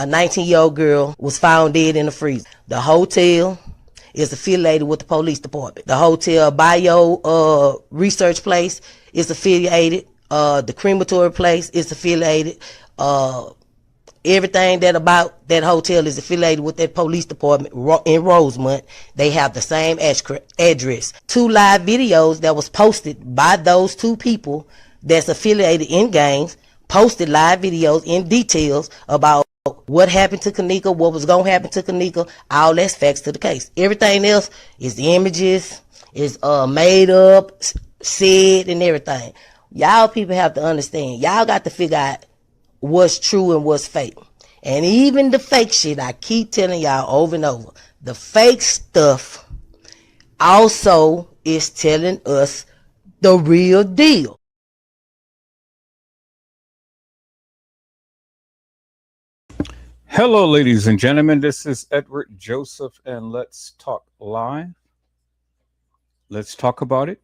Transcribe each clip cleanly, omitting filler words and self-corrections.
A 19-year-old girl was found dead in the freezer. The hotel is affiliated with the police department. The hotel bio research place is affiliated. The crematory place is affiliated. Everything that about that hotel is affiliated with that police department in Rosemont. They have the same address. 2 live videos that was posted by those 2 people that's affiliated in gangs, posted live videos in details about what happened to Kenneka, what was going to happen to Kenneka. All that's facts to the case. Everything else is the images, is made up, said, and everything. Y'all people have to understand. Y'all got to figure out what's true and what's fake. And even the fake shit, I keep telling y'all over and over, the fake stuff also is telling us the real deal. Hello, ladies and gentlemen. This is Edward Joseph, and let's talk live. Let's talk about it.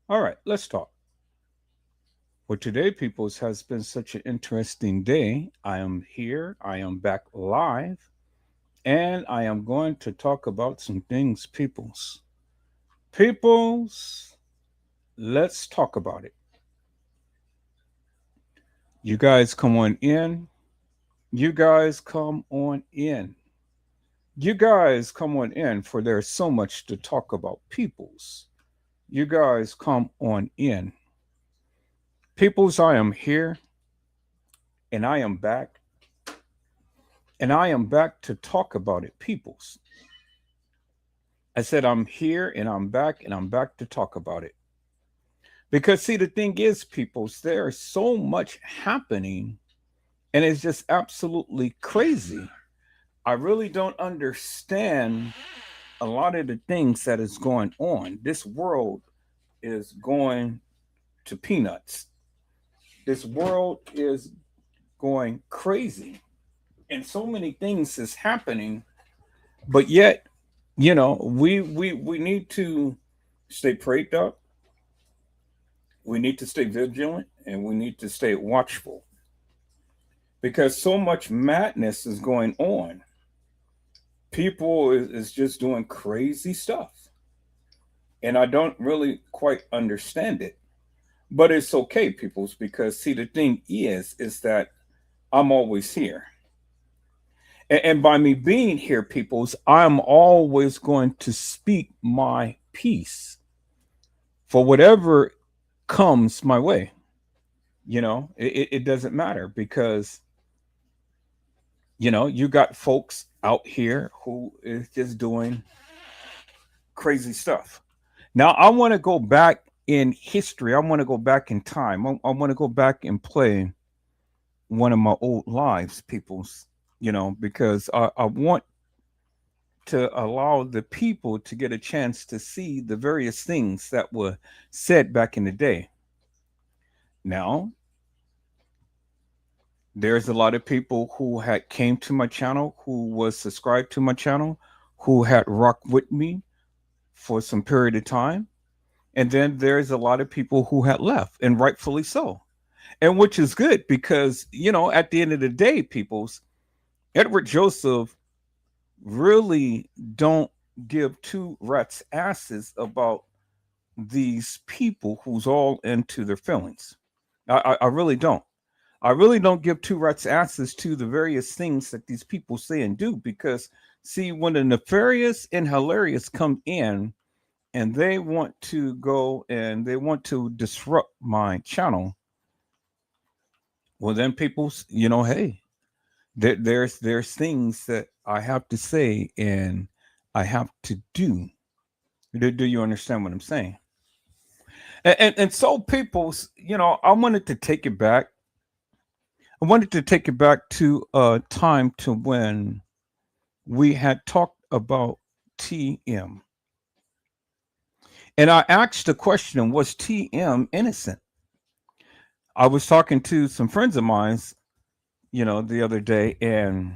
All right, let's talk. For today, peoples, has been such an interesting day. I am here. I am back live, and I am going to talk about some things, peoples. Peoples, let's talk about it. You guys come on in. You guys come on in. You guys come on in, for there's so much to talk about, peoples. You guys come on in. Peoples, I am here, and I am back, and I am back to talk about it, peoples. I said I'm here, and I'm back to talk about it. Because, see, the thing is, peoples, there is so much happening, and it's just absolutely crazy. I really don't understand a lot of the things that is going on. This world is going to peanuts. This world is going crazy. And so many things is happening, but yet, we need to stay prayed up. We need to stay vigilant, and we need to stay watchful. Because so much madness is going on. People is just doing crazy stuff. And I don't really quite understand it. But it's okay, peoples, because see, the thing is that I'm always here. And by me being here, peoples, I'm always going to speak my piece for whatever comes my way. It doesn't matter because, you got folks out here who is just doing crazy stuff. Now, I want to go back in history. I want to go back in time. I want to go back and play one of my old lives, peoples, because I want to allow the people to get a chance to see the various things that were said back in the day. Now, there's a lot of people who had came to my channel, who was subscribed to my channel, who had rocked with me for some period of time. And then there's a lot of people who had left, and rightfully so. And which is good because, at the end of the day, peoples, Edward Joseph really don't give 2 rats asses about these people who's all into their feelings. I really don't. I really don't give 2 rats asses to the various things that these people say and do because, see, when the nefarious and hilarious come in and they want to go and they want to disrupt my channel, well, then people, hey, there's things that I have to say and I have to do. Do you understand what I'm saying? And so people, I wanted to take it back. I wanted to take it back to a time to when we had talked about TM. And I asked the question, was TM innocent? I was talking to some friends of mine, the other day, and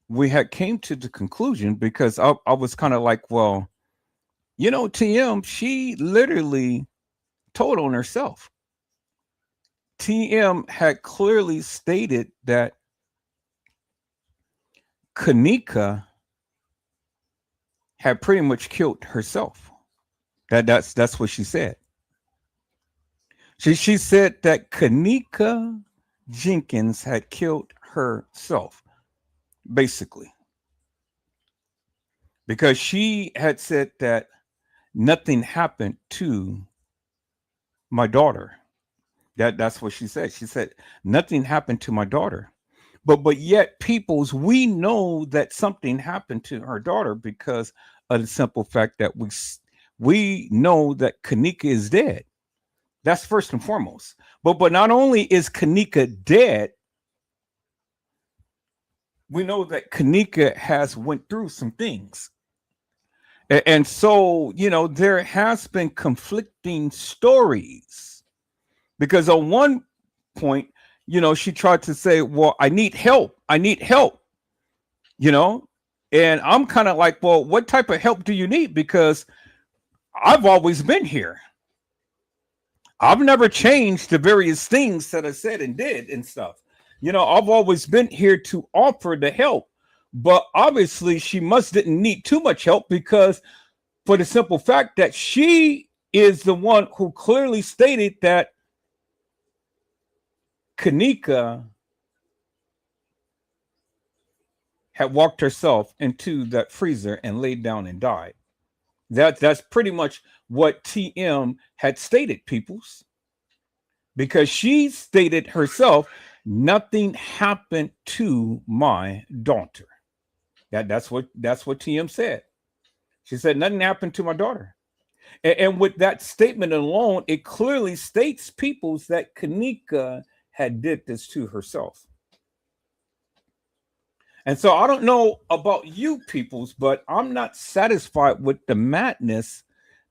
we had came to the conclusion because I was kind of like, well, TM, she literally told on herself. TM had clearly stated that Kanika had pretty much killed herself. That's what she said. She said that Kanika Jenkins had killed herself, basically, because she had said that nothing happened to my daughter. That's what she said. She said nothing happened to my daughter. But yet, peoples, we know that something happened to her daughter because of the simple fact that we know that Kanika is dead. That's first and foremost. But not only is Kanika dead, we know that Kanika has went through some things. And so, there has been conflicting stories because on one point, she tried to say, well, I need help. I need help, you know? And I'm kind of like, well, what type of help do you need? Because I've always been here. I've never changed the various things that I said and did and stuff. I've always been here to offer the help. But obviously, she must didn't need too much help because for the simple fact that she is the one who clearly stated that Kanika had walked herself into that freezer and laid down and died. That's pretty much what TM had stated, peoples, because she stated herself, nothing happened to my daughter. That's what TM said. She said nothing happened to my daughter. And with that statement alone, it clearly states, peoples, that Kanika had did this to herself. And so I don't know about you peoples, but I'm not satisfied with the madness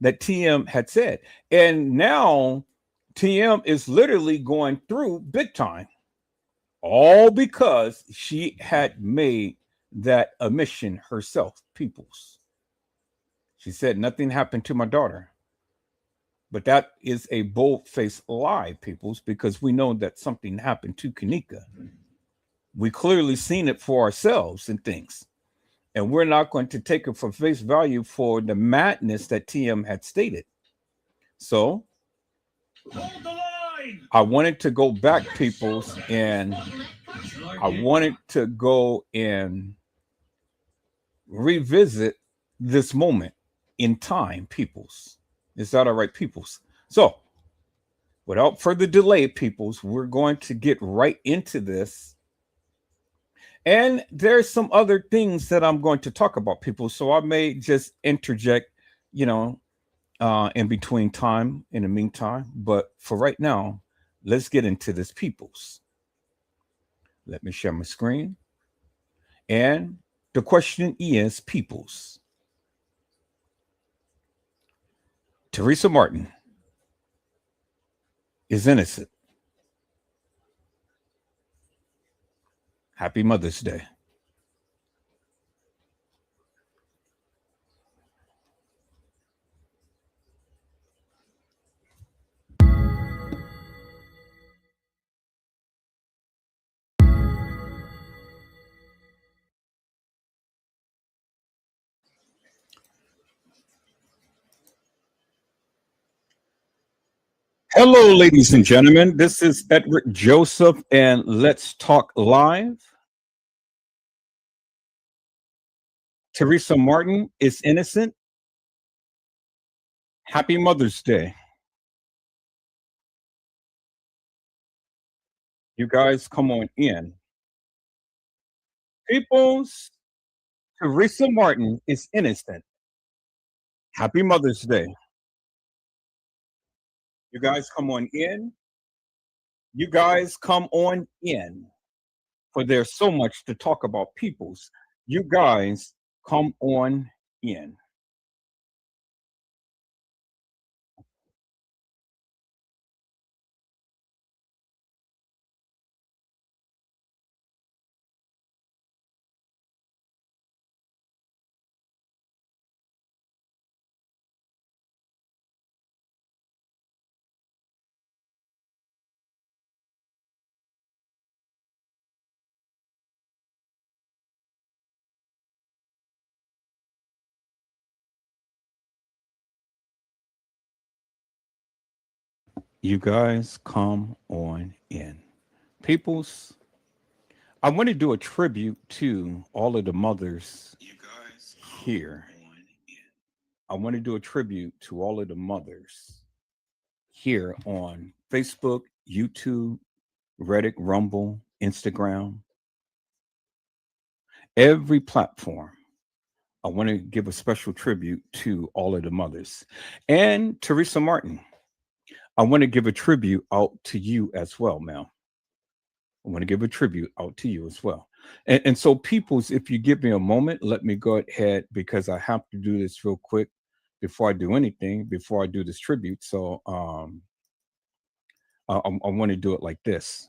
that TM had said. And now TM is literally going through big time, all because she had made that admission herself, peoples. She said nothing happened to my daughter. But that is a bold-faced lie, peoples, because we know that something happened to Kanika. We clearly seen it for ourselves and things. And we're not going to take it for face value for the madness that TM had stated. So I wanted to go back, peoples, and I wanted to go and revisit this moment in time, peoples. Is that all right, peoples? So without further delay, peoples, we're going to get right into this. And there's some other things that I'm going to talk about, people. So I may just interject, in between time in the meantime. But for right now, let's get into this, peoples. Let me share my screen. And the question is, peoples, Teresa Martin is innocent. Happy Mother's Day. Hello, ladies and gentlemen. This is Edward Joseph, and let's talk live. Teresa Martin is innocent. Happy Mother's Day. You guys come on in. Peoples, Teresa Martin is innocent. Happy Mother's Day. You guys come on in. You guys come on in. For there's so much to talk about, peoples. You guys come on in. You guys come on in. Peoples, I want to do a tribute to all of the mothers here. I want to do a tribute to all of the mothers here on Facebook, YouTube, Reddit, Rumble, Instagram, every platform. I want to give a special tribute to all of the mothers. And Teresa Martin, I want to give a tribute out to you as well, ma'am. I want to give a tribute out to you as well. And so, peoples, if you give me a moment, let me go ahead because I have to do this real quick before I do anything, before I do this tribute. So I want to do it like this.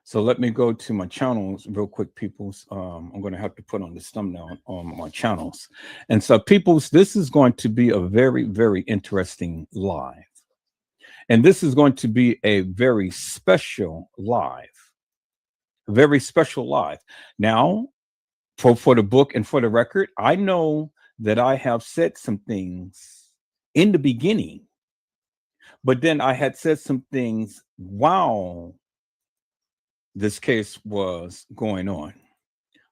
So let me go to my channels real quick, peoples. I'm going to have to put on this thumbnail on my channels. And so, peoples, this is going to be a very, very interesting live. And this is going to be a very special live. Very special live. Now, for the book and for the record, I know that I have said some things in the beginning, but then I had said some things while this case was going on.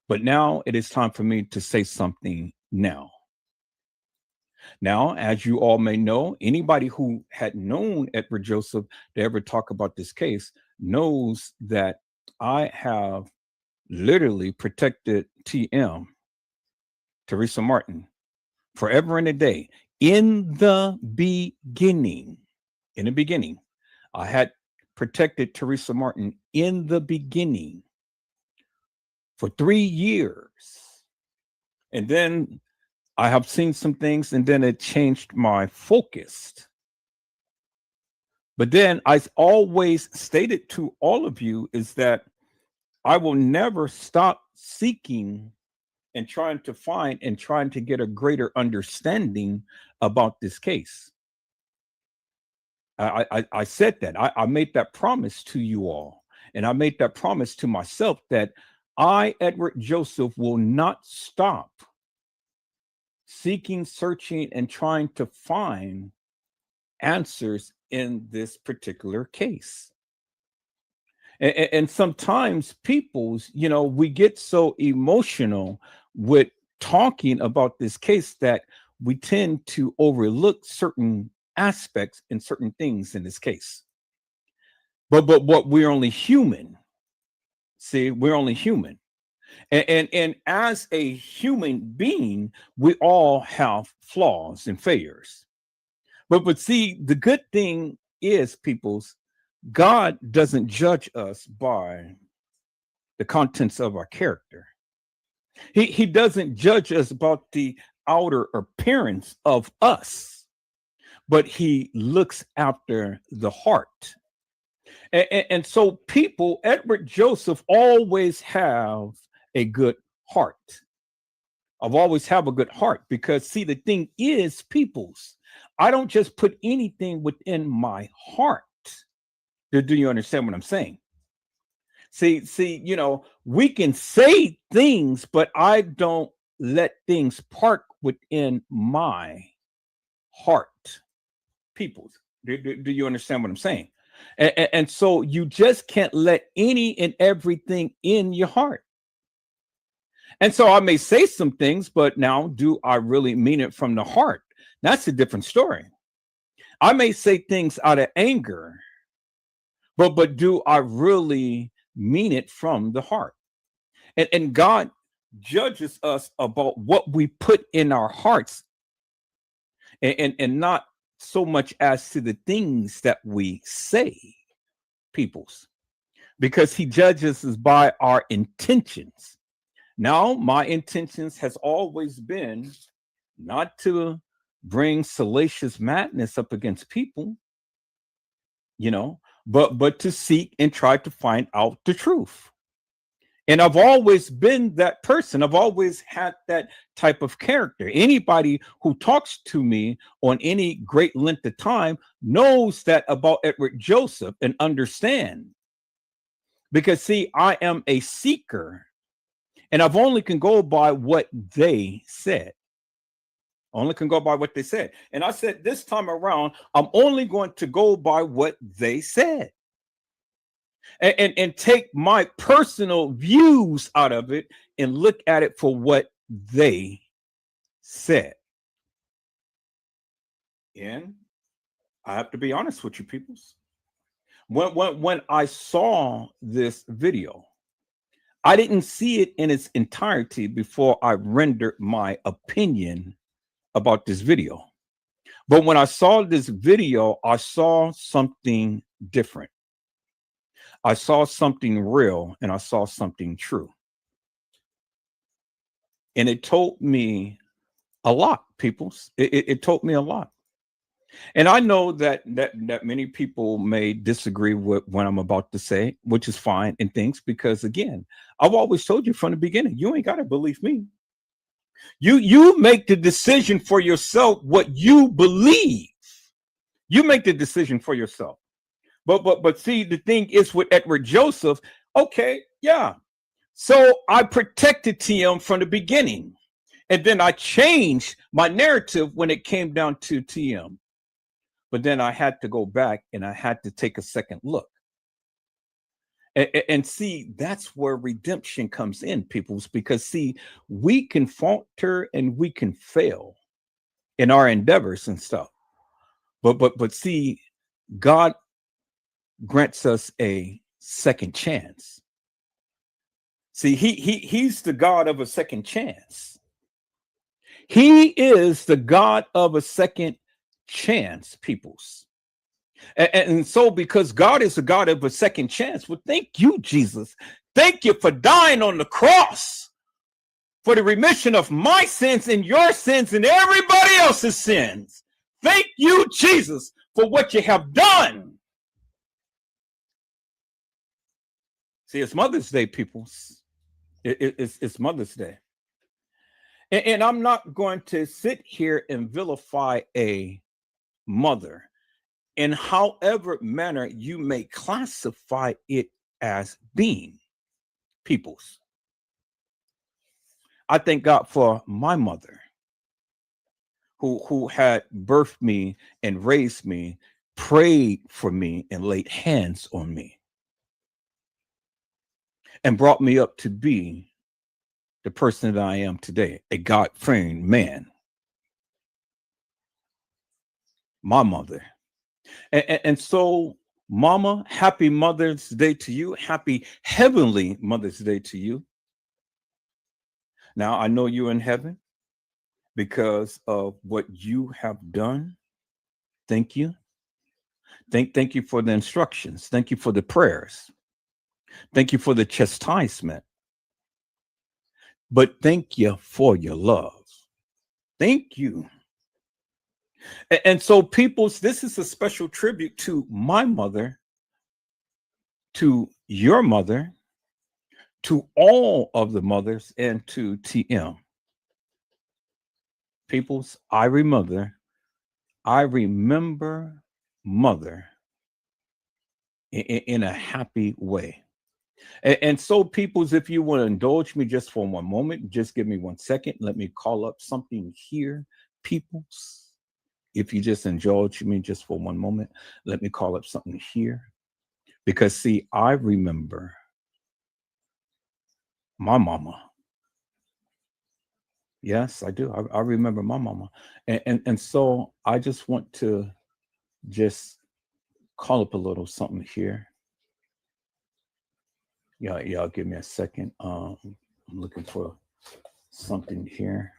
But now it is time for me to say something now. Now, as you all may know, anybody who had known Edward Joseph to ever talk about this case knows that I have literally protected TM, Teresa Martin, forever and a day. In the beginning, I had protected Teresa Martin in the beginning for 3 years. And then I have seen some things and then it changed my focus. But then I always stated to all of you is that I will never stop seeking and trying to find and trying to get a greater understanding about this case. I said that. I made that promise to you all. And I made that promise to myself that I, Edward Joseph, will not stop seeking, searching, and trying to find answers in this particular case. And sometimes people's, we get so emotional with talking about this case that we tend to overlook certain aspects and certain things in this case. But what we're only human. See, we're only human. And as a human being, we all have flaws and failures. But see, the good thing is, people's, God doesn't judge us by the contents of our character. He doesn't judge us about the outer appearance of us, but he looks after the heart. And so people, Edward Joseph, always have a good heart. I've always have a good heart because, see, the thing is, peoples, I don't just put anything within my heart. Do you understand what I'm saying? See, we can say things, but I don't let things park within my heart. Peoples, do you understand what I'm saying? And so you just can't let any and everything in your heart. And so I may say some things, but now do I really mean it from the heart? That's a different story. I may say things out of anger, but do I really mean it from the heart? And God judges us about what we put in our hearts and not so much as to the things that we say, peoples, because he judges us by our intentions. Now, my intentions has always been not to bring salacious madness up against people, but to seek and try to find out the truth. And I've always been that person. I've always had that type of character. Anybody who talks to me on any great length of time knows that about Edward Joseph and understand. Because, see, I am a seeker, and I've only can go by what they said. Only can go by what they said. And I said, this time around, I'm only going to go by what they said. And take my personal views out of it and look at it for what they said. And I have to be honest with you, peoples. When I saw this video, I didn't see it in its entirety before I rendered my opinion about this video. But when I saw this video, I saw something different. I saw something real, and I saw something true. And it told me a lot, peoples. It told me a lot. And I know that many people may disagree with what I'm about to say, which is fine and things, because again, I've always told you from the beginning, you ain't got to believe me. You make the decision for yourself what you believe. You make the decision for yourself. But see, the thing is with Edward Joseph, okay, yeah. So I protected TM from the beginning. And then I changed my narrative when it came down to TM. But then I had to go back and I had to take a second look. And see, that's where redemption comes in, peoples, because see, we can falter and we can fail in our endeavors and stuff. But see, God grants us a second chance. See, he's the God of a second chance. He is the God of a second chance, peoples. And so because God is a God of a second chance, well, thank you, Jesus. Thank you for dying on the cross for the remission of my sins and your sins and everybody else's sins. Thank you, Jesus, for what you have done. See, it's Mother's Day, peoples. It's Mother's Day. And I'm not going to sit here and vilify a mother in however manner you may classify it as being, peoples. I thank God for my mother who had birthed me and raised me, prayed for me and laid hands on me and brought me up to be the person that I am today, a God-fearing man. My mother. And so, Mama, happy Mother's Day to you. Happy Heavenly Mother's Day to you. Now, I know you're in heaven because of what you have done. Thank you. Thank you for the instructions. Thank you for the prayers. Thank you for the chastisement. But thank you for your love. Thank you. And so, peoples, this is a special tribute to my mother, to your mother, to all of the mothers, and to TM. Peoples, I remember mother in a happy way. And so, peoples, if you want to indulge me just for one moment, just give me 1 second. Let me call up something here, peoples. If you just indulge me just for one moment, let me call up something here. Because, see, I remember my mama. Yes, I do. I remember my mama. And so I just want to just call up a little something here. Yeah, give me a second. I'm looking for something here.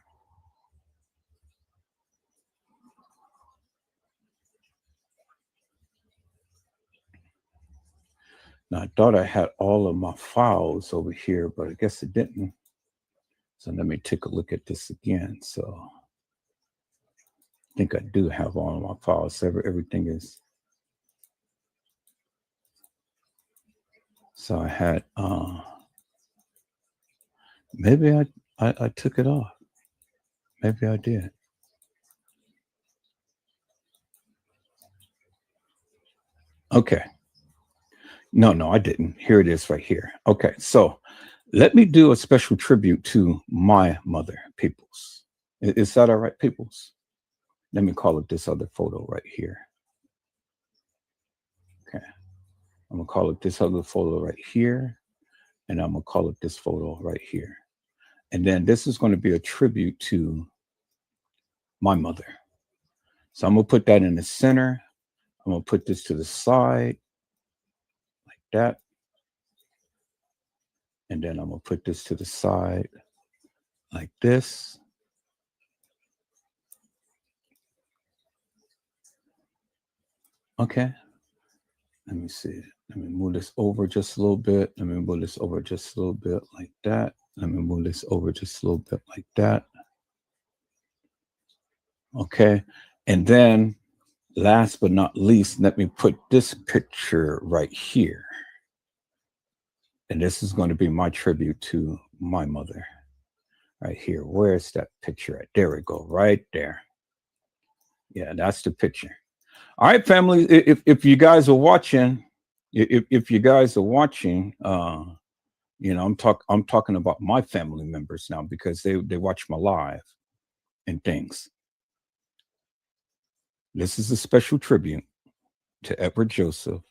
Now, I thought I had all of my files over here, but I guess it didn't. So let me take a look at this again. So I think I do have all of my files. Everything is. So I had, maybe I took it off. Maybe I did. Okay. No, I didn't. Here it is right here. Okay, so let me do a special tribute to my mother, peoples. Is that all right, peoples? Let me call it this other photo right here. Okay. I'm going to call it this other photo right here. And I'm going to call it this photo right here. And then this is going to be a tribute to my mother. So I'm going to put that in the center. I'm going to put this to the side like that. And then I'm going to put this to the side like this. Okay. Let me see. Let me move this over just a little bit. Let me move this over just a little bit like that. Let me move this over just a little bit like that. Okay. And then last but not least, let me put this picture right here. And this is going to be my tribute to my mother right here. Where's that picture at? There we go. Right there. Yeah, that's the picture. All right, family. If you guys are watching, if you guys are watching, you know, I'm talking about my family members now because they watch my live and things. This is a special tribute to Edward Joseph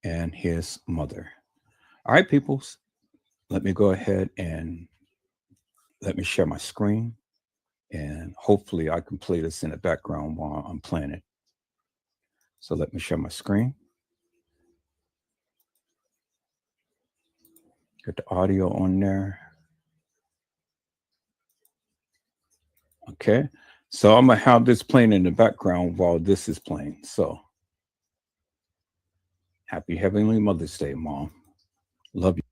and his mother. All right, peoples. Let me go ahead and let me share my screen, and hopefully I can play this in the background while I'm playing it. So let me share my screen. Get the audio on there. Okay. So I'm going to have this playing in the background while this is playing. So happy Heavenly Mother's Day, Mom. Love you.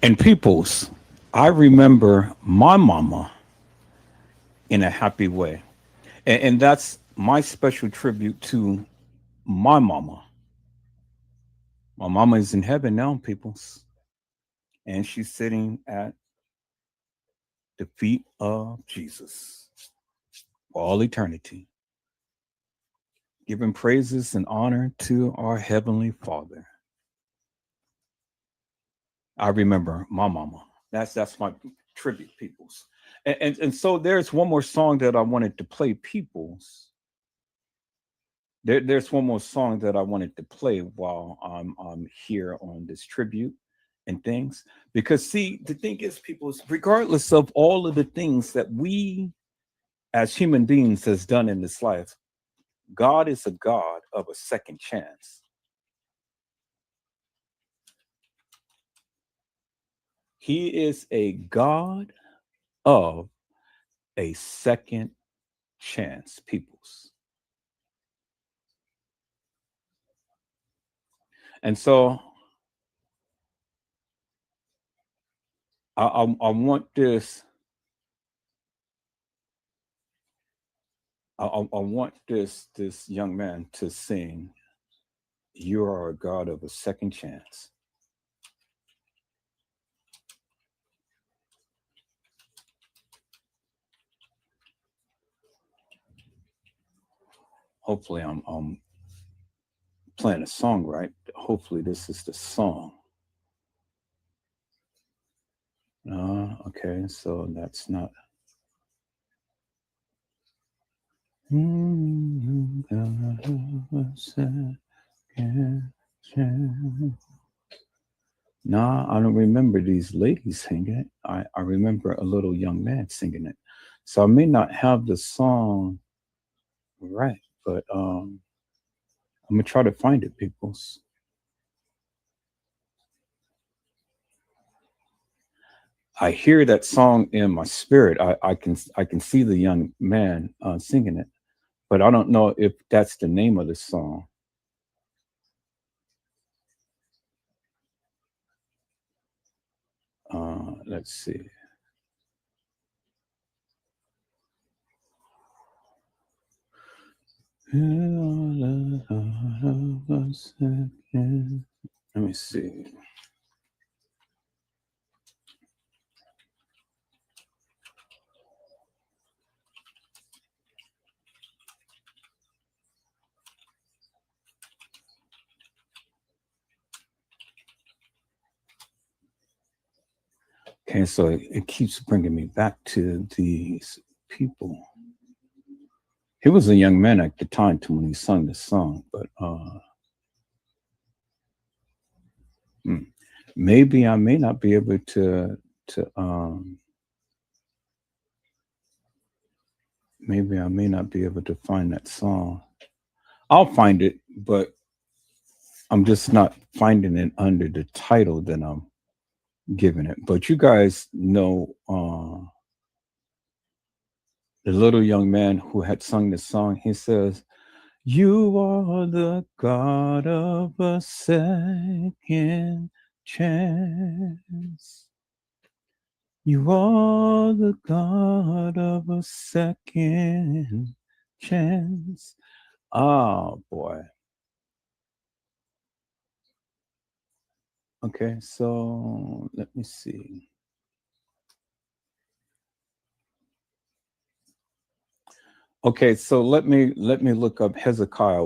And peoples, I remember my mama in a happy way. And that's my special tribute to my mama. My mama is in heaven now, peoples. And she's sitting at the feet of Jesus for all eternity, giving praises and honor to our Heavenly Father. I remember my mama. That's my tribute, peoples. And so there's one more song that I wanted to play, peoples. There's one more song that I wanted to play while I'm here on this tribute and things. Because see, the thing is, peoples, regardless of all of the things that we as human beings has done in this life, God is a God of a second chance. He is a God of a second chance, peoples. And so I want this. I want this young man to sing, "You are a God of a second chance." Hopefully, I'm playing a song right. Hopefully, this is the song. Okay, so that's not. Nah, I don't remember these ladies singing it. I remember a little young man singing it. So I may not have the song right, but I'm gonna try to find it, peoples. I hear that song in my spirit. I can see the young man singing it, but I don't know if that's the name of the song. Let's see. Let me see. Okay, so it keeps bringing me back to these people. He was a young man at the time when he sung this song, but hmm, maybe I may not be able to maybe I may not be able to find that song. I'll find it, but I'm just not finding it under the title that I'm giving it. But you guys know the little young man who had sung this song. He says, "You are the God of a second chance. You are the God of a second chance." Oh boy. Okay, so let me see. Okay, so let me look up Hezekiah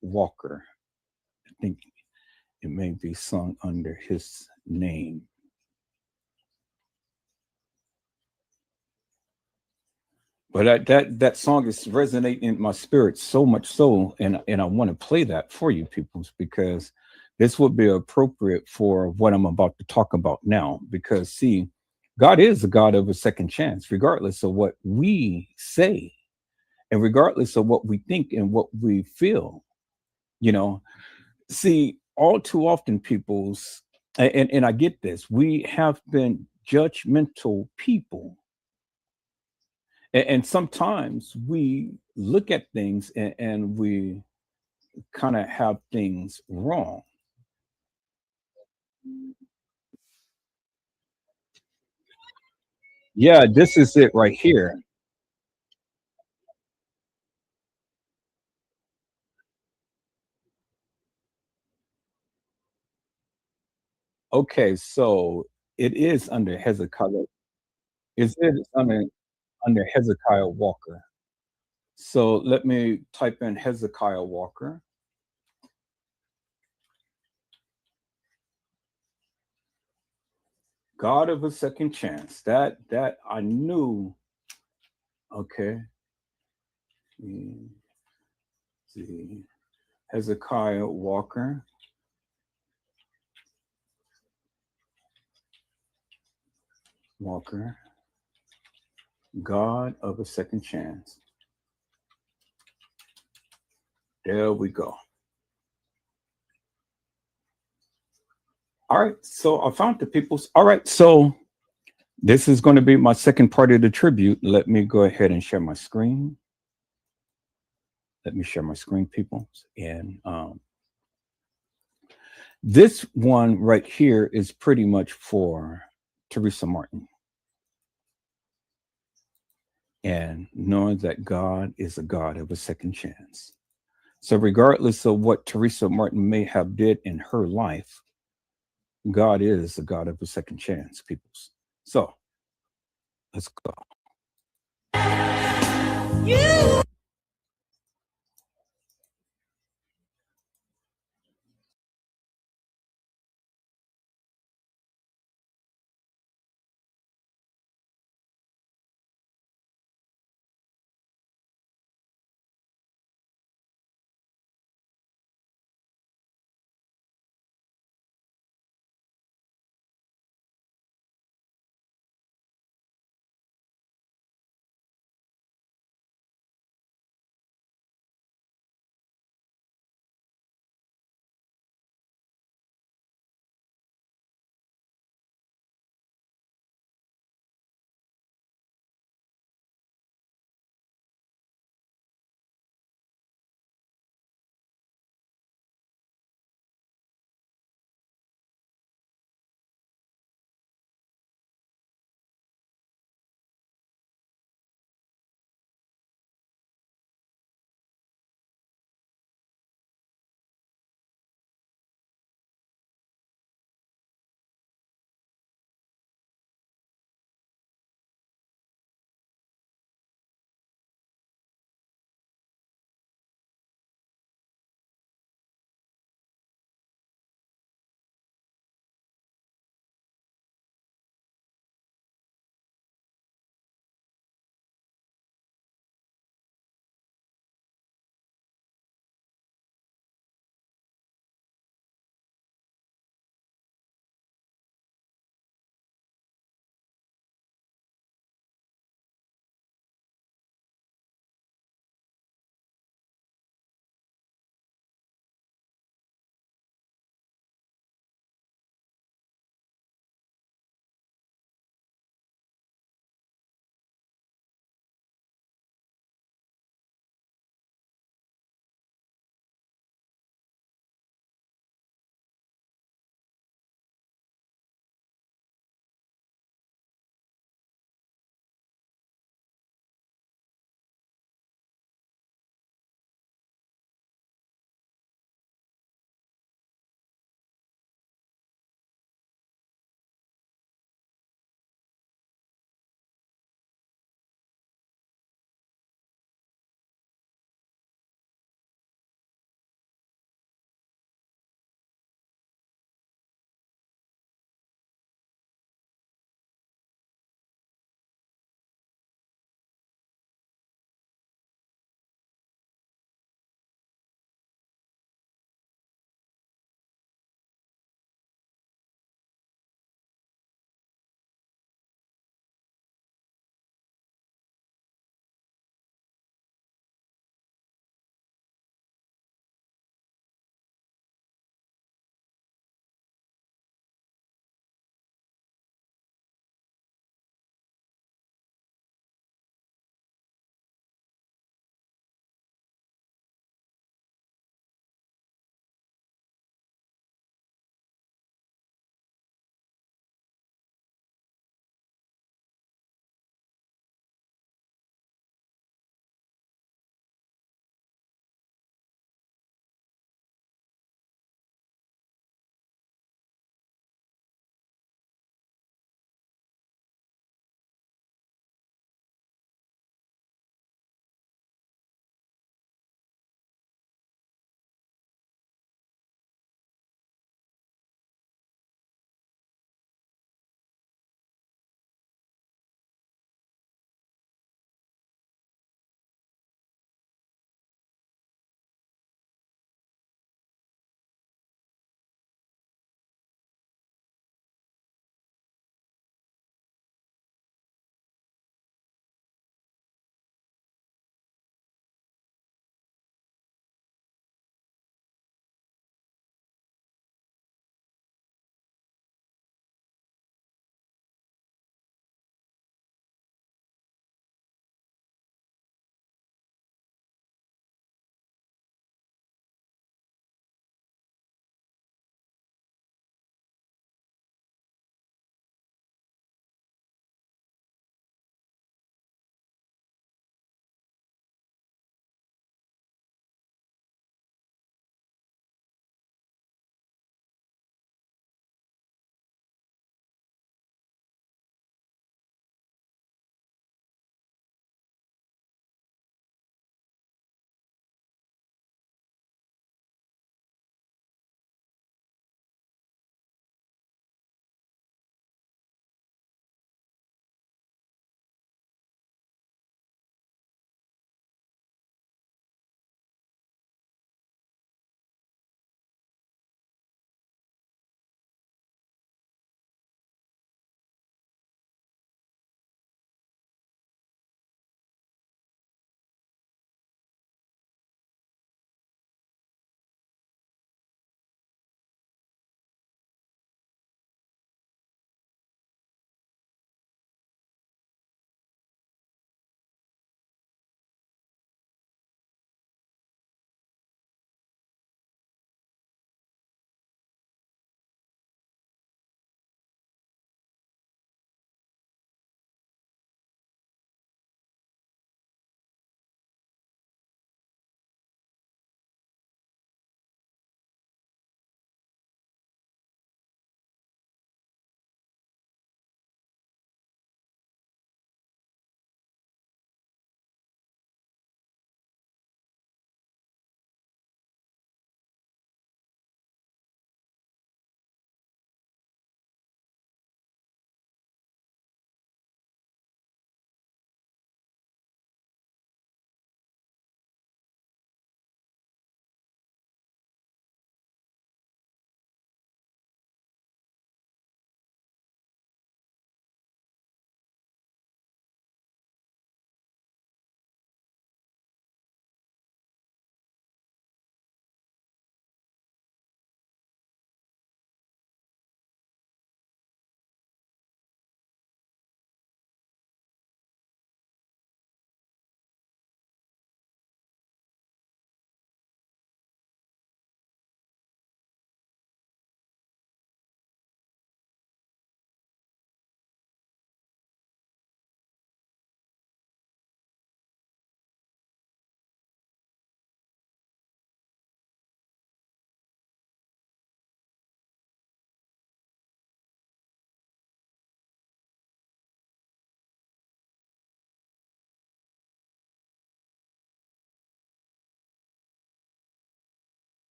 Walker. I think it may be sung under his name. But that song is resonating in my spirit so much so, and I want to play that for you peoples because this would be appropriate for what I'm about to talk about now. Because see, God is a God of a second chance, regardless of what we say and regardless of what we think and what we feel. You know, see, all too often people's and I get this, we have been judgmental people, and sometimes we look at things and we kind of have things wrong. Yeah, this is it right here. Okay, so it is under Hezekiah. Is it under Hezekiah Walker? So let me type in Hezekiah Walker. God of a second chance. That I knew. Okay. Mm, see. Hezekiah Walker. Walker. God of a second chance. There we go. All right. So I found the people's. All right. So this is going to be my second part of the tribute. Let me go ahead and share my screen. Let me share my screen, people. And this one right here is pretty much for Teresa Martin. And knowing that God is a God of a second chance. So regardless of what Teresa Martin may have did in her life, God is a God of a second chance, peoples. So let's go.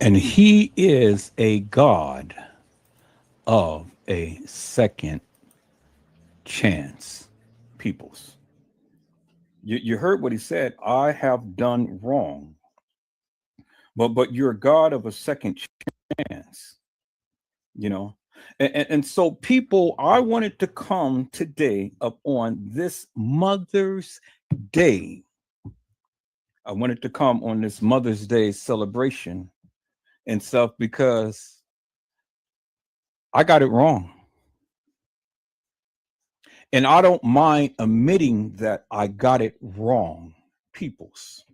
And he is a God of a second chance, peoples. You heard what he said. I have done wrong, but you're a God of a second chance, you know. And so, people, I wanted to come today up on this Mother's Day. I wanted to come on this Mother's Day celebration and stuff because I got it wrong. And I don't mind admitting that I got it wrong, peoples.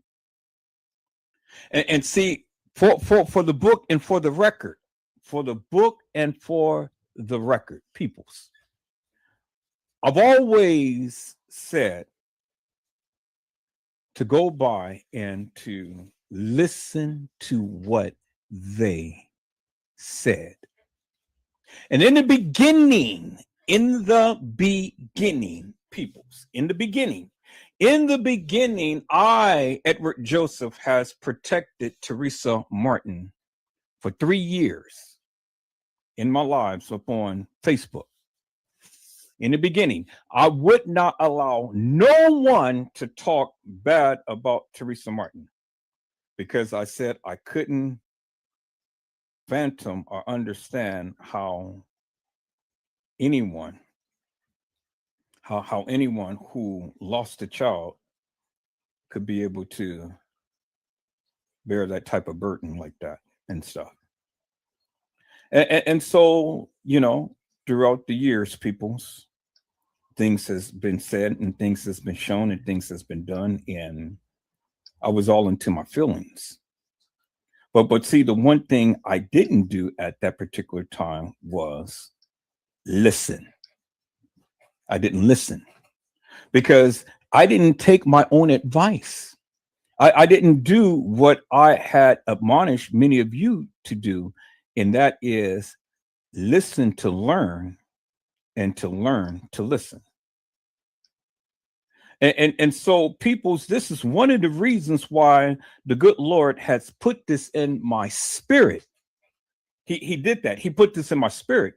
And see, for the book and for the record, for the book and for the record, peoples, I've always said to go by and to listen to what they said. And in the beginning, peoples, in the beginning, I, Edward Joseph, has protected Teresa Martin for 3 years in my lives up on Facebook. In the beginning, I would not allow no one to talk bad about Teresa Martin because I said I couldn't fathom or understand how anyone who lost a child could be able to bear that type of burden like that and stuff. And so, throughout the years, people's things has been said and things has been shown and things has been done, and I was all into my feelings. But see, the one thing I didn't do at that particular time was listen. I didn't listen because I didn't take my own advice. I didn't do what I had admonished many of you to do, and that is listen to learn and to learn to listen. And so, peoples, this is one of the reasons why the good Lord has put this in my spirit. He did that. He put this in my spirit.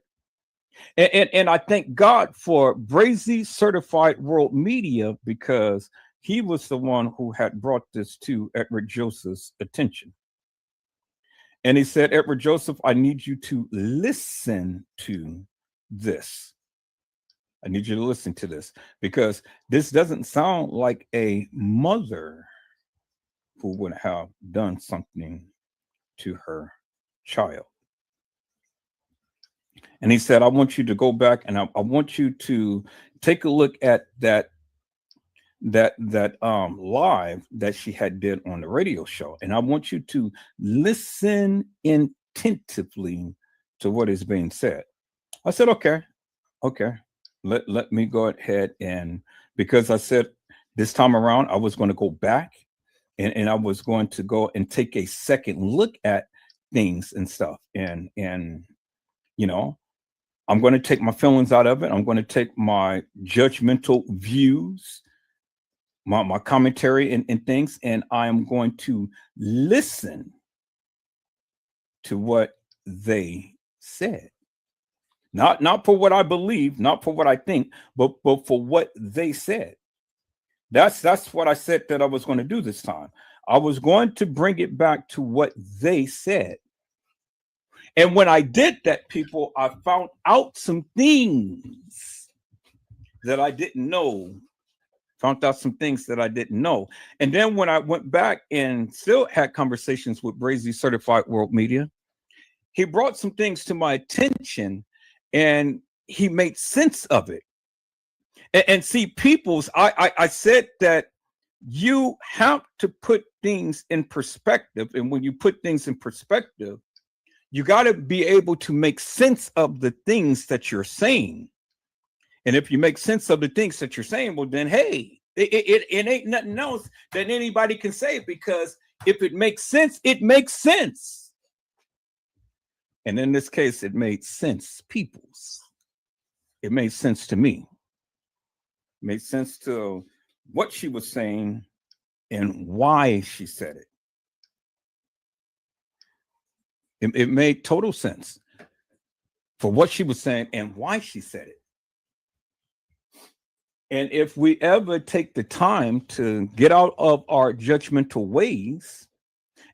And I thank God for Brazy Certified World Media because he was the one who had brought this to Edward Joseph's attention. And he said, Edward Joseph, I need you to listen to this. I need you to listen to this because this doesn't sound like a mother who would have done something to her child. And he said, I want you to go back and I want you to take a look at that live that she had did on the radio show. And I want you to listen attentively to what is being said. I said, okay. Let me go ahead, and because I said this time around I was going to go back and I was going to go and take a second look at things and stuff. And I'm going to take my feelings out of it. I'm going to take my judgmental views, my commentary and things, and I'm going to listen to what they said. Not for what I believe, not for what I think, but for what they said. That's what I said that I was going to do this time. I was going to bring it back to what they said. And when I did that, people, I found out some things that I didn't know. Found out some things that I didn't know. And then when I went back and still had conversations with Brazy Certified World Media, he brought some things to my attention and he made sense of it. And see, peoples, I said that you have to put things in perspective. And when you put things in perspective, you got to be able to make sense of the things that you're saying. And if you make sense of the things that you're saying, well, then, hey, it ain't nothing else that anybody can say, because if it makes sense, it makes sense. And in this case, it made sense, peoples. It made sense to me. It made sense to what she was saying and why she said it. It made total sense for what she was saying and why she said it. And if we ever take the time to get out of our judgmental ways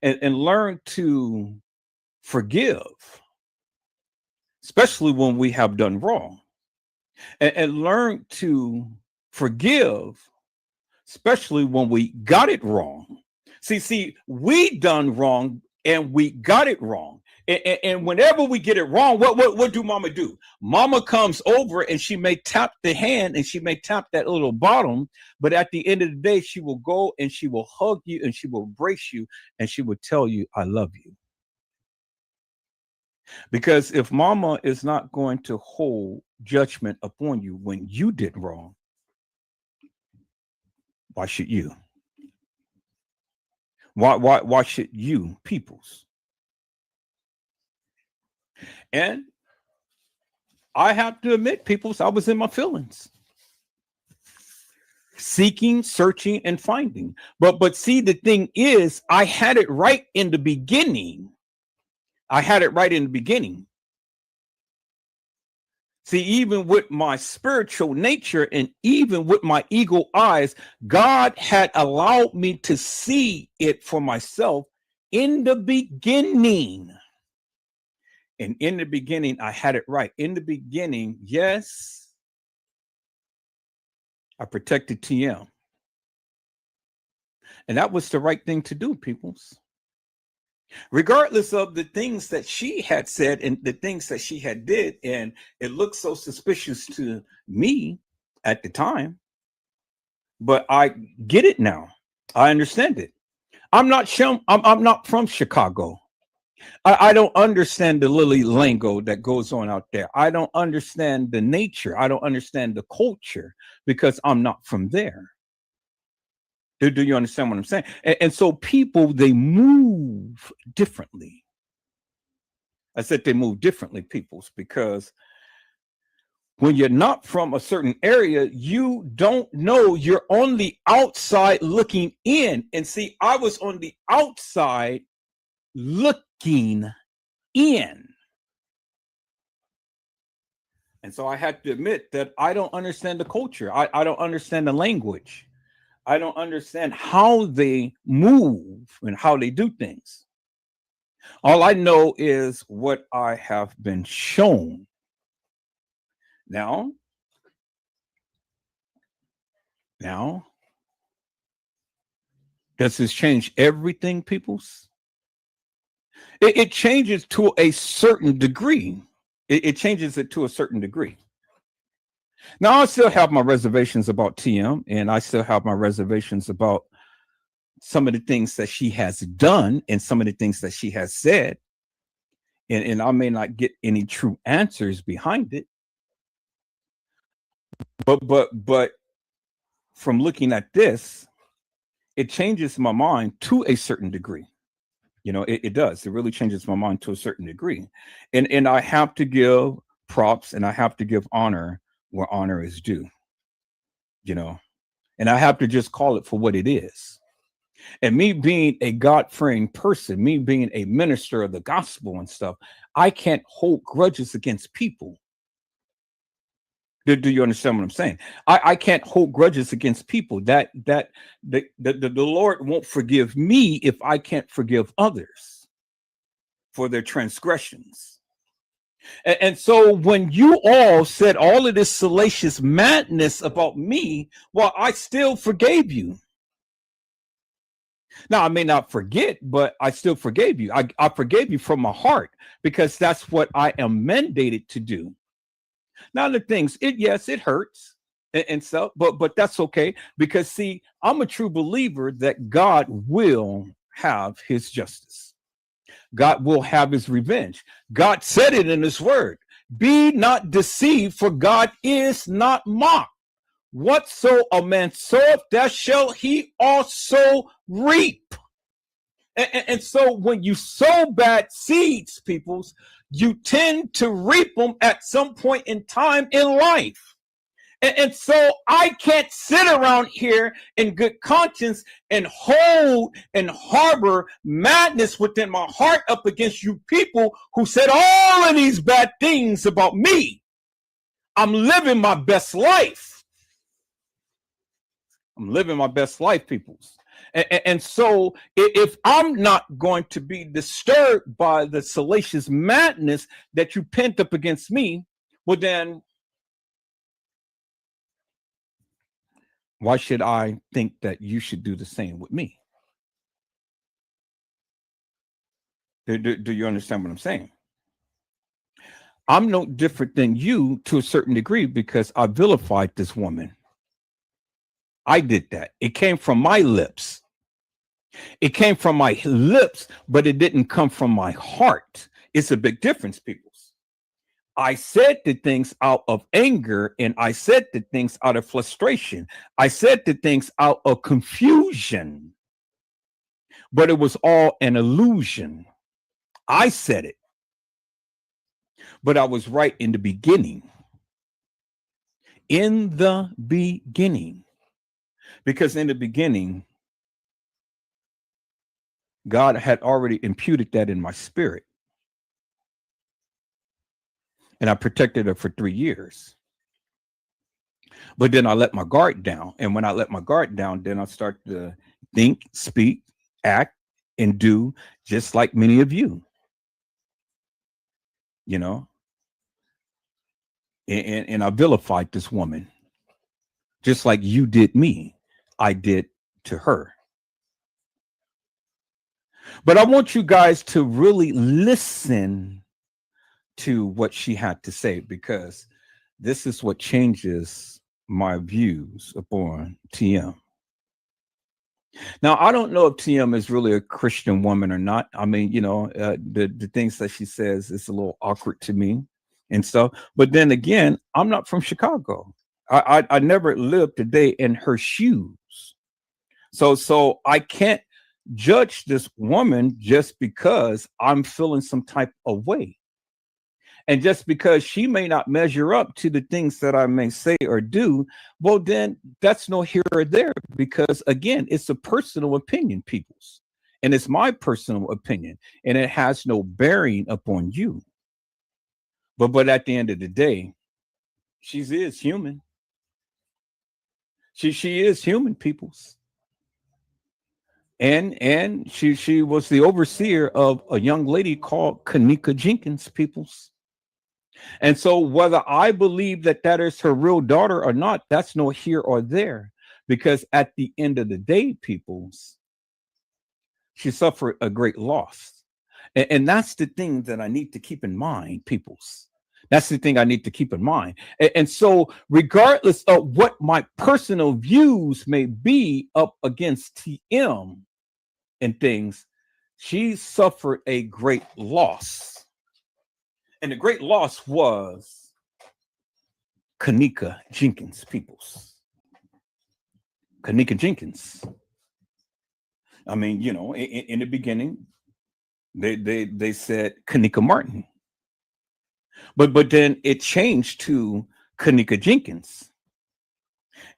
and learn to forgive, especially when we have done wrong, and learn to forgive, especially when we got it wrong. See, we done wrong and we got it wrong. And whenever we get it wrong, what do mama do? Mama comes over and she may tap the hand and she may tap that little bottom, but at the end of the day, she will go and she will hug you and she will embrace you and she will tell you, I love you. Because if mama is not going to hold judgment upon you when you did wrong, why should you? Why should you, peoples? And I have to admit, peoples, I was in my feelings. Seeking, searching, and finding. But see, the thing is, I had it right in the beginning. See, even with my spiritual nature and even with my eagle eyes, God had allowed me to see it for myself in the beginning. And in the beginning, I had it right. In the beginning, yes, I protected TM. And that was the right thing to do, peoples. Regardless of the things that she had said and the things that she had did, and it looked so suspicious to me at the time, but I get it now. I understand it. I'm not from Chicago. I don't understand the lily lingo that goes on out there. I don't understand the nature. I don't understand the culture because I'm not from there. Do you understand what I'm saying? And so people, they move differently. I said they move differently, peoples, because when you're not from a certain area, you don't know. You're on the outside looking in. And see, I was on the outside looking in. And so I had to admit that I don't understand the culture. I don't understand the language. I don't understand how they move and how they do things. All I know is what I have been shown. Now, does this change everything, peoples? It changes to a certain degree. It changes it to a certain degree. Now, I still have my reservations about TM, and I still have my reservations about some of the things that she has done and some of the things that she has said. And I may not get any true answers behind it. But from looking at this, it changes my mind to a certain degree. You know, it does. It really changes my mind to a certain degree. And I have to give props and I have to give honor where honor is due, you know, and I have to just call it for what it is. And me being a God-fearing person, me being a minister of the gospel and stuff, I can't hold grudges against people. Do you understand what I'm saying? I can't hold grudges against people. That the Lord won't forgive me if I can't forgive others for their transgressions. And so when you all said all of this salacious madness about me, well, I still forgave you. Now, I may not forget, but I still forgave you. I forgave you from my heart because that's what I am mandated to do. Now, the things, it hurts and so, but that's okay because, see, I'm a true believer that God will have his justice. God will have his revenge. God said it in his word. Be not deceived, for God is not mocked. Whatso a man soweth, that shall he also reap. And so when you sow bad seeds, peoples, you tend to reap them at some point in time in life. And so I can't sit around here in good conscience and hold and harbor madness within my heart up against you people who said all of these bad things about me. I'm living my best life. I'm living my best life, peoples. And so if I'm not going to be disturbed by the salacious madness that you pent up against me, well then, why should I think that you should do the same with me? Do you understand what I'm saying? I'm no different than you to a certain degree because I vilified this woman. I did that. It came from my lips. It came from my lips, but it didn't come from my heart. It's a big difference, people. I said the things out of anger, and I said the things out of frustration. I said the things out of confusion, but it was all an illusion. I said it, but I was right in the beginning. In the beginning, because in the beginning, God had already imputed that in my spirit. And I protected her for 3 years. But then I let my guard down. And when I let my guard down, then I start to think, speak, act, and do just like many of you. You know? And I vilified this woman. Just like you did me, I did to her. But I want you guys to really listen to what she had to say, because this is what changes my views upon TM. Now, I don't know if TM is really a Christian woman or not. I mean, you know, the things that she says is a little awkward to me and stuff. But then again, I'm not from Chicago. I never lived a day in her shoes. So I can't judge this woman just because I'm feeling some type of way. And just because she may not measure up to the things that I may say or do, well, then that's no here or there, because again, it's a personal opinion, peoples. And it's my personal opinion, and it has no bearing upon you. But at the end of the day, she is human. She is human, peoples. And she was the overseer of a young lady called Kenneka Jenkins, peoples. And so whether I believe that that is her real daughter or not, that's no here or there, because at the end of the day, peoples, she suffered a great loss. And that's the thing that I need to keep in mind, peoples. That's the thing I need to keep in mind. And so regardless of what my personal views may be up against TM and things, she suffered a great loss. And the great loss was Kenneka Jenkins, peoples. Kenneka Jenkins. I mean, you know, in the beginning, they said Kenneka Martin. But then it changed to Kenneka Jenkins.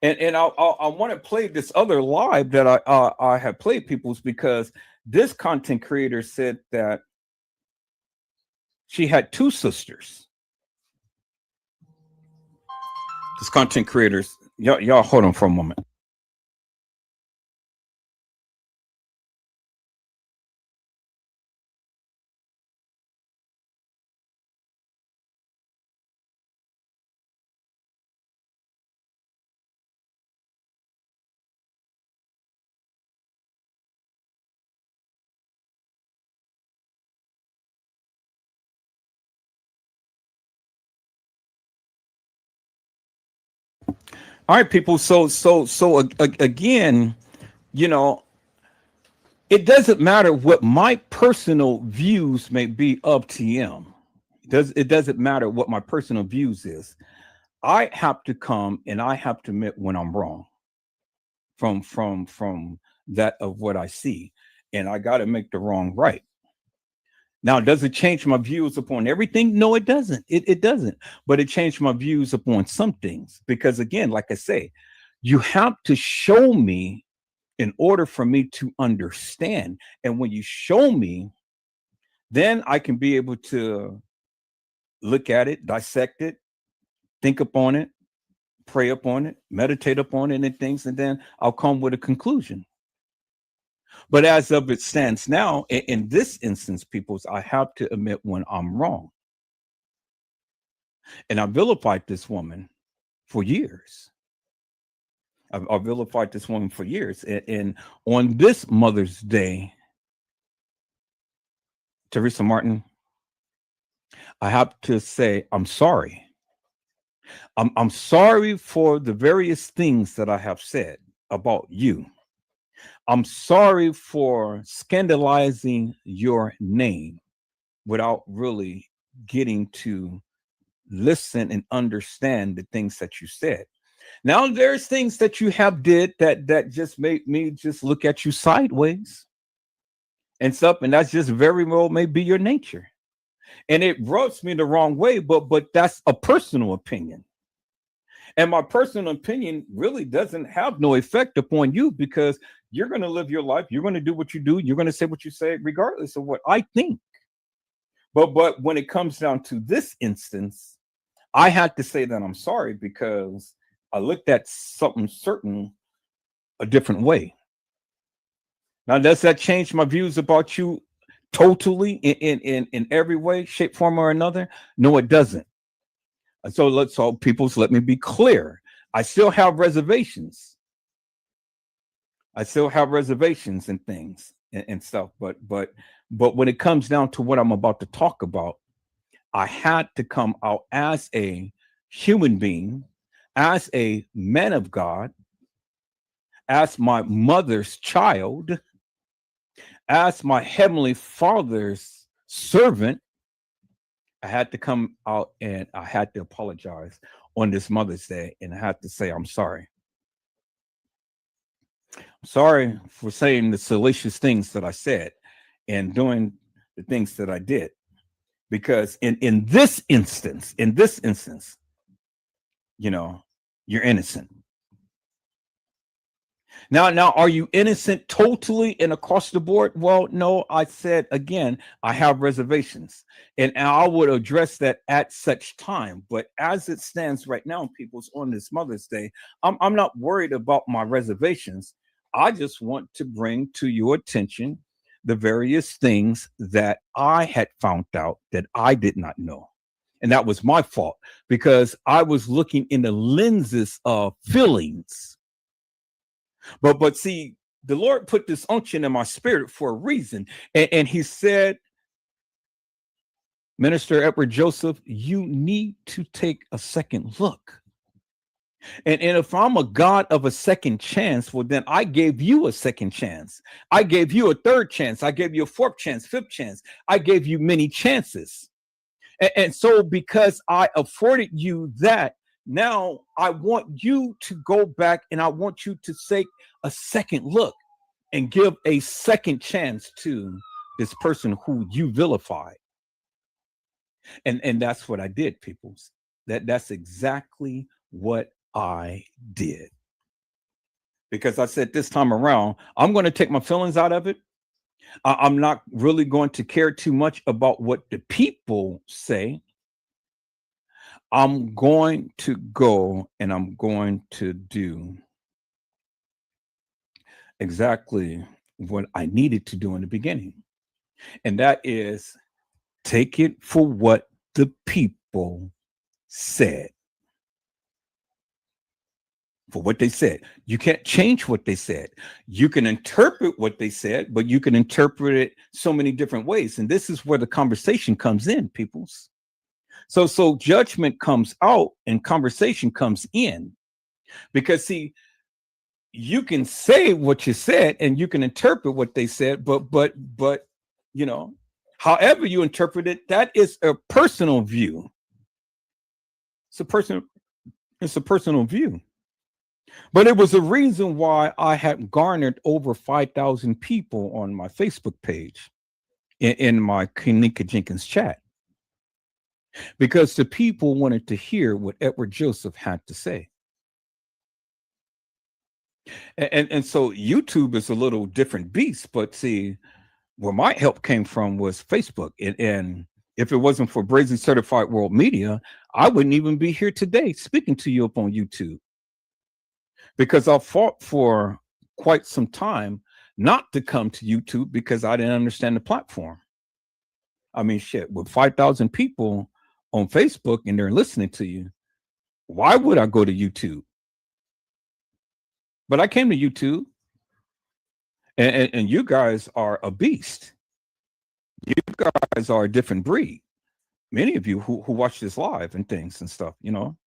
And I want to play this other live that I have played, peoples, because this content creator said that she had two sisters. This content creators, y'all hold on for a moment. All right, people. So again, you know, it doesn't matter what my personal views may be of TM. It doesn't matter what my personal views is. I have to come and I have to admit when I'm wrong from that of what I see, and I got to make the wrong right. Now, does it change my views upon everything? No, it doesn't. It doesn't. But it changed my views upon some things. Because again, like I say, you have to show me in order for me to understand. And when you show me, then I can be able to look at it, dissect it, think upon it, pray upon it, meditate upon it and things, and then I'll come with a conclusion. But as of it stands now, in this instance, peoples, I have to admit when I'm wrong. And I vilified this woman for years. I vilified this woman for years. And on this Mother's Day, Teresa Martin, I have to say I'm sorry. I'm sorry for the various things that I have said about you. I'm sorry for scandalizing your name without really getting to listen and understand the things that you said. Now there's things that you have did that just made me just look at you sideways and stuff, and that's just very well may be your nature. And it rubs me the wrong way, but that's a personal opinion. And my personal opinion really doesn't have no effect upon you because you're going to live your life. You're going to do what you do. You're going to say what you say, regardless of what I think. But when it comes down to this instance, I had to say that I'm sorry because I looked at something certain a different way. Now, does that change my views about you totally in every way, shape, form, or another? No, it doesn't. So let me be clear. I still have reservations. I still have reservations and things and stuff. But when it comes down to what I'm about to talk about, I had to come out as a human being, as a man of God, as my mother's child, as my heavenly Father's servant. I had to come out and I had to apologize on this Mother's Day, and I had to say I'm sorry. I'm sorry for saying the salacious things that I said and doing the things that I did. Because in this instance, you know, you're innocent. Now, are you innocent totally and across the board? Well, no, I said again, I have reservations, and I would address that at such time. But as it stands right now, people's on this Mother's Day, I'm not worried about my reservations. I just want to bring to your attention the various things that I had found out that I did not know. And that was my fault because I was looking in the lenses of feelings. But see, the Lord put this unction in my spirit for a reason. And he said, Minister Edward Joseph, you need to take a second look. And if I'm a God of a second chance, well, then I gave you a second chance. I gave you a third chance. I gave you a fourth chance, fifth chance. I gave you many chances. And so because I afforded you that, now I want you to go back and I want you to take a second look and give a second chance to this person who you vilified. And that's what I did, peoples. That's exactly what I did. Because I said this time around, I'm going to take my feelings out of it. I'm not really going to care too much about what the people say. I'm going to go and I'm going to do exactly what I needed to do in the beginning. And that is take it for what the people said. For what they said. You can't change what they said. You can interpret what they said, but you can interpret it so many different ways. And this is where the conversation comes in, peoples. So judgment comes out and conversation comes in. Because see, you can say what you said and you can interpret what they said, but you know, however you interpret it, that is a personal view. It's a personal view. But it was a reason why I had garnered over 5,000 people on my Facebook page in my Kanika Jenkins chat, because the people wanted to hear what Edward Joseph had to say. And so YouTube is a little different beast, but see, where my help came from was Facebook. And if it wasn't for Brazy Certified World Media, I wouldn't even be here today speaking to you up on YouTube, because I fought for quite some time not to come to YouTube because I didn't understand the platform. I mean, shit, with 5,000 people on Facebook and they're listening to you, why would I go to YouTube? But I came to YouTube, and you guys are a beast. You guys are a different breed. Many of you who watch this live and things and stuff, you know.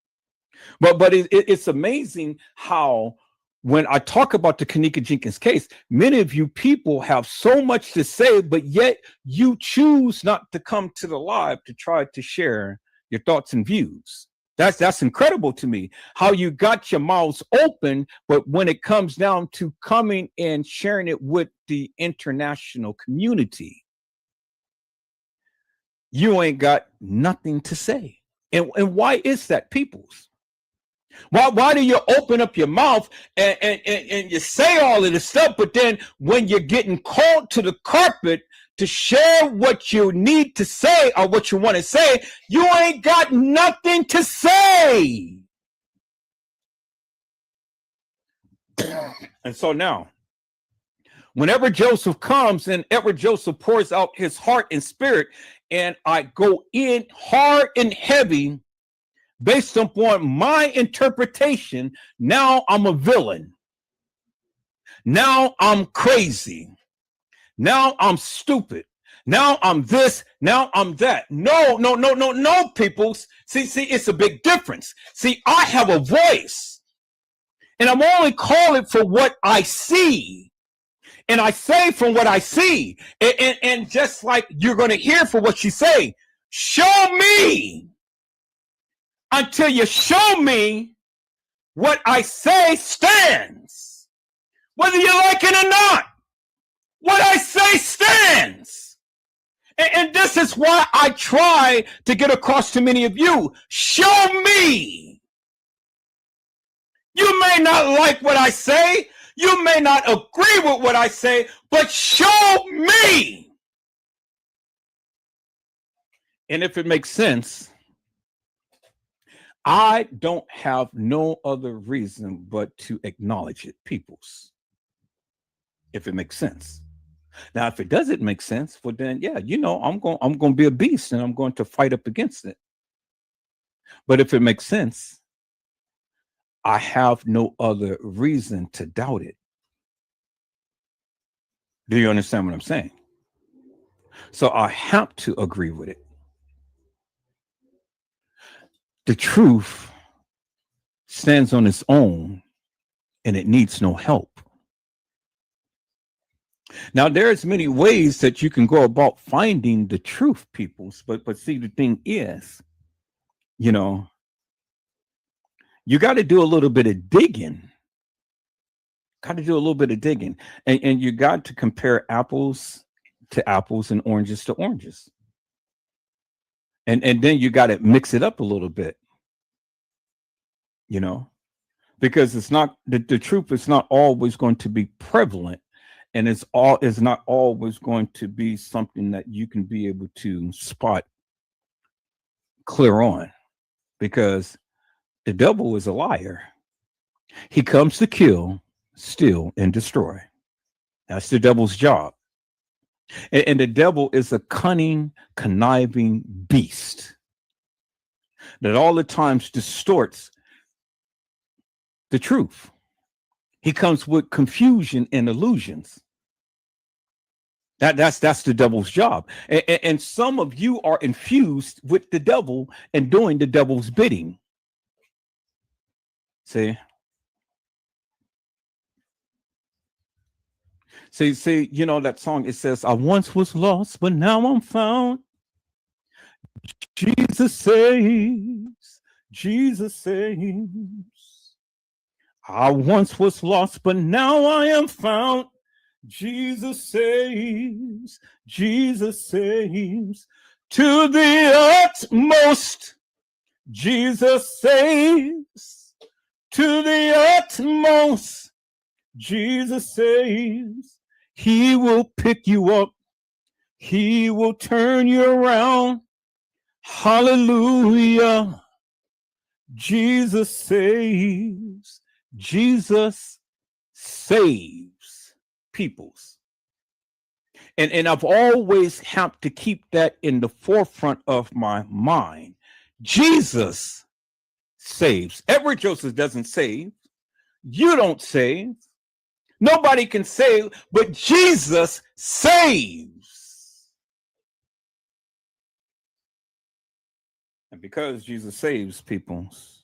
But it's amazing how when I talk about the Kanika Jenkins case, many of you people have so much to say, but yet you choose not to come to the live to try to share your thoughts and views. That's incredible to me, how you got your mouths open, but when it comes down to coming and sharing it with the international community, you ain't got nothing to say. And why is that, peoples? Why do you open up your mouth and you say all of this stuff, but then when you're getting called to the carpet to share what you need to say or what you want to say, you ain't got nothing to say? And so now, whenever Joseph comes and Edward Joseph pours out his heart and spirit, and I go in hard and heavy based upon my interpretation, now I'm a villain. Now I'm crazy. Now I'm stupid. Now I'm this. Now I'm that. No, peoples. See, it's a big difference. See, I have a voice, and I'm only calling for what I see. And I say from what I see. And just like you're going to hear for what you say, show me. Until you show me what I say stands. Whether you like it or not. What I say stands. And this is why I try to get across to many of you. Show me. You may not like what I say. You may not agree with what I say, but show me. And if it makes sense, I don't have no other reason but to acknowledge it, peoples. If it makes sense. Now, if it doesn't make sense, well then, yeah, you know, I'm going to be a beast and I'm going to fight up against it. But if it makes sense, I have no other reason to doubt it. Do you understand what I'm saying? So I have to agree with it. The truth stands on its own and it needs no help. Now, there's many ways that you can go about finding the truth, peoples, but see, the thing is, you know, you got to do a little bit of digging. And you got to compare apples to apples and oranges to oranges. And then you got to mix it up a little bit, you know, because it's not the truth is not always going to be prevalent, and it's not always going to be something that you can be able to spot clear on, because the devil is a liar. He comes to kill, steal, and destroy. That's the devil's job. And the devil is a cunning, conniving beast that all the times distorts the truth. He comes with confusion and illusions. That's the devil's job. And some of you are infused with the devil and doing the devil's bidding. See, you know that song, it says, I once was lost, but now I'm found. Jesus saves. Jesus saves. I once was lost, but now I am found. Jesus saves, Jesus saves to the utmost. Jesus saves to the utmost. Jesus saves. He will pick you up. He will turn you around. Hallelujah. Jesus saves. Jesus saves peoples. And I've always had to keep that in the forefront of my mind. Jesus saves. Edward Joseph doesn't save. You don't save. Nobody can save, but Jesus saves. And because Jesus saves peoples,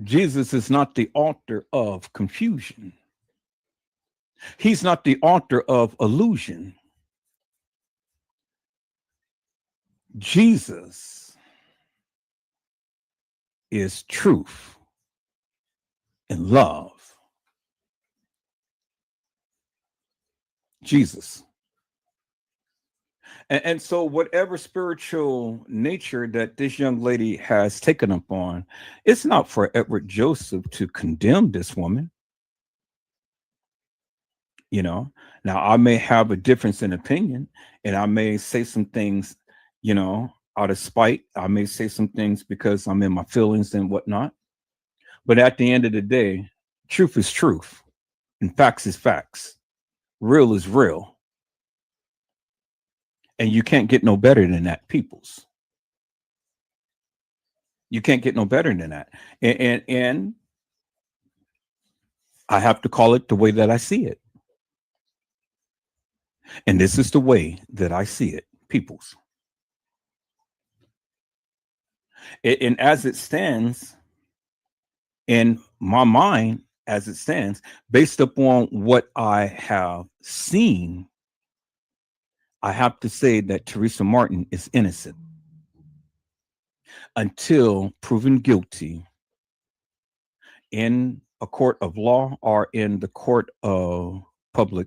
Jesus is not the author of confusion. He's not the author of illusion. Jesus is truth and love. Jesus. And so whatever spiritual nature that this young lady has taken upon, it's not for Edward Joseph to condemn this woman. You know, now I may have a difference in opinion and I may say some things, you know, out of spite. I may say some things because I'm in my feelings and whatnot. But at the end of the day, truth is truth and facts is facts. Real is real. And you can't get no better than that, peoples. You can't get no better than that. And I have to call it the way that I see it. And this is the way that I see it, peoples. And as it stands in my mind, as it stands, based upon what I have seen, I have to say that Teresa Martin is innocent until proven guilty in a court of law or in the court of public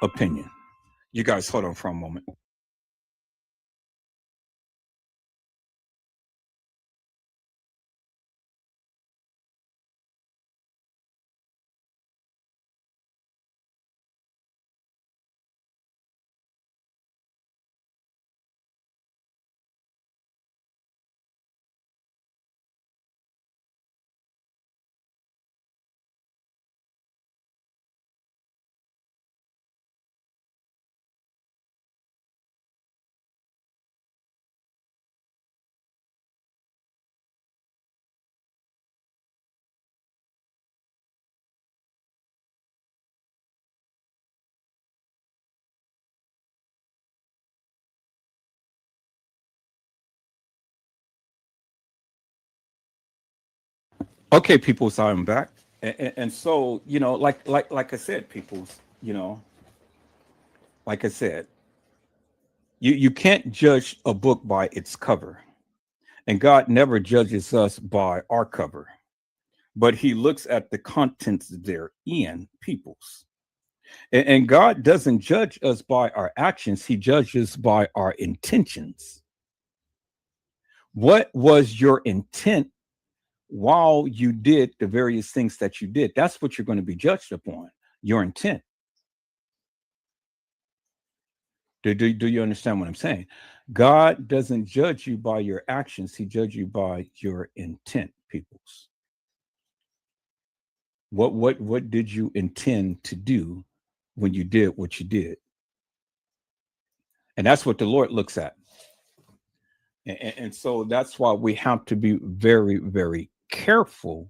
opinion. You guys hold on for a moment. Okay, people, so I'm back. And so, you know, like I said, people, you know, like I said, you can't judge a book by its cover. And God never judges us by our cover, but he looks at the contents therein, peoples. And God doesn't judge us by our actions, he judges by our intentions. What was your intent while you did the various things that you did? That's what you're going to be judged upon, your intent. Do you understand what I'm saying? God doesn't judge you by your actions. He judges you by your intent, peoples. What did you intend to do when you did what you did? And that's what the Lord looks at. And so that's why we have to be very, very careful,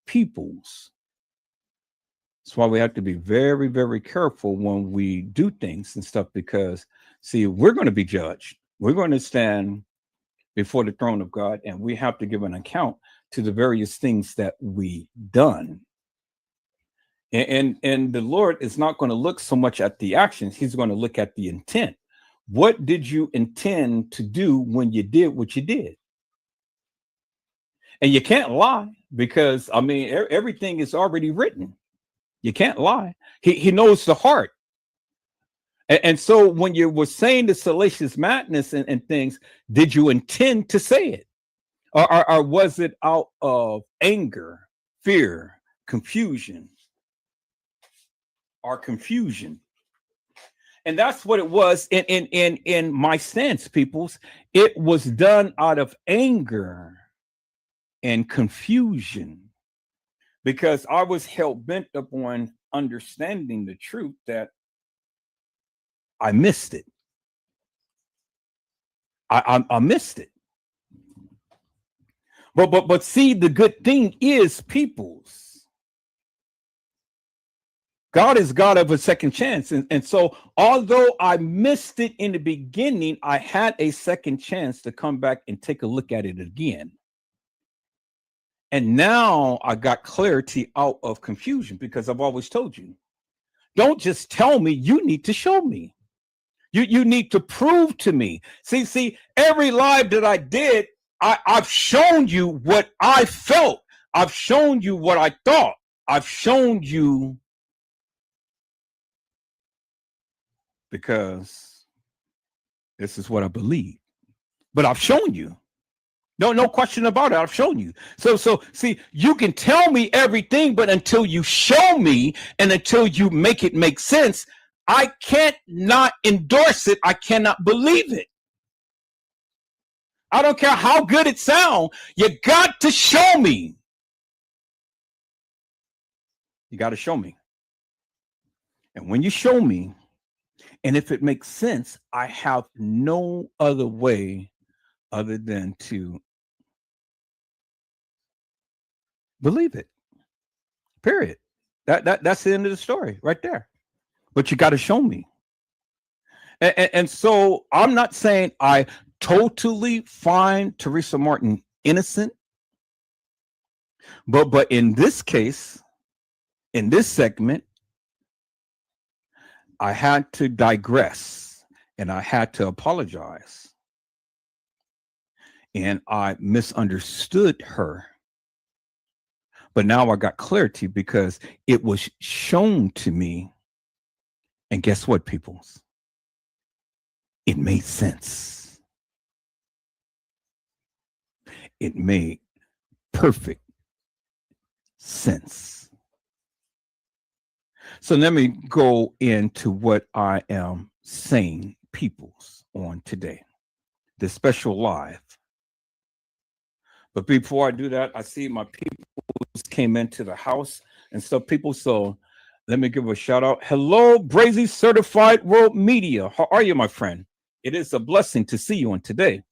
peoples. That's why we have to be very, very careful when we do things and stuff, because, see, we're going to be judged. We're going to stand before the throne of God, and we have to give an account to the various things that we done. And the Lord is not going to look so much at the actions. He's going to look at the intent. What did you intend to do when you did what you did? And you can't lie, because, I mean, everything is already written. You can't lie. He knows the heart. And so when you were saying the salacious madness and things, did you intend to say it? Or was it out of anger, fear, confusion, or confusion? And that's what it was in my sense, peoples. It was done out of anger and confusion, because I was hell bent upon understanding the truth that I missed it. I missed it. But see, the good thing is, peoples, God is God of a second chance. And so although I missed it in the beginning, I had a second chance to come back and take a look at it again. And now I got clarity out of confusion, because I've always told you, don't just tell me, you need to show me. You need to prove to me. See, every live that I did, I've shown you what I felt. I've shown you what I thought. I've shown you, because this is what I believe. But I've shown you. No question about it. I've shown you. So see, you can tell me everything, but until you show me and until you make it make sense, I can't not endorse it. I cannot believe it. I don't care how good it sounds. You got to show me. You got to show me. And when you show me, and if it makes sense, I have no other way other than to believe it. Period. That's the end of the story right there. But you got to show me. And so I'm not saying I totally find Teresa Martin innocent. But in this case, in this segment, I had to digress and I had to apologize. And I misunderstood her. But now I got clarity because it was shown to me. And guess what, peoples? It made sense. It made perfect sense. So let me go into what I am saying, peoples, on today, the special live. But before I do that, I see my people came into the house and stuff, people. So let me give a shout out. Hello, Brazy Certified World Media. How are you, my friend? It is a blessing to see you on today.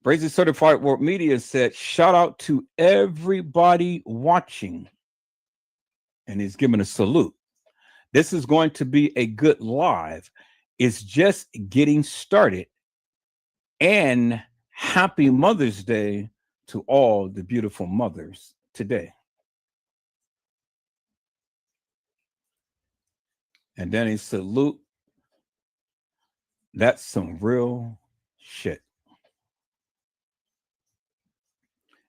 Brazy Certified World Media said, shout out to everybody watching. And he's giving a salute. This is going to be a good live. It's just getting started. And happy Mother's Day to all the beautiful mothers today. And then he salute. That's some real shit.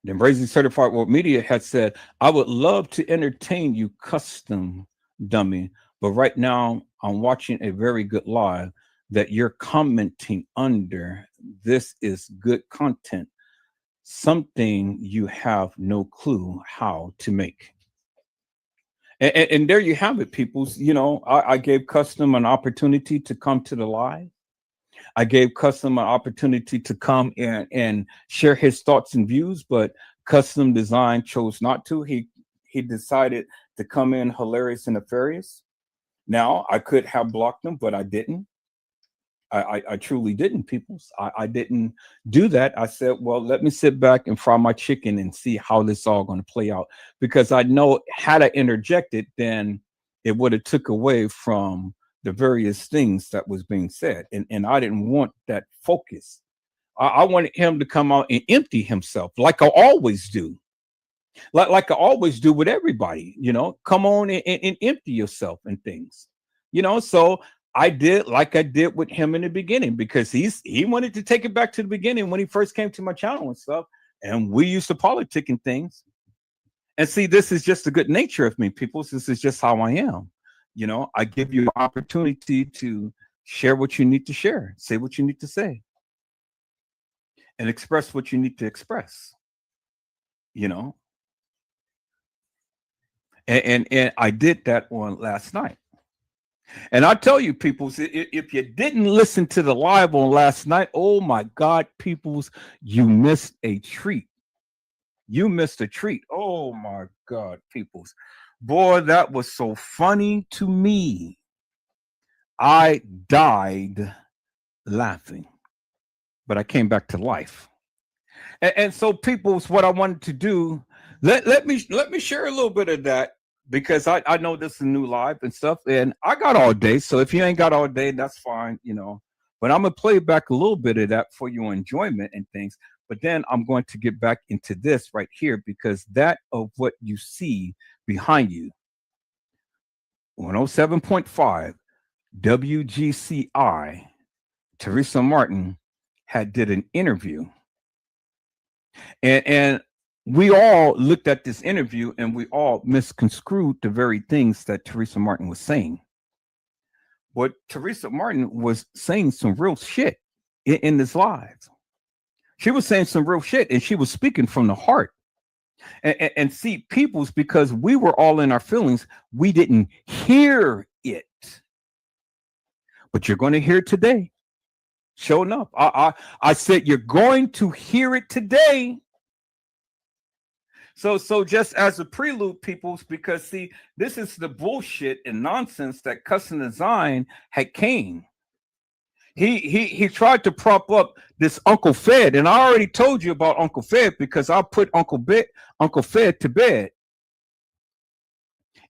Then Brazy Certified World Media had said, I would love to entertain you, custom dummy, but right now I'm watching a very good live that you're commenting under. This is good content, something you have no clue how to make. And there you have it, peoples. You know, I gave Custom an opportunity to come to the live. I gave Custom an opportunity to come and share his thoughts and views, but Custom Design chose not to. He decided to come in hilarious and nefarious. Now, I could have blocked him, but I didn't. I truly didn't, peoples. I didn't do that. I said, well, let me sit back and fry my chicken and see how this all going to play out. Because I know had I interjected, then it would have took away from the various things that was being said. And I didn't want that focus. I wanted him to come out and empty himself like I always do. Like I always do with everybody, you know, come on and empty yourself and things, you know. So I did like I did with him in the beginning, because he wanted to take it back to the beginning when he first came to my channel and stuff. And we used to politic and things. And see, this is just the good nature of me, people. This is just how I am. You know, I give you an opportunity to share what you need to share, say what you need to say, and express what you need to express. You know, and I did that on last night. And I tell you, peoples, if you didn't listen to the live on last night, oh my God, peoples, you missed a treat. You missed a treat. Oh my God, peoples. Boy, that was so funny to me. I died laughing, but I came back to life. And so, people's, what I wanted to do, let me share a little bit of that, because I know this is a new live and stuff, and I got all day. So if you ain't got all day, that's fine, you know. But I'm gonna play back a little bit of that for your enjoyment and things. But then I'm going to get back into this right here, because that of what you see behind you, 107.5 WGCI, Teresa Martin did an interview, and we all looked at this interview and we all misconstrued the very things that Teresa Martin was saying. But Teresa Martin was saying some real shit in this live. She was saying some real shit, and she was speaking from the heart. And see, peoples, because we were all in our feelings, we didn't hear it. But you're going to hear it today. Showing up. I said you're going to hear it today. So just as a prelude, peoples, because see, this is the bullshit and nonsense that Custom Design had came. He tried to prop up this Uncle Fed, and I already told you about Uncle Fed, because I put Uncle Fed to bed,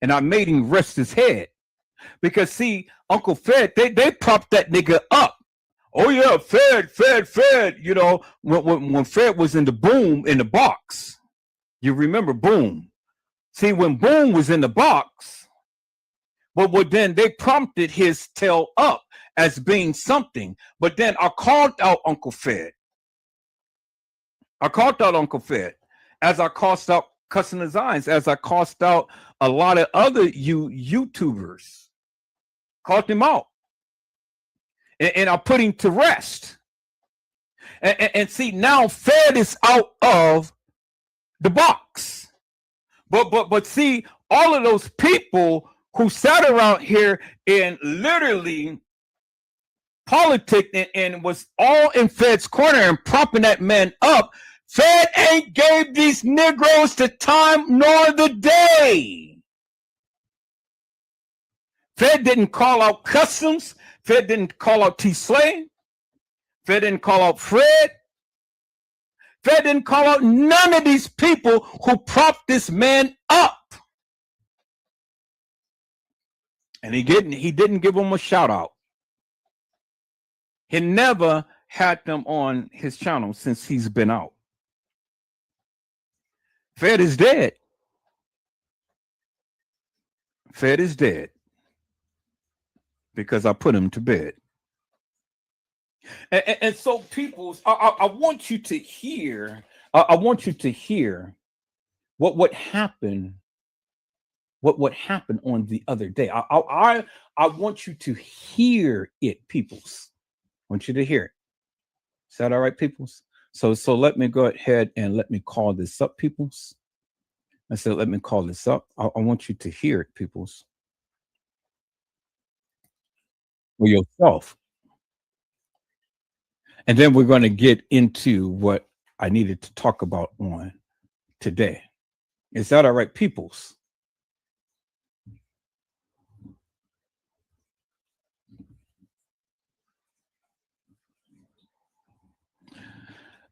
and I made him rest his head, because see, Uncle Fed, they propped that nigga up. Oh yeah, Fed. You know, when Fed was in the boom in the box. You remember Boom. See, when Boom was in the box, but then they prompted his tail up as being something. But then I called out Uncle Fed. I called out Uncle Fed, as I called out Custom Designs, as I called out a lot of other YouTubers. Called him out. And I put him to rest. And see, now Fed is out of the box. But see, all of those people who sat around here and literally politicked and was all in Fed's corner and propping that man up, Fed ain't gave these Negroes the time nor the day. Fed didn't call out Customs. Fed didn't call out T. Slay. Fed didn't call out Fred. Fed didn't call out none of these people who propped this man up. And he didn't give them a shout out. He never had them on his channel since he's been out. Fed is dead. Fed is dead. Because I put him to bed. And so, people, I want you to hear. I want you to hear what happened. What happened on the other day? I want you to hear it, peoples. I want you to hear it. Is that all right, peoples? So let me go ahead and let me call this up, peoples. I said, let me call this up. I want you to hear it, peoples. For yourself. And then we're going to get into what I needed to talk about on today. Is that all right, peoples?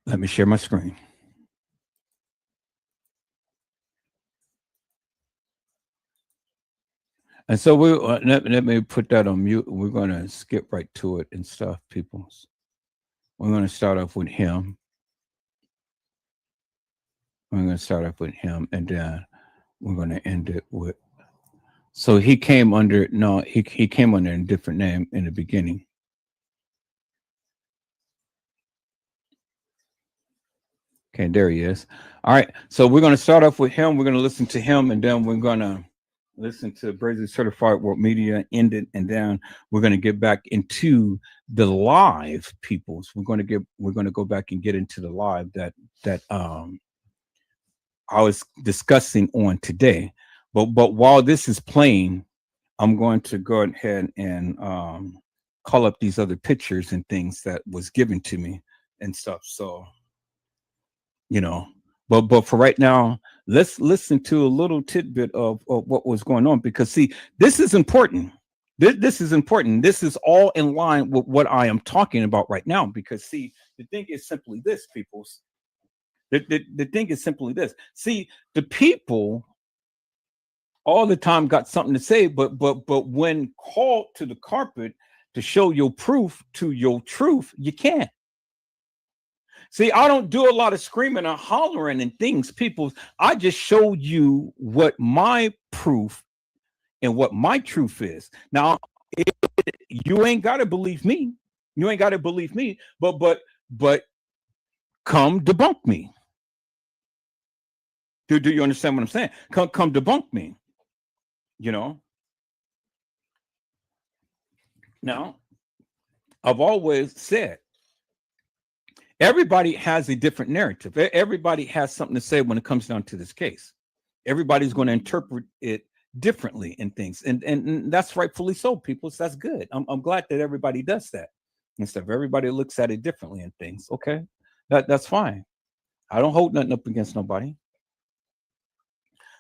Let me share my screen. And so let me put that on mute. We're going to skip right to it and stuff, peoples. We're going to start off with him. We're going to start off with him, and then we're going to end it with. So he came under he came under a different name in the beginning. Okay, there he is. All right. So we're going to start off with him. We're going to listen to him, and then we're going to listen to Brazy Certified World Media, end it, and then we're going to get back into the live peoples. We're going to go back and get into the live that I was discussing on today. But while this is playing, I'm going to go ahead and call up these other pictures and things that was given to me and stuff. So, you know, but for right now, let's listen to a little tidbit of what was going on, because see, this is important. This is important. This is all in line with what I am talking about right now, because see, the thing is simply this, peoples. The thing is simply this. See, the people all the time got something to say, but when called to the carpet to show your proof to your truth, you can't. See, I don't do a lot of screaming and hollering and things, people. I just showed you what my proof and what my truth is. Now, you ain't got to believe me. You ain't got to believe me, but come debunk me. Do you understand what I'm saying? Come debunk me. You know. Now, I've always said, everybody has a different narrative. Everybody has something to say when it comes down to this case. Everybody's going to interpret it differently in things, and that's rightfully so, people. So that's good. I'm glad that everybody does that and stuff. Everybody looks at it differently in things. Okay, that's fine. I don't hold nothing up against nobody.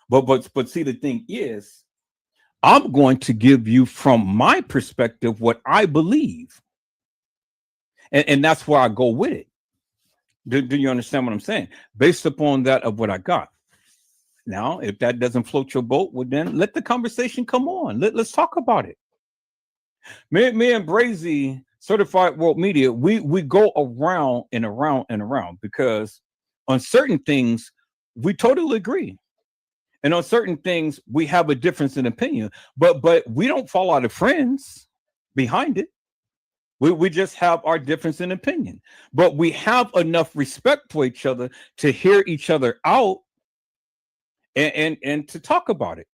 But see, the thing is, I'm going to give you from my perspective what I believe, and that's where I go with it. Do you understand what I'm saying? Based upon that of what I got. Now, if that doesn't float your boat, well, then let the conversation come on. Let's talk about it. Me and Brazy, Certified World Media, we go around and around and around, because on certain things we totally agree, and on certain things we have a difference in opinion. But we don't fall out of friends behind it. We just have our difference in opinion, but we have enough respect for each other to hear each other out and to talk about it.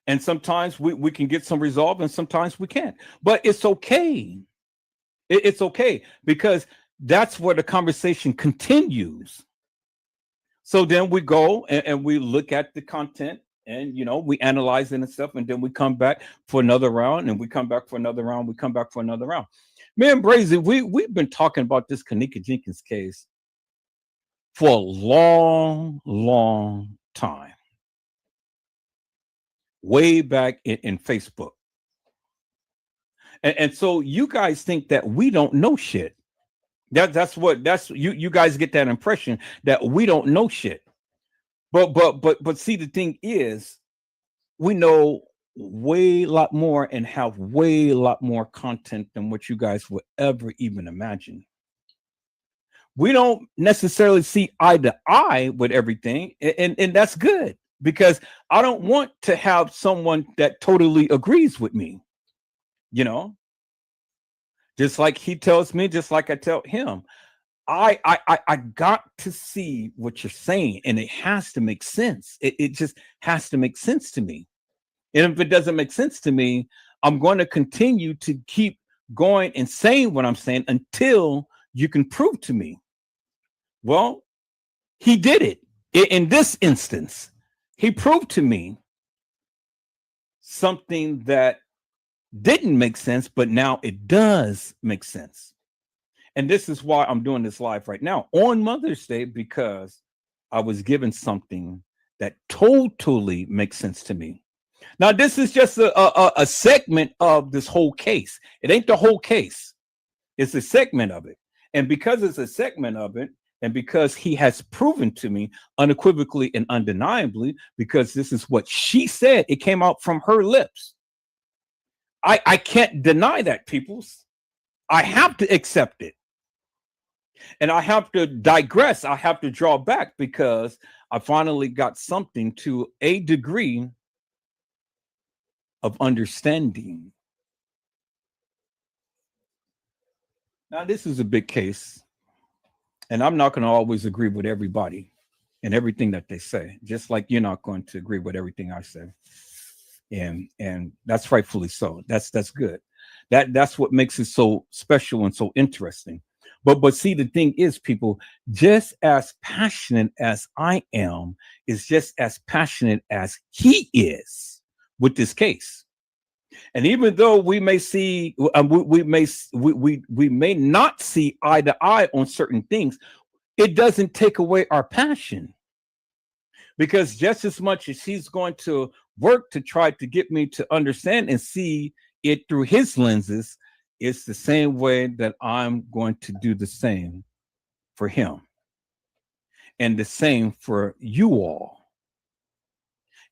And sometimes we can get some resolve, and sometimes we can't. But it's okay. It's okay, because that's where the conversation continues. So then we go and we look at the content, and we analyze it and stuff, and then we come back for another round, and we come back for another round, we come back for another round. Me and Brazy, we've been talking about this Kenneka Jenkins case for a long time, way back in Facebook. And so you guys think that we don't know shit. That's you guys get that impression that we don't know shit. But see, the thing is, we know way lot more and have way a lot more content than what you guys would ever even imagine. We don't necessarily see eye to eye with everything, and that's good, because I don't want to have someone that totally agrees with me. Just like he tells me, just like I tell him. I got to see what you're saying, and it has to make sense. It just has to make sense to me. And if it doesn't make sense to me, I'm going to continue to keep going and saying what I'm saying until you can prove to me. Well, he did it. In this instance, he proved to me something that didn't make sense, but now it does make sense. And this is why I'm doing this live right now on Mother's Day, because I was given something that totally makes sense to me. Now, this is just a segment of this whole case. It ain't the whole case. It's a segment of it. And because it's a segment of it, and because he has proven to me unequivocally and undeniably, because this is what she said, it came out from her lips. I can't deny that, peoples. I have to accept it. And I have to digress. I have to draw back, because I finally got something to a degree of understanding. Now, this is a big case. And I'm not going to always agree with everybody and everything that they say, just like you're not going to agree with everything I say. And that's rightfully so. That's good. That's what makes it so special and so interesting. But see, the thing is, people, just as passionate as I am is just as passionate as he is with this case. And even though we may see, we may not see eye to eye on certain things, it doesn't take away our passion. Because just as much as he's going to work to try to get me to understand and see it through his lenses, it's the same way that I'm going to do the same for him. And the same for you all.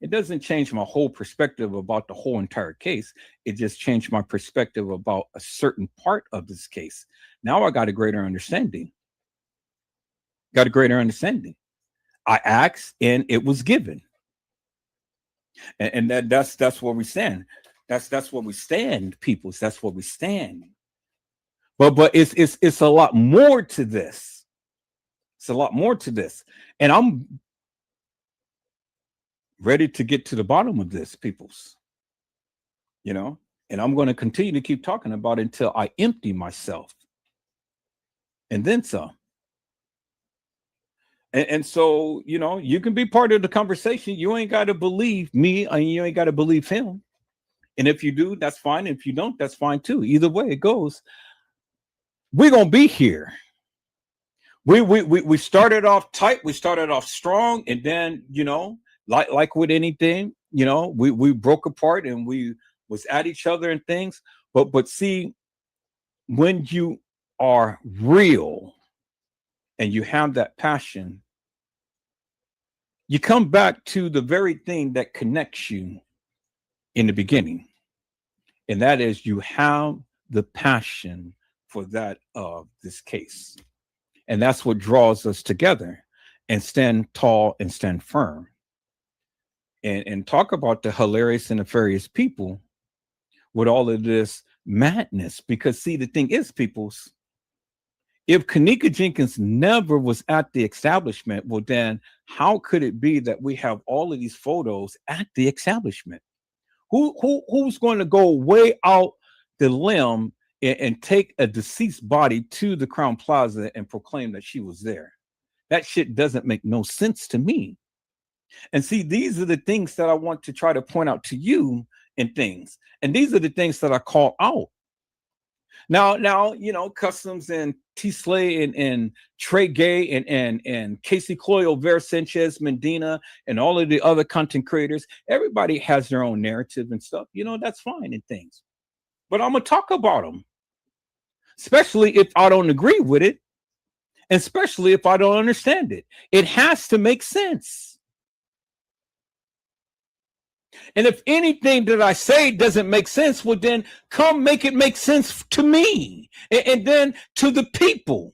It doesn't change my whole perspective about the whole entire case. It just changed my perspective about a certain part of this case. Now I got a greater understanding. I asked and it was given. And that's where we stand. That's where we stand, peoples. That's where we stand. But it's a lot more to this. It's a lot more to this. And I'm ready to get to the bottom of this, peoples. And I'm going to continue to keep talking about it until I empty myself. And then some. And so, you can be part of the conversation. You ain't got to believe me, and you ain't got to believe him. And if you do, that's fine. If you don't, that's fine too. Either way it goes, we're going to be here. We started off tight. We started off strong. And then, like with anything, we broke apart and we was at each other and things. But see, when you are real and you have that passion, you come back to the very thing that connects you in the beginning. And that is, you have the passion for that of this case. And that's what draws us together and stand tall and stand firm. And talk about the hilarious and nefarious people with all of this madness. Because see, the thing is, peoples, if Kenneka Jenkins never was at the establishment, well, then how could it be that we have all of these photos at the establishment? Who's going to go way out the limb and take a deceased body to the Crown Plaza and proclaim that she was there? That shit doesn't make no sense to me. And see, these are the things that I want to try to point out to you and things. And these are the things that I call out. Now, Customs and T. Slay and Trey Gay and Casey Cloyo, Vera Sanchez, Medina, and all of the other content creators, everybody has their own narrative and stuff. That's fine and things. But I'm going to talk about them, especially if I don't agree with it, and especially if I don't understand it. It has to make sense. And if anything that I say doesn't make sense, well, then come make it make sense to me and then to the people.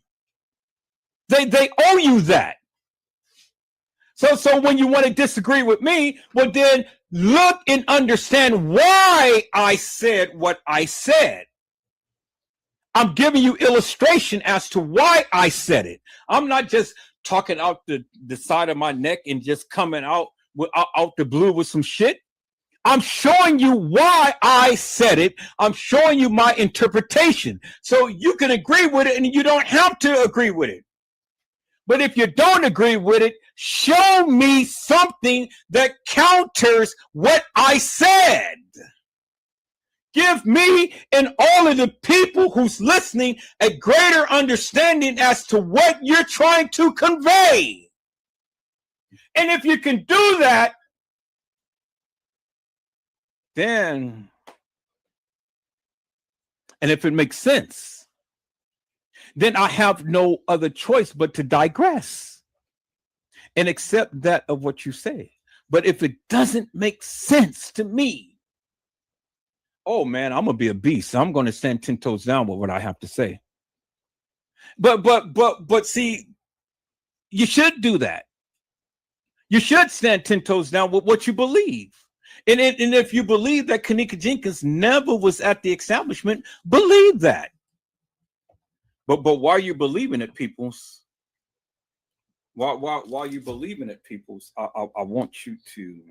They owe you that. So when you want to disagree with me, well, then look and understand why I said what I said. I'm giving you illustration as to why I said it. I'm not just talking out the side of my neck and just coming out the blue with some shit. I'm showing you why I said it. I'm showing you my interpretation. So you can agree with it and you don't have to agree with it. But if you don't agree with it, show me something that counters what I said. Give me and all of the people who's listening a greater understanding as to what you're trying to convey. And if you can do that, then, and if it makes sense, then I have no other choice but to digress and accept that of what you say. But if it doesn't make sense to me, oh man, I'm gonna be a beast. I'm gonna stand 10 toes down with what I have to say. But see, you should do that. You should stand 10 toes down with what you believe. And if you believe that Kenneka Jenkins never was at the establishment, believe that. But why are you believing it, peoples? while you believe in it, peoples, I want you to,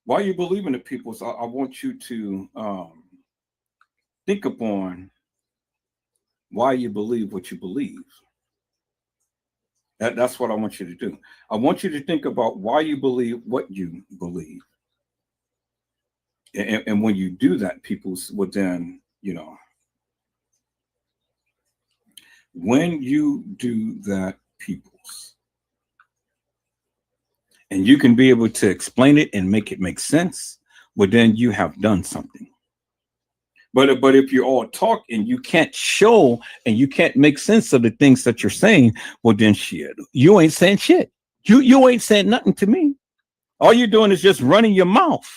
while you believe in it, peoples, I want you to think upon why you believe what you believe. That's what I want you to do. I want you to think about why you believe what you believe. And when you do that, peoples, well, then, when you do that, peoples, and you can be able to explain it and make it make sense, well, then you have done something. But if you're all talk and you can't show and you can't make sense of the things that you're saying, well, then shit, you ain't saying shit. You ain't saying nothing to me. All you're doing is just running your mouth.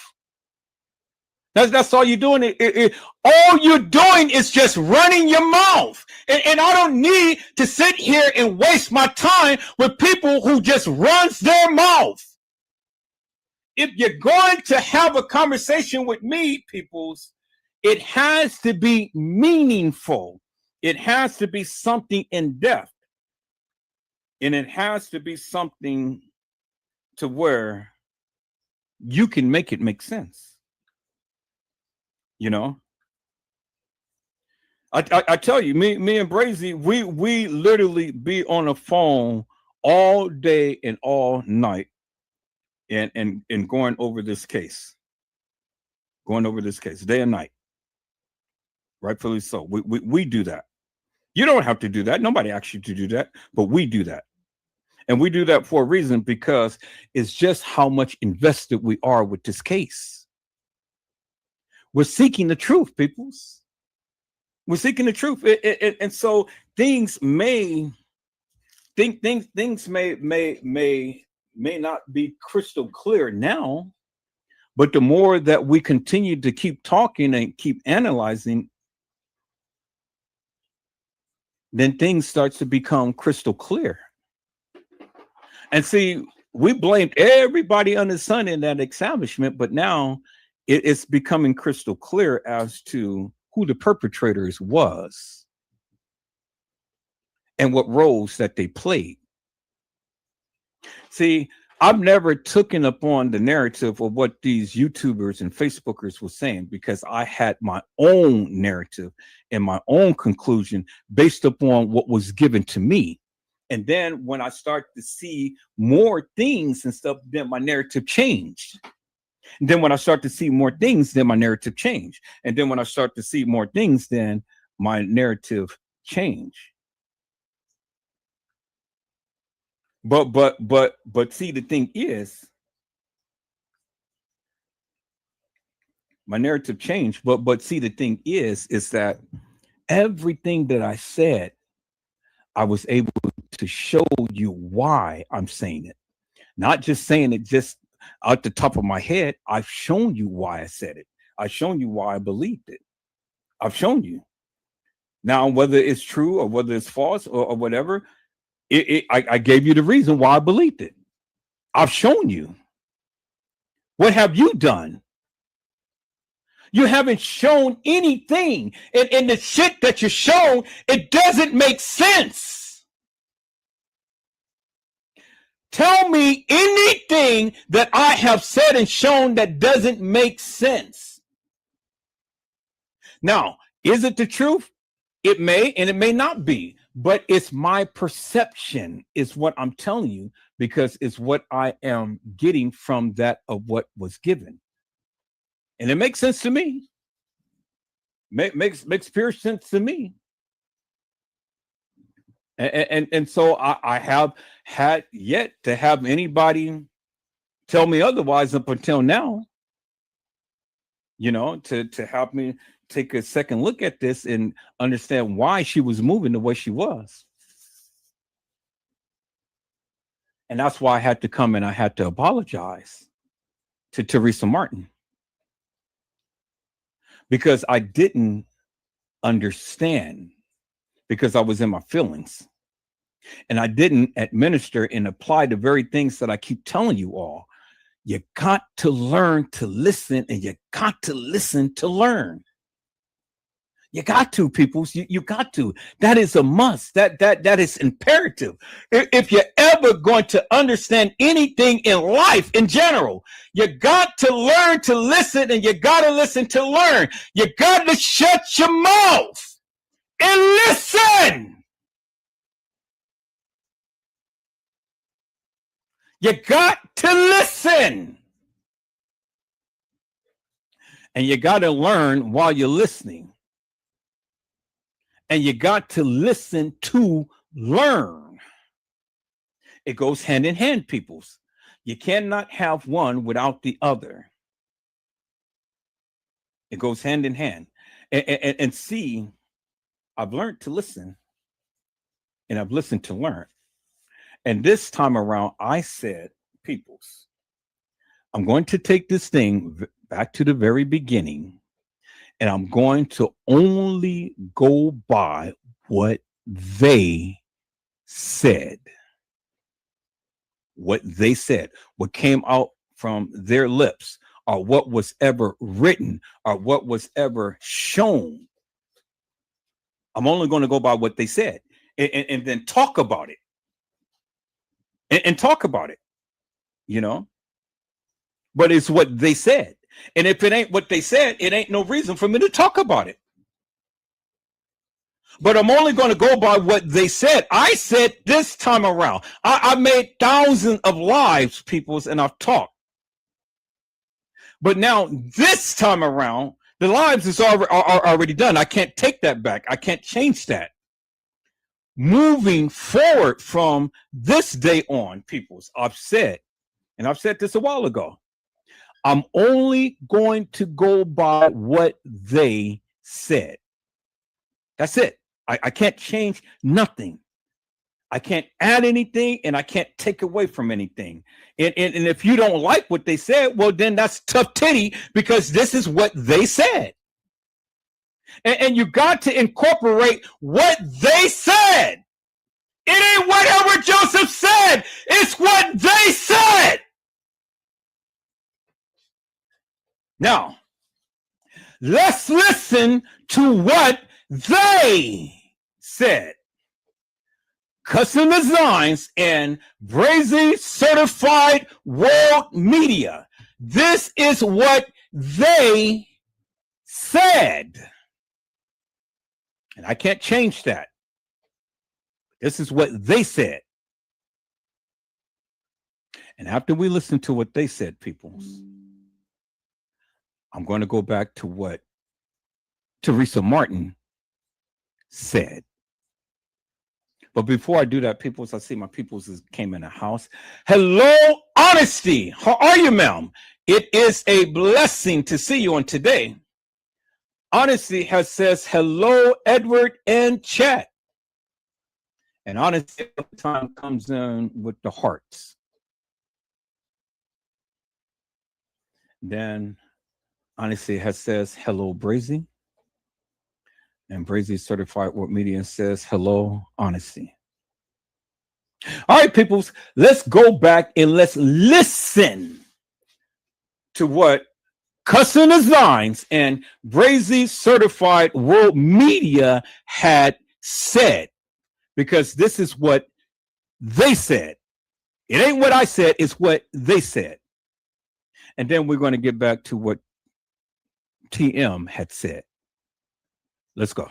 That's all you're doing. All you're doing is just running your mouth. And I don't need to sit here and waste my time with people who just runs their mouth. If you're going to have a conversation with me, peoples, it has to be meaningful. It has to be something in depth. And it has to be something to where you can make it make sense. I tell you, me and Brazy, we literally be on the phone all day and all night and going over this case. Going over this case day and night. Rightfully so. We do that. You don't have to do that. Nobody asks you to do that, but we do that. And we do that for a reason, because it's just how much invested we are with this case. We're seeking the truth, peoples. We're seeking the truth. And so things may not be crystal clear now, but the more that we continue to keep talking and keep analyzing, then things start to become crystal clear. And see, we blamed everybody under the sun in that establishment, but now it's becoming crystal clear as to who the perpetrators was and what roles that they played. See, I've never taken upon the narrative of what these YouTubers and Facebookers were saying, because I had my own narrative and my own conclusion based upon what was given to me. And then when I start to see more things and stuff, then my narrative changed. And then when I start to see more things, then my narrative changed. And then when I start to see more things, then my narrative changed. But see, the thing is, my narrative changed. But see, the thing is that everything that I said, I was able to show you why I'm saying it. Not just saying it just out the top of my head. I've shown you why I said it. I've shown you why I believed it. I've shown you. Now, whether it's true or whether it's false or whatever, I gave you the reason why I believed it. I've shown you. What have you done? You haven't shown anything. And the shit that you shown, it doesn't make sense. Tell me anything that I have said and shown that doesn't make sense. Now, is it the truth? It may and it may not be, but it's my perception is what I'm telling you, because it's what I am getting from that of what was given. And it makes sense to me. Makes pure sense to me. And so I have had yet to have anybody tell me otherwise up until now, to help me take a second look at this and understand why she was moving the way she was. And that's why I had to come and I had to apologize to Teresa Martin, because I didn't understand, because I was in my feelings and I didn't administer and apply the very things that I keep telling you all. You got to learn to listen, and you got to listen to learn. You got to, peoples. You got to. That is a must. That is imperative. If you're ever going to understand anything in life in general, you got to learn to listen, and you got to listen to learn. You got to shut your mouth and listen. You got to listen. And you got to learn while you're listening. And you got to listen to learn. It goes hand in hand, peoples. You cannot have one without the other. It goes hand in hand. And see, I've learned to listen, and I've listened to learn. And this time around, I said, peoples, I'm going to take this thing back to the very beginning, and I'm going to only go by what they said. What they said, what came out from their lips, or what was ever written, or what was ever shown. I'm only going to go by what they said, and then talk about it. And talk about it, you know? But it's what they said. And if it ain't what they said, it ain't no reason for me to talk about it. But I'm only going to go by what they said. I said this time around, I made thousands of lives, peoples, and I've talked. But now this time around, the lives is already done. I can't take that back. I can't change that. Moving forward from this day on, peoples, I've said, and I've said this a while ago, I'm only going to go by what they said. That's it. I can't change nothing. I can't add anything, and I can't take away from anything. And if you don't like what they said, well, then that's tough titty, because this is what they said. And you got to incorporate what they said. It ain't whatever Joseph said. It's what they said. Now, let's listen to what they said. Custom Designs and Brazy Certified World Media. This is what they said. And I can't change that. This is what they said. And after we listen to what they said, people, I'm going to go back to what Teresa Martin said. But before I do that, peoples, I see my peoples came in the house. Hello, Honesty. How are you, ma'am? It is a blessing to see you on today. Honesty has says hello, Edward and chat. And Honesty every time comes in with the hearts. Then Honesty has says hello, Brazy. And Brazy Certified World Media says hello, Honesty. All right, peoples, let's go back and let's listen to what Custom Designs and Brazy Certified World Media had said, because this is what they said. It ain't what I said, it's what they said. And then we're going to get back to what TM had said. Let's go.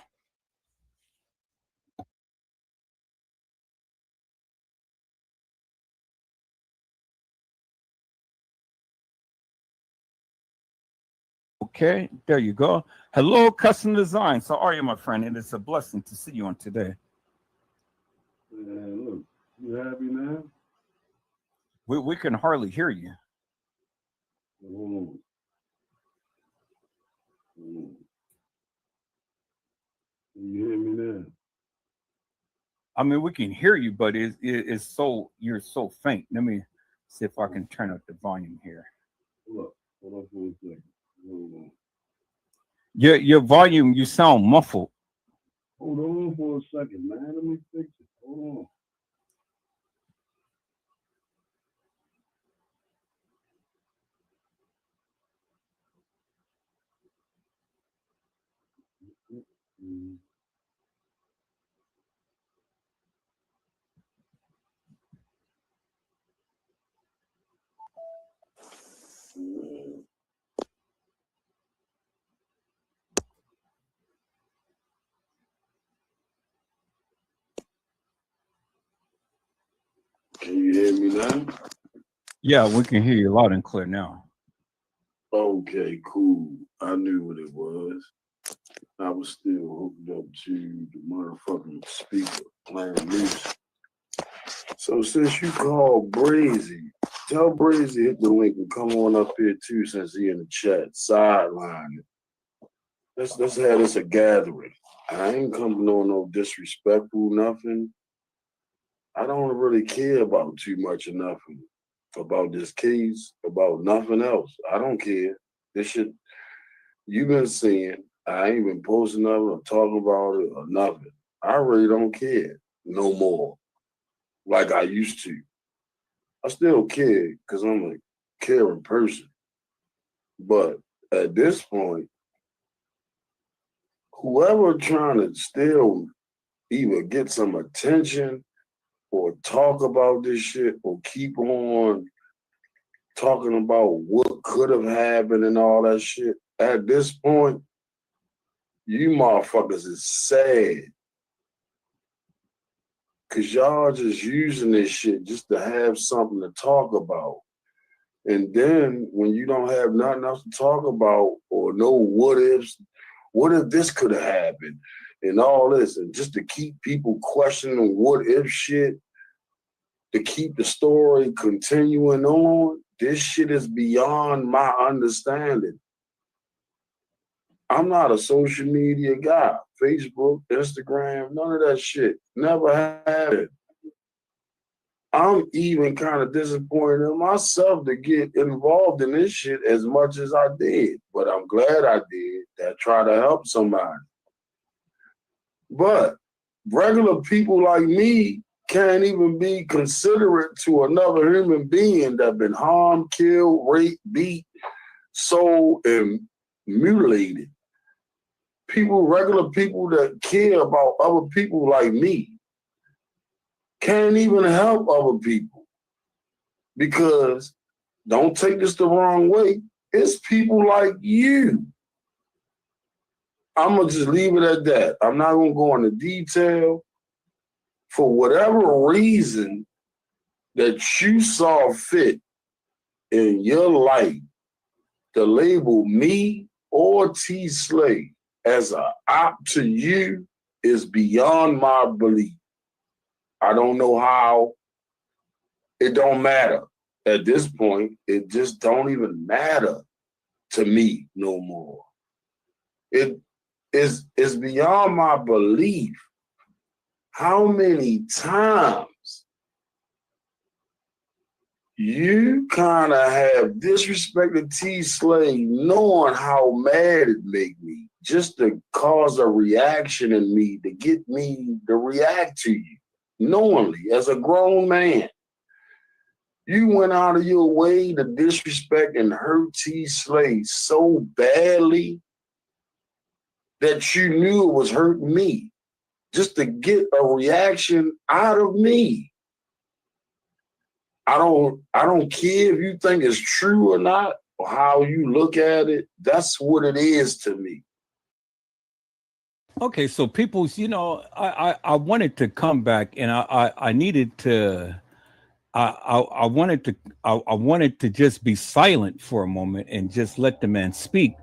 Okay, there you go. Hello, Custom Designs. How are you, my friend? It is a blessing to see you on today. Look, you happy now? We can hardly hear you. Hold on. Can you hear me now? I mean, we can hear you, but it's so, you're so faint. Let me see if I can turn up the volume here. Hold up for a second. Hold on. Your volume, you sound muffled. Hold on for a second, man. Let me fix it. Hold on. Can you hear me now? Yeah, we can hear you loud and clear now. Okay, cool. I knew what it was. I was still hooked up to the motherfucking speaker playing music. So since you called Brazy, tell Brazy hit the link and come on up here too since he in the chat. Sideline it. Let's have this a gathering. I ain't coming on no disrespectful nothing. I don't really care about too much of nothing. About this case, about nothing else. I don't care. This shit you've been seeing. I ain't been posting of it or talking about it or nothing. I really don't care no more like I used to. I still care because I'm a caring person. But at this point, whoever trying to still either get some attention or talk about this shit or keep on talking about what could have happened and all that shit, at this point, you motherfuckers is sad. Cause y'all just using this shit just to have something to talk about. And then when you don't have nothing else to talk about or no what ifs, what if this could have happened and all this, and just to keep people questioning what if shit, to keep the story continuing on, this shit is beyond my understanding. I'm not a social media guy. Facebook, Instagram, none of that shit. Never had it. I'm even kind of disappointed in myself to get involved in this shit as much as I did. But I'm glad I did that, try to help somebody. But regular people like me can't even be considerate to another human being that been harmed, killed, raped, beat, sold, and mutilated. People, regular people that care about other people like me can't even help other people because, don't take this the wrong way, it's people like you. I'm going to just leave it at that. I'm not going to go into detail. For whatever reason that you saw fit in your life to label me or T Slay as an op to you is beyond my belief. I don't know how. It don't matter. At this point, it just don't even matter to me no more. It's beyond my belief how many times you kind of have disrespected T Slay knowing how mad it make me, just to cause a reaction in me, to get me to react to you, knowingly, as a grown man. You went out of your way to disrespect and hurt T Slay so badly that you knew it was hurting me, just to get a reaction out of me. I don't care if you think it's true or not, or how you look at it. That's what it is to me. Okay, so people, I wanted to come back, and I needed to. I wanted to just be silent for a moment and just let the man speak.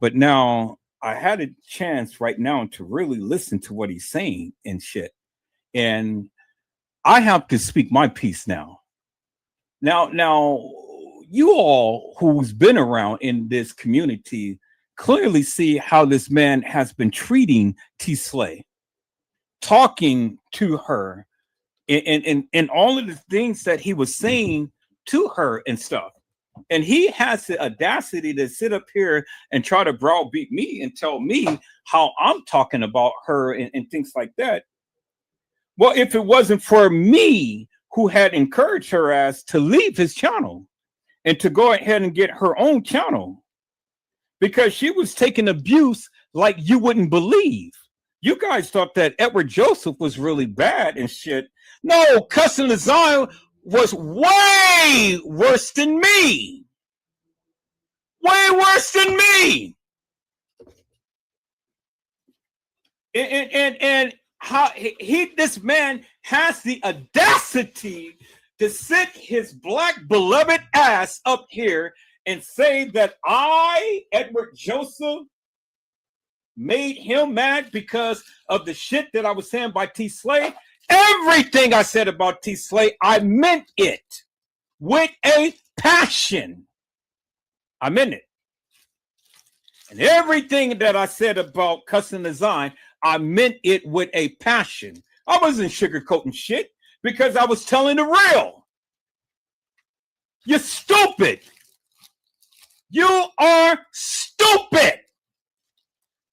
But now I had a chance right now to really listen to what he's saying and shit. And I have to speak my piece now. Now, you all who's been around in this community clearly see how this man has been treating T Slay, talking to her, and all of the things that he was saying to her and stuff. And he has the audacity to sit up here and try to browbeat me and tell me how I'm talking about her and things like that. Well, if it wasn't for me who had encouraged her ass to leave his channel and to go ahead and get her own channel, because she was taking abuse like you wouldn't believe. You guys thought that Edward Joseph was really bad and shit. No, Cousin Zion was way worse than me. Way worse than me. And how this man has the audacity to sit his black beloved ass up here and say that I, Edward Joseph, made him mad because of the shit that I was saying by T. Slay. Everything I said about T. Slay, I meant it with a passion. I meant it. And everything that I said about Cousin Design, I meant it with a passion. I wasn't sugarcoating shit because I was telling the real. You're stupid. You are stupid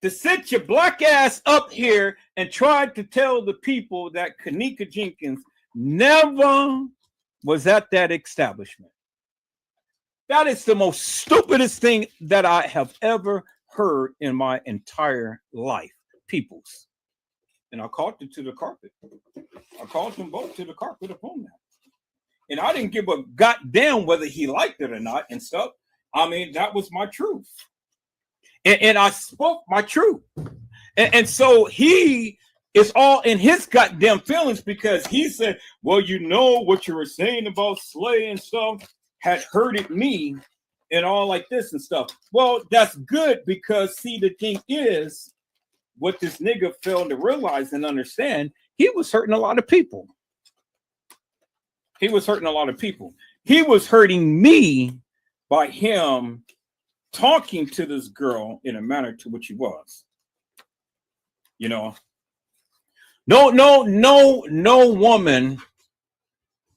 to sit your black ass up here and try to tell the people that Kenneka Jenkins never was at that establishment. That is the most stupidest thing that I have ever heard in my entire life, peoples. And I called them to the carpet. I called them both to the carpet upon that. And I didn't give a goddamn whether he liked it or not and stuff. I mean, that was my truth. And I spoke my truth. And so he is all in his goddamn feelings because he said, well, you know what you were saying about Slay and stuff had hurted me and all like this and stuff. Well, that's good because, see, the thing is, what this nigga failed to realize and understand, he was hurting a lot of people. He was hurting a lot of people. He was hurting me by him talking to this girl in a manner to which he was. You know, no woman,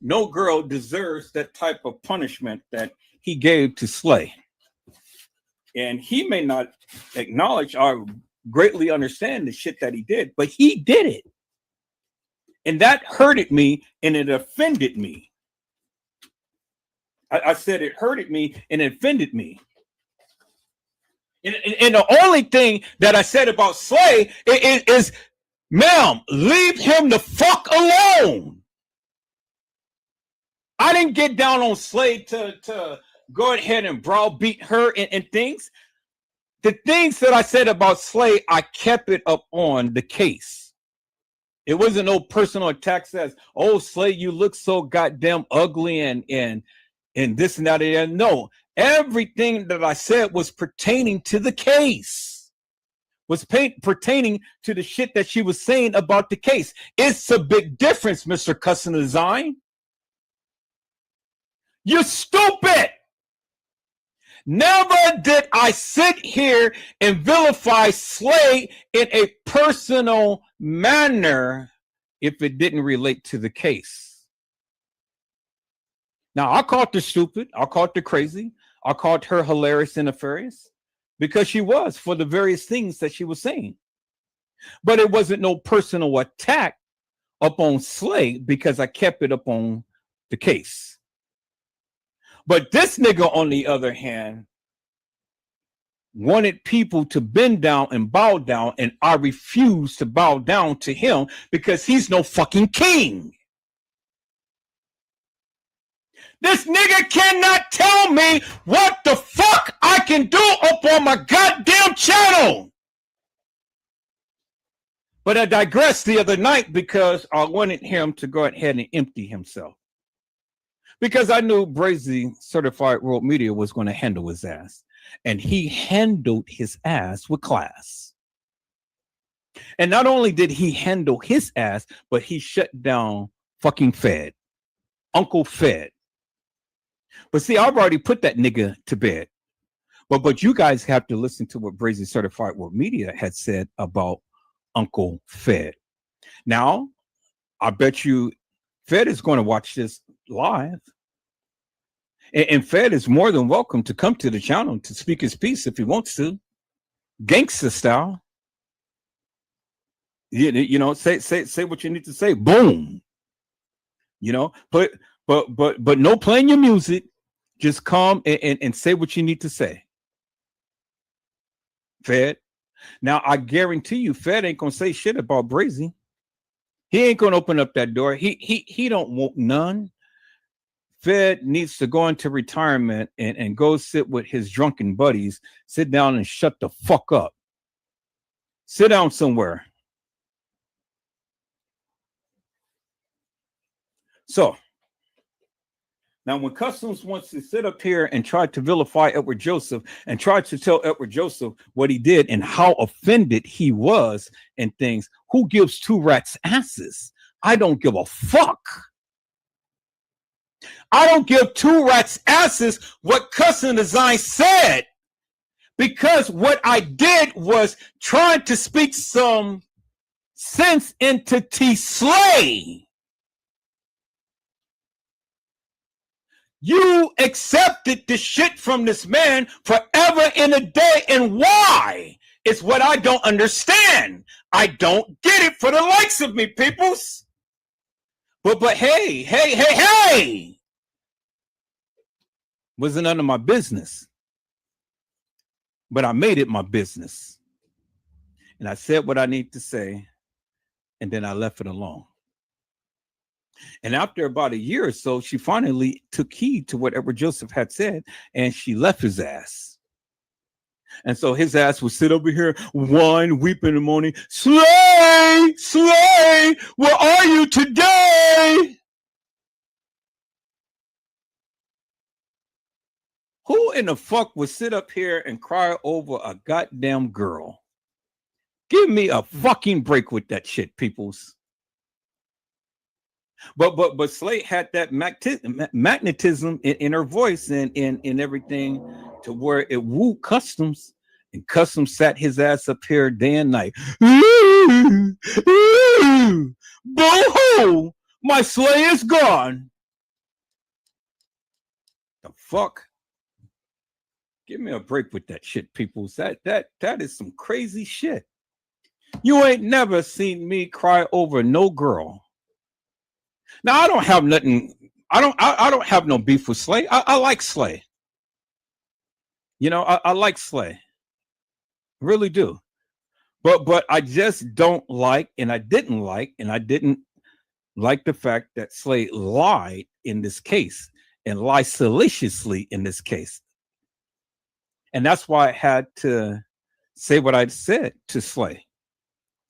no girl deserves that type of punishment that he gave to Slay. And he may not acknowledge or greatly understand the shit that he did, but he did it. And that hurted me and it offended me. I said it hurted me and it offended me. And the only thing that I said about Slay is, ma'am, leave him the fuck alone. I didn't get down on Slay to go ahead and browbeat her and things. The things that I said about Slay, I kept it up on the case. It wasn't no personal attack says, oh, Slay, you look so goddamn ugly and this and that. And no, everything that I said was pertaining to the case, was pertaining to the shit that she was saying about the case. It's a big difference, Mr. Custom Design. You're stupid. Never did I sit here and vilify Slay in a personal manner if it didn't relate to the case. Now, I called her stupid. I called her crazy. I called her hilarious and nefarious because she was for the various things that she was saying. But it wasn't no personal attack up on Slay because I kept it up on the case. But this nigga, on the other hand, wanted people to bend down and bow down, and I refused to bow down to him because he's no fucking king. This nigga cannot tell me what the fuck I can do up on my goddamn channel. But I digressed the other night because I wanted him to go ahead and empty himself. Because I knew Brazy Certified World Media was going to handle his ass. And he handled his ass with class. And not only did he handle his ass, but he shut down fucking Fed. Uncle Fed. But see, I've already put that nigga to bed. But you guys have to listen to what Brazy Certified World Media had said about Uncle Fed. Now, I bet you Fed is going to watch this live. And Fed is more than welcome to come to the channel to speak his piece if he wants to. Gangsta style. You know, say what you need to say. Boom. You know, but no playing your music. Just come and say what you need to say. Fed, Now, I guarantee you, Fed ain't gonna say shit about Brazy. He ain't gonna open up that door. He don't want none. Fed needs to go into retirement and go sit with his drunken buddies, sit down and shut the fuck up. Sit down somewhere. So now when Customs wants to sit up here and try to vilify Edward Joseph and try to tell Edward Joseph what he did and how offended he was and things, who gives two rats asses? I don't give a fuck. I don't give two rats asses what Custom Design said, because what I did was trying to speak some sense into T Slay. You accepted the shit from this man forever and a day, and why? It's what I don't understand. I don't get it for the likes of me, peoples. But hey. Wasn't none of my business. But I made it my business. And I said what I need to say, and then I left it alone. And after about a year or so, she finally took heed to what Edward Joseph had said, and she left his ass. And so his ass would sit over here, whine, weep in the morning. Slay, where are you today? Who in the fuck would sit up here and cry over a goddamn girl? Give me a fucking break with that shit, peoples. But Slate had that magnetism in her voice and in everything, to where it wooed Customs, and Customs sat his ass up here day and night. Boo-hoo! My Slay is gone. The fuck? Give me a break with that shit, people. That is some crazy shit. You ain't never seen me cry over no girl. Now, I don't have nothing. I don't have no beef with Slay. I like Slay. You know, I like Slay. Really do. But I just don't like, and I didn't like the fact that Slay lied in this case, and lied salaciously in this case. And that's why I had to say what I said to Slay.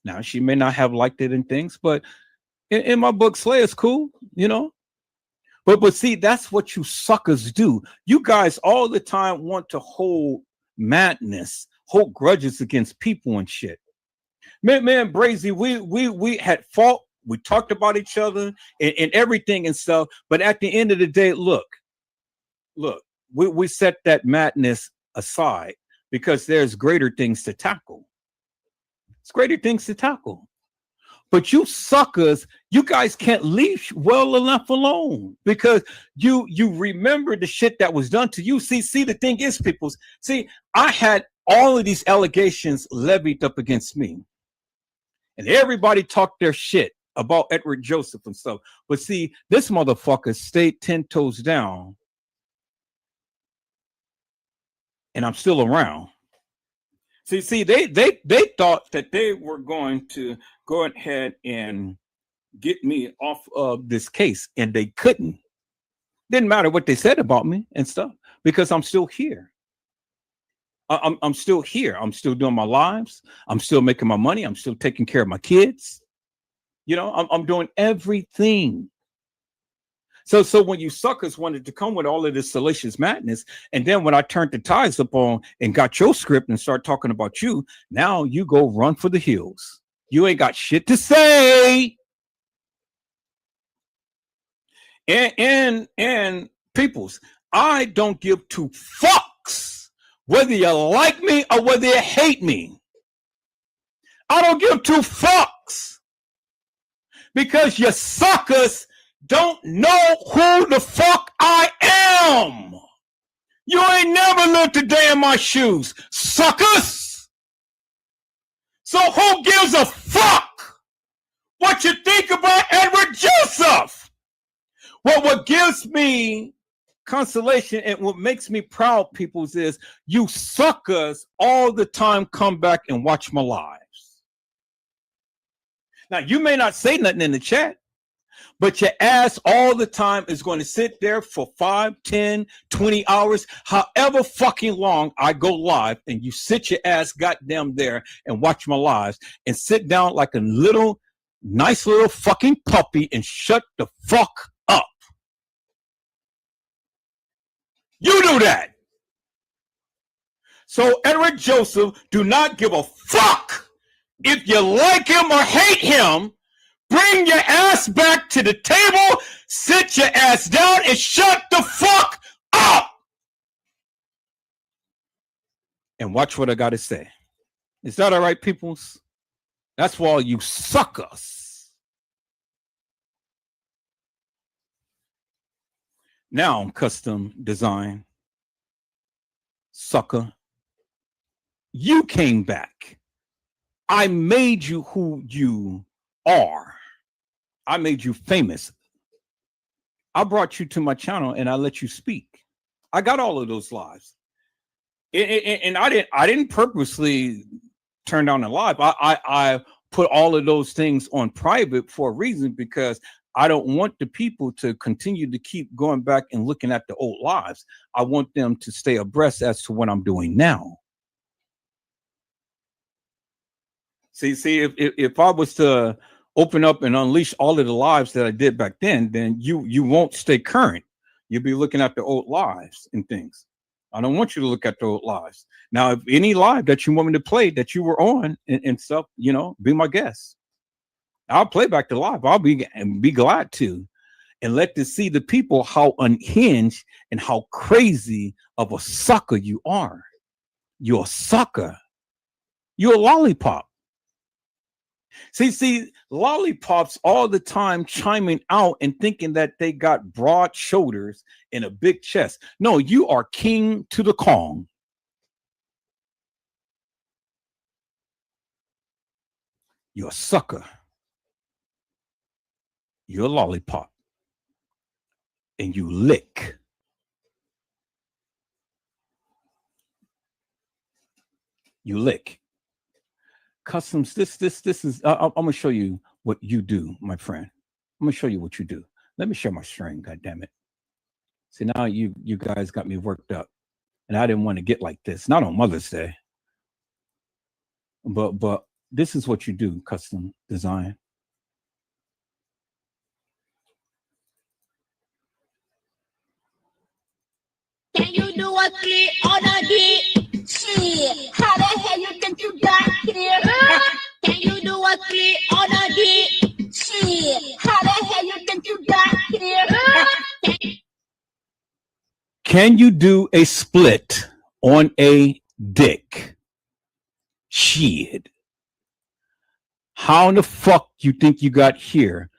Now, she may not have liked it and things, but in my book, Slay is cool, you know. But see, that's what you suckers do. You guys all the time want to hold madness, hold grudges against people and shit. Man, Brazy, we had fought, we talked about each other and everything and stuff. But at the end of the day, look, we set that madness aside because there's greater things to tackle. It's greater things to tackle. But you suckers, you guys can't leave well enough alone because you remember the shit that was done to you. See, the thing is, people, see, I had all of these allegations levied up against me. And everybody talked their shit about Edward Joseph and stuff. But see, this motherfucker stayed 10 toes down. And I'm still around. See, they thought that they were going to go ahead and get me off of this case, and they couldn't. Didn't matter what they said about me and stuff, because I'm still here. I'm still here. I'm still doing my lives. I'm still making my money. I'm still taking care of my kids. You know, I'm doing everything. So when you suckers wanted to come with all of this salacious madness, and then when I turned the ties up on and got your script and start talking about you, now you go run for the hills. You ain't got shit to say. And peoples, I don't give two fucks whether you like me or whether you hate me. I don't give two fucks because you suckers don't know who the fuck I am. You ain't never lived a day in my shoes, suckers. So who gives a fuck what you think about Edward Joseph? Well, what gives me consolation and what makes me proud, peoples, is you suckers all the time come back and watch my lives. Now, you may not say nothing in the chat, but your ass all the time is going to sit there for 5, 10, 20 hours, however fucking long I go live, and you sit your ass goddamn there and watch my lives and sit down like a little, nice little fucking puppy and shut the fuck up. You do that. So Eric Joseph, do not give a fuck if you like him or hate him. Bring your ass back to the table, sit your ass down, and shut the fuck up. And watch what I got to say. Is that all right, peoples? That's for all you suckers. Now, custom design. Sucker. You came back. I made you who you are. I made you famous. I brought you to my channel and I let you speak. I got all of those lives. And I didn't purposely turn down the live. I put all of those things on private for a reason, because I don't want the people to continue to keep going back and looking at the old lives. I want them to stay abreast as to what I'm doing now. See, if I was to open up and unleash all of the lives that I did back then you won't stay current. You'll be looking at the old lives and things. I don't want you to look at the old lives. Now, if any live that you want me to play that you were on and stuff, you know, be my guest. I'll play back the live. I'll be glad to, and let to see the people how unhinged and how crazy of a sucker you are. You're a sucker. You're a lollipop. See, lollipops all the time chiming out and thinking that they got broad shoulders and a big chest. No, you are king to the Kong. You're a sucker. You're a lollipop. And you lick. You lick. Customs, this is, I'm going to show you what you do, my friend. I'm going to show you what you do. Let me share my string, God damn it. See, now you guys got me worked up. And I didn't want to get like this. Not on Mother's Day. But this is what you do, custom design. Can you do a click on a D? Shit, how the hell you think you got here? Can you do a click on a D? Shit, how the hell you think you got here? Can you do a split on a dick? Shit. How in the fuck you think you got here?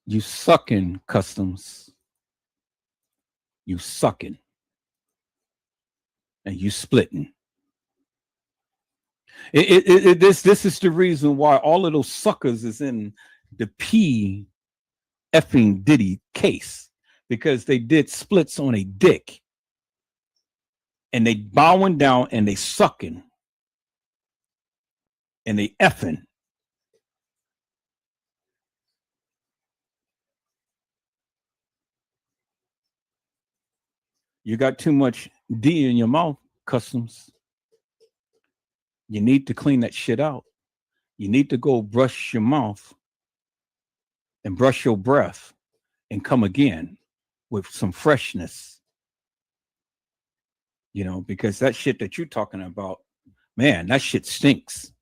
You sucking, customs. You sucking. And you splitting. This is the reason why all of those suckers is in the P effing Diddy case, because they did splits on a dick. And they bowing down and they sucking. And they effing. You got too much D in your mouth, customs. You need to clean that shit out. You need to go brush your mouth and brush your breath and come again with some freshness. You know, because that shit that you're talking about, man, that shit stinks.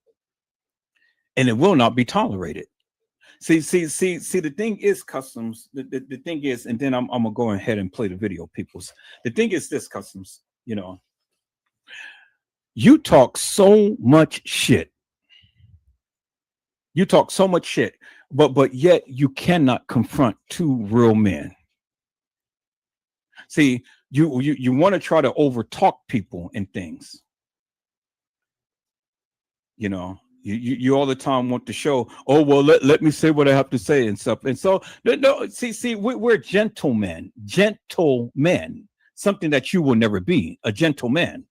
And it will not be tolerated. See, the thing is, customs, the thing is, and then I'm going to go ahead and play the video, peoples. The thing is this, customs, you know, you talk so much shit. You talk so much shit, but yet you cannot confront two real men. See, you want to try to overtalk people and things. You know, You all the time want to show, oh, well, let me say what I have to say and stuff. And so, no, see, we're gentlemen, something that you will never be, a gentleman.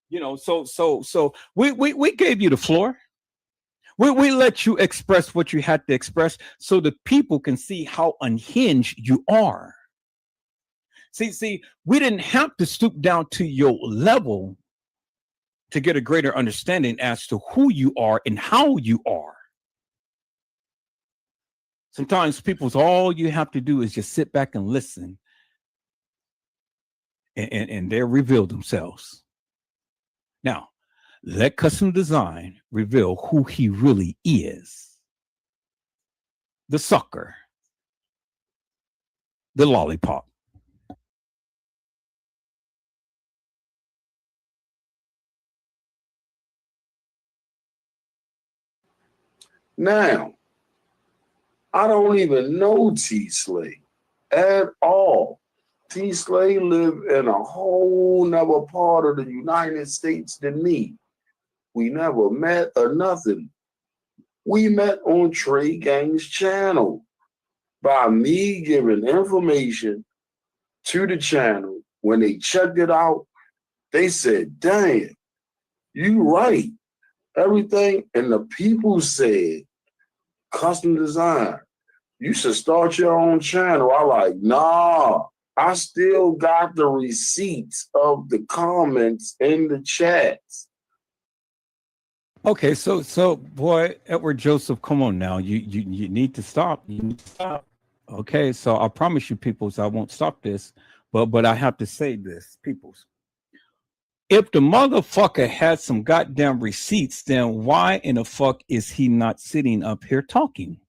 You know, so we gave you the floor. We let you express what you had to express so the people can see how unhinged you are. See, we didn't have to stoop down to your level to get a greater understanding as to who you are and how you are. Sometimes people's all you have to do is just sit back and listen, and they'll reveal themselves. Now, let Custom Design reveal who he really is. The sucker, the lollipop. Now, I don't even know T. Slay at all. T. Slay live in a whole nother part of the United States than me. We never met or nothing. We met on Trey Gang's channel by me giving information to the channel. When they checked it out, they said, damn, you right. Everything. And the people said, Custom Design, you should start your own channel. I like, nah, I still got the receipts of the comments in the chats. Okay, so boy, Edward Joseph, come on now. You need to stop. You need to stop. Okay, so I promise you, peoples, I won't stop this, but I have to say this, peoples. If the motherfucker had some goddamn receipts, then why in the fuck is he not sitting up here talking?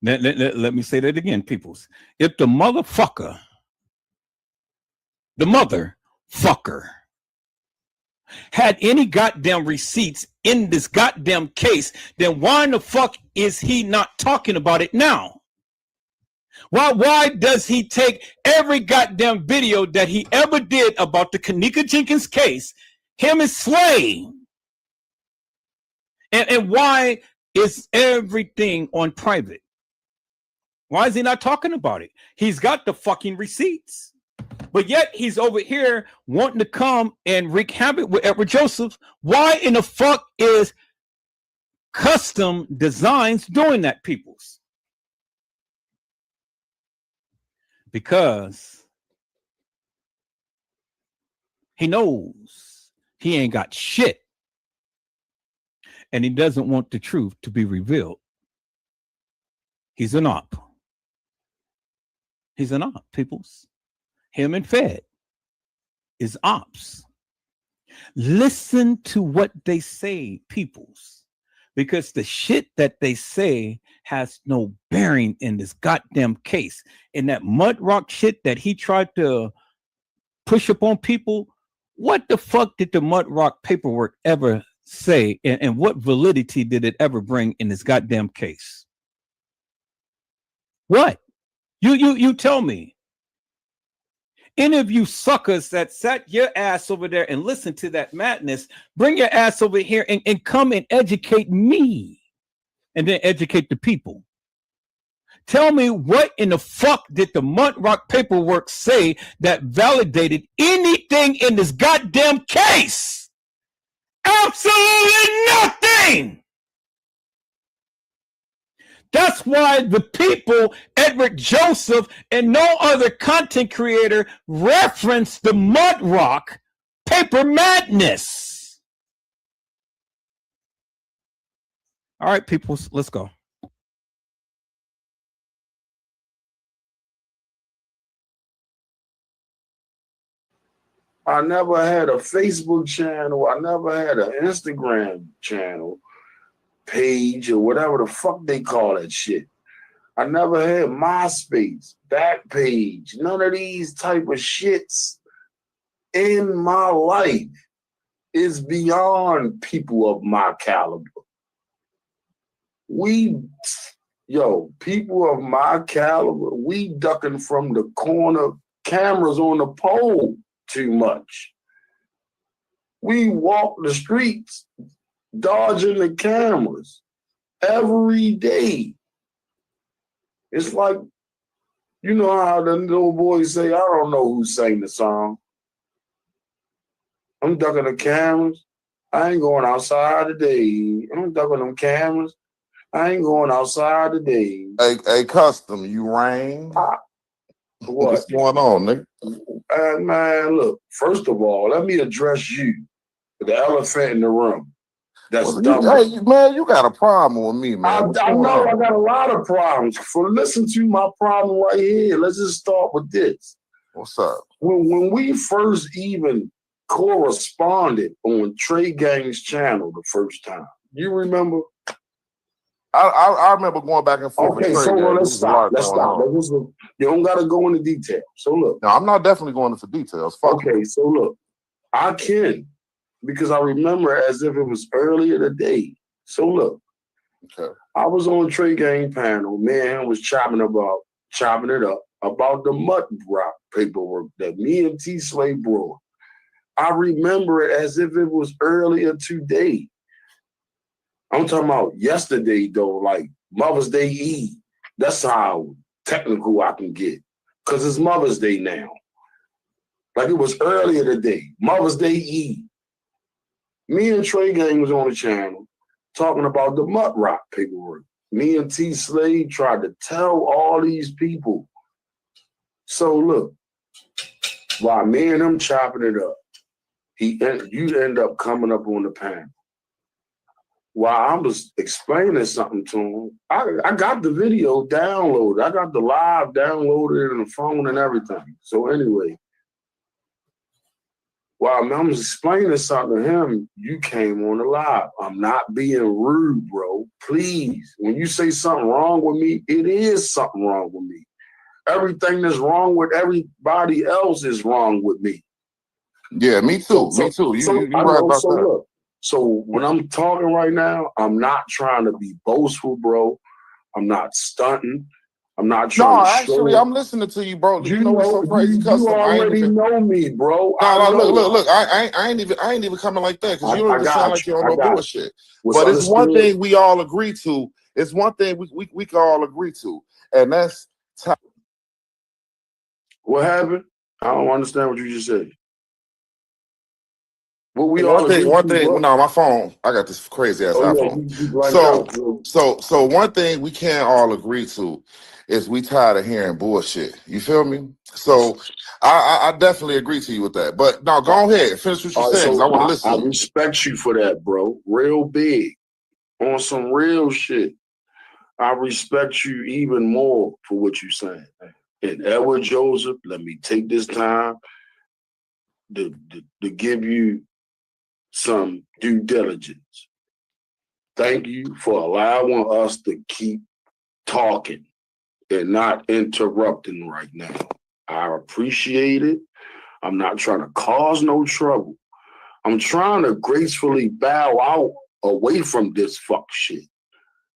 Let me say that again, peoples. If the motherfucker, had any goddamn receipts in this goddamn case, then why in the fuck is he not talking about it now? Why does he take every goddamn video that he ever did about the Kenneka Jenkins case, him and Slay? And why is everything on private? Why is he not talking about it? He's got the fucking receipts. But yet he's over here wanting to come and wreak havoc with Edward Joseph. Why in the fuck is Custom Designs doing that, peoples? Because he knows he ain't got shit. And he doesn't want the truth to be revealed. He's an op. He's an op, peoples. Him and Fed is ops. Listen to what they say, peoples, because the shit that they say has no bearing in this goddamn case. And that mud rock shit that he tried to push upon people, what the fuck did the mud rock paperwork ever say? And what validity did it ever bring in this goddamn case? What? You tell me. Any of you suckers that sat your ass over there and listened to that madness, bring your ass over here and come and educate me and then educate the people. Tell me what in the fuck did the mud rock paperwork say that validated anything in this goddamn case? Absolutely nothing. That's why the people, Edward Joseph and no other content creator, reference the mud rock paper madness. All right, people, let's go. I never had a Facebook channel. I never had an Instagram channel, page, or whatever the fuck they call that shit. I never had MySpace, Backpage, none of these type of shits in my life. Is beyond people of my caliber. People of my caliber, we ducking from the corner, cameras on the pole too much. We walk the streets dodging the cameras every day. It's like, you know how the little boys say, I don't know who sang the song. I'm ducking the cameras. I ain't going outside today. I'm ducking them cameras. I ain't going outside today. Hey, Custom, you rain? What? What's going on, nigga? Man, look, first of all, let me address you, the elephant in the room. That's dumb. Hey, man, you got a problem with me, man. I know I got a lot of problems. Listen to my problem right here. Let's just start with this. What's up? When we first even corresponded on Trey Gang's channel the first time, you remember? I remember going back and forth. Okay, so let's stop. You don't got to go into detail. So look. No, I'm not definitely going into details. Fuck okay, so look. I can, because I remember as if it was earlier today. So look. Okay. I was on Trey Gang panel. Me and him was chopping it up about the mud rock paperwork that me and T Slave brought. I remember it as if it was earlier today. I'm talking about yesterday, though, like Mother's Day Eve. That's how technical I can get, because it's Mother's Day now. Like it was earlier today, Mother's Day Eve. Me and Trey Gang was on the channel talking about the mud rock paperwork. Me and T Slade tried to tell all these people. So look, while me and him chopping it up, you end up coming up on the panel. While I was explaining something to him, I got the video downloaded. I got the live downloaded in the phone and everything. So anyway, while I was explaining something to him, you came on the live. I'm not being rude, bro. Please, when you say something wrong with me, it is something wrong with me. Everything that's wrong with everybody else is wrong with me. Yeah, me too. Me too. You right about that. Look, so when I'm talking right now, I'm not trying to be boastful, bro. I'm not stunting. I'm not trying to actually, I'm listening to you, bro. You know what's so crazy, Custom? You already know me, bro. No, look. I ain't even coming like that, because you don't even sound like you're on no bullshit. But it's one thing we all agree to. It's one thing we can all agree to, and that's what happened. I don't understand what you just said. Well, one thing. No, my phone. I got this crazy ass iPhone. So one thing we can't all agree to is we tired of hearing bullshit. You feel me? So I definitely agree to you with that. But no, go ahead, finish what you're saying. I want to listen. I respect you for that, bro. Real big, on some real shit. I respect you even more for what you're saying. And Edward Joseph, let me take this time to give you some due diligence. Thank you for allowing us to keep talking and not interrupting right now. I appreciate it. I'm not trying to cause no trouble. I'm trying to gracefully bow out away from this fuck shit.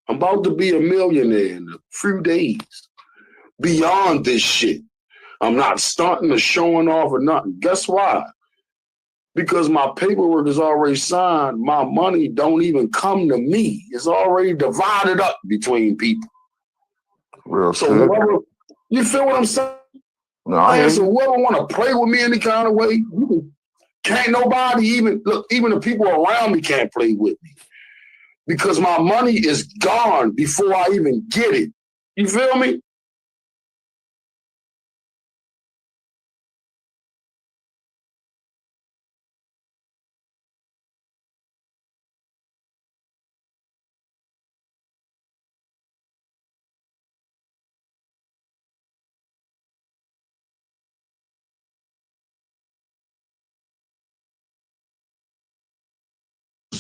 I'm about to be a millionaire in a few days. Beyond this shit. I'm not stunting or showing off or nothing. Guess why? Because my paperwork is already signed, my money don't even come to me. It's already divided up between people. Real so shit. Whoever, you feel what I'm saying? No, so whoever want to play with me any kind of way, can't nobody even the people around me can't play with me. Because my money is gone before I even get it. You feel me?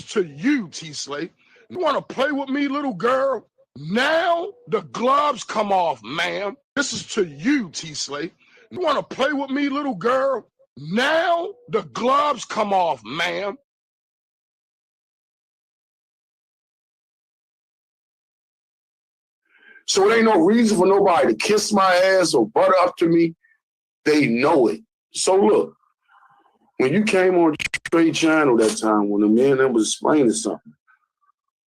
To you, T Slate. You want to play with me, little girl? Now the gloves come off, ma'am. This is to you, T Slate. You want to play with me, little girl? Now the gloves come off, ma'am. So it ain't no reason for nobody to kiss my ass or butt up to me. They know it. So look, when you came on Trey channel that time when the man that was explaining something.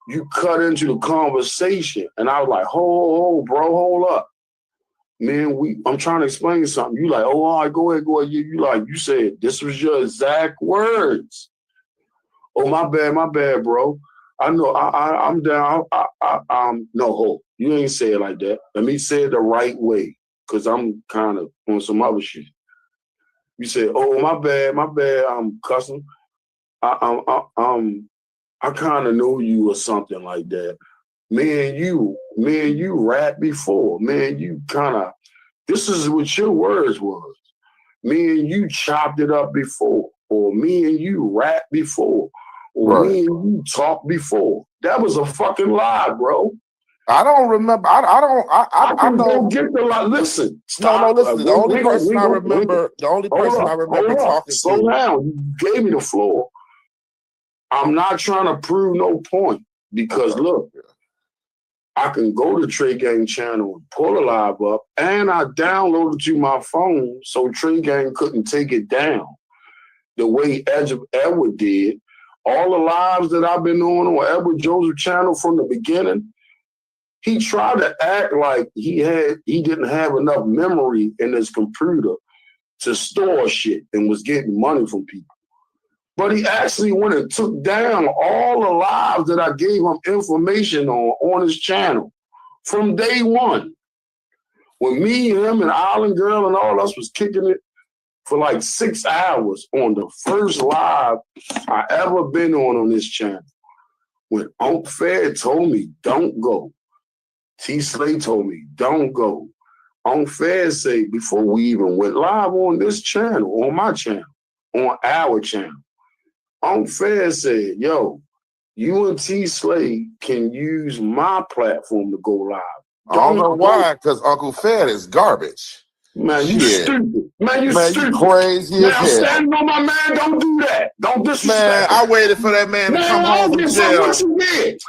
You cut into the conversation, and I was like, hold, bro, hold up. Man, I'm trying to explain something. You like, oh, all right, go ahead. You said this was your exact words. Oh, my bad, bro. I know I'm down. No, hold. You ain't say it like that. Let me say it the right way, because I'm kind of on some other shit. You said, oh, my bad, I'm cussing. I kind of know you or something like that. Me and you rap before. Man, you kind of, this is what your words was. Me and you chopped it up before. Or me and you rap before. Or me and you talked before. That was a fucking lie, bro. I don't remember. I don't get the lie. Listen. No, listen. The only person I remember talking to. Slow down. You gave me the floor. I'm not trying to prove no point, because look, I can go to Trey Gang channel and pull a live up, and I downloaded it to my phone so Trey Gang couldn't take it down the way Edward did. All the lives that I've been on Edward Joseph channel from the beginning, he tried to act like he didn't have enough memory in his computer to store shit and was getting money from people. But he actually went and took down all the lives that I gave him information on his channel from day one. When me, him, and Island Girl and all us was kicking it for like 6 hours on the first live I ever been on this channel. When Unc Fair told me, don't go. T Slay told me, don't go. Unc Fair said, before we even went live on this channel, on my channel, on our channel, Unc Fair said, yo, you and T Slay can use my platform to go live. I don't know why, because Uncle Fed is garbage. Man, you stupid. Man, you stupid. You crazy man, as I'm hell. standing on my man. Don't do that. Don't disrespect. Man, I waited for that man to come home from jail. What you did.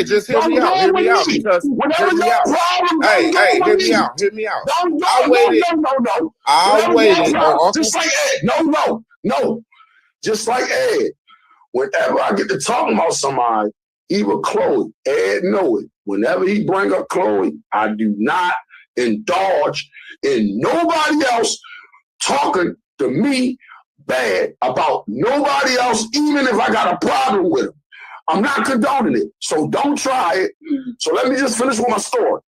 Just hear me out. Hear me out. Because hear me out. Hey, hear me out. I waited. I waited on Uncle. Just like Ed. No. Just like Ed. Whenever I get to talking about somebody, even Chloe, Ed know it. Whenever he bring up Chloe, I do not indulge in nobody else talking to me bad about nobody else, even if I got a problem with him. I'm not condoning it, so don't try it. So let me just finish with my story.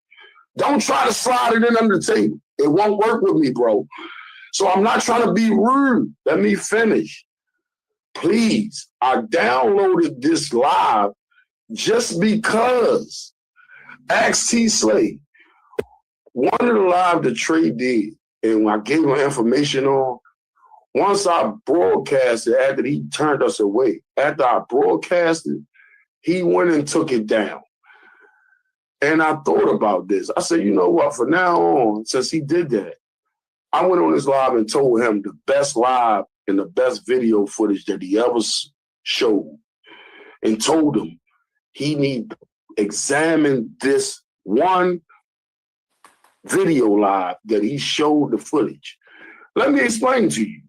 Don't try to slide it in under the table. It won't work with me, bro. So I'm not trying to be rude. Let me finish. Please, I downloaded this live just because. Ask T Slay. One of the live that Trey did, and when I gave him information on, once I broadcasted, after he turned us away, after I broadcasted, he went and took it down. And I thought about this. I said, you know what, from now on, since he did that, I went on his live and told him the best live and the best video footage that he ever showed, and told him he need to examine this one video live that he showed the footage. Let me explain to you.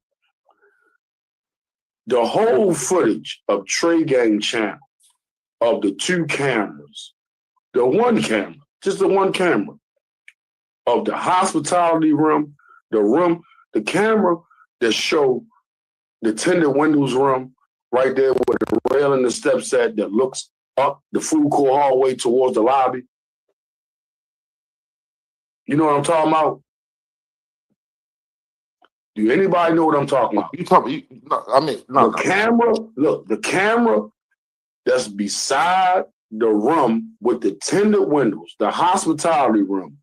The whole footage of Trey Gang channel, of the two cameras, the one camera, just the one camera, of the hospitality room, the camera that showed the tinted windows room right there where the rail and the steps at that looks up the food court hallway towards the lobby. You know what I'm talking about? Do anybody know what I'm talking about? The camera that's beside the room with the tinted windows, the hospitality room,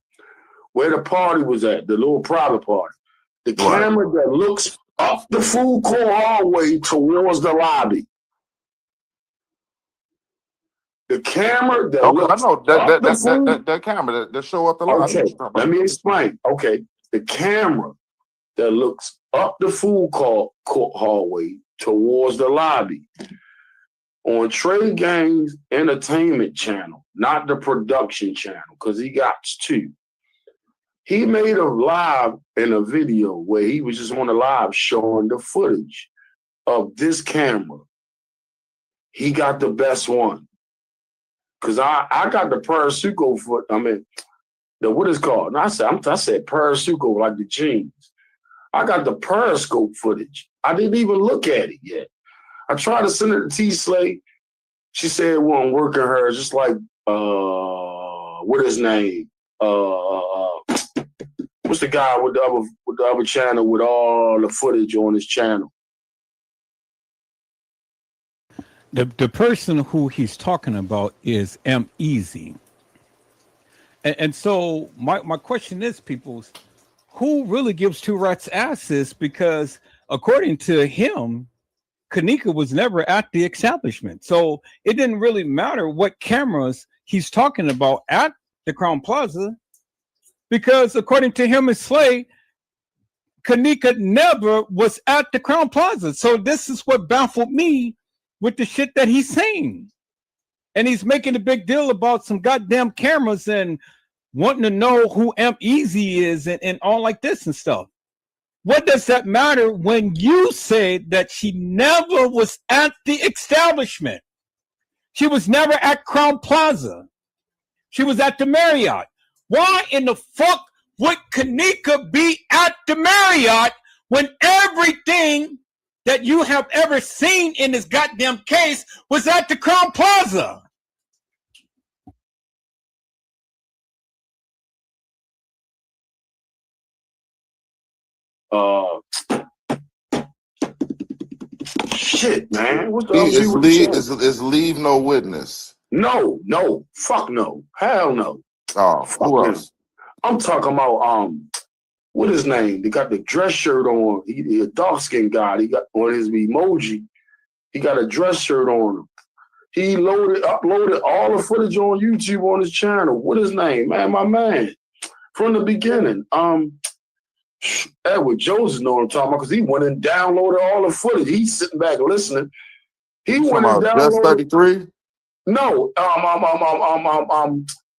where the party was at, the little private party. The camera that looks up the food court hallway towards the lobby. The camera that looks that camera that show up the lobby. Okay, let me explain. Okay, the camera that looks up the food court hallway towards the lobby on Trey Gang's entertainment channel, not the production channel, because he got two. He made a live in a video where he was just on the live showing the footage of this camera. He got the best one. Cause I got the Parasuco foot. I mean, what is called? And I said Parasuco, like the jeans. I got the Periscope footage. I didn't even look at it yet. I tried to send it to T Slay. She said it wasn't working her. Just like what his name? What's the guy with the other channel with all the footage on his channel? The person who he's talking about is M-Eazy. And so my question is, peoples, who really gives two rats asses? Because according to him, Kanika was never at the establishment. So it didn't really matter what cameras he's talking about at the Crown Plaza, because according to him and Slay, Kanika never was at the Crown Plaza. So this is what baffled me with the shit that he's saying. And he's making a big deal about some goddamn cameras and wanting to know who M-Eazy is and all like this and stuff. What does that matter when you say that she never was at the establishment? She was never at Crown Plaza. She was at the Marriott. Why in the fuck would Kanika be at the Marriott when everything that you have ever seen in this goddamn case was at the Crown Plaza? Shit, man. What the It's leave no witness. No, fuck no, hell no. Oh, fuck who him. else? I'm talking about what his name? They got the dress shirt on. He a dark skinned guy. He got on his emoji. He got a dress shirt on him. He uploaded all the footage on YouTube on his channel. What his name, man? My man from the beginning. Edward Joseph know what I'm talking about because he went and downloaded all the footage. He's sitting back listening. He went and downloaded. Just 33? No,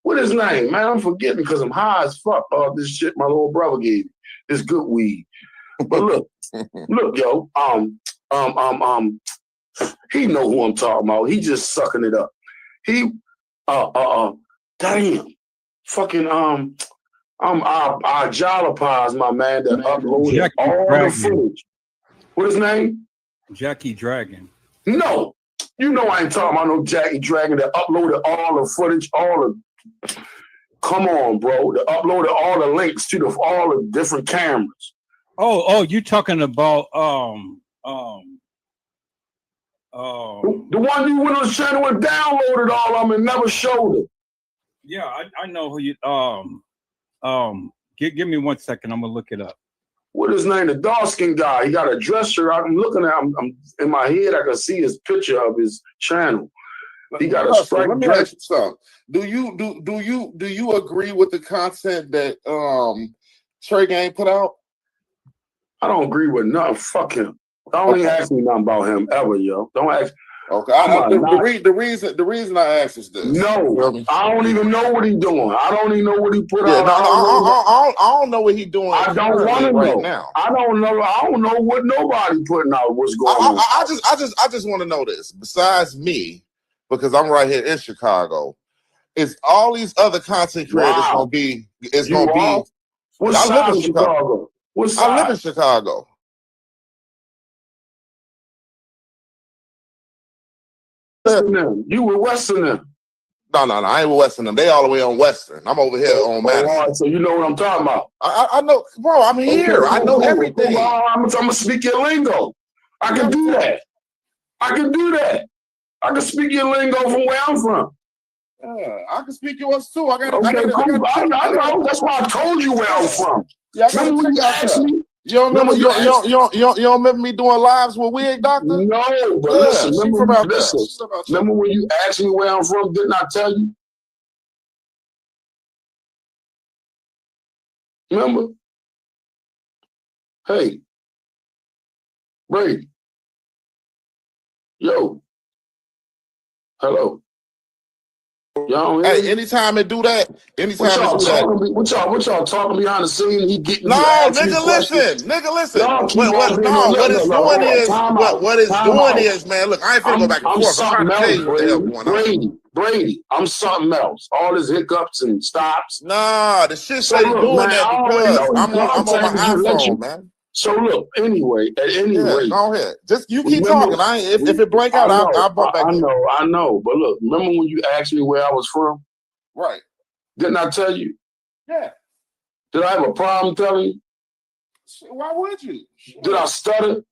what his name, man? I'm forgetting because I'm high as fuck. This shit my little brother gave me. This good weed. But look, yo, he know who I'm talking about. He just sucking it up. He, damn, fucking, our Jalapaz, my man, that uploaded Jackie all Dragon. the footage. What his name? Jackie Dragon. No, you know I ain't talking about no Jackie Dragon that uploaded all the footage, come on, bro. That uploaded all the links to all the different cameras. Oh, you talking about the one you went on the channel and downloaded all of them and never showed it. Yeah, I know who you give me 1 second, I'm gonna look it up. What his name? The dark skinned guy. He got a dress shirt. I'm looking at him. I'm in my head. I can see his picture of his channel. He got a striped Let me dress. ask you something. Do you agree with the content that Trey Gang put out? I don't agree with nothing. Fuck him. Don't even ask me nothing about him ever, yo. Don't ask. Okay. The reason I asked is this. No, I don't even know what he's doing. I don't even know what he put out. I don't know what he's doing. I don't want to right know. Now. I don't know. I don't know what nobody putting out. What's going on? I just want to know this. Besides me, because I'm right here in Chicago, is all these other content creators gonna be? It's You gonna are? be. What I side live in of Chicago? What side? I live in Chicago. You were Western then. No, I ain't with Western. They all the way on Western. I'm over here on Madison. All right, so you know what I'm talking about. I know, bro. I'm here. I know everything. I'm gonna speak your lingo. I can do that. I can speak your lingo from where I'm from. Yeah, I can speak yours too. I got. Okay, cool. I know. That's why I told you where I'm from. Yeah, remember when you asked me? You don't remember me doing lives with Wig Doctor? No, but remember when you asked me where I'm from? Didn't I tell you? Remember? Hey, Brady. Yo. Hello. Y'all Hey, anytime they do that, what y'all talking behind the scene? He getting no, you asking me nigga, questions. listen, nigga, listen. Y'all keep on being What it's doing hold on, is time out. what it's Time doing out. is, man. Look, I ain't finna go back and I'm forth. I'm trying something to tell else, you what the hell going on. Brady, I'm something else. All his hiccups and stops. Nah, the shit So say you look, doing man, that I already because know I'm on my iPhone, man. So look, anyway, at any Yeah, rate, go ahead. Just you keep remember, talking. If it blank out, I'll bump back in. I know. But look, remember when you asked me where I was from? Right. Didn't I tell you? Yeah. Did I have a problem telling you? Why would you? Did I stutter?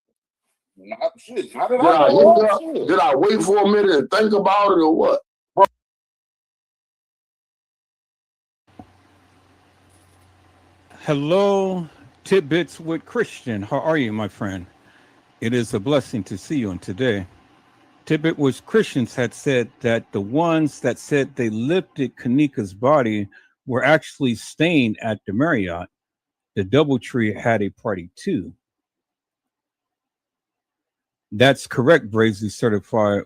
How did I know? Did I wait for a minute and think about it or what? Hello, Tidbits with Christian. How are you, my friend? It is a blessing to see you on today. Tidbit with Christians had said that the ones that said they lifted Kanika's body were actually staying at the Marriott. The Doubletree had a party too. That's correct, Brazy Certified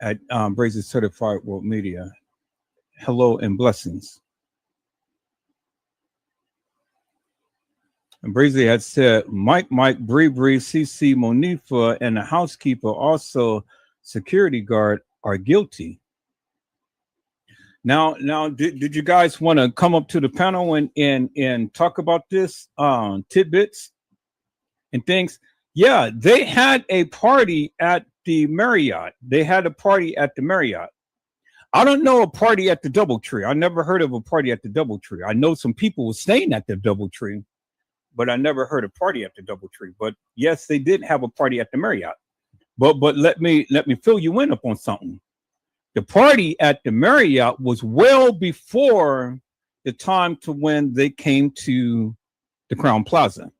at Brazy Certified World Media. Hello and blessings. And Brazy had said, Mike, Bree, CC, Monifa, and the housekeeper, also security guard, are guilty. Now, did you guys want to come up to the panel and talk about this, tidbits and things? Yeah, they had a party at the Marriott. I don't know a party at the Doubletree. I never heard of a party at the Doubletree. I know some people were staying at the Doubletree, but I never heard a party at the Doubletree. But yes, they did have a party at the Marriott. But let me fill you in up on something. The party at the Marriott was well before the time to when they came to the Crown Plaza,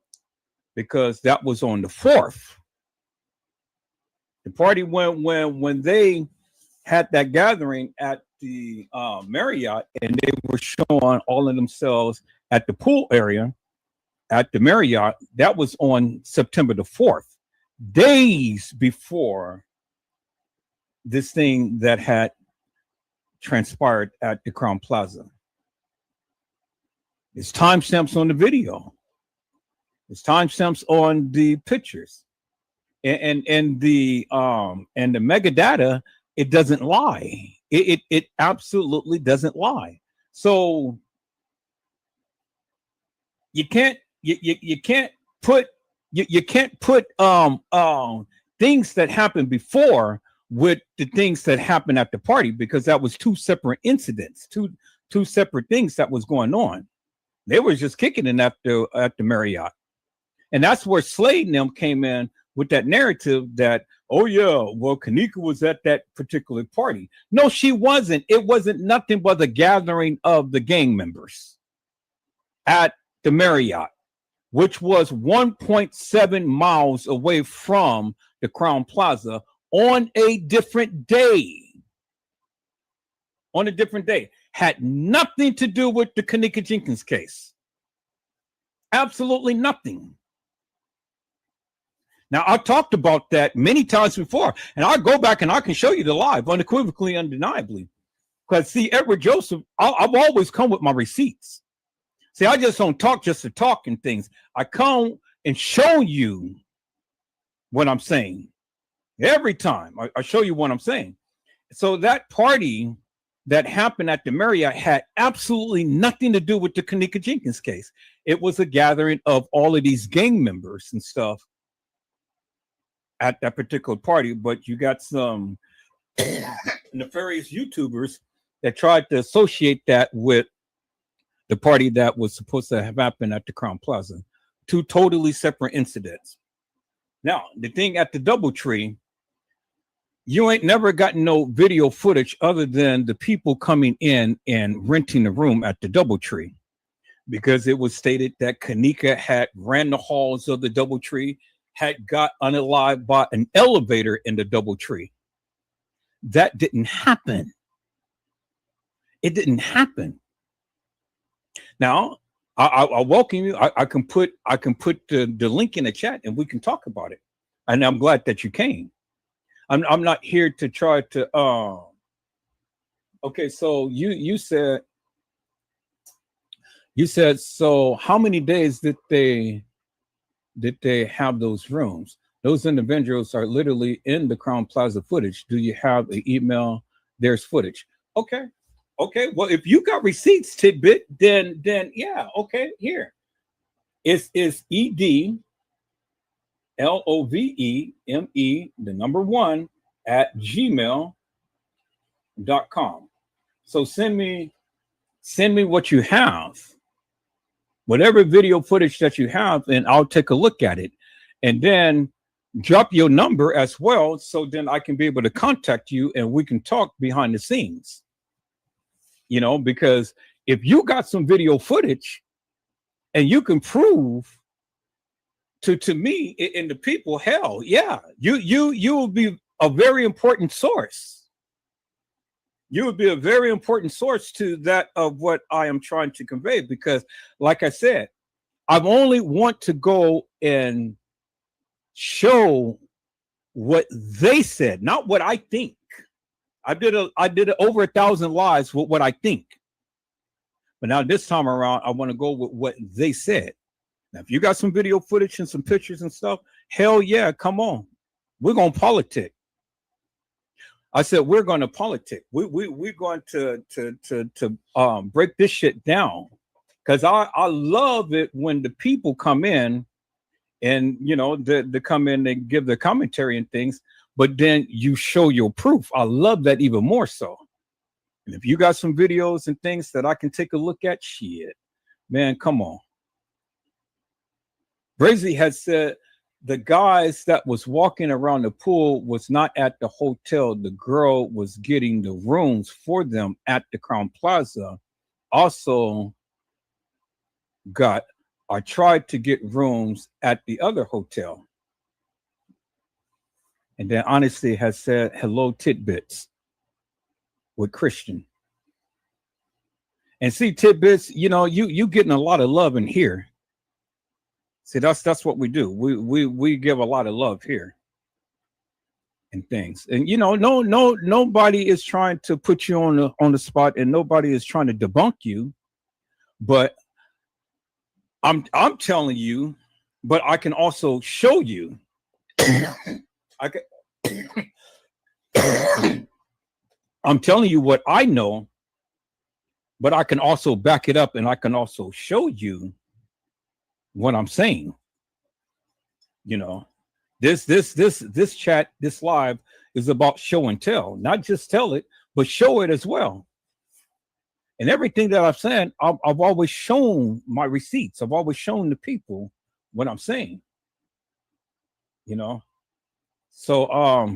because that was on the 4th. The party when they had that gathering at the Marriott, and they were showing all of themselves at the pool area at the Marriott. That was on September the 4th, days before this thing that had transpired at the Crown Plaza. There's timestamps on the video. There's timestamps on the pictures, and the metadata. It doesn't lie. It absolutely doesn't lie. So you can't put things that happened before with the things that happened at the party, because that was two separate incidents, two separate things that was going on. They were just kicking it at the Marriott, and that's where Slade and them came in with that narrative that, oh yeah, well, Kanika was at that particular party. No, she wasn't. It wasn't nothing but a gathering of the gang members at the Marriott, which was 1.7 miles away from the Crown Plaza on a different day. On a different day. Had nothing to do with the Kanika Jenkins case. Absolutely nothing. Now, I talked about that many times before, and I'll go back and I can show you the live, unequivocally, undeniably. Because, see, Edward Joseph, I've always come with my receipts. See, I just don't talk just to talk and things. I come and show you what I'm saying. Every time I show you what I'm saying. So that party that happened at the Marriott had absolutely nothing to do with the Kanika Jenkins case. It was a gathering of all of these gang members and stuff at that particular party. But you got some nefarious YouTubers that tried to associate that with the party that was supposed to have happened at the Crown Plaza. Two totally separate incidents. Now, the thing at the Doubletree, you ain't never gotten no video footage other than the people coming in and renting a room at the Doubletree, because it was stated that Kanika had ran the halls of the Doubletree, had got unalived by an elevator in the Doubletree. That didn't happen. It didn't happen. Now, I welcome you. I can put the link in the chat and we can talk about it. And I'm glad that you came. I'm not here to try to Okay, so you said so. How many days did they have those rooms? Those individuals are literally in the Crown Plaza footage. Do you have an email? There's footage. Okay. Well, if you got receipts, Tidbit, then yeah. Okay, here. It's EDLOVEME, the number 1 at gmail.com. So send me what you have, whatever video footage that you have, and I'll take a look at it. And then drop your number as well, so then I can be able to contact you and we can talk behind the scenes. You know, because if you got some video footage and you can prove to me and the people, hell yeah, you will be a very important source. You would be a very important source to that of what I am trying to convey, because like I said, I only want to go and show what they said, not what I think. I did over 1,000 lives with what I think. But now this time around, I want to go with what they said. Now, if you got some video footage and some pictures and stuff, hell yeah, come on. We're going to politic. I said, we're going to politic. We're going to break this shit down. Because I love it when the people come in and, you know, they come in and give their commentary and things, but then you show your proof. I love that even more so. And if you got some videos and things that I can take a look at, shit, man, come on. Brazy had said the guys that was walking around the pool was not at the hotel. The girl was getting the rooms for them at the Crown Plaza. Also I tried to get rooms at the other hotel. And then Honestly has said, hello, Tidbits, with Christian. And see, Tidbits, you know, you getting a lot of love in here. See, that's what we do. We give a lot of love here and things. And you know, nobody is trying to put you on the spot, and nobody is trying to debunk you. But I'm telling you, but I can also show you. I'm telling you what I know, but I can also back it up, and I can also show you what I'm saying. You know, this chat, this live is about show and tell, not just tell it, but show it as well. And everything that I've said, I've always shown my receipts. I've always shown the people what I'm saying. You know, so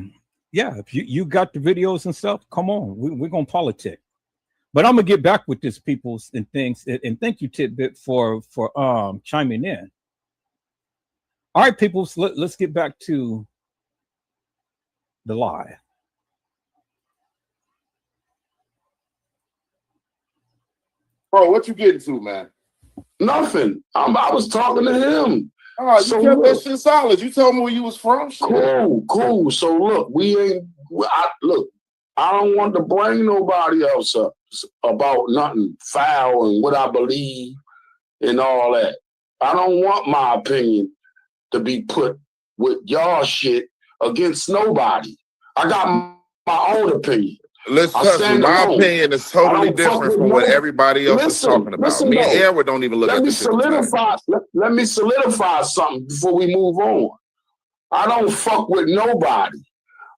yeah, if you got the videos and stuff, come on, we're gonna politic. But I'm gonna get back with this peoples and things. And thank you, Tidbit, for chiming in. All right, peoples, let's get back to the live. Bro, what you getting to, man? Nothing. I was talking to him. Oh, you So kept that look, shit solid. You told me where you was from. Shit. cool. So look, I don't want to bring nobody else up about nothing foul and what I believe and all that. I don't want my opinion to be put with y'all shit against nobody. I got my own opinion. Listen, my opinion is totally different from what everybody else is talking about. Me and Edward don't even look at this. Let me solidify something before we move on. I don't fuck with nobody.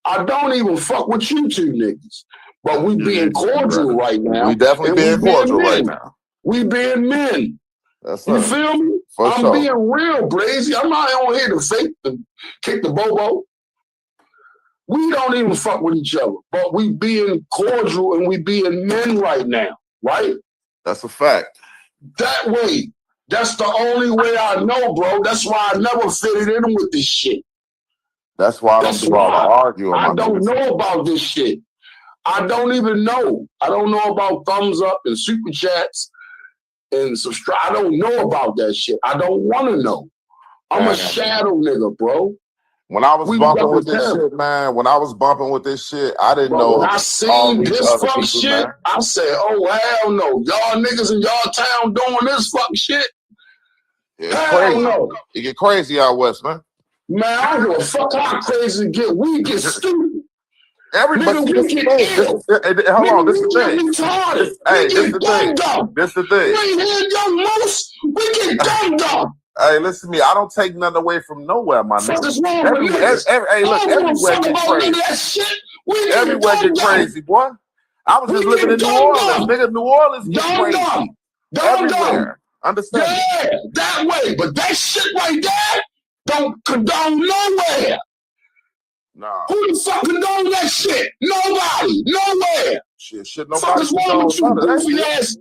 I don't even fuck with you two niggas. But we being cordial right now. We definitely being cordial right now. We being men. That's you right. feel me? I'm being real, Brazy. I'm not on here to fake the kick the bobo. We don't even fuck with each other, but we being cordial and we being men right now, right? That's a fact. That way, that's the only way I know, bro. That's why I never fitted in with this shit. That's why I don't argue. I don't know about this shit. I don't even know. I don't know about thumbs up and super chats and subscribe. I don't know about that shit. I don't want to know. I'm a shadow nigga, bro. When I was We bumping with this represent. shit, man, when I was bumping with this shit, I didn't But when know I all seen these this other fuck people, shit, man. I said, oh, hell no. Y'all niggas in y'all town doing this fuck shit? Yeah, it's Hell crazy. no. It get crazy out west, man. Man, I don't give a fuck how crazy it get. We get stupid. Everybody, Nigga, this we the get thing. ill. Hold on, this Nigga, the we thing. get retarded. Hey, We this the get thing. dumb. This the You thing. ain't heard Young Moose? We get dumb. Hey, listen to me. I don't take nothing away from nowhere, my Fuck nigga. is wrong with niggas? Hey, look, I don't give a everywhere fuck get about none crazy. of that shit. We get Everywhere get dumb. crazy, boy. I was just We living get in New dumb. Orleans, nigga. New Orleans get crazy. Dumb. Everywhere. Understand? Yeah, that way. But that shit right there don't condone nowhere. Nah. Who the fuck condone that shit? Nobody. Nowhere. Shit, Fuck nobody is wrong with you, none of that goofy shit. ass?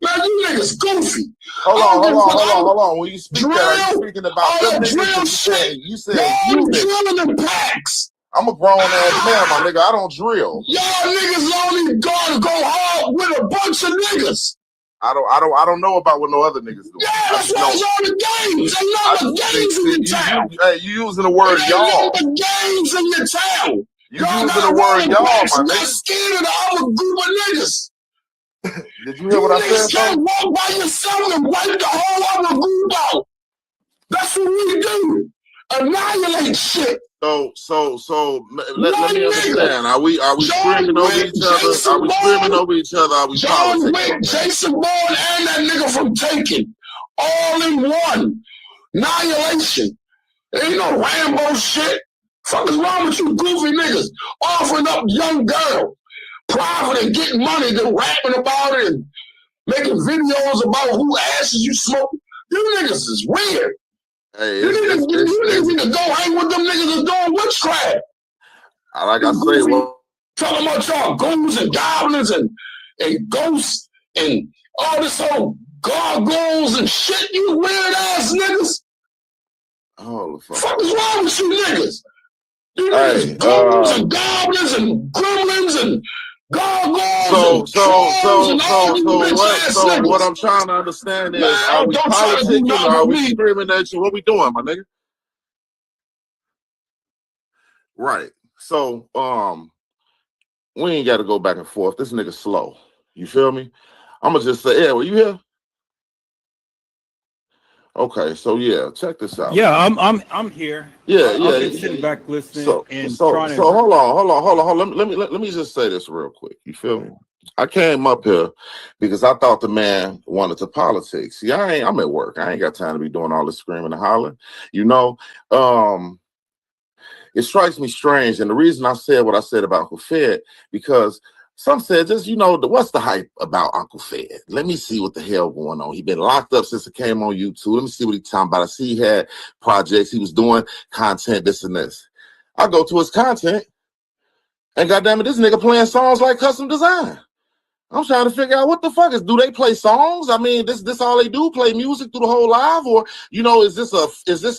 Man, you niggas goofy. Hold on. When you speak that, are you speaking about them niggas? Drill shit. You said you niggas. Drilling in packs. I'm a grown ass man, my nigga. I don't drill. Y'all niggas only go hard with a bunch of niggas. I don't know about what no other niggas do. Yeah, that's why it's all the games. Ain't nothing but games in your town. You using the word y'all. Ain't nothing but games in your town. You using the word y'all, my nigga. nigga. Scared of the other group of niggas. Did you hear what I said, bro? You can't walk by yourself and wipe the whole other group out. That's what we do. Annihilate shit. So let me understand. Are we screaming over each other? Are we screaming over each other? Are we John Wick, Jason Bourne, and that nigga from Taken. All in one. Annihilation. Ain't no Rambo shit. Fuck is wrong with you goofy niggas? Offering up young girls. Private and getting money, then rapping about it and making videos about who asses you smoke. You niggas is weird. Hey, you niggas need to go hang with them niggas that's doing witchcraft. Like I say, well, talking about y'all ghouls and goblins and ghosts and all this whole gargoyles and shit, you weird ass niggas. Oh, fuck is wrong with you niggas? You niggas ghouls and goblins and gremlins and gargoyles So what I'm trying to understand is, are we politicking or are we screaming at you? What we doing, my nigga? Right. So, we ain't got to go back and forth. This nigga slow. You feel me? I'm gonna just say, yeah, were you here? Okay, so yeah, check this out. Yeah, I'm here. I've been sitting back listening So hold on. Let me just say this real quick. You feel me? I came up here because I thought the man wanted to politics. See, I'm at work. I ain't got time to be doing all this screaming and hollering. You know, it strikes me strange, and the reason I said what I said about Uncle Fed, because some said, just, what's the hype about Uncle Fed? Let me see what the hell going on. He been locked up since it came on YouTube. Let me see what he talking about. I see he had projects. He was doing content, this and this. I go to his content, and goddamn it, this nigga playing songs like Custom Design. I'm trying to figure out what the fuck do they play songs? I mean, this all they do, play music through the whole live, or is this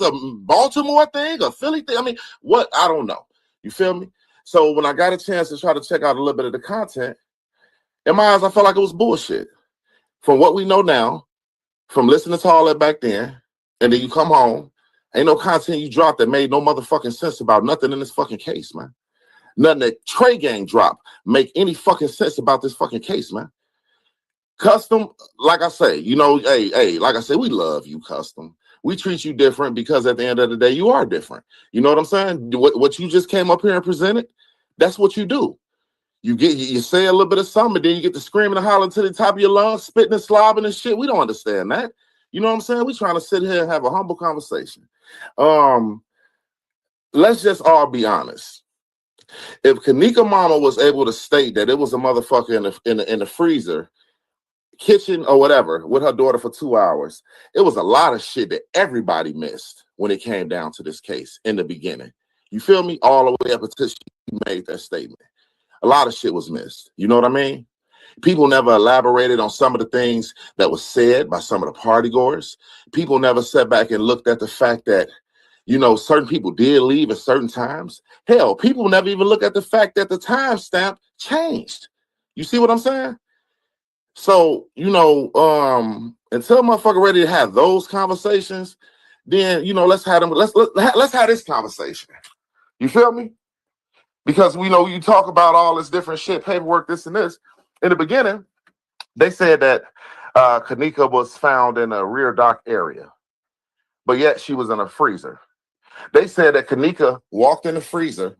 a Baltimore thing, a Philly thing? I mean, what? I don't know. You feel me? So when I got a chance to try to check out a little bit of the content, in my eyes, I felt like it was bullshit. From what we know now, from listening to all that back then, and then you come home, ain't no content you dropped that made no motherfucking sense about nothing in this fucking case, man. Nothing that Trey Gang dropped make any fucking sense about this fucking case, man. Custom, like I say, like I say, we love you, Custom. We treat you different because at the end of the day, you are different. You know what I'm saying? What you just came up here and presented, that's what you do. You say a little bit of something, then you get to screaming and hollering to the top of your lungs, spitting and slobbing and shit. We don't understand that. You know what I'm saying? We trying to sit here and have a humble conversation. Let's just all be honest. If Kanika Mama was able to state that it was a motherfucker in the freezer, kitchen or whatever with her daughter for 2 hours, it was a lot of shit that everybody missed when it came down to this case in the beginning. You feel me? All the way up until she made that statement. A lot of shit was missed. You know what I mean? People never elaborated on some of the things that was said by some of the partygoers. People never sat back and looked at the fact that, certain people did leave at certain times. Hell, people never even look at the fact that the timestamp changed. You see what I'm saying? So, until motherfucker ready to have those conversations, then let's have them. Let's have this conversation. You feel me? Because we know you talk about all this different shit, paperwork, this and this. In the beginning, they said that Kenneka was found in a rear dock area, but yet she was in a freezer. They said that Kenneka walked in the freezer,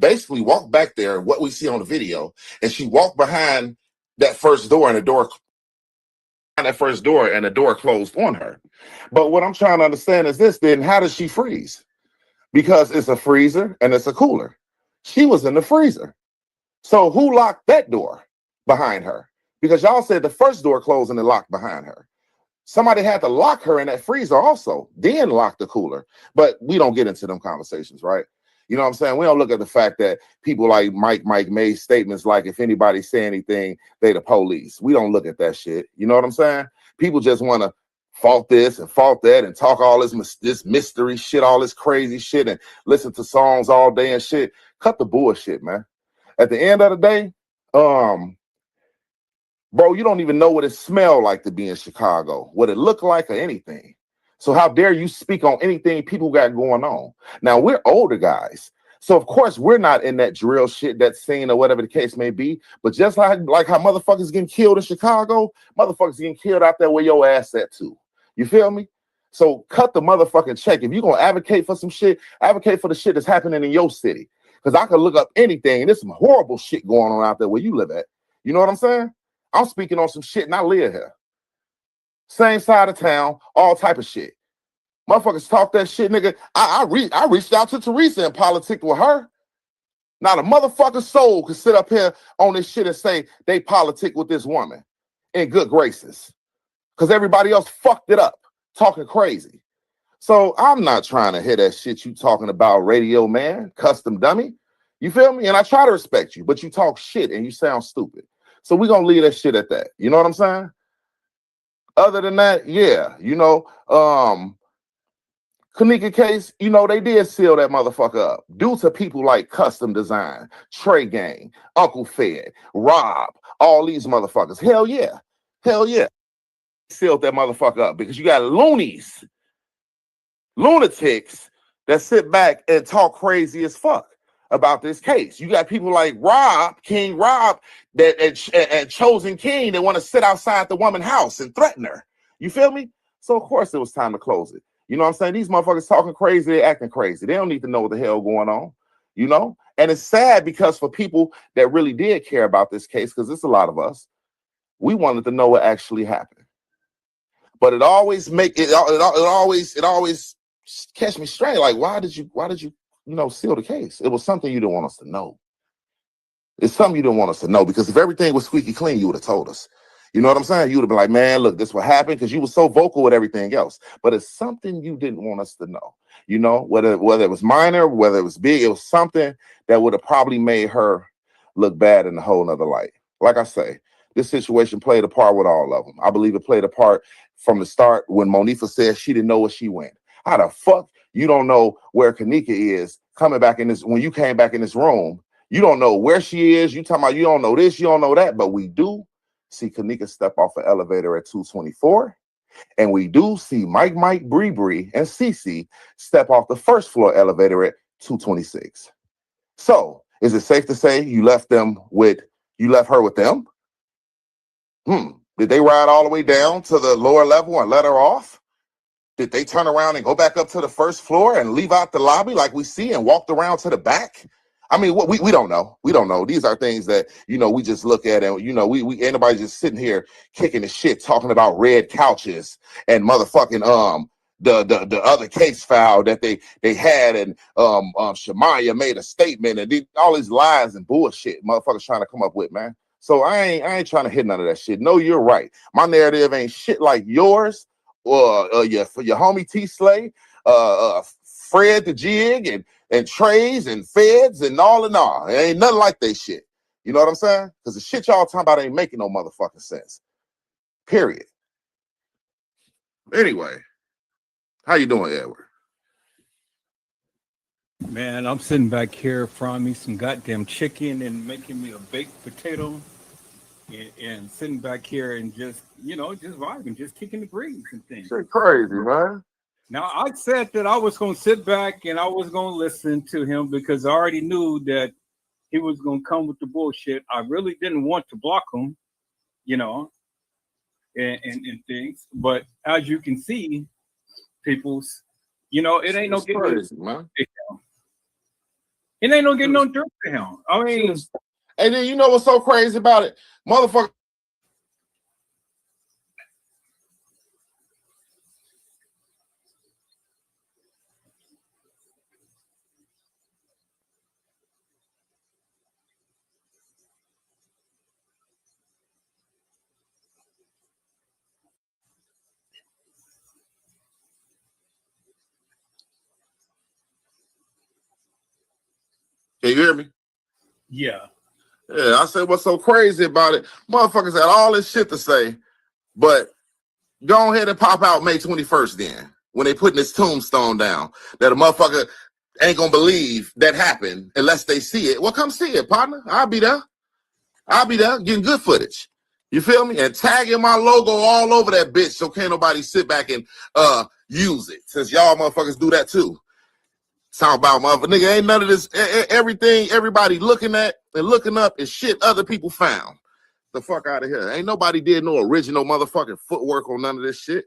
basically walked back there, what we see on the video, and she walked behind that first door, and the door closed on her. But what I'm trying to understand is this: then how does she freeze? Because it's a freezer and it's a cooler. She was in the freezer. So who locked that door behind her? Because y'all said the first door closed and it locked behind her. Somebody had to lock her in that freezer also, then lock the cooler. But we don't get into them conversations, right? You know what I'm saying? We don't look at the fact that people like Mike made statements like, if anybody say anything, they the police. We don't look at that shit. You know what I'm saying? People just want to fault this and fault that and talk all this mystery shit, all this crazy shit, and listen to songs all day and shit. Cut the bullshit, man. At the end of the day, bro, you don't even know what it smelled like to be in Chicago, what it looked like or anything. So how dare you speak on anything people got going on? Now, we're older guys. So, of course, we're not in that drill shit, that scene or whatever the case may be. But just like how motherfuckers getting killed in Chicago, motherfuckers getting killed out there where your ass at too. You feel me? So cut the motherfucking check. If you're going to advocate for some shit, advocate for the shit that's happening in your city. Because I can look up anything, and there's some horrible shit going on out there where you live at. You know what I'm saying? I'm speaking on some shit, and I live here. Same side of town, all type of shit. Motherfuckers talk that shit, nigga. I reached out to Teresa and politicked with her. Not a motherfucking soul could sit up here on this shit and say they politic with this woman in good graces. Because everybody else fucked it up, talking crazy. So I'm not trying to hear that shit you talking about, radio man, custom dummy. You feel me? And I try to respect you, but you talk shit and you sound stupid. So we're going to leave that shit at that. You know what I'm saying? Other than that, yeah, Kenneka case, they did seal that motherfucker up due to people like Custom Design, Trey Gang, Uncle Fed, Rob, all these motherfuckers. Hell yeah. Hell yeah. Sealed that motherfucker up because you got lunatics that sit back and talk crazy as fuck about this case. You got people like King Rob, and Chosen King that want to sit outside the woman's house and threaten her. You feel me? So of course it was time to close it. You know what I'm saying? These motherfuckers talking crazy, they're acting crazy. They don't need to know what the hell going on, And it's sad because for people that really did care about this case, because it's a lot of us, we wanted to know what actually happened. But it always catch me straight. Like, why did you seal the case? It was something you didn't want us to know. It's something you didn't want us to know, because if everything was squeaky clean, you would have told us. You know what I'm saying? You would have been like, man, look, this what happened, because you were so vocal with everything else. But it's something you didn't want us to know. Whether it was minor, whether it was big, it was something that would have probably made her look bad in a whole nother light. Like I say, this situation played a part with all of them. I believe it played a part from the start when Monifa said she didn't know where she went. How the fuck you don't know where Kenneka is coming back in this, when you came back in this room? You don't know where she is. You talking about you don't know this, you don't know that, but we do see Kenneka step off an elevator at 224, and we do see Mike, Bree, and Cece step off the first floor elevator at 226. So is it safe to say you left her with them? Did they ride all the way down to the lower level and let her off? Did they turn around and go back up to the first floor and leave out the lobby like we see and walked around to the back? I mean, we don't know. We don't know. These are things that, we just look at, and, we anybody just sitting here kicking the shit, talking about red couches and motherfucking, the other case file that they had, and Shamaya made a statement, and all these lies and bullshit motherfuckers trying to come up with, man. So I ain't trying to hit none of that shit. No, you're right. My narrative ain't shit like yours or your homie T Slay, Fred the Jig, and Trays and Feds and all in all. It ain't nothing like they shit. You know what I'm saying? Because the shit y'all talking about ain't making no motherfucking sense. Period. Anyway, how you doing, Edward? Man, I'm sitting back here frying me some goddamn chicken and making me a baked potato, and sitting back here and just vibing, just kicking the breeze and things. Shit crazy, man. Now, I said that I was going to sit back and I was going to listen to him because I already knew that he was going to come with the bullshit. I really didn't want to block him, you know, and things. But as you can see, people's, you know, it ain't no getting crazy, man. It ain't no getting no dirt to him. I mean, and then you know what's so crazy about it, motherfucker. Can you hear me? yeah. Yeah, I said what's so crazy about it. Motherfuckers had all this shit to say, but go ahead and pop out May 21st then, when they putting this tombstone down, that a motherfucker ain't gonna believe that happened unless they see it. Well, come see it, partner. I'll be there. I'll be there getting good footage. You feel me? And tagging my logo all over that bitch so can't nobody sit back and use it, since y'all motherfuckers do that too. Talk about motherfucker, nigga, ain't none of this, everything everybody looking at and looking up is shit other people found. The fuck out of here. Ain't nobody did no original motherfucking footwork on none of this shit.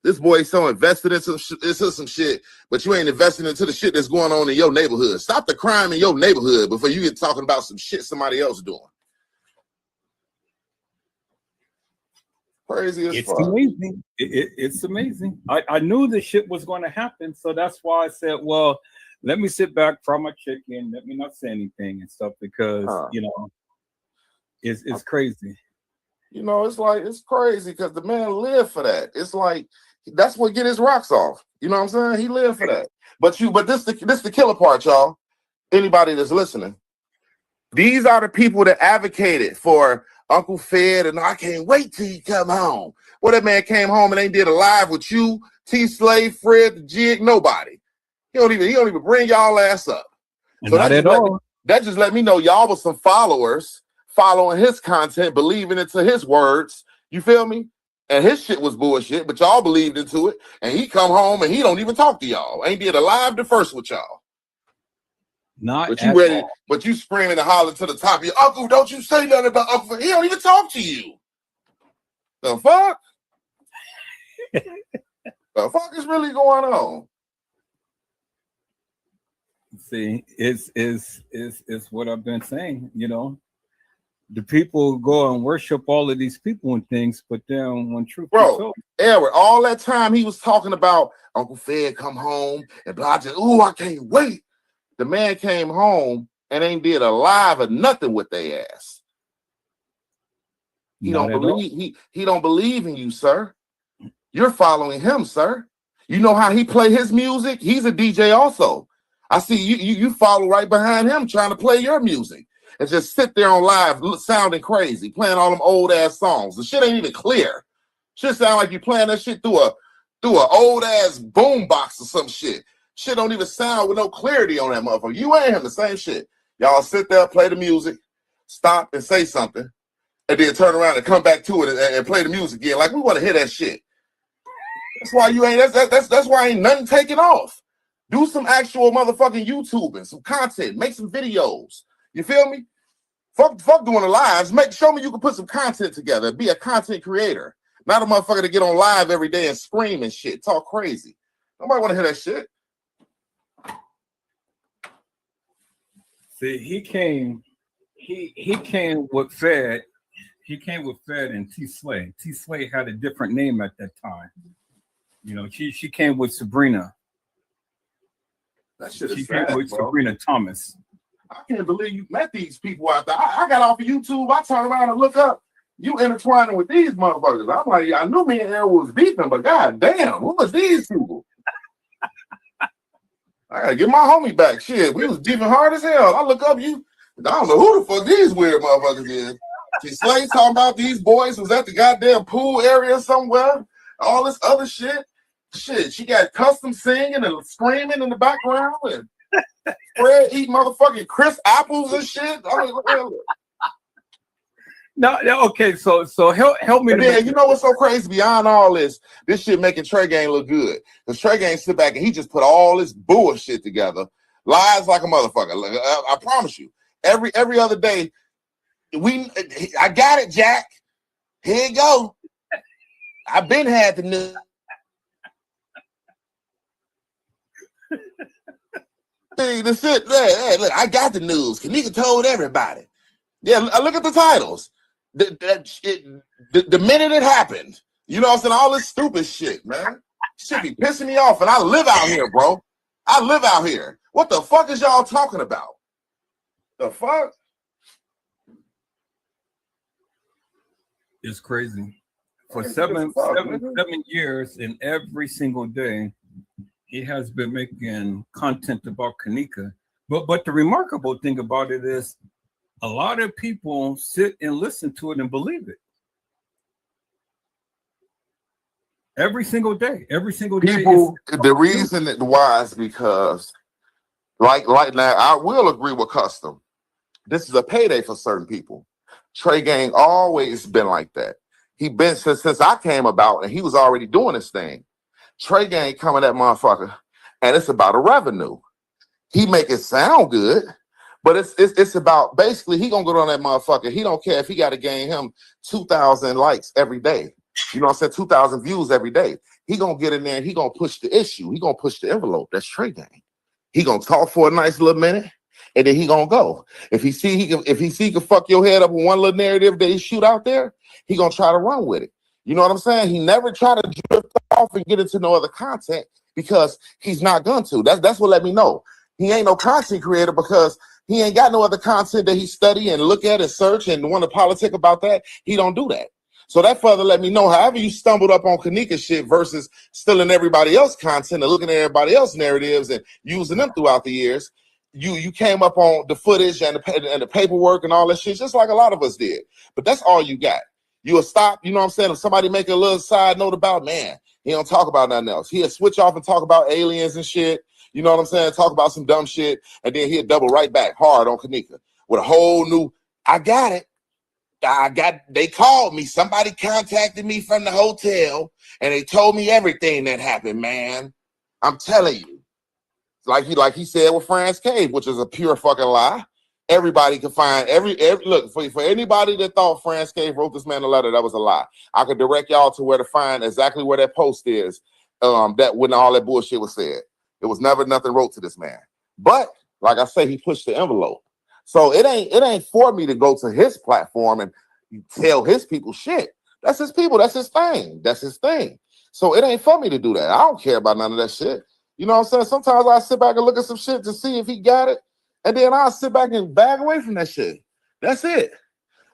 This boy's so invested into some shit, but you ain't investing into the shit that's going on in your neighborhood. Stop the crime in your neighborhood before you get talking about some shit somebody else doing. Crazy as fuck. It's amazing. It's amazing. I knew this shit was going to happen, so that's why I said, well, let me sit back, fry my chicken, let me not say anything and stuff, because you know, it's crazy. You know, it's like, it's crazy because the man lived for that. It's like, that's what get his rocks off. You know what I'm saying? He lived for that. But this the killer part, y'all. Anybody that's listening, these are the people that advocated for Uncle Fed, and I can't wait till he come home. Well, that man came home and ain't did a live with you, T Slave, Fred, the Jig, nobody. He don't even bring y'all ass up. So that just let me know y'all was some followers following his content, believing into his words. You feel me? And his shit was bullshit, but y'all believed into it. And he come home and he don't even talk to y'all. Ain't did a live the first with y'all. Not but you ready, all. But you screaming and hollering to the top of your uncle, don't you say nothing about Uncle. He don't even talk to you. The fuck? The fuck is really going on? See, it's what I've been saying, you know. The people go and worship all of these people and things, but then when truth is told, Edward, all that time he was talking about Uncle Fed come home and blah, just, ooh, I can't wait. The man came home and ain't did a live or nothing with their ass. He don't believe in you, sir. You're following him, sir. You know how he play his music? He's a DJ also. I see you follow right behind him trying to play your music and just sit there on live sounding crazy, playing all them old ass songs. The shit ain't even clear. Shit sound like you playing that shit through a old ass boom box or some shit. Shit don't even sound with no clarity on that motherfucker. You ain't him, the same shit. Y'all sit there, play the music, stop and say something, and then turn around and come back to it and play the music again. Like we want to hear that shit. That's why you ain't. That's why ain't nothing taking off. Do some actual motherfucking YouTubing, some content, make some videos. You feel me? Fuck doing the lives. Show me you can put some content together. Be a content creator, not a motherfucker to get on live every day and scream and shit, talk crazy. Nobody want to hear that shit. See, he came with Fed. He came with Fed and T Slay. T Slay had a different name at that time. You know, she came with Sabrina. That shit is she sad, came with bro. Sabrina Thomas. I can't believe you met these people out there. I got off of YouTube. I turned around and look up. You intertwining with these motherfuckers. I'm like, I knew me and Aaron was beefing, but god damn, who was these people? I gotta get my homie back. Shit, we was beefing hard as hell. I look up you. I don't know who the fuck these weird motherfuckers is. T Slay talking about these boys was at the goddamn pool area somewhere. All this other shit. Shit, she got custom singing and screaming in the background and Fred eating motherfucking crisp apples and shit. I mean, No, okay. So help me. And then you know what's so crazy beyond all this shit making Trey Gang look good. Because Trey Gang sit back and he just put all this bullshit together, lies like a motherfucker. Like, I promise you, every other day, I got it, Jack. Here you go. I've been had the news. The shit, look, I got the news. Kanika told everybody. Yeah, look at the titles. The minute it happened, you know what I'm saying? All this stupid shit, man. Shit be pissing me off. And I live out here, bro. I live out here. What the fuck is y'all talking about? The fuck? It's crazy. For seven years, and every single day, he has been making content about Kanika. But the remarkable thing about it is a lot of people sit and listen to it and believe it. Every single day. People, the reason why is because, like now, I will agree with Custom. This is a payday for certain people. Trey Gang always been like that. He been since I came about, and he was already doing this thing. Trey Gang coming at motherfucker, and it's about a revenue. He make it sound good, but it's about basically he gonna go on that motherfucker. He don't care if he got to gain him 2,000 likes every day. You know what I'm saying? 2,000 views every day. He gonna get in there and he gonna push the issue. He gonna push the envelope. That's Trey Gang. He gonna talk for a nice little minute, and then he gonna go. If he see he can fuck your head up with one little narrative that he shoot out there, he gonna try to run with it. You know what I'm saying? He never try to drift off and get into no other content because he's not going to. That's what let me know. He ain't no content creator because he ain't got no other content that he study and look at and search and want to politic about that. He don't do that. So that further let me know, however you stumbled up on Kanika shit versus stealing everybody else's content and looking at everybody else's narratives and using them throughout the years, you came up on the footage and the paperwork and all that shit, just like a lot of us did. But that's all you got. You'll stop, you know what I'm saying? If somebody make a little side note about, man, he don't talk about nothing else. He'll switch off and talk about aliens and shit. You know what I'm saying? Talk about some dumb shit. And then he'll double right back hard on Kanika with a whole new, I got it. They called me. Somebody contacted me from the hotel and they told me everything that happened, man. I'm telling you. Like he said with France Cave, which is a pure fucking lie. Everybody can find every look for anybody that thought France Cave wrote this man a letter, that was a lie. I could direct y'all to where to find exactly where that post is. That when all that bullshit was said, it was never nothing wrote to this man. But like I say, he pushed the envelope. So it ain't for me to go to his platform and tell his people shit. That's his people. That's his thing. That's his thing. So it ain't for me to do that. I don't care about none of that shit. You know what I'm saying? Sometimes I sit back and look at some shit to see if he got it. And then I'll sit back and back away from that shit. That's it.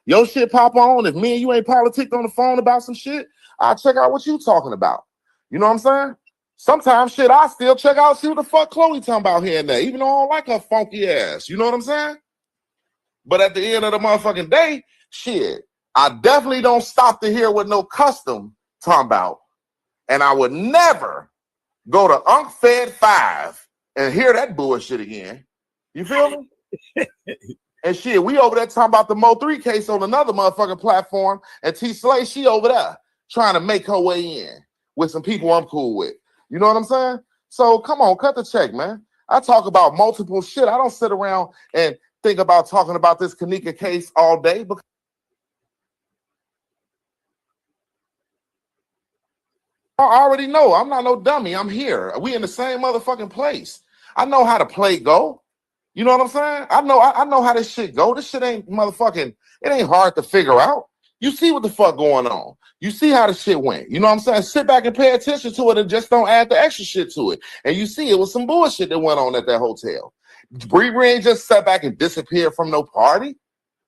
Your shit pop on. If me and you ain't politic on the phone about some shit, I'll check out what you talking about. You know what I'm saying? Sometimes shit, I still check out, see what the fuck Chloe talking about here and there, even though I don't like her funky ass. You know what I'm saying? But at the end of the motherfucking day, shit, I definitely don't stop to hear what no Custom talking about. And I would never go to Unc Fed 5 and hear that bullshit again. You feel me? And shit, we over there talking about the Mo3 case on another motherfucking platform, and T Slay, she over there trying to make her way in with some people I'm cool with. You know what I'm saying? So come on, cut the check, man. I talk about multiple shit. I don't sit around and think about talking about this Kanika case all day because I already know. I'm not no dummy. I'm here. We in the same motherfucking place. I know how to play go. You know what I'm saying? I know how this shit go. This shit ain't motherfucking, it ain't hard to figure out. You see what the fuck going on. You see how the shit went. You know what I'm saying? Sit back and pay attention to it and just don't add the extra shit to it. And you see it was some bullshit that went on at that hotel. Bree ain't just sat back and disappeared from no party.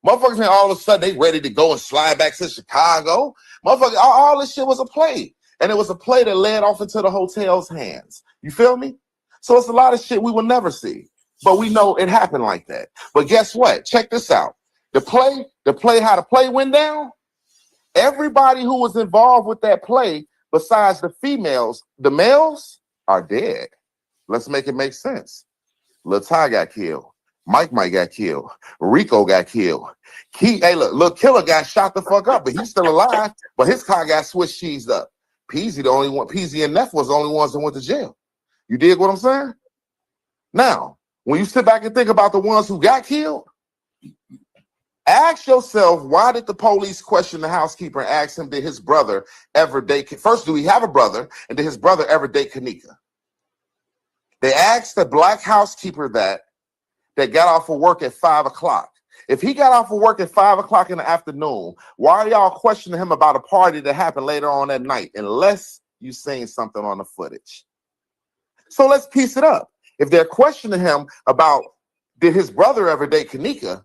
Motherfuckers ain't all of a sudden they ready to go and slide back to Chicago. Motherfuckers, all this shit was a play. And it was a play that led off into the hotel's hands. You feel me? So it's a lot of shit we will never see. But we know it happened like that. But guess what? Check this out. The play, how the play went down, everybody who was involved with that play, besides the females, the males are dead. Let's make it make sense. Lil Ty got killed. Mike got killed. Rico got killed. Hey, look, Killer got shot the fuck up, but he's still alive. But his car got Swiss cheesed up. Peasy the only one. Peasy and Neff was the only ones that went to jail. You dig what I'm saying? Now, when you sit back and think about the ones who got killed, ask yourself, why did the police question the housekeeper and ask him, did his brother ever date? First, do he have a brother? And did his brother ever date Kanika? They asked the black housekeeper that got off of work at 5 o'clock. If he got off of work at 5 o'clock in the afternoon, why are y'all questioning him about a party that happened later on that night? Unless you seen something on the footage. So let's piece it up. If they're questioning him about, did his brother ever date Kanika?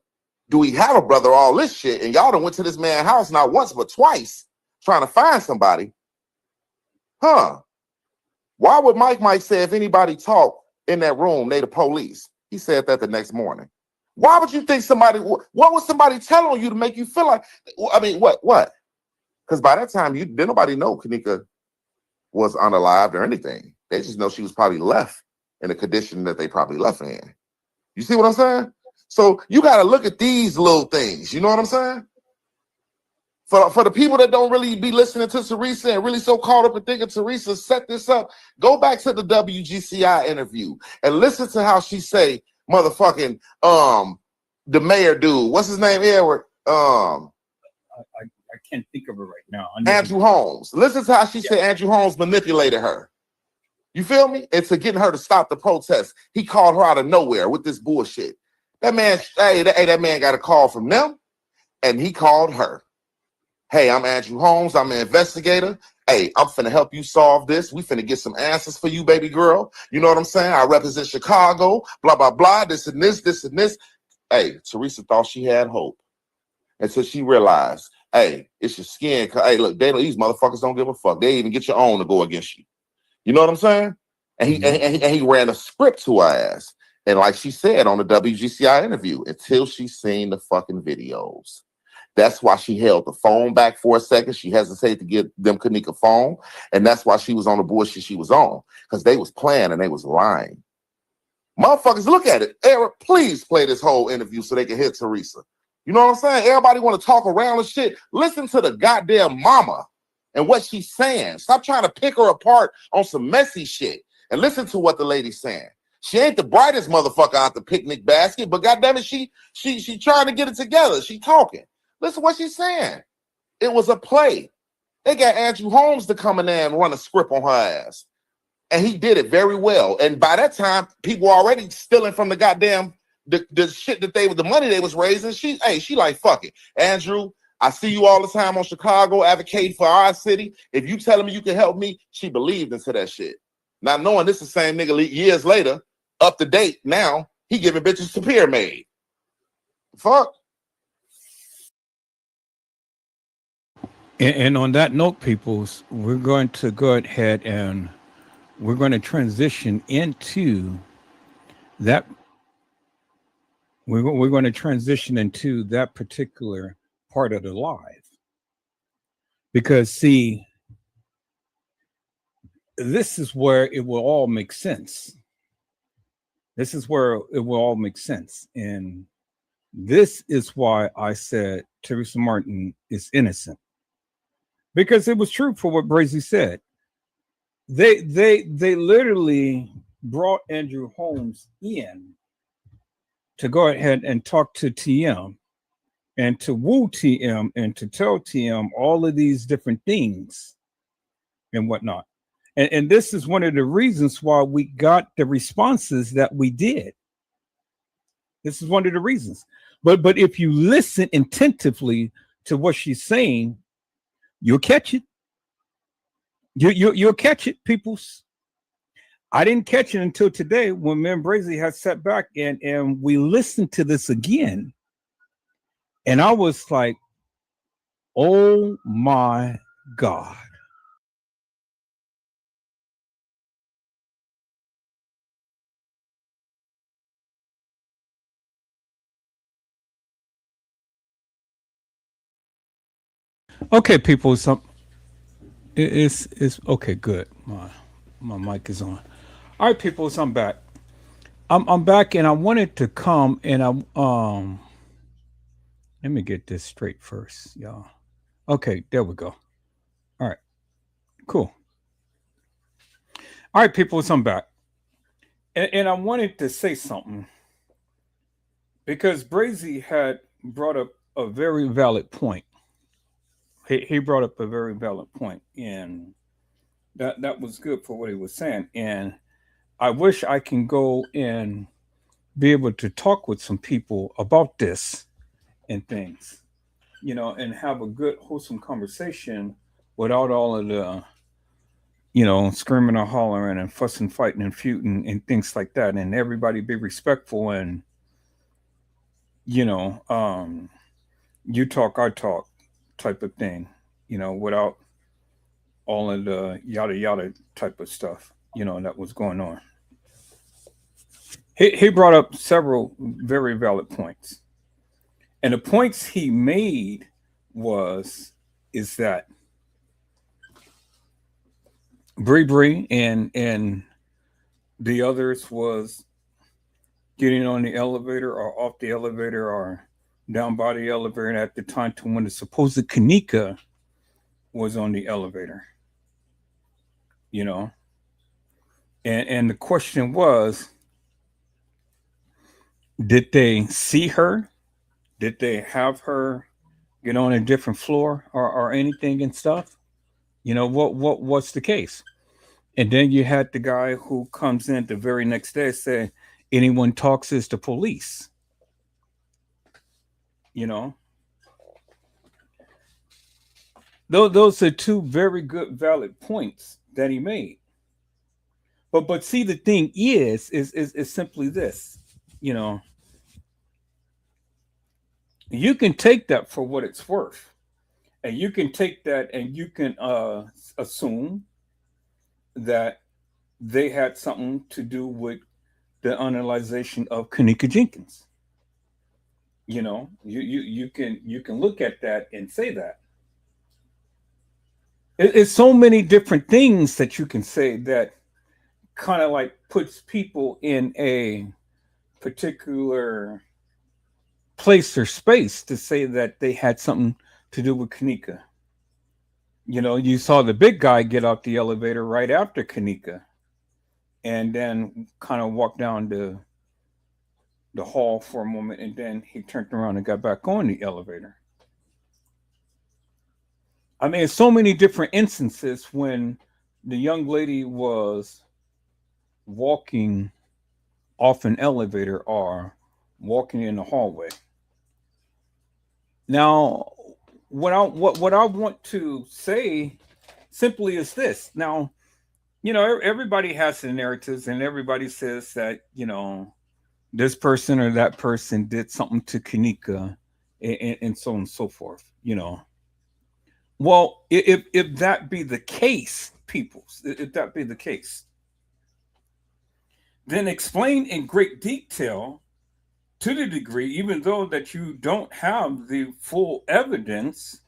Do we have a brother? All this shit, and y'all done went to this man's house not once but twice trying to find somebody. Huh? Why would Mike say if anybody talked in that room, they the police? He said that the next morning. Why would you think somebody? What was somebody telling you to make you feel like? I mean, what? Because by that time, didn't nobody know Kanika was unalived or anything. They just know she was probably left in the condition that they probably left in. You see what I'm saying? So you got to look at these little things. You know what I'm saying? For the people that don't really be listening to Teresa and really so caught up in thinking Teresa set this up, go back to the WGCI interview and listen to how she say, motherfucking, the mayor dude. What's his name, Edward? I can't think of it right now. Andrew Holmes. Listen to how she said Andrew Holmes manipulated her. You feel me? And to getting her to stop the protest. He called her out of nowhere with this bullshit. That man, that man got a call from them, and he called her. Hey, I'm Andrew Holmes. I'm an investigator. Hey, I'm finna help you solve this. We finna get some answers for you, baby girl. You know what I'm saying? I represent Chicago, blah, blah, blah, this and this, this and this. Hey, Teresa thought she had hope until she realized, hey, it's your skin. Hey, look, these motherfuckers don't give a fuck. They even get your own to go against you. You know what I'm saying? And he ran a script to her ass. And like she said on the WGCI interview, until she seen the fucking videos. That's why she held the phone back for a second. She hesitated to give them Kanika phone. And that's why she was on the bullshit she was on. Because they was playing and they was lying. Motherfuckers, look at it. Eric, please play this whole interview so they can hear Teresa. You know what I'm saying? Everybody want to talk around and shit. Listen to the goddamn mama and what she's saying. Stop trying to pick her apart on some messy shit. And listen to what the lady's saying. She ain't the brightest motherfucker out the picnic basket, but goddamn it, she trying to get it together. She talking. Listen what she's saying. It was a play. They got Andrew Holmes to come in there and run a script on her ass. And he did it very well. And by that time, people were already stealing from the goddamn the shit that the money they was raising. She like, fuck it. Andrew, I see you all the time on Chicago advocating for our city. If you telling me you can help me, she believed into that shit. Not knowing this is the same nigga years later, up to date now, he giving bitches to pyramid. Fuck. And on that note, peoples, we're going to go ahead and we're going to transition into that. We're going to transition into that particular part of the live. Because, see, this is where it will all make sense. This is where it will all make sense. And this is why I said Teresa Martin is innocent. Because it was true for what Brazy said. They literally brought Andrew Holmes in to go ahead and talk to TM and to woo TM and to tell TM all of these different things and whatnot. And this is one of the reasons why we got the responses that we did. This is one of the reasons. But if you listen attentively to what she's saying, you'll catch it. You'll catch it, peoples. I didn't catch it until today when me and Brazy had sat back and we listened to this again. And I was like, oh my God. Okay, people, it's okay, good. My mic is on. All right, people, I'm back. I'm back, and I wanted to come and let me get this straight first, y'all. Okay, there we go. All right, cool. All right, people, so I'm back, and I wanted to say something because Brazy had brought up a very valid point. He brought up a very valid point, and that was good for what he was saying. And I wish I can go and be able to talk with some people about this and things, and have a good, wholesome conversation without all of the, screaming or hollering and fussing, fighting, and feuding and things like that. And everybody be respectful and, you know, um, you talk, I talk type of thing, without all of the yada yada type of stuff, that was going on. He brought up several very valid points. And the points he made is that Bree and the others was getting on the elevator or off the elevator or down by the elevator at the time to when the supposed Kanika was on the elevator. And the question was, did they see her? Did they have her get on a different floor or anything and stuff? What's the case? And then you had the guy who comes in the very next day say, anyone talks is the police. Those are two very good valid points that he made. But see, the thing is simply this, you can take that for what it's worth. And you can take that and you can assume that they had something to do with the analyzation of Kanika Jenkins. You can look at that and say that. It's so many different things that you can say that kind of like puts people in a particular place or space to say that they had something to do with Kanika. You saw the big guy get out the elevator right after Kanika and then kind of walk down the hall for a moment, and then he turned around and got back on the elevator. I mean, so many different instances when the young lady was walking off an elevator or walking in the hallway. Now, what I want to say simply is this. Now, everybody has the narratives, and everybody says that this person or that person did something to Kanika, and so on and so forth. Well, if that be the case, peoples, if that be the case, then explain in great detail to the degree, even though that you don't have the full evidence,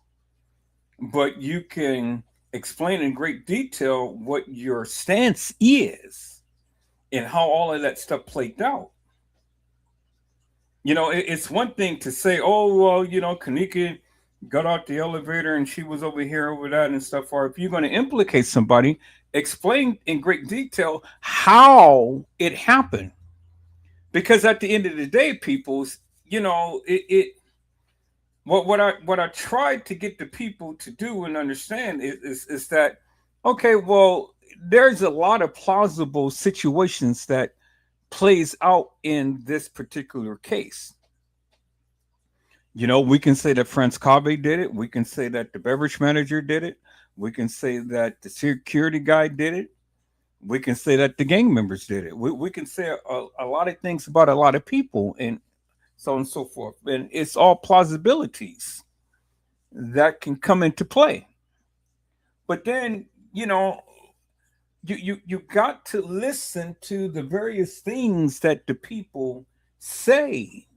but you can explain in great detail what your stance is and how all of that stuff played out. It's one thing to say, oh, well, Kanika got out the elevator and she was over here, over that and stuff. Or if you're going to implicate somebody, explain in great detail how it happened. Because at the end of the day, peoples, what I tried to get the people to do and understand is that, okay, well, there's a lot of plausible situations that plays out in this particular case. We can say that Franz Cave did it. We can say that the beverage manager did it. We can say that the security guy did it. We can say that the gang members did it. We can say a lot of things about a lot of people and so on and so forth. And it's all plausibilities that can come into play. But then, you got to listen to the various things that the people say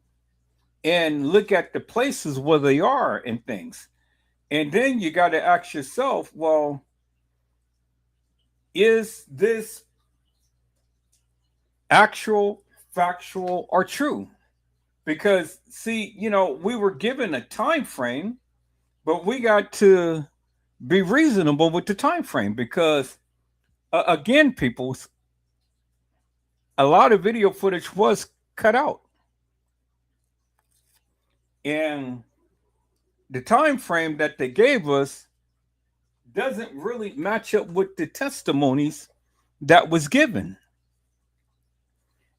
and look at the places where they are and things. And then you got to ask yourself, well, is this actual factual, or true. Because, see, we were given a time frame, but we got to be reasonable with the time frame because, again, people, a lot of video footage was cut out. And the time frame that they gave us doesn't really match up with the testimonies that was given.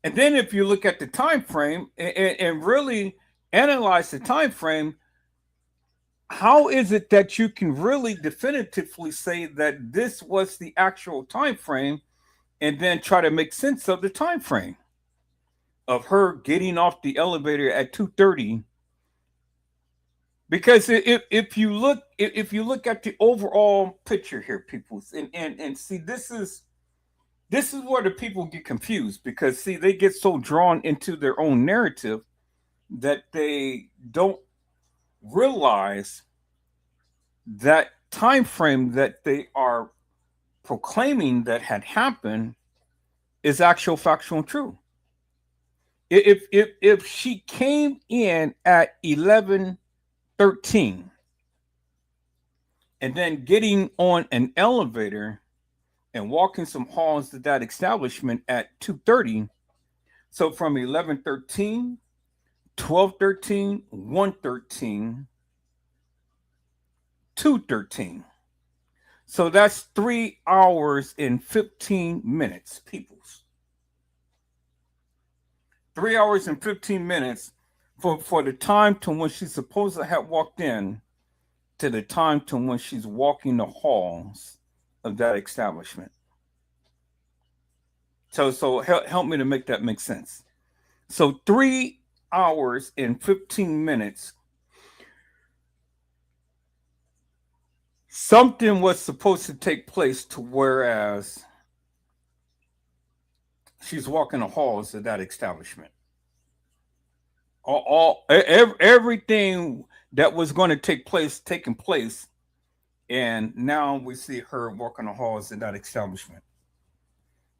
And then if you look at the time frame and really analyze the time frame, how is it that you can really definitively say that this was the actual time frame and then try to make sense of the time frame of her getting off the elevator at 2:30? Because if you look at the overall picture here, people, and see, this is where the people get confused, because see, they get so drawn into their own narrative that they don't realize that time frame that they are proclaiming that had happened is actual, factual, and true. If she came in at 11:13 and then getting on an elevator and walking some halls to that establishment at 2:30, so from 11:13, 12:13, 1:13, 2:13. So that's 3 hours and 15 minutes, peoples. 3 hours and 15 minutes for the time to when she's supposed to have walked in to the time to when she's walking the halls of that establishment. So help me to make that make sense. So 3 hours and 15 minutes. Something was supposed to take place to whereas she's walking the halls of that establishment. Everything that was going to taking place, and now we see her walking the halls of that establishment.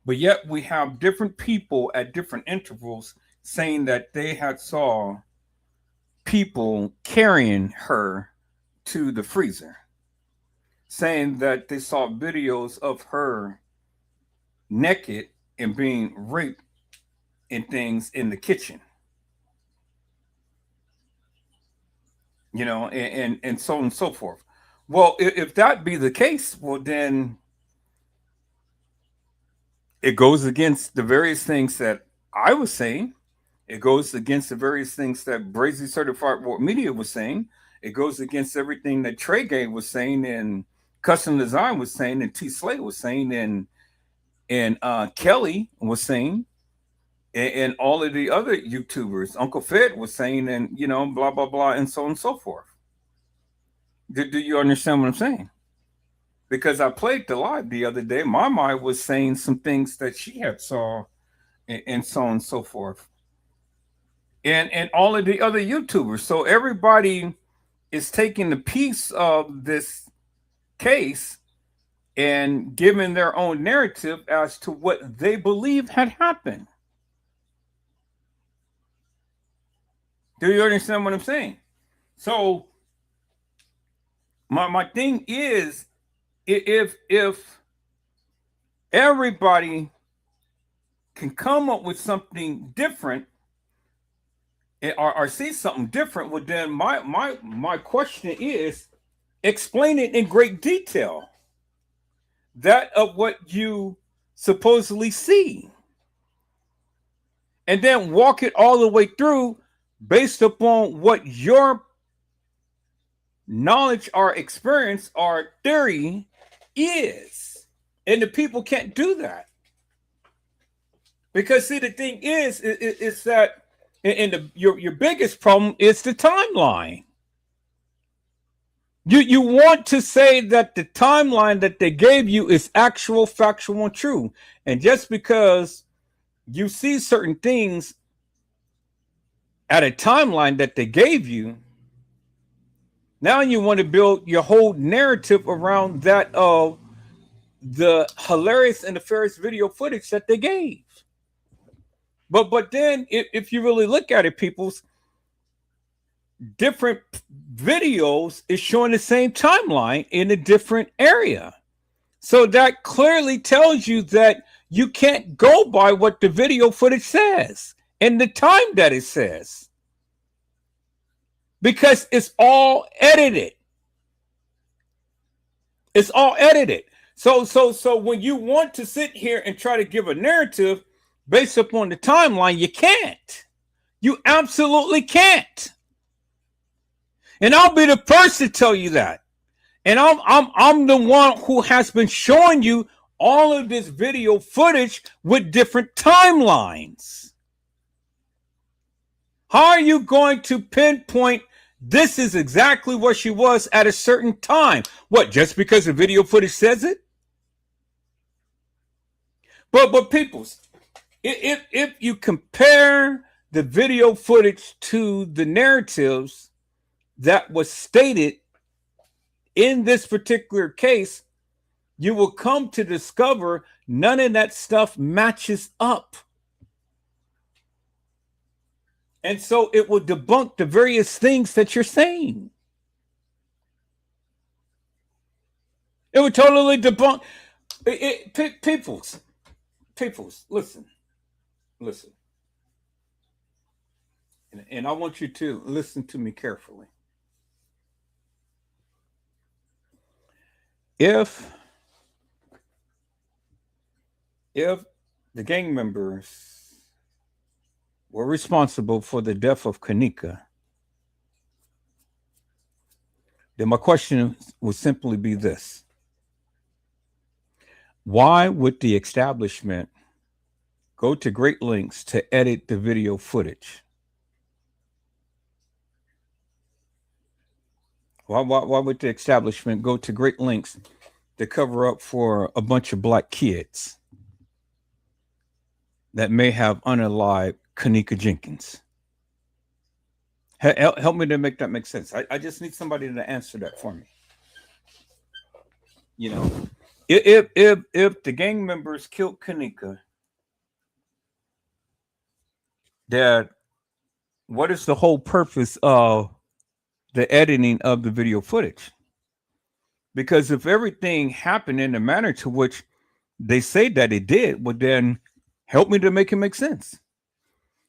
But yet we have different people at different intervals saying that they had saw people carrying her to the freezer, saying that they saw videos of her naked and being raped and things in the kitchen. And so on and so forth. Well, if that be the case, well, then it goes against the various things that I was saying. It goes against the various things that Brazy Certified World Media was saying. It goes against everything that Trey Gay was saying, and Custom Design was saying, and T Slay was saying, and Kelly was saying, and all of the other YouTubers, Uncle Fed was saying, and blah blah blah, and so on and so forth. Do you understand what I'm saying? Because I played the live the other day, my mind was saying some things that she had saw, and so on and so forth, and all of the other YouTubers. So everybody is taking the piece of this case and giving their own narrative as to what they believe had happened. Do you understand what I'm saying? So my thing is, if everybody can come up with something different or see something different, well, then my question is, explain it in great detail. That of what you supposedly see. And then walk it all the way through based upon what your knowledge or experience or theory is. And the people can't do that. Because see, the thing is that your biggest problem is the timeline. You want to say that the timeline that they gave you is actual, factual, and true. And just because you see certain things at a timeline that they gave you, now you want to build your whole narrative around that of the hilarious and nefarious video footage that they gave. But then if you really look at it, people's different videos is showing the same timeline in a different area. So that clearly tells you that you can't go by what the video footage says and the time that it says, because it's all edited. It's all edited. So when you want to sit here and try to give a narrative based upon the timeline, you can't. You absolutely can't. And I'll be the first to tell you that. And I'm the one who has been showing you all of this video footage with different timelines. How are you going to pinpoint this is exactly where she was at a certain time? What, just because the video footage says it? But peoples, if you compare the video footage to the narratives that was stated in this particular case, you will come to discover none of that stuff matches up. And so it will debunk the various things that you're saying. It would totally debunk it. Peoples, listen. And I want you to listen to me carefully. If the gang members were responsible for the death of Kenneka, then my question would simply be this: why would the establishment go to great lengths to edit the video footage? Why would the establishment go to great lengths to cover up for a bunch of black kids that may have unalived Kenneka Jenkins? Help me to make that make sense. I just need somebody to answer that for me. You know, if the gang members killed Kenneka, that what is the whole purpose of the editing of the video footage? Because if everything happened in the manner to which they say that it did, well, then help me to make it make sense.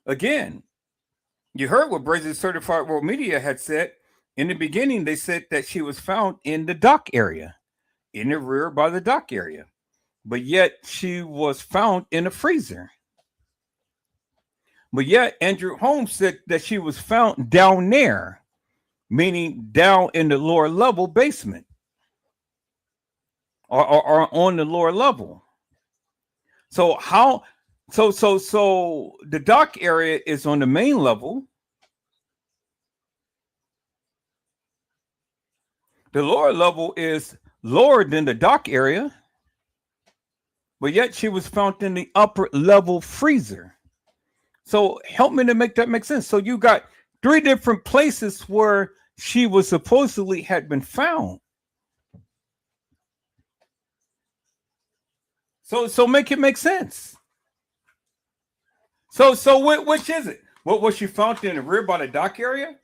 Again, you heard what Brazen Certified World Media had said. In the beginning, they said that she was found in the dock area, in the rear by the dock area. But yet she was found in a freezer. But yet Andrew Holmes said that she was found down there, meaning down in the lower level basement, or on the lower level. So how? So the dock area is on the main level. The lower level is lower than the dock area, but yet she was found in the upper level freezer. So help me to make that make sense. So you got 3 different places where she was supposedly had been found. So make it make sense. So which is it? What was she found in the rear by the dock area?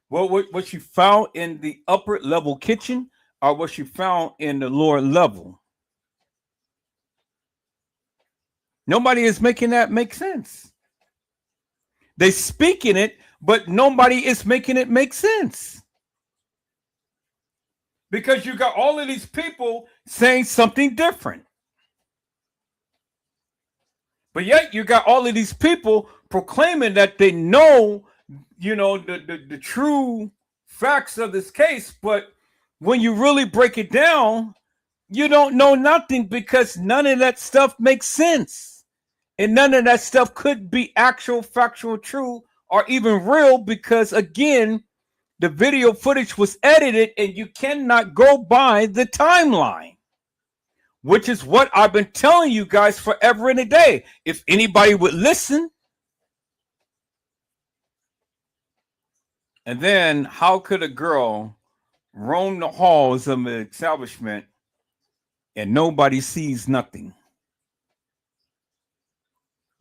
What was she found in the upper level kitchen, or was she found in the lower level? Nobody is making that make sense. They speaking it, but nobody is making it make sense. Because you got all of these people saying something different. But yet you got all of these people proclaiming that they know, you know, the true facts of this case. But when you really break it down, you don't know nothing, because none of that stuff makes sense. And none of that stuff could be actual, factual, true, or even real, because, again, the video footage was edited and you cannot go by the timeline, which is what I've been telling you guys forever and a day. If anybody would listen. And then how could a girl roam the halls of an establishment and nobody sees nothing?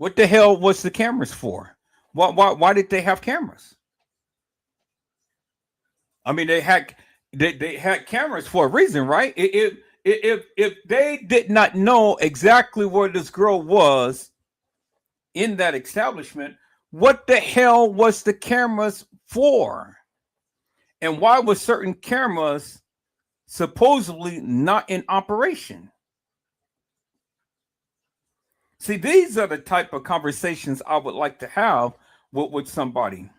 What the hell was the cameras for? Why did they have cameras? I mean, they had cameras for a reason, right? If they did not know exactly where this girl was in that establishment, what the hell was the cameras for? And why were certain cameras supposedly not in operation? See, these are the type of conversations I would like to have with somebody.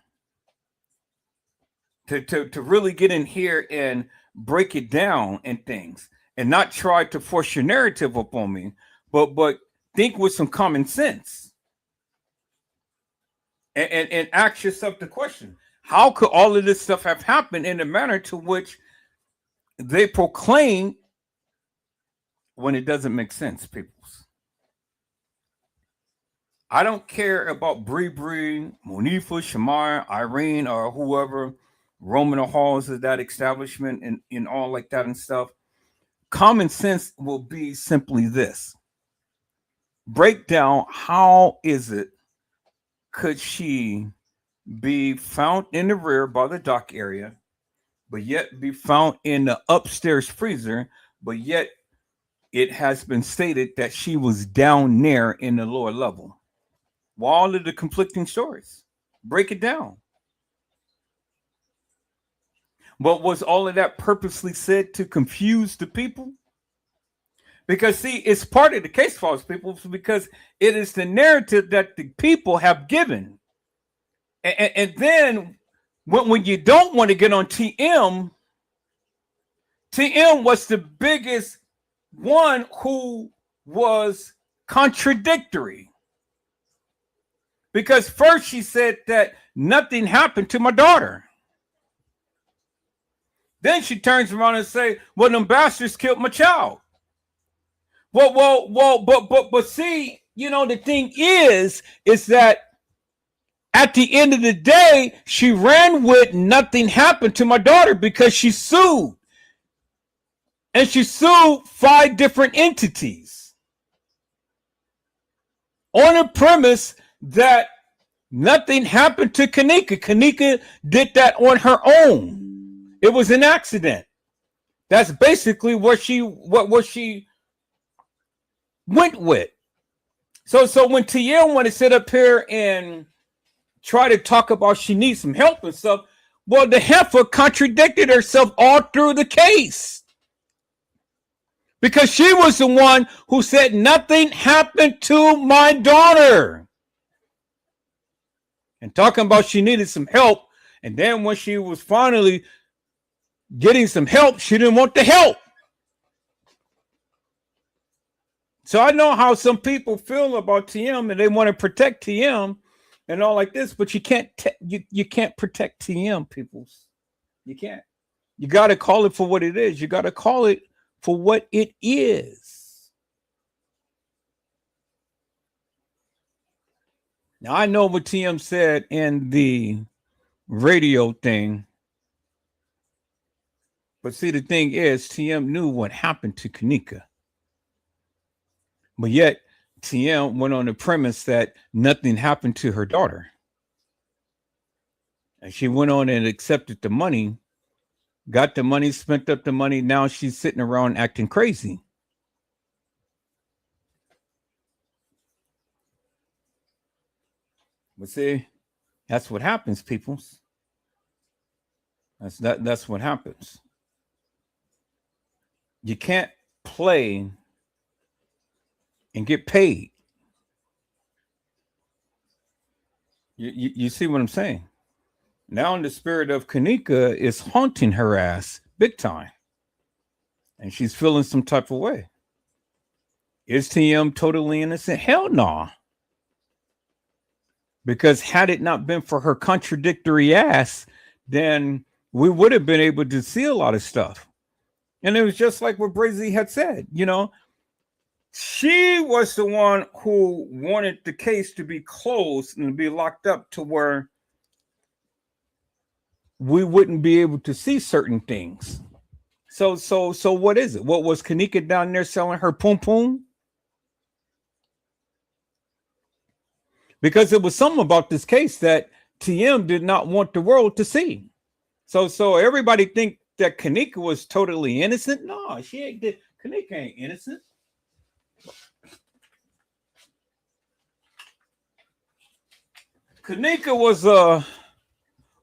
To really get in here and break it down and things, and not try to force your narrative upon me, but think with some common sense. And ask yourself the question, how could all of this stuff have happened in the manner to which they proclaim when it doesn't make sense, peoples? I don't care about Bree, Monifa, Shamar, Irene, or whoever roaming the halls of that establishment and all like that and stuff. Common sense will be simply this. Break down, how is it could she be found in the rear by the dock area, but yet be found in the upstairs freezer, but yet it has been stated that she was down there in the lower level? Well, all of the conflicting stories. Break it down. But was all of that purposely said to confuse the people? Because, see, it's part of the case files, people, because it is the narrative that the people have given. And then when you don't want to get on TM was the biggest one who was contradictory. Because first she said that nothing happened to my daughter. Then she turns around and say, well, them bastards killed my child. But see, you know, the thing is that at the end of the day, she ran with nothing happened to my daughter because she sued. And she sued 5 different entities on a premise that nothing happened to Kanika. Kanika did that on her own. It was an accident. That's basically what she went with. So when TM want to sit up here and try to talk about she needs some help and stuff, well, the heifer contradicted herself all through the case. Because she was the one who said nothing happened to my daughter. And talking about she needed some help. And then when she was finally getting some help, she didn't want the help. So I know how some people feel about TM and they want to protect TM and all like this, but you can't you can't protect TM, peoples. You can't. You got to call it for what it is. You got to call it for what it is. Now I know what TM said in the radio thing, but see, the thing is, TM knew what happened to Kanika. But yet, TM went on the premise that nothing happened to her daughter. And she went on and accepted the money, got the money, spent up the money. Now she's sitting around acting crazy. But see, that's what happens, peoples. That's what happens. You can't play and get paid. You see what I'm saying? Now the spirit of Kanika is haunting her ass big time. And she's feeling some type of way. Is TM totally innocent? Hell no. Because had it not been for her contradictory ass, then we would have been able to see a lot of stuff. And it was just like what Brazy had said, you know, she was the one who wanted the case to be closed and to be locked up to where we wouldn't be able to see certain things. So what is it? What was Kanika down there selling her poom poom? because it was something about this case that TM did not want the world to see. So everybody think that Kanika was totally innocent. No, she ain't. Kanika ain't innocent. Kanika was a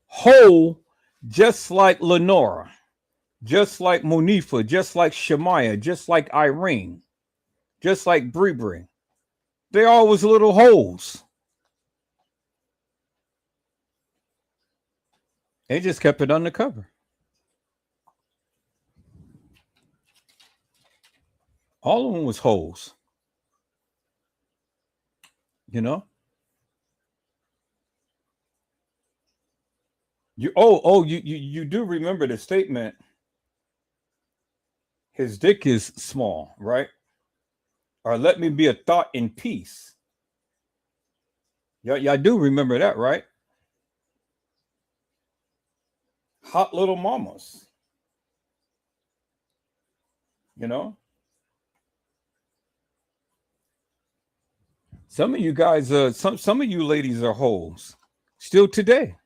whole, just like Lenora, just like Monifa, just like Shemaya, just like Irene, just like Bree. They all was little holes. They just kept it undercover. All of them was holes. You know? You do remember the statement, his dick is small, right? Or let me be a thought in peace. Y'all do remember that, right? Hot little mamas. You know? Some of you guys, some of you ladies are hoes. Still today.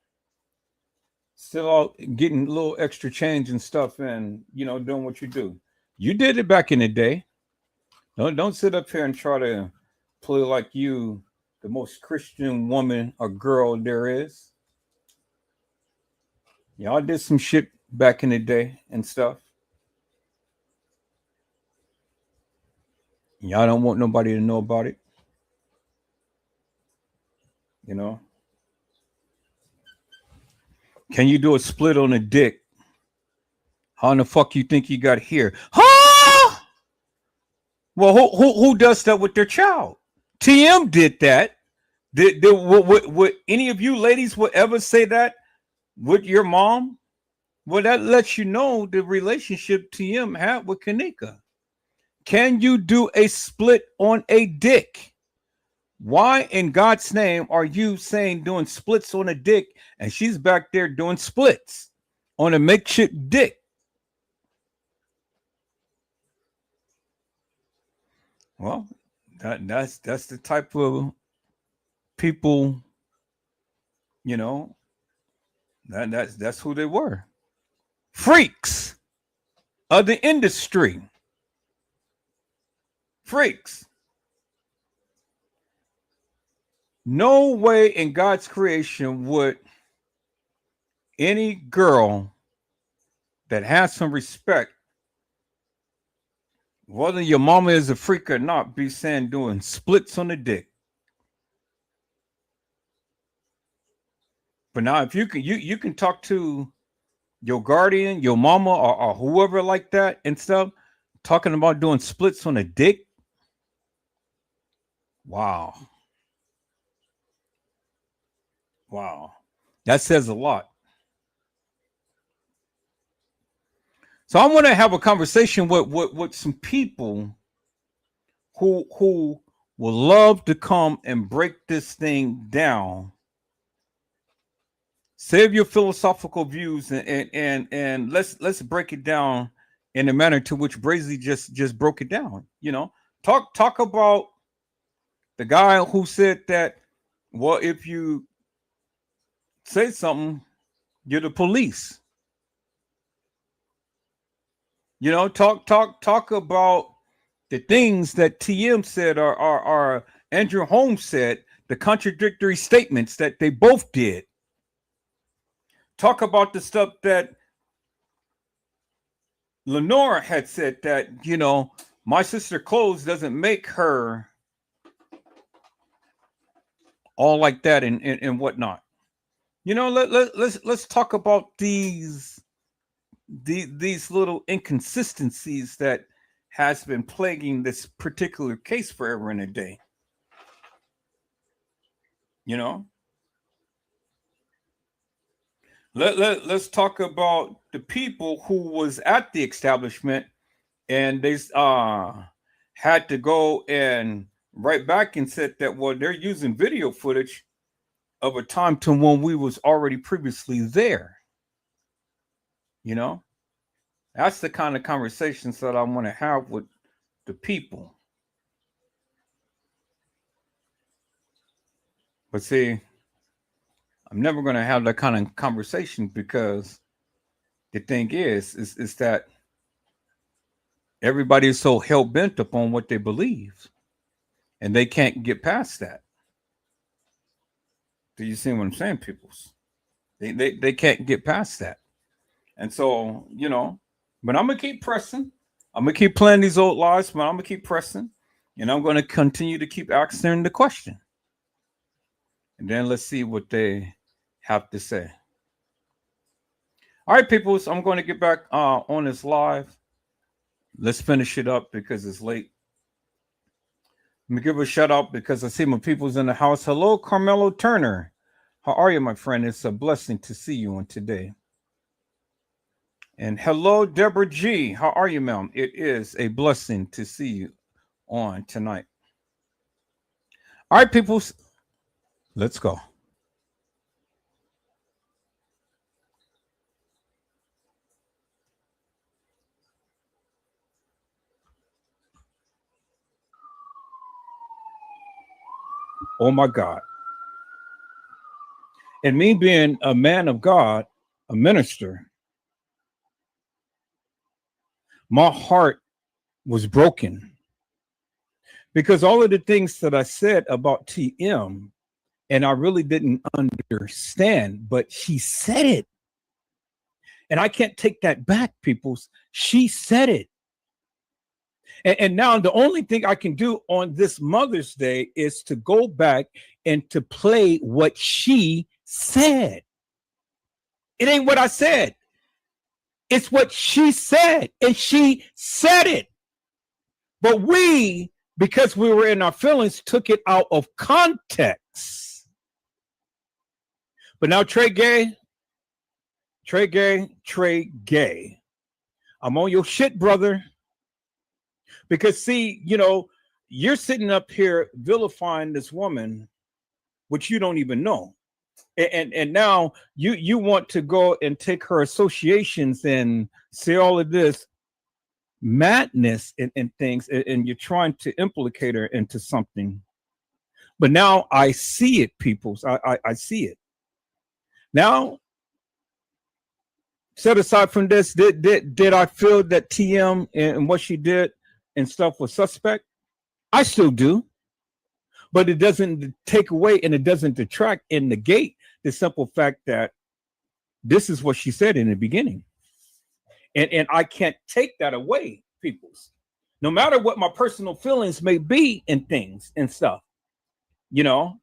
Still all getting a little extra change and stuff and, you know, doing what you do. You did it back in the day. Don't sit up here and try to play like you the most Christian woman or girl there is. Y'all did some shit back in the day and stuff. Y'all don't want nobody to know about it. You know? Can you do a split on a dick? How in the fuck you think you got here? Huh? Well, who does that with their child? TM did that. Would any of you ladies would ever say that with your mom? Well, that lets you know the relationship TM had with Kanika. Can you do a split on a dick? Why in God's name are you saying doing splits on a dick and she's back there doing splits on a makeshift dick? Well, that's the type of people, you know, that's who they were. Freaks of the industry. Freaks. No way in God's creation would any girl that has some respect, whether your mama is a freak or not, be saying doing splits on the dick. But now if you can talk to your guardian, your mama, or whoever like that and stuff, talking about doing splits on a dick. Wow. That says a lot. So I want to have a conversation with some people who will love to come and break this thing down. Save your philosophical views and let's break it down in the manner to which Brazy just broke it down. You know, talk about the guy who said that, well, if you say something, you're the police. You know, talk about the things that TM said or Andrew Holmes said, the contradictory statements that they both did. Talk about the stuff that Lenora had said, that, you know, my sister clothes doesn't make her all like that and whatnot. You know, let's talk about these little inconsistencies that has been plaguing this particular case forever and a day. You know, let's talk about the people who was at the establishment and they had to go and write back and said that, well, they're using video footage of a time to when we was already previously there. You know, that's the kind of conversations that I want to have with the people. But see, I'm never going to have that kind of conversation because the thing is that everybody is so hell bent upon what they believe, and they can't get past that. Do you see what I'm saying, peoples? They can't get past that. And so, you know, but I'm gonna keep pressing. I'm gonna keep playing these old lies, but I'm gonna keep pressing, and I'm gonna continue to keep asking the question. And then let's see what they have to say. All right, peoples, I'm going to get back on this live. Let's finish it up because it's late. Let me give a shout out because I see my people's in the house. Hello, Carmelo Turner. How are you, my friend? It's a blessing to see you on today. And hello, Deborah G. How are you, ma'am? It is a blessing to see you on tonight. All right, peoples, let's go. Oh my God. And me being a man of God, a minister, my heart was broken because all of the things that I said about TM, and I really didn't understand, but she said it. And I can't take that back, peoples. She said it. And now the only thing I can do on this Mother's Day is to go back and to play what she said. It ain't what I said. It's what she said. And she said it. But we, because we were in our feelings, took it out of context. But now Trey Gay. I'm on your shit, brother. Because see, you know, you're sitting up here vilifying this woman, which you don't even know. And now you want to go and take her associations and say all of this madness and things, and you're trying to implicate her into something. But now I see it, peoples. I see it. Now, set aside from this, did I feel that TM and what she did and stuff was suspect? I still do. But it doesn't take away and it doesn't detract and negate the simple fact that this is what she said in the beginning. And I can't take that away, peoples. No matter what my personal feelings may be in things and stuff, you know,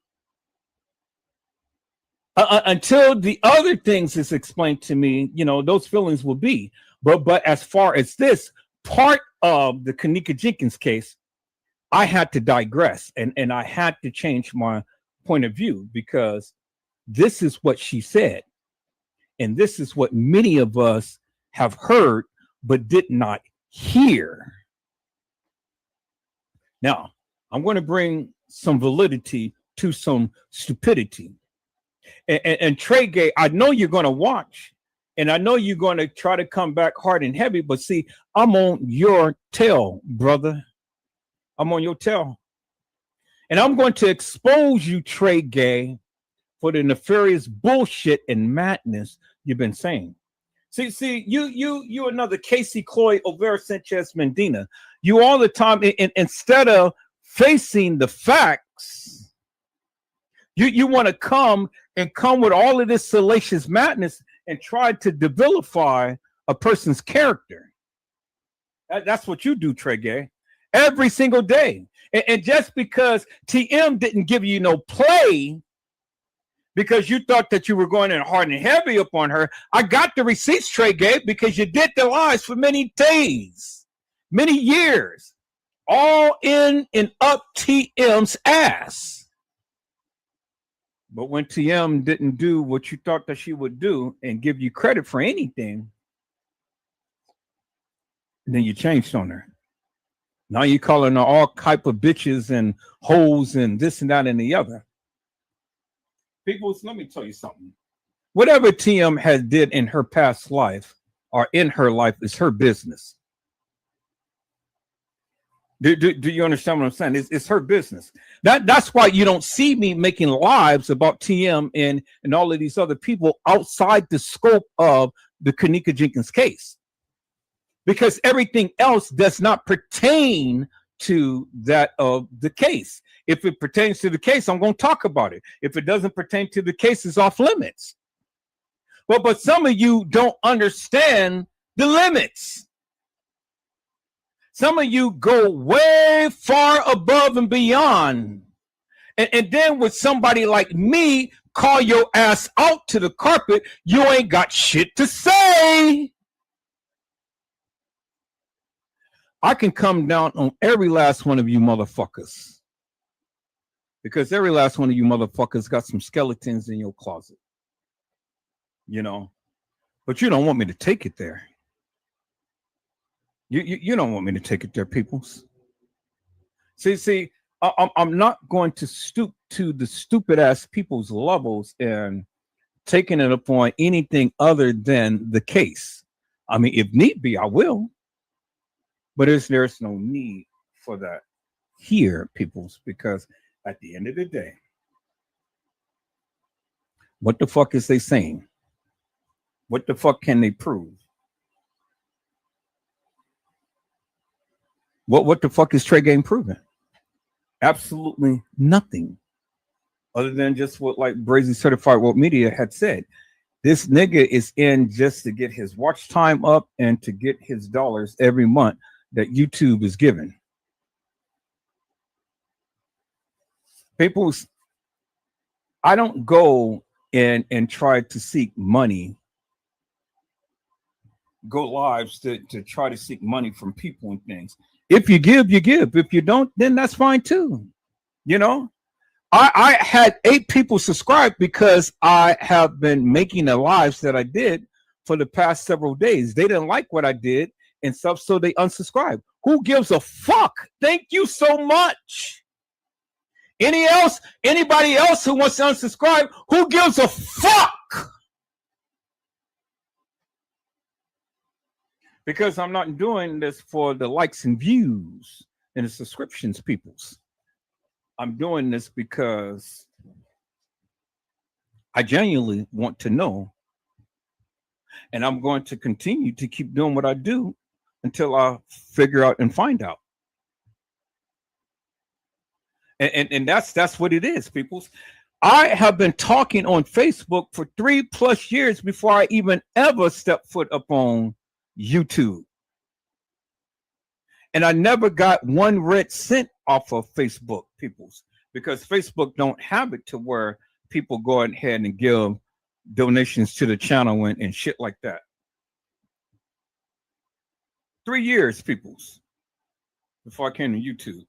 until the other things is explained to me, you know, those feelings will be. But as far as this part of the Kenneka Jenkins case, I had to digress and I had to change my point of view because this is what she said. And this is what many of us have heard but did not hear. Now, I'm going to bring some validity to some stupidity. And Trey Gay, I know you're going to watch, and I know you're going to try to come back hard and heavy, but see, I'm on your tail, brother. I'm on your tail. And I'm going to expose you, Trey Gay, for the nefarious bullshit and madness you've been saying. See, you another Casey Cloyd Olvera Sanchez Medina. You all the time, instead of facing the facts, you want to come with all of this salacious madness and try to devilify a person's character. That's what you do, Trey Gay, every single day. And just because TM didn't give you no play because you thought that you were going in hard and heavy upon her, I got the receipts, Trey Gay, because you did the lies for many days, many years, all in and up TM's ass. But when TM didn't do what you thought that she would do and give you credit for anything, then you changed on her. Now you're calling her all type of bitches and hoes and this and that and the other. People, let me tell you something. Whatever TM has did in her past life or in her life is her business. Do you understand what I'm saying? It's her business. That's why you don't see me making lives about TM and all of these other people outside the scope of the Kenneka Jenkins case, because everything else does not pertain to that of the case. If it pertains to the case, I'm going to talk about it. If it doesn't pertain to the case, it's off limits. But some of you don't understand the limits. Some of you go way far above and beyond. And then with somebody like me call your ass out to the carpet, you ain't got shit to say. I can come down on every last one of you motherfuckers, because every last one of you motherfuckers got some skeletons in your closet, you know, but you don't want me to take it there. You don't want me to take it there, peoples. See, I'm not going to stoop to the stupid ass people's levels and taking it upon anything other than the case. I mean, if need be, I will. But there's no need for that here, peoples, because at the end of the day, what the fuck is they saying? What the fuck can they prove? What the fuck is Trey Game proving? Absolutely nothing, other than just what like Brazy Certified World Media had said. This nigga is in just to get his watch time up and to get his dollars every month that YouTube is giving. People, I don't go and try to seek money, go lives to try to seek money from people and things. If you give, you give. If you don't, then that's fine too. You know, I had 8 people subscribe because I have been making the lives that I did for the past several days. They didn't like what I did and stuff, so they unsubscribed. Who gives a fuck? Thank you so much. Anybody else who wants to unsubscribe, who gives a fuck? Because I'm not doing this for the likes and views and the subscriptions, peoples. I'm doing this because I genuinely want to know. And I'm going to continue to keep doing what I do until I figure out and find out. And that's what it is, peoples. I have been talking on Facebook for 3+ years before I even ever stepped foot up on YouTube. And I never got 1 red cent off of Facebook, peoples, because Facebook don't have it to where people go ahead and give donations to the channel and shit like that. 3 years, peoples, before I came to YouTube.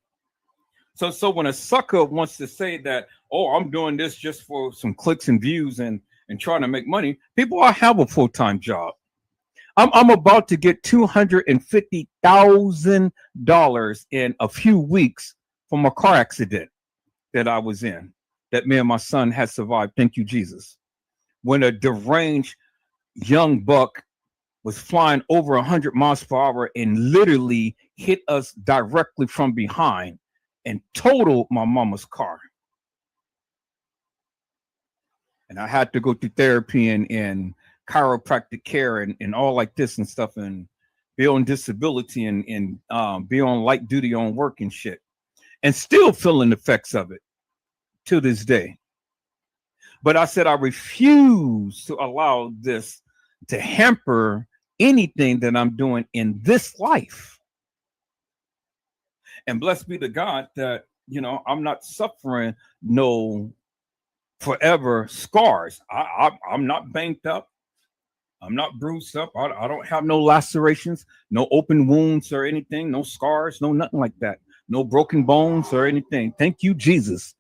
So when a sucker wants to say that, oh, I'm doing this just for some clicks and views and trying to make money, people, I have a full-time job. I'm about to get $250,000 in a few weeks from a car accident that I was in, that me and my son had survived. Thank you, Jesus. When a deranged young buck was flying over 100 miles per hour and literally hit us directly from behind and totaled my mama's car. And I had to go through therapy and chiropractic care and all like this and stuff, and be on disability and be on light duty on work and shit, and still feeling the effects of it to this day. But I said I refuse to allow this to hamper anything that I'm doing in this life. And blessed be the God that, you know, I'm not suffering no forever scars. I'm not banked up. I'm not bruised up. I don't have no lacerations, no open wounds or anything, no scars, no nothing like that. No broken bones or anything. Thank you, Jesus.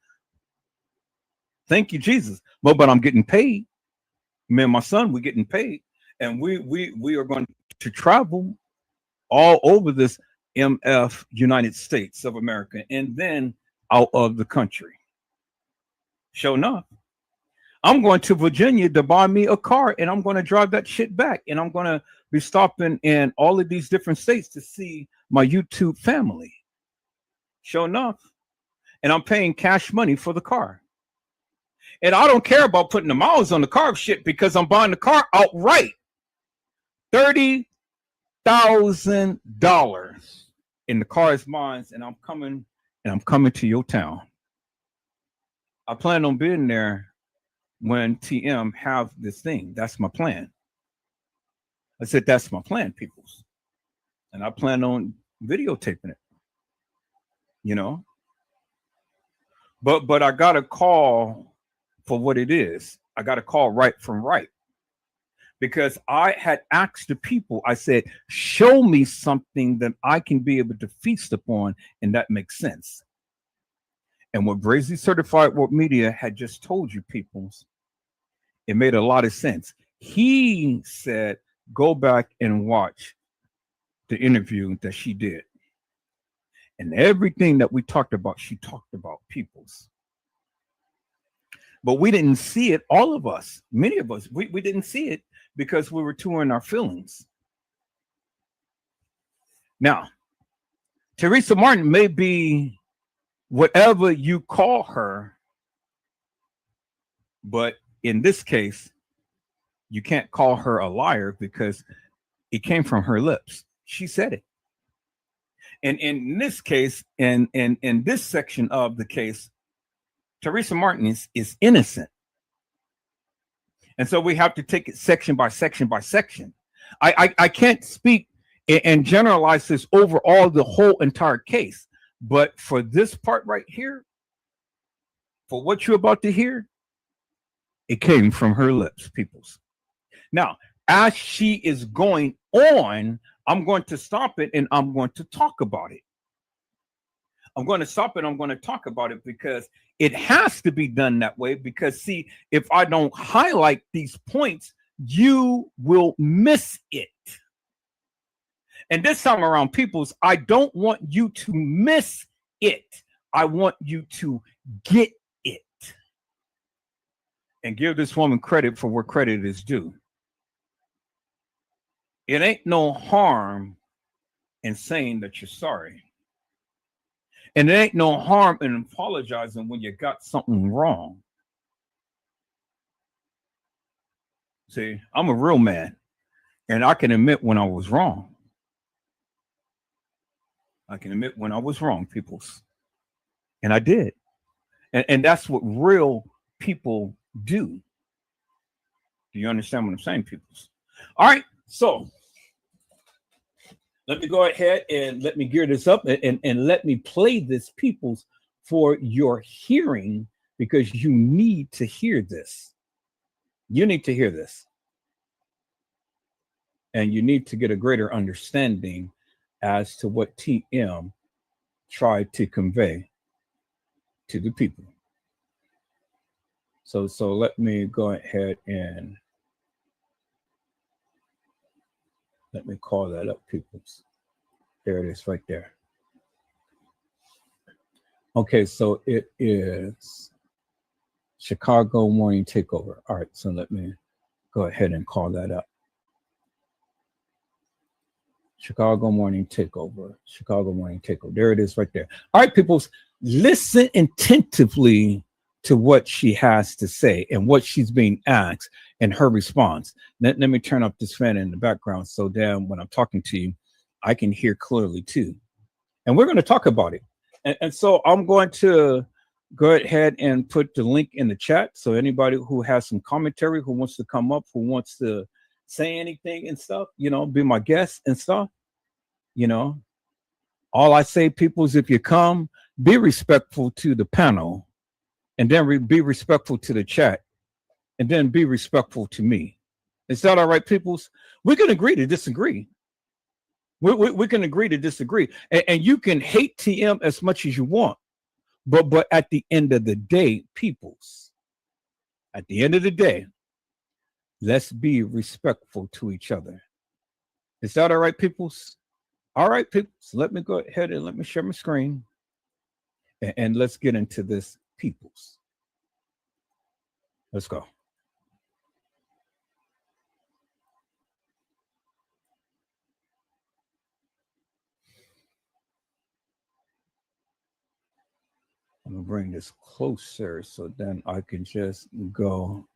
Thank you, Jesus. But I'm getting paid. Me and my son, we're getting paid. And we are going to travel all over this MF United States of America and then out of the country. Sure enough, I'm going to Virginia to buy me a car, and I'm going to drive that shit back. And I'm going to be stopping in all of these different states to see my YouTube family. Sure enough. And I'm paying cash money for the car. And I don't care about putting the miles on the car shit because I'm buying the car outright. $30,000. And the car is mine, and I'm coming to your town. I plan on being there when TM have this thing. That's my plan. I said, that's my plan, peoples. And I plan on videotaping it, you know. But I got a call for what it is. I got a call right from right. Because I had asked the people, I said, show me something that I can be able to feast upon, and that makes sense. And what Brazy Certified World Media had just told you, peoples, it made a lot of sense. He said, go back and watch the interview that she did. And everything that we talked about, she talked about, peoples. But we didn't see it, all of us, many of us, we didn't see it because we were too in our feelings. Now, Teresa Martin may be whatever you call her, but in this case, you can't call her a liar because it came from her lips. She said it. And in this case, and in this section of the case, Teresa Martin is innocent. And so we have to take it section by section by section. I can't speak and generalize this over all the whole entire case. But for this part right here, for what you're about to hear, it came from her lips, peoples. Now, as she is going on, I'm going to stop it and I'm going to talk about it. I'm going to stop it. I'm going to talk about it because it has to be done that way. Because, see, if I don't highlight these points, you will miss it. And this time around, peoples, I don't want you to miss it. I want you to get it. And give this woman credit for where credit is due. It ain't no harm in saying that you're sorry. And there ain't no harm in apologizing when you got something wrong. See, I'm a real man, and I can admit when I was wrong. I can admit when I was wrong, peoples. And I did. And that's what real people do. Do you understand what I'm saying, peoples? All right, so let me go ahead and let me gear this up and let me play this, peoples, for your hearing, because you need to hear this. You need to hear this. And you need to get a greater understanding as to what TM tried to convey to the people. So let me go ahead and let me call that up, peoples. There it is right there. Okay, so it is Chicago Morning Takeover. All right, so let me go ahead and call that up. Chicago Morning Takeover. Chicago Morning Takeover. There it is right there. All right, peoples, listen attentively to what she has to say and what she's being asked and her response. Let me turn up this fan in the background so then when I'm talking to you, I can hear clearly too. And we're going to talk about it. And so I'm going to go ahead and put the link in the chat. So anybody who has some commentary, who wants to come up, who wants to say anything and stuff, you know, be my guest and stuff, you know, all I say, people, is if you come, be respectful to the panel, and then be respectful to the chat, and then be respectful to me. Is that all right, peoples? We can agree to disagree. We can agree to disagree. And you can hate TM as much as you want. But at the end of the day, peoples, at the end of the day, let's be respectful to each other. Is that all right, peoples? All right, peoples. Let me go ahead and let me share my screen. And let's get into this, peoples. Let's go. bring this closer so then I can just go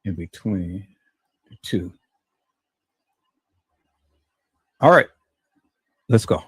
in between the two. All right, let's go.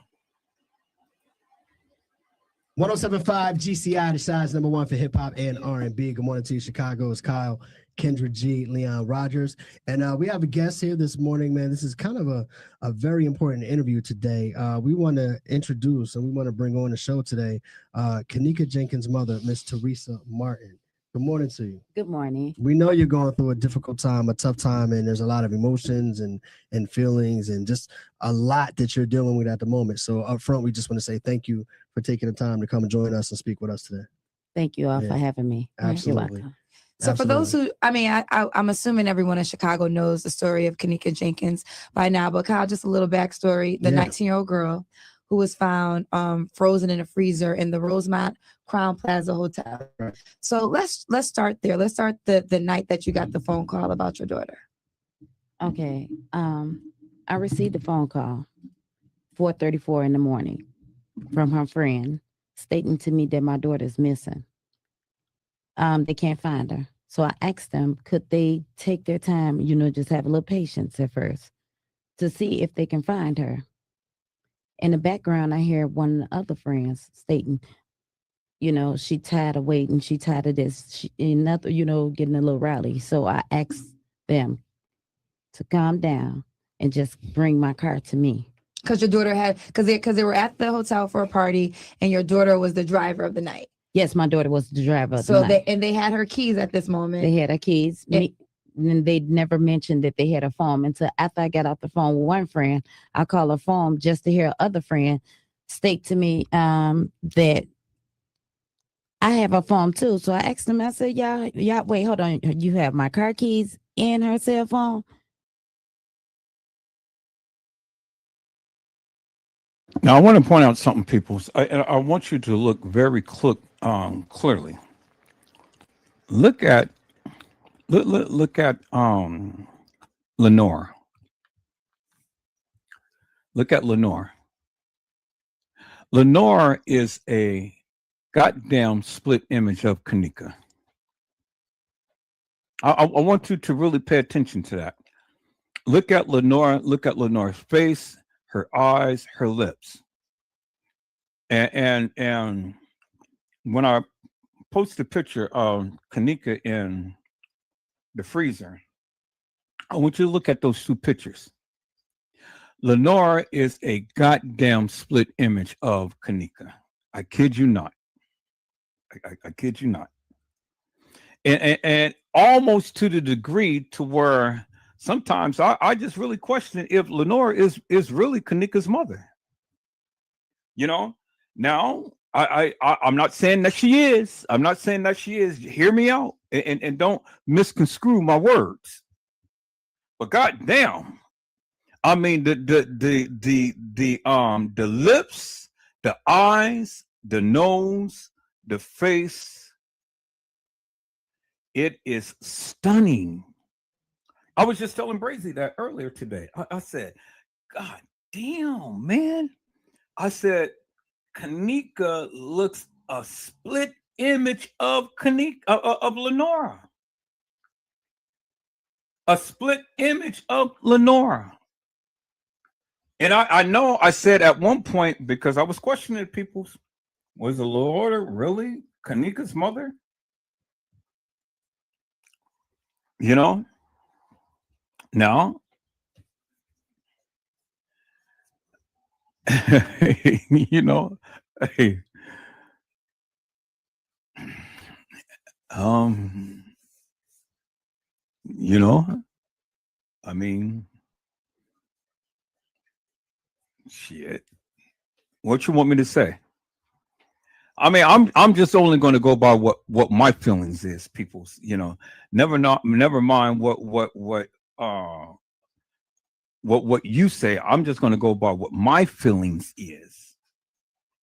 1075 GCI, the size number one for hip hop and R&B. Good morning to you, Chicago. It's Kyle, Kendra G, Leon Rogers. And we have a guest here this morning, man. This is kind of a very important interview today. We want to introduce and we want to bring on the show today Kenneka Jenkins' mother, Miss Teresa Martin. Good morning to you. Good morning. We know you're going through a difficult time, a tough time, and there's a lot of emotions and feelings and just a lot that you're dealing with at the moment. So up front, we just want to say thank you for taking the time to come and join us and speak with us today. Thank you all for having me. Absolutely. You're welcome. So for those who, I'm assuming everyone in Chicago knows the story of Kenneka Jenkins by now, but Kyle, just a little backstory. The 19-year-old girl who was found frozen in a freezer in the Rosemont Crown Plaza Hotel. Right. So let's start there. Let's start the night that you got the phone call about your daughter. Okay. I received a phone call 4:34 in the morning from her friend stating to me that my daughter's missing. They can't find her. So I asked them, could they take their time, just have a little patience at first to see if they can find her. In the background, I hear one of the other friends stating, she tired of waiting. She tired of this. Getting a little rowdy. So I asked them to calm down and just bring my car to me. Because your daughter because they were at the hotel for a party and your daughter was the driver of the night. Yes, my daughter was the driver of the night. They had her keys at this moment. They had her keys. And they never mentioned that they had a phone until after I got off the phone with one friend. I called her phone just to hear other friend state to me that I have a phone too. So I asked them, I said, y'all, wait, hold on. You have my car keys and her cell phone? Now, I want to point out something, people. I want you to look very clearly. Look at Lenore. Look at Lenore. Lenore is a goddamn split image of Kenneka. I want you to really pay attention to that. Look at Lenore. Look at Lenore's face, her eyes, her lips. And when I post a picture of Kenneka in the freezer, I want you to look at those two pictures. Lenore is a goddamn split image of Kenneka. I kid you not. I kid you not. And almost to the degree to where sometimes I just really question if Lenore is really Kenneka's mother. Now I'm not saying that she is. I'm not saying that she is. Hear me out and don't misconstrue my words. But goddamn, I mean the lips, the eyes, the nose, the face. It is stunning. I was just telling Brazy that earlier today. I said, God damn, man. I said, Kenneka looks a split image of of Lenora. A split image of Lenora. And I know I said at one point, because I was questioning people, was the Lord really Kenneka's mother? Now, hey, I mean, shit. What you want me to say? I mean, I'm just only going to go by what my feelings is, people's. Never mind what you say. I'm just going to go by what my feelings is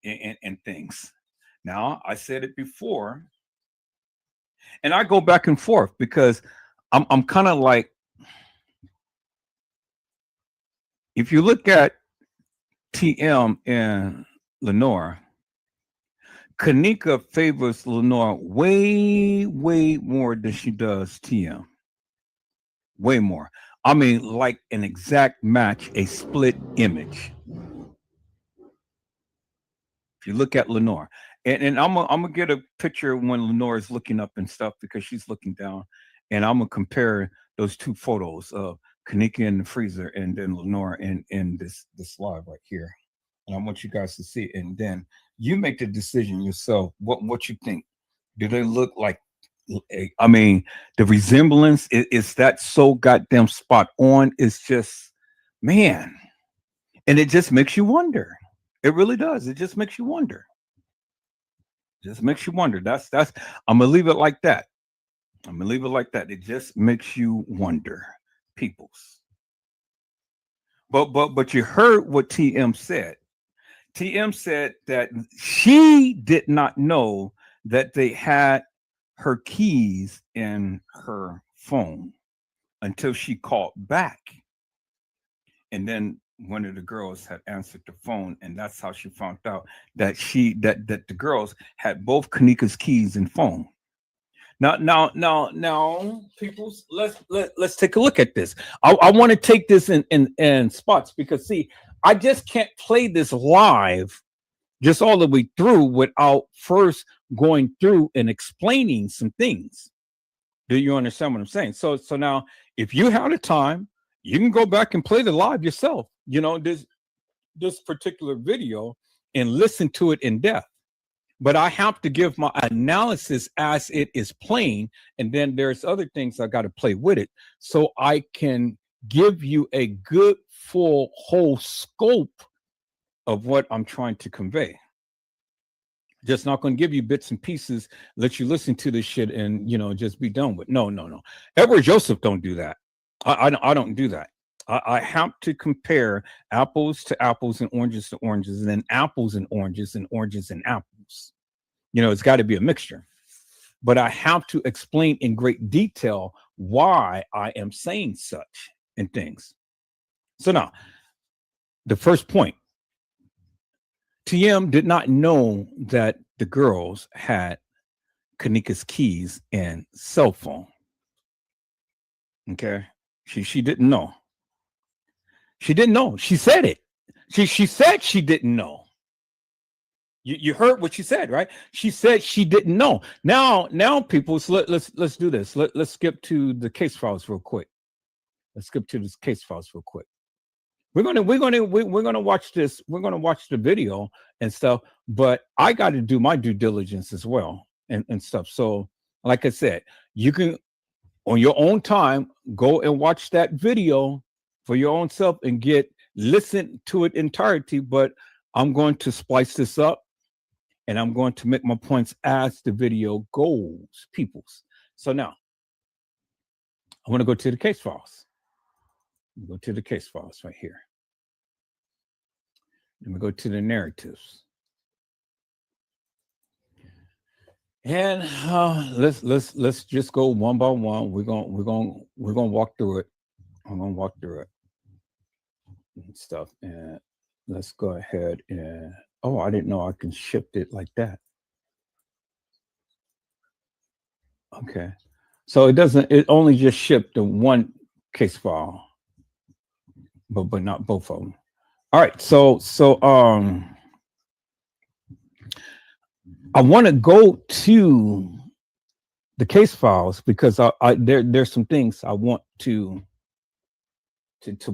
and things. Now, I said it before, and I go back and forth because I'm kind of like, if you look at TM and Lenore, Kanika favors Lenore way more than she does TM. Way more. I mean, like an exact match, a split image. If you look at Lenore, and I'm gonna get a picture when Lenore is looking up and stuff because she's looking down, and I'm gonna compare those two photos of Kanika in the freezer and then Lenore in this live right here. And I want you guys to see it, and then you make the decision yourself. What you think? Do they look like? I mean, the resemblance is that so goddamn spot on. It's just, man, and it just makes you wonder. It really does. It just makes you wonder. Just makes you wonder. That's. I'm gonna leave it like that. I'm gonna leave it like that. It just makes you wonder, peoples. But you heard what TM said. TM said that she did not know that they had her keys in her phone until she called back. And then one of the girls had answered the phone, and that's how she found out that that the girls had both Kanika's keys and phone. Now, people, let's take a look at this. I want to take this in spots because see, I just can't play this live just all the way through without first going through and explaining some things. Do you understand what I'm saying? So now, if you have the time, you can go back and play the live yourself. You know, this particular video and listen to it in depth. But I have to give my analysis as it is playing, and then there's other things I got to play with it so I can give you a good full whole scope of what I'm trying to convey. Just not going to give you bits and pieces, let you listen to this shit and, you know, just be done with. No. Edward Joseph don't do that. I don't do that. I have to compare apples to apples and oranges to oranges, and then apples and oranges and oranges and apples. You know, it's got to be a mixture. But I have to explain in great detail why I am saying such and things. So now, the first point. TM did not know that the girls had Kanika's keys and cell phone. Okay. She didn't know. She didn't know. She said it. She said she didn't know. You heard what she said, right? She said she didn't know. Now, people, so let's do this. Let's skip to the case files real quick. Let's skip to this case files real quick. We're gonna watch this. We're gonna watch the video and stuff. But I got to do my due diligence as well and stuff. So, like I said, you can on your own time go and watch that video for your own self and listen to it entirety. But I'm going to splice this up. And I'm going to make my points as the video goes, peoples. So now, I want to go to the case files. Go to the case files right here. Let me go to the narratives. And let's just go one by one. We're gonna walk through it. I'm gonna walk through it and stuff. And let's go ahead and. Oh, I didn't know I can shift it like that. Okay. So it only just shipped the one case file, but not both of them. All right. So I want to go to the case files because there's some things I want to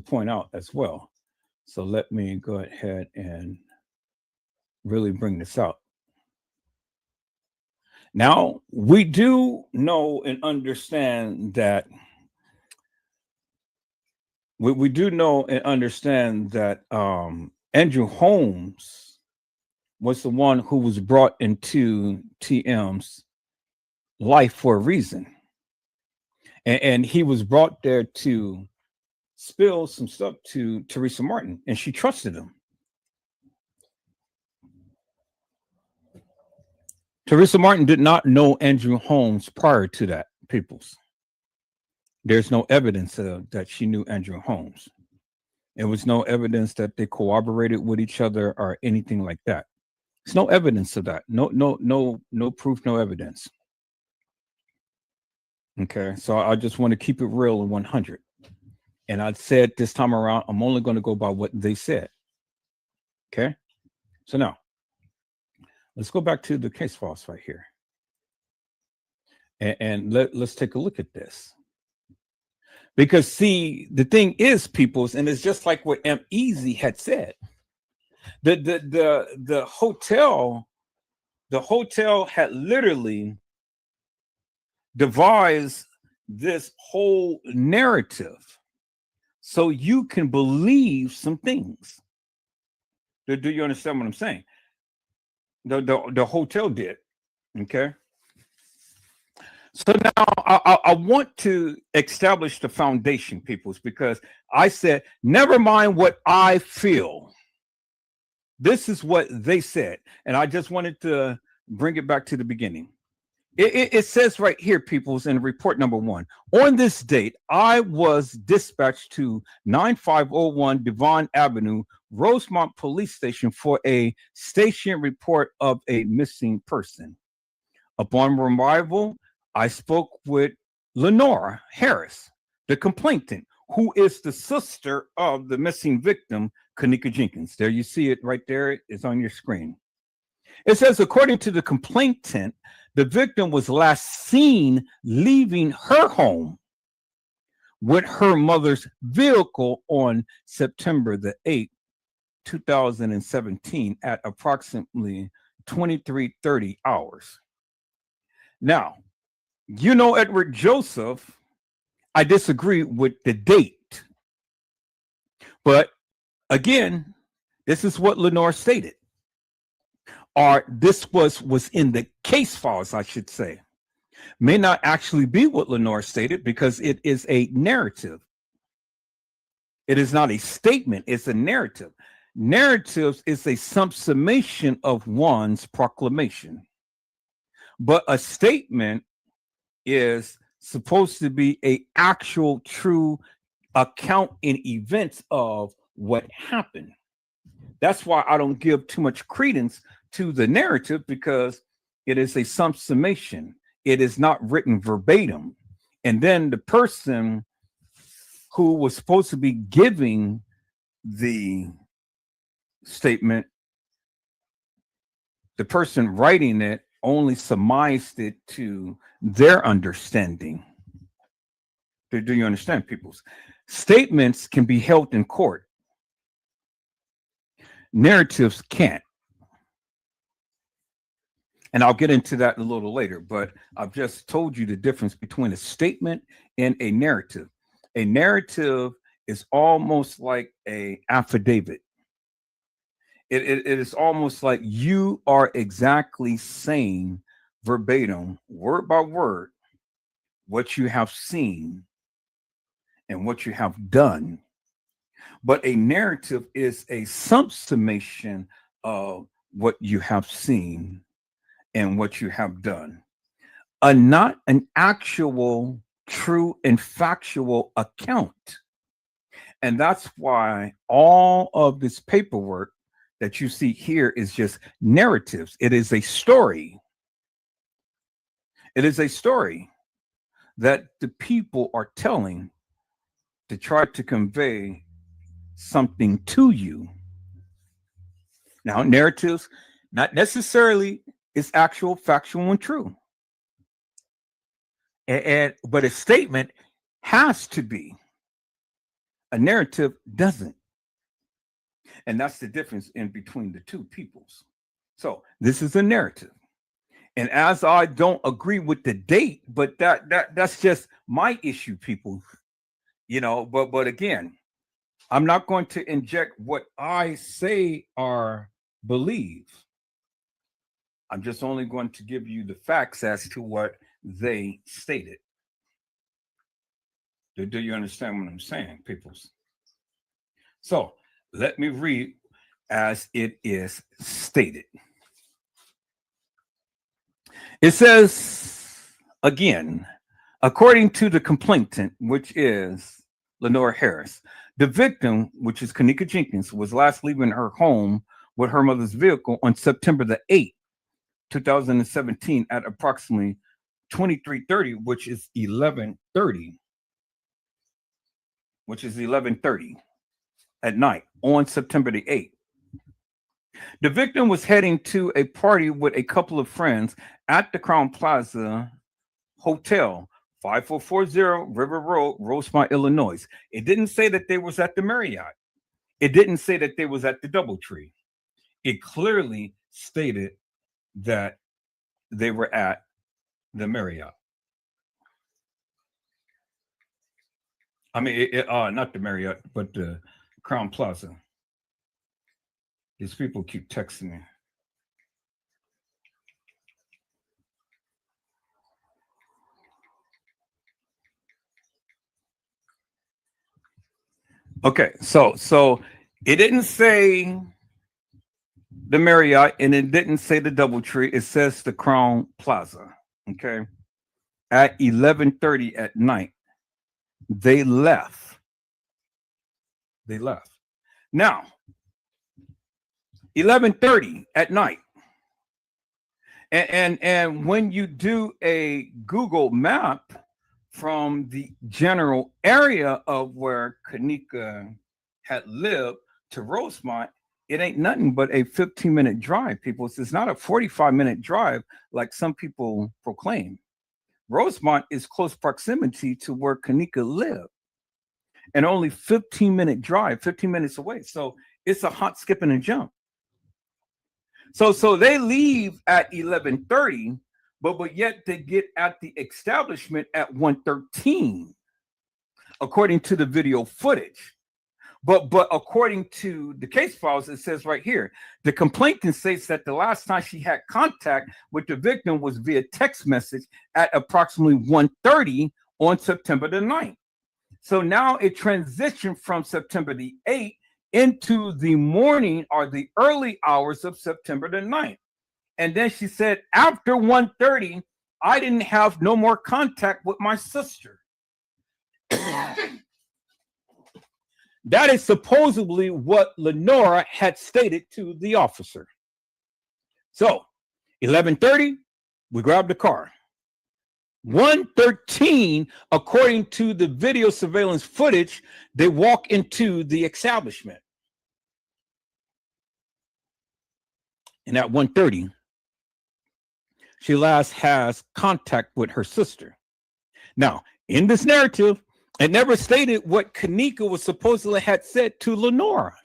point out as well. So let me go ahead and really bring this out. Now, we do know and understand that we do know and understand that Andrew Holmes was the one who was brought into TM's life for a reason. And he was brought there to spill some stuff to Teresa Martin, and she trusted him. Teresa Martin did not know Andrew Holmes prior to that, peoples. There's no evidence that she knew Andrew Holmes. There was no evidence that they cooperated with each other or anything like that. There's no evidence of that. No proof, no evidence. Okay, so I just want to keep it real and 100. And I said this time around, I'm only going to go by what they said. Okay, so now let's go back to the case files right here. And let's take a look at this. Because see, the thing is, peoples, and it's just like what M. Easy had said. The hotel had literally devised this whole narrative so you can believe some things. Do you understand what I'm saying? The hotel did. Okay. So now I want to establish the foundation, peoples, because I said, never mind what I feel. This is what they said. And I just wanted to bring it back to the beginning. It says right here, peoples, in report number 1, on this date, I was dispatched to 9501 Devon Avenue, Rosemont Police Station for a station report of a missing person. Upon arrival, I spoke with Lenora Harris, the complainant, who is the sister of the missing victim, Kenneka Jenkins. There you see it right there. It's on your screen. It says, according to the complainant, the victim was last seen leaving her home with her mother's vehicle on September the 8th, 2017 at approximately 23:30 hours. Now, you know, Edward Joseph, I disagree with the date. But again, this is what Lenore stated. Or this was in the case files, I should say. May not actually be what Lenore stated because it is a narrative. It is not a statement, it's a narrative. Narratives is a summation of one's proclamation. But a statement is supposed to be an actual true account in events of what happened. That's why I don't give too much credence to the narrative, because it is a summation. It is not written verbatim. And then the person who was supposed to be giving the statement, the person writing it only surmised it to their understanding. Do you understand, peoples? Statements can be held in court. Narratives can't. And I'll get into that a little later, but I've just told you the difference between a statement and a narrative. A narrative is almost like an affidavit. It is almost like you are exactly saying verbatim, word by word, what you have seen and what you have done. But a narrative is a summation of what you have seen and what you have done. Not an actual, true, and factual account. And that's why all of this paperwork that you see here is just narratives. It is a story. It is a story that the people are telling to try to convey something to you. Now, narratives, not necessarily is actual, factual, and true. But a statement has to be. A narrative doesn't. And that's the difference in between the two peoples. So this is a narrative. And as I don't agree with the date, but that's just my issue, people. You know, but again, I'm not going to inject what I say or believe. I'm just only going to give you the facts as to what they stated. Do you understand what I'm saying, peoples? So let me read as it is stated. It says, again, according to the complainant, which is Lenora Harris, the victim, which is Kenneka Jenkins, was last leaving her home with her mother's vehicle on September the 8th, 2017 at approximately 23:30, which is 11:30 at night on September the 8th. The victim was heading to a party with a couple of friends at the Crown Plaza Hotel, 5440 River Road, Rosemont, Illinois. It didn't say that they was at the Marriott. It didn't say that they was at the DoubleTree. It clearly stated that they were at the Marriott. I mean, not the Marriott, but the Crown Plaza. These people keep texting me. Okay, so it didn't say the Marriott and it didn't say the DoubleTree. It says the Crown Plaza. Okay, at 11:30 at night, they left. Now, 11:30 at night, and when you do a Google map from the general area of where Kenneka had lived to Rosemont, it ain't nothing but a 15-minute drive, people. It's not a 45-minute drive like some people proclaim. Rosemont is close proximity to where Kenneka lived, and only 15-minute drive, 15 minutes away. So it's a hot skip and a jump. So they leave at 11:30, but yet they get at the establishment at 1:13, according to the video footage. But according to the case files, it says right here, the complainant states that the last time she had contact with the victim was via text message at approximately 1:30 on September the 9th. So now it transitioned from September the 8th into the morning or the early hours of September the 9th. And then she said, after 1:30, I didn't have no more contact with my sister. That is supposedly what Lenora had stated to the officer. So 11:30, we grabbed the car. 1:13, according to the video surveillance footage, they walk into the establishment. And at 1:30, she last has contact with her sister. Now, in this narrative, it never stated what Kenneka was supposedly had said to Lenora.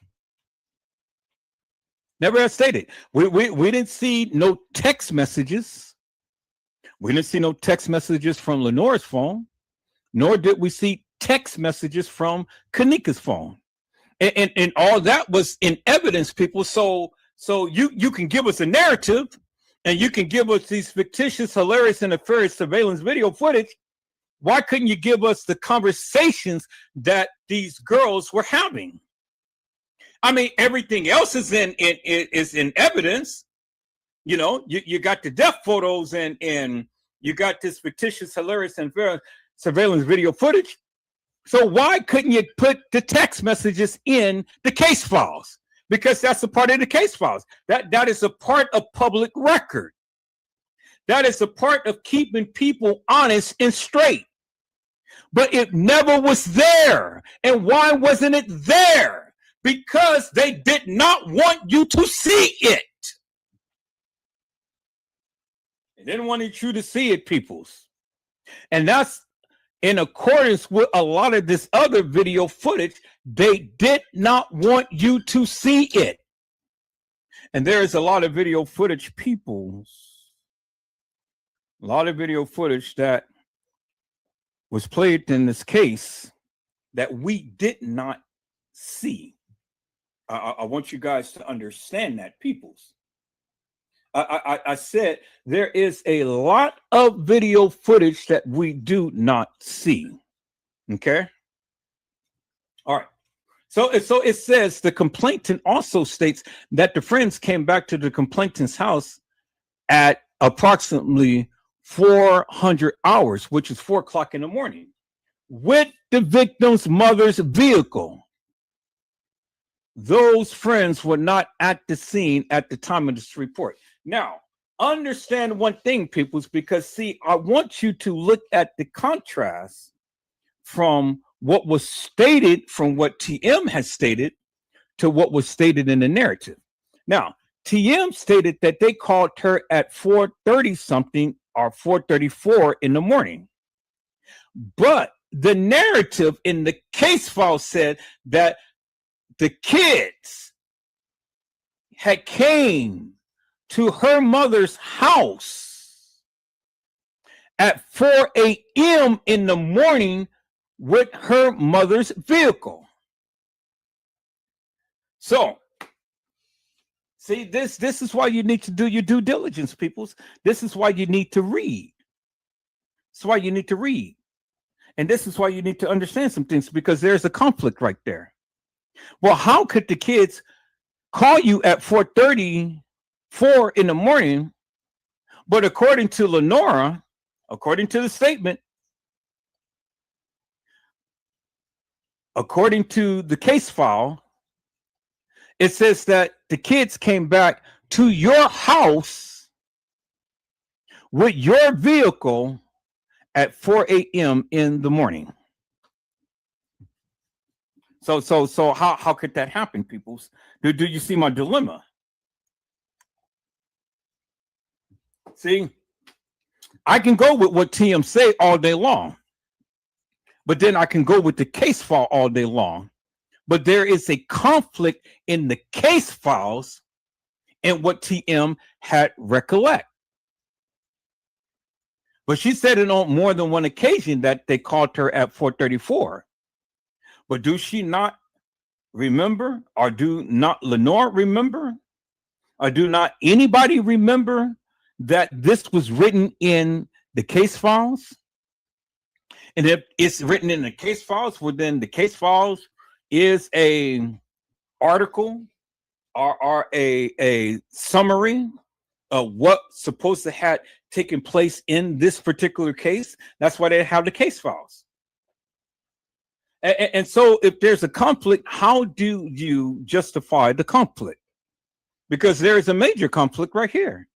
Never had stated. We didn't see no text messages. We didn't see no text messages from Lenora's phone, nor did we see text messages from Kenneka's phone. And all that was in evidence, people. So you can give us a narrative and you can give us these fictitious, hilarious, and nefarious surveillance video footage. Why couldn't you give us the conversations that these girls were having? I mean, everything else is in evidence. You know, you got the death photos and you got this fictitious, hilarious, and surveillance video footage. So why couldn't you put the text messages in the case files? Because that's a part of the case files. That is a part of public record. That is a part of keeping people honest and straight. But it never was there. And why wasn't it there? Because they did not want you to see it. They didn't want you to see it, peoples. And that's in accordance with a lot of this other video footage. They did not want you to see it. And there is a lot of video footage, peoples. A lot of video footage that was played in this case that we did not see. I want you guys to understand that, peoples. I said there is a lot of video footage that we do not see. Okay. All right. So it says the complainant also states that the friends came back to the complainant's house at approximately 400 hours, which is 4 o'clock in the morning, with the victim's mother's vehicle. those friends were not at the scene at the time of this report. Now, understand one thing, peoples, because see, I want you to look at the contrast from what was stated, from what TM has stated, to what was stated in the narrative. Now, TM stated that they called her at 4:30 something or 4:34 in the morning. But the narrative in the case file said that the kids had came to her mother's house at 4 a.m. in the morning with her mother's vehicle. So, see, this is why you need to do your due diligence, peoples. This is why you need to read. That's why you need to read. And this is why you need to understand some things, because there's a conflict right there. Well, how could the kids call you at 4:34 in the morning, but according to Lenora, according to the statement, according to the case file, it says that the kids came back to your house with your vehicle at 4 a.m. in the morning. So how could that happen, peoples? Do you see my dilemma? See, I can go with what TM say all day long, but then I can go with the case file all day long. But there is a conflict in the case files and what TM had recollect. But she said it on more than one occasion that they called her at 4:34. But do she not remember, or do not Lenore remember, or do not anybody remember that this was written in the case files? And if it's written in the case files, well, then the case files is a article or a summary of what's supposed to have taken place in this particular case. That's why they have the case files. And so if there's a conflict, how do you justify the conflict? Because there is a major conflict right here.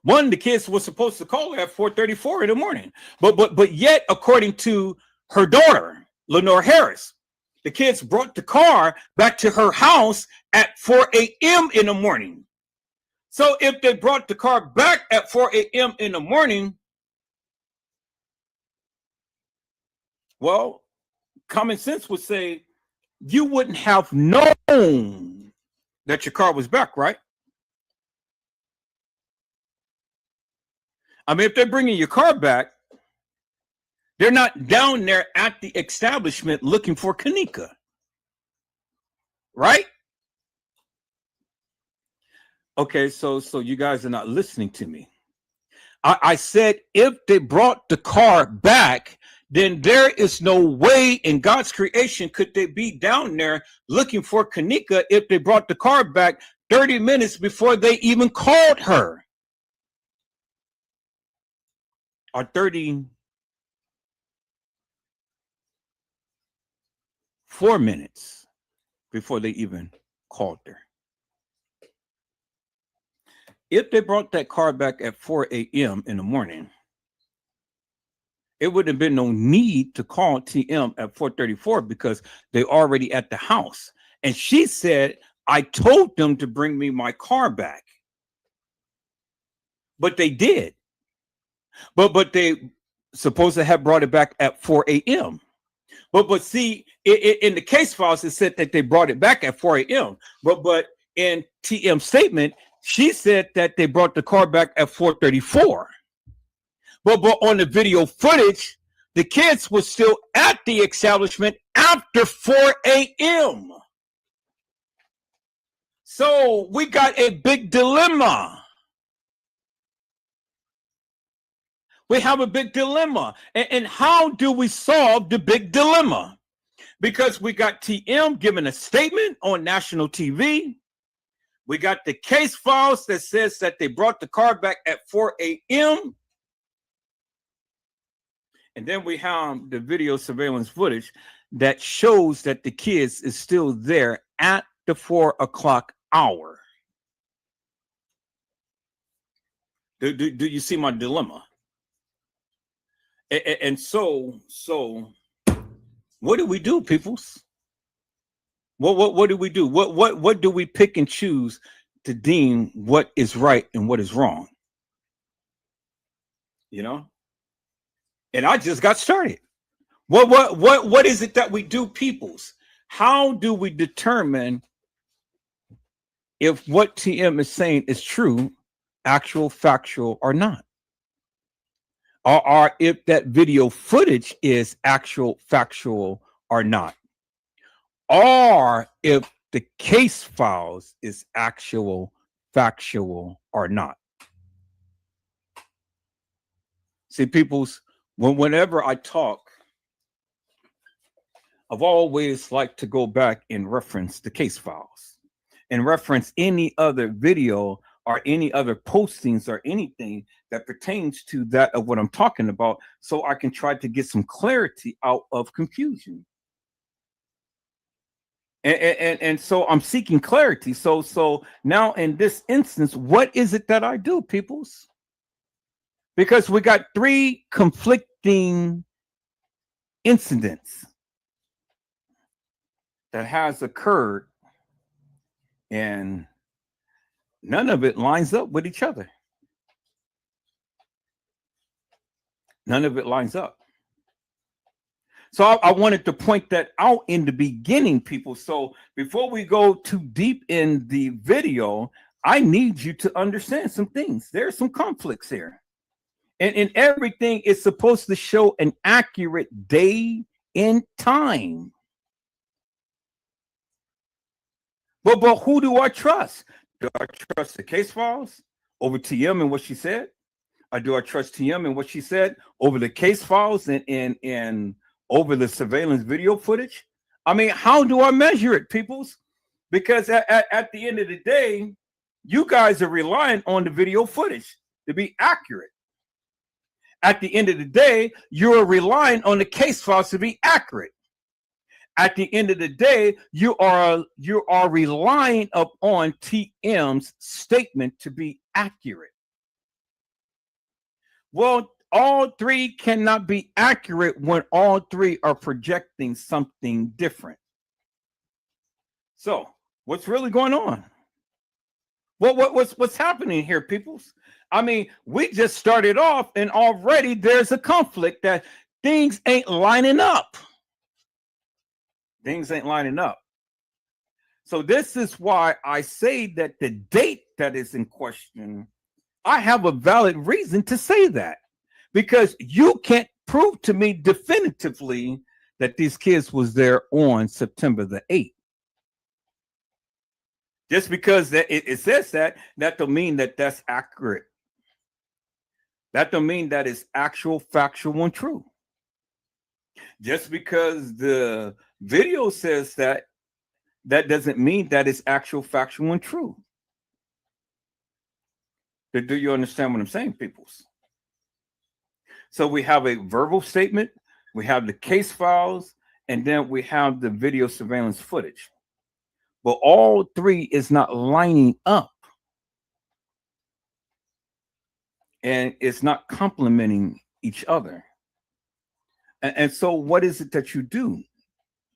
One, the kids were supposed to call her at 4:34 in the morning. But yet, according to her daughter, Lenore Harris, the kids brought the car back to her house at 4 a.m. in the morning. So if they brought the car back at 4 a.m. in the morning, well, common sense would say you wouldn't have known that your car was back, right? I mean, if they're bringing your car back, they're not down there at the establishment looking for Kanika, right? Okay, so you guys are not listening to me. I said if they brought the car back, then there is no way in God's creation could they be down there looking for Kanika if they brought the car back 30 minutes before they even called her. Or 34 minutes before they even called her. If they brought that car back at 4 a.m. in the morning, it would have been no need to call TM at 4:34 because they're already at the house. And she said, I told them to bring me my car back. But they did. But they supposed to have brought it back at 4 a.m. But see, in the case files, it said that they brought it back at 4 a.m. But in TM's statement, she said that they brought the car back at 4:34. But on the video footage, the kids were still at the establishment after 4 a.m. So we got a big dilemma. We have a big dilemma. And how do we solve the big dilemma? Because we got TM giving a statement on national TV. We got the case files that says that they brought the car back at 4 a.m. And then we have the video surveillance footage that shows that the kids is still there at the 4 o'clock hour. Do you see my dilemma? And so what do we do, peoples? What do we do? What do we pick and choose to deem what is right and what is wrong? You know? And I just got started. What is it that we do, peoples? How do we determine if what TM is saying is true, actual, factual, or not? Or if that video footage is actual, factual, or not? Or if the case files is actual, factual, or not? See, peoples, whenever I talk, I've always liked to go back and reference the case files and reference any other video or any other postings or anything that pertains to that of what I'm talking about, so I can try to get some clarity out of confusion. And so I'm seeking clarity. So now in this instance, what is it that I do, peoples? Because we got 3 conflicting incidents that has occurred, and none of it lines up with each other. None of it lines up. So I wanted to point that out in the beginning, people. So before we go too deep in the video, I need you to understand some things. There's some conflicts here. And everything is supposed to show an accurate day and time. But who do I trust? Do I trust the case files over TM and what she said? Or do I trust TM and what she said over the case files and over the surveillance video footage? I mean, how do I measure it, peoples? Because at the end of the day, you guys are relying on the video footage to be accurate. At the end of the day, you're relying on the case files to be accurate. At the end of the day, you are relying upon TM's statement to be accurate. Well, all 3 cannot be accurate when all 3 are projecting something different. So, what's really going on? What's happening here, peoples? I mean, we just started off and already there's a conflict that things ain't lining up. Things ain't lining up. So this is why I say that the date that is in question, I have a valid reason to say that. Because you can't prove to me definitively that these kids was there on September the 8th. Just because that it says that don't mean that that's accurate. That don't mean that it's actual, factual, and true. Just because the video says that doesn't mean that it's actual, factual, and true. Do you understand what I'm saying, peoples? So we have a verbal statement, we have the case files, and then we have the video surveillance footage. But all 3 is not lining up. And it's not complementing each other. And so what is it that you do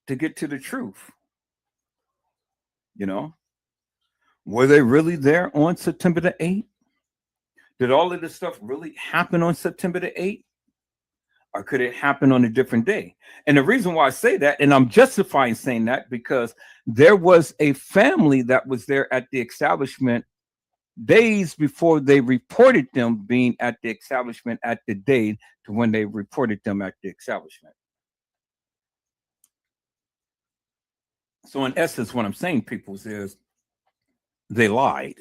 to get to the truth? You know, were they really there on September the 8th? Did all of this stuff really happen on September the 8th? Or could it happen on a different day? And the reason why I say that, and I'm justifying saying that, because there was a family that was there at the establishment days before they reported them being at the establishment at the day to when they reported them at the establishment. So in essence, what I'm saying, people, is they lied.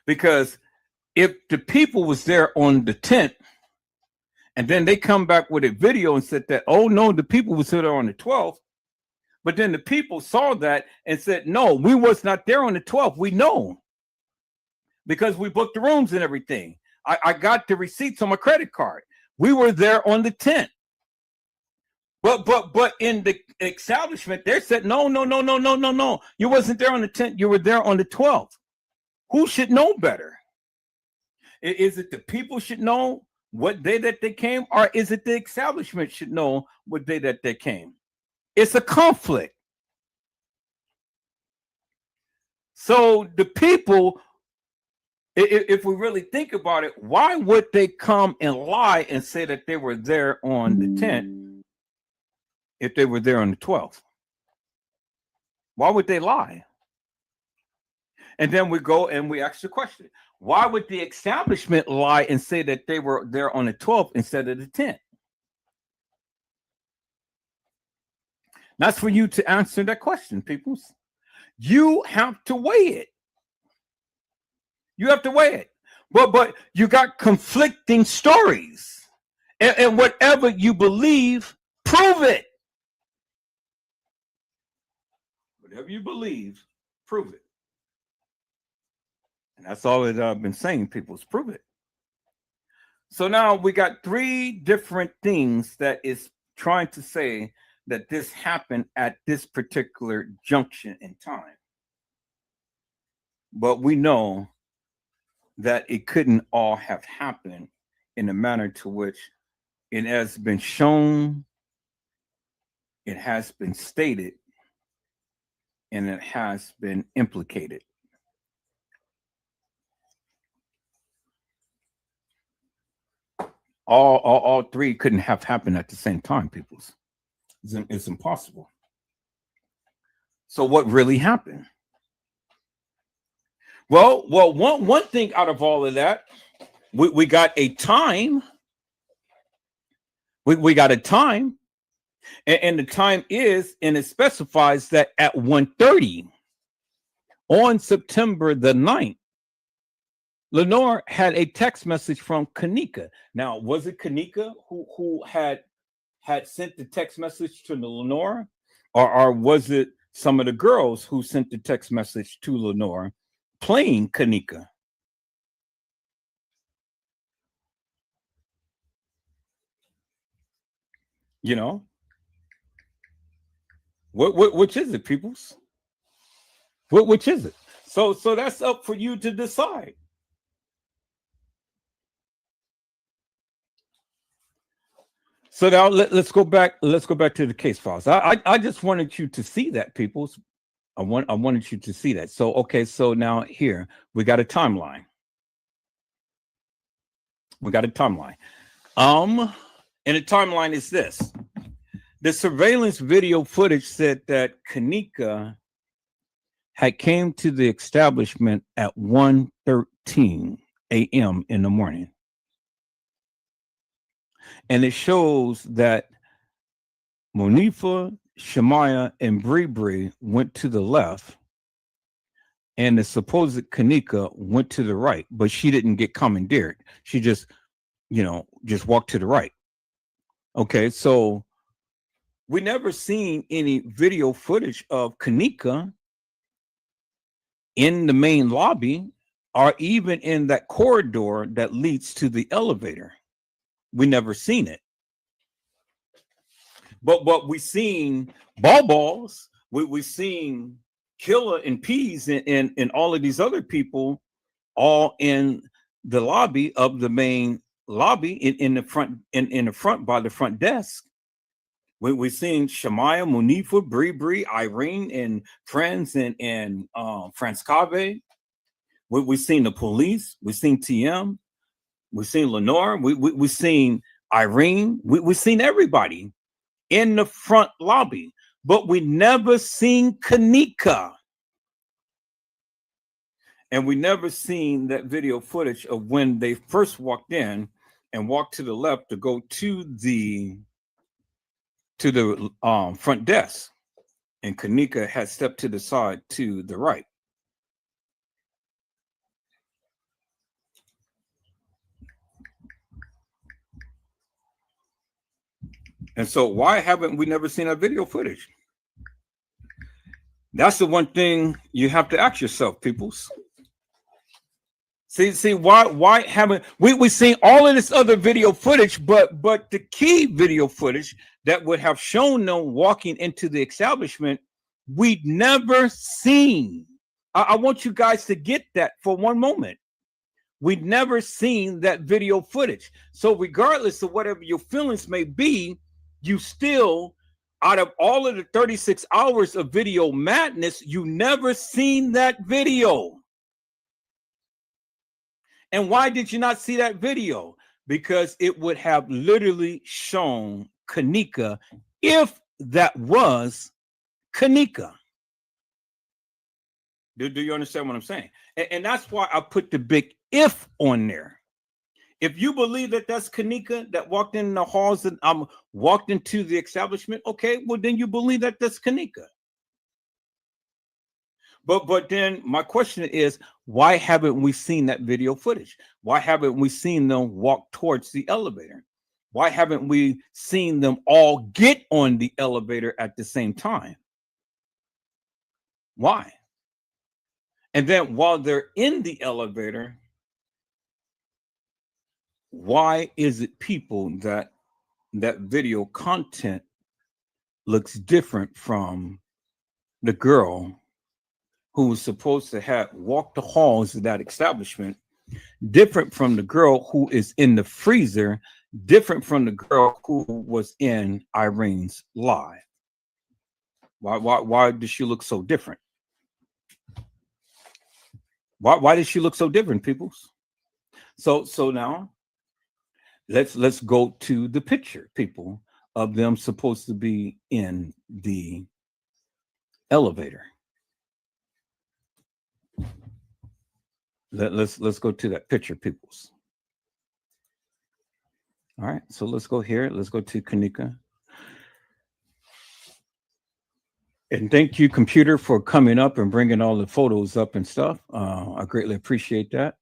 Because if the people was there on the 10th, and then they come back with a video and said that, oh no, the people was there on the 12th, but then the people saw that and said, no, we was not there on the 12th. We know, because we booked the rooms and everything. I got the receipts on my credit card. We were there on the 10th. But in the establishment, they said, no. You wasn't there on the 10th. You were there on the 12th. Who should know better? Is it the people should know what day that they came, or is it the establishment should know what day that they came? It's a conflict. So the people, if we really think about it, why would they come and lie and say that they were there on the 10th if they were there on the 12th? Why would they lie? And then we go and we ask the question, why would the establishment lie and say that they were there on the 12th instead of the 10th? That's for you to answer that question, people. You have to weigh it. You have to weigh it. But you got conflicting stories. And whatever you believe, prove it. Whatever you believe, prove it. And that's all that I've been saying, people, is prove it. So now we got three different things that is trying to say that this happened at this particular junction in time. But we know that it couldn't all have happened in the manner to which it has been shown, it has been stated, and it has been implicated. All three couldn't have happened at the same time, peoples. It's impossible. So what really happened? Well, one thing out of all of that, we got a time. We got a time, and the time is, and it specifies that at 1:30 on September the 9th, Lenore had a text message from Kanika. Now, was it Kanika who had sent the text message to Lenore, or was it some of the girls who sent the text message to Lenore playing Kanika? You know, which is it, peoples? Which is it? So that's up for you to decide. So now let's go back. Let's go back to the case files. I just wanted you to see that, peoples. I wanted you to see that. So okay. So now here we got a timeline. We got a timeline. And the timeline is this: the surveillance video footage said that Kanika had came to the establishment at 1:13 a.m. in the morning. And it shows that Monifa, Shemaya, and Bree went to the left, and the supposed Kanika went to the right, but she didn't get commandeered. She just walked to the right. Okay, so we never seen any video footage of Kanika in the main lobby or even in that corridor that leads to the elevator. We never seen it. But we seen balls. We seen Killer and Peas and all of these other people all in the lobby of the main lobby in the front by the front desk. We seen Shemaya, Monifa, Bree, Irene, and friends and Franskave. We seen the police. We seen TM. We seen Lenore. We seen Irene. We seen everybody in the front lobby, but we never seen Kanika. And we never seen that video footage of when they first walked in and walked to the left to go to the front desk, and Kanika had stepped to the side to the right. And so why haven't we never seen that video footage? That's the one thing you have to ask yourself, peoples. See why haven't we seen all of this other video footage, but the key video footage that would have shown them walking into the establishment, we'd never seen. I want you guys to get that for one moment. We'd never seen that video footage. So regardless of whatever your feelings may be, you still, out of all of the 36 hours of video madness, you never seen that video. And why did you not see that video? Because it would have literally shown Kenneka, if that was Kenneka. Do you understand what I'm saying? And that's why I put the big if on there. If you believe that that's Kenneka that walked in the halls and walked into the establishment, okay, well then you believe that that's Kenneka. But then my question is, why haven't we seen that video footage? Why haven't we seen them walk towards the elevator? Why haven't we seen them all get on the elevator at the same time? Why? And then while they're in the elevator, why is it people that video content looks different from the girl who was supposed to have walked the halls of that establishment, different from the girl who is in the freezer, different from the girl who was in Irene's live? Why does she look so different? Why does she look so different, peoples? So now let's go to the picture, people, of them supposed to be in the elevator. Let's go to that picture, peoples. All right, so let's go here. Let's go to Kenneka. And thank you, computer, for coming up and bringing all the photos up and stuff. I greatly appreciate that.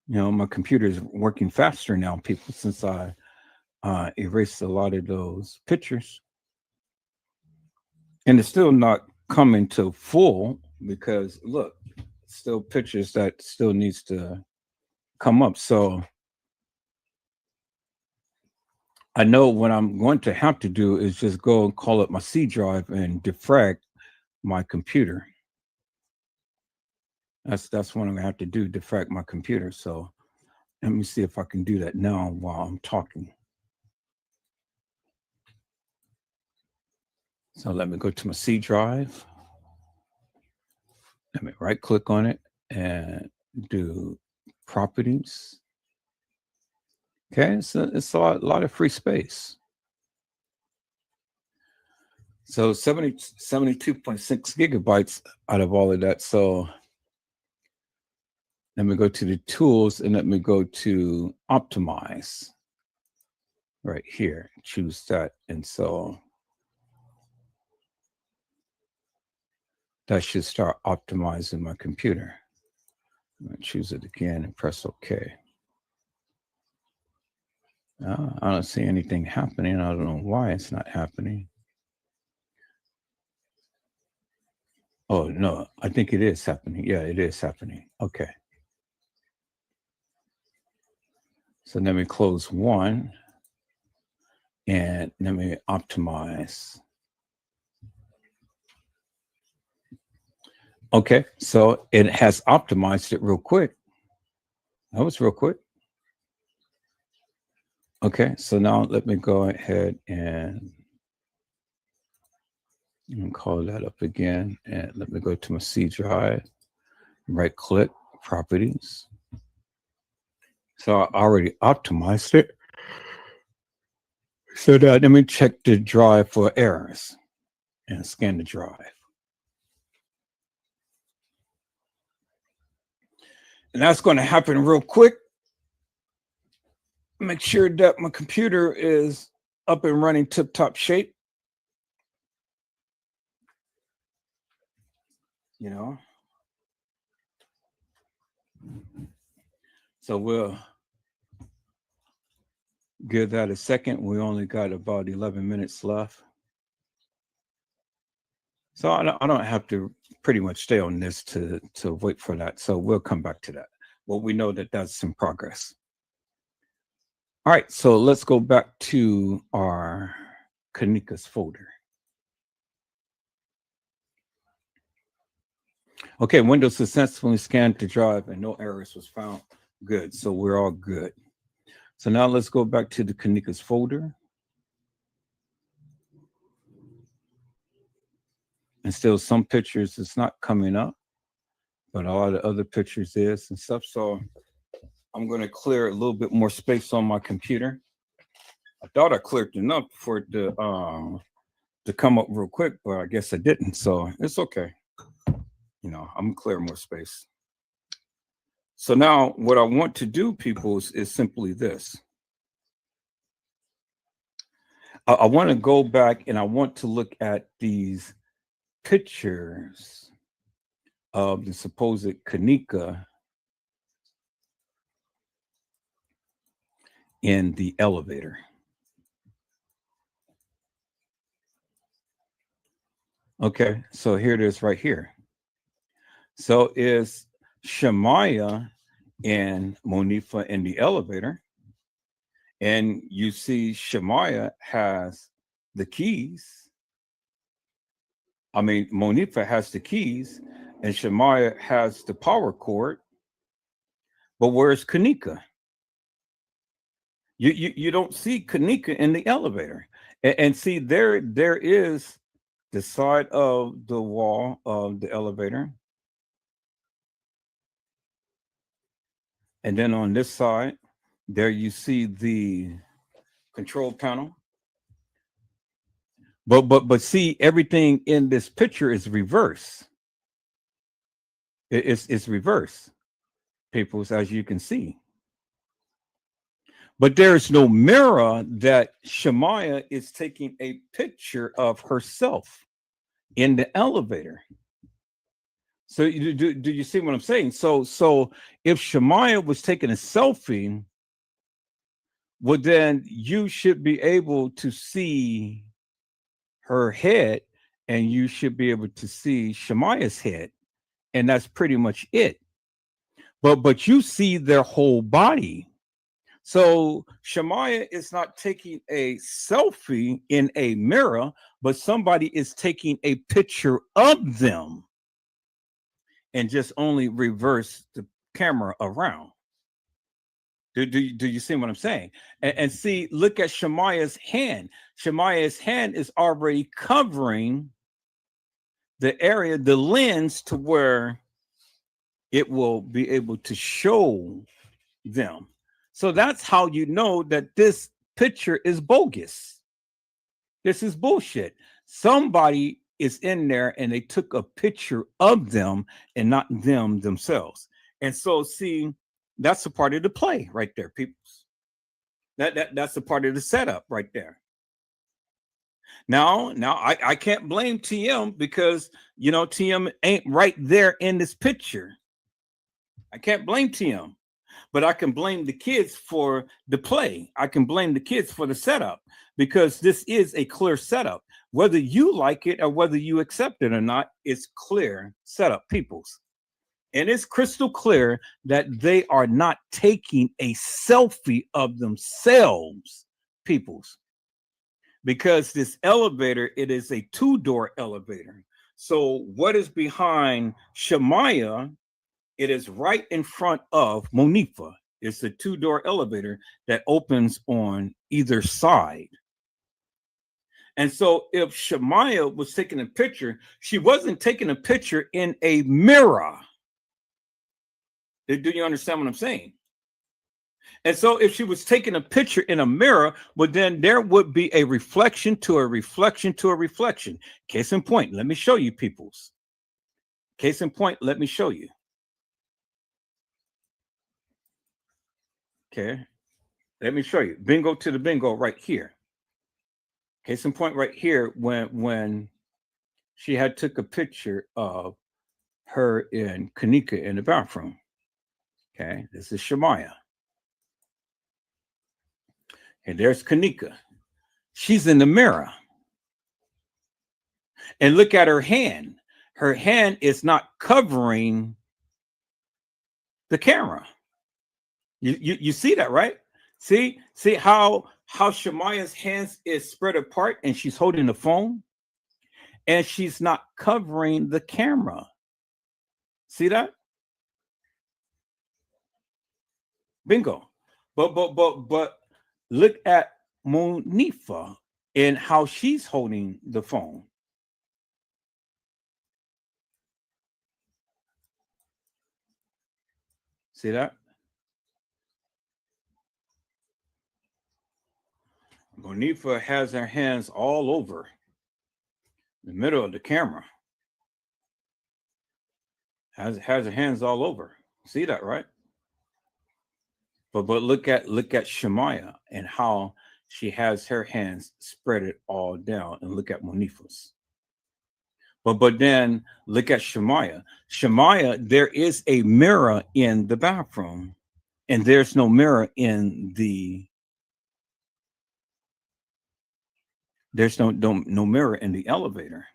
You know, my computer is working faster now, people, since I erased a lot of those pictures. And it's still not coming to full because, look, still pictures that still needs to come up. So I know what I'm going to have to do is just go and call up my C drive and defrag my computer. That's what I'm gonna have to do, defrag my computer. So let me see if I can do that now while I'm talking. So let me go to my C drive. Let me right click on it and do properties. Okay, so it's a lot of free space. So 72.6 gigabytes out of all of that. So let me go to the tools and let me go to optimize right here. Choose that. And so that should start optimizing my computer. I'm going to choose it again and press OK. I don't see anything happening. I don't know why it's not happening. Oh, no, I think it is happening. Yeah, it is happening. Okay. So let me close one and let me optimize. Okay, so it has optimized it real quick. That was real quick. Okay, so now let me go ahead and call that up again. And let me go to my C drive, right click, properties. So I already optimized it. So now let me check the drive for errors and scan the drive. And that's going to happen real quick. Make sure that my computer is up and running tip-top shape. You know. So we'll give that a second. We only got about 11 minutes left. So I don't have to pretty much stay on this to wait for that. So we'll come back to that. Well, we know that that's in progress. All right, so let's go back to our Kanika's folder. Okay, Windows successfully scanned the drive and no errors was found. Good, so we're all good. So now let's go back to the Kanika's folder. And still some pictures it's not coming up, but all the other pictures is and stuff. So I'm going to clear a little bit more space on my computer. I thought I cleared enough for it to come up real quick, but I guess I didn't. So it's okay. You know, I'm gonna clear more space. So now what I want to do, people, is simply this. I want to go back and I want to look at these pictures of the supposed Kanika in the elevator. Okay, so here it is right here. So is Shemaya and Monifa in the elevator, and you see Shemaya has the keys. I mean, Monifa has the keys, and Shemaya has the power cord. But where's Kanika? You don't see Kanika in the elevator, and see there is the side of the wall of the elevator. And then on this side, there you see the control panel. But see, everything in this picture is reverse. It's reverse, people, as you can see. But there's no mirror that Shemaya is taking a picture of herself in the elevator. So do you see what I'm saying? So if Shemaya was taking a selfie, well, then you should be able to see her head and you should be able to see Shemaya's head. And that's pretty much it. But you see their whole body. So Shemaya is not taking a selfie in a mirror, but somebody is taking a picture of them and just only reverse the camera around. Do you see what I'm saying? And see, look at Shemaya's hand. Shemaya's hand is already covering the area, the lens, to where it will be able to show them. So that's how you know that this picture is bogus. This is bullshit. Somebody is in there and they took a picture of them and not them themselves. And so, see, that's a part of the play right there, people. That's a part of the setup right there. Now I can't blame TM because, you know, TM ain't right there in this picture. I can't blame TM. But I can blame the kids for the play. I can blame the kids for the setup, because this is a clear setup. Whether you like it or whether you accept it or not, it's clear setup, peoples. And it's crystal clear that they are not taking a selfie of themselves, peoples. Because this elevator, it is a 2-door elevator. So what is behind Shemaya? It is right in front of Monifa. It's a 2-door elevator that opens on either side. And so if Shemaya was taking a picture, she wasn't taking a picture in a mirror. Do you understand what I'm saying? And so if she was taking a picture in a mirror, well, then there would be a reflection to a reflection to a reflection. Case in point, let me show you, peoples. Case in point, let me show you. Okay, let me show you. Bingo to the bingo right here. Case in point right here, when she had took a picture of her and Kanika in the bathroom. Okay, this is Shemaya. And there's Kanika. She's in the mirror. And look at her hand. Her hand is not covering the camera. You see that, right? See how Shemaya's hands is spread apart and she's holding the phone and she's not covering the camera. See that? Bingo. But look at Monifa and how she's holding the phone. See that? Monifa has her hands all over the middle of the camera. Has her hands all over. See that, right? But look at Shemaya and how she has her hands spread it all down, and look at Monifa's. But then look at Shemaya. Shemaya, there is a mirror in the bathroom, and there's no mirror in the. There's no mirror in the elevator.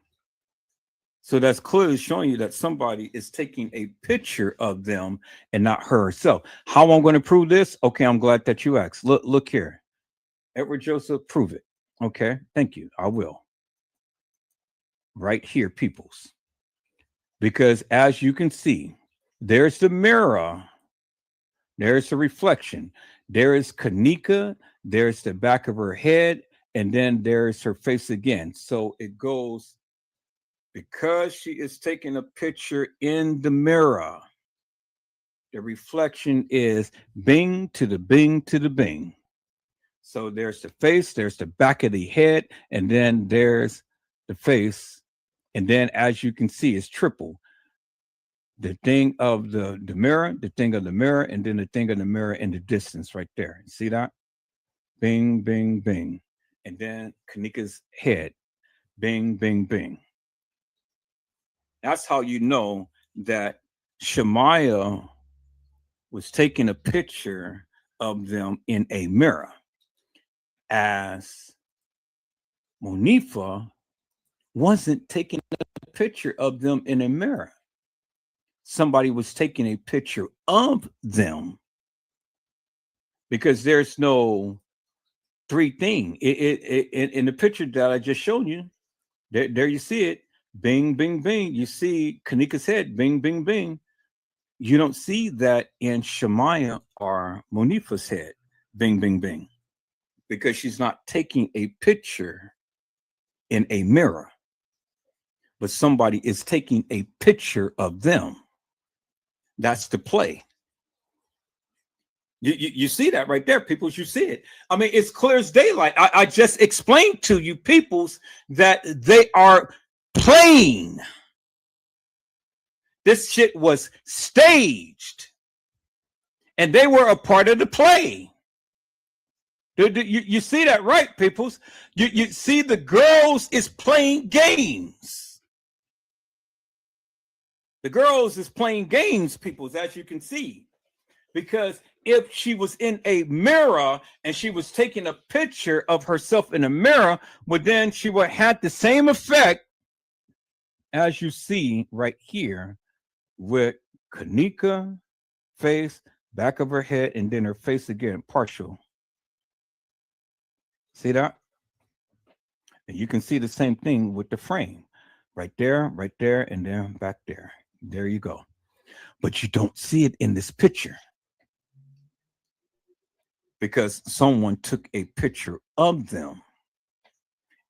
So that's clearly showing you that somebody is taking a picture of them and not herself. How I'm going to prove this? Okay, I'm glad that you asked. Look here. Edward Joseph, prove it. Okay, thank you. I will. Right here, peoples. Because as you can see, there's the mirror. There's the reflection. There is Kanika. There's the back of her head. And then there's her face again. So it goes, because she is taking a picture in the mirror, the reflection is bing to the bing to the bing. So there's the face, there's the back of the head, and then there's the face. And then as you can see, it's triple. The thing of the mirror, the thing of the mirror, and then the thing of the mirror in the distance right there. See that? Bing, bing, bing. And then Kanika's head, bing, bing, bing. That's how you know that Shemaya was taking a picture of them in a mirror, as Monifa wasn't taking a picture of them in a mirror. Somebody was taking a picture of them, because there's no three thing. In the picture that I just showed you, there you see it, bing, bing, bing. You see Kanika's head, bing, bing, bing. You don't see that in Shemaya or Monifa's head, bing, bing, bing, because she's not taking a picture in a mirror, but somebody is taking a picture of them. That's the play. You see that right there, peoples. You see it. I mean, it's clear as daylight. I just explained to you, peoples, that they are playing. This shit was staged, and they were a part of the play. You see that, right, peoples? You see the girls is playing games. The girls is playing games, peoples, as you can see. Because if she was in a mirror and she was taking a picture of herself in a mirror, well, then she would have the same effect as you see right here with Kanika face, back of her head, and then her face again, partial. See that? And you can see the same thing with the frame. Right there, and then back there. There you go. But you don't see it in this picture, because someone took a picture of them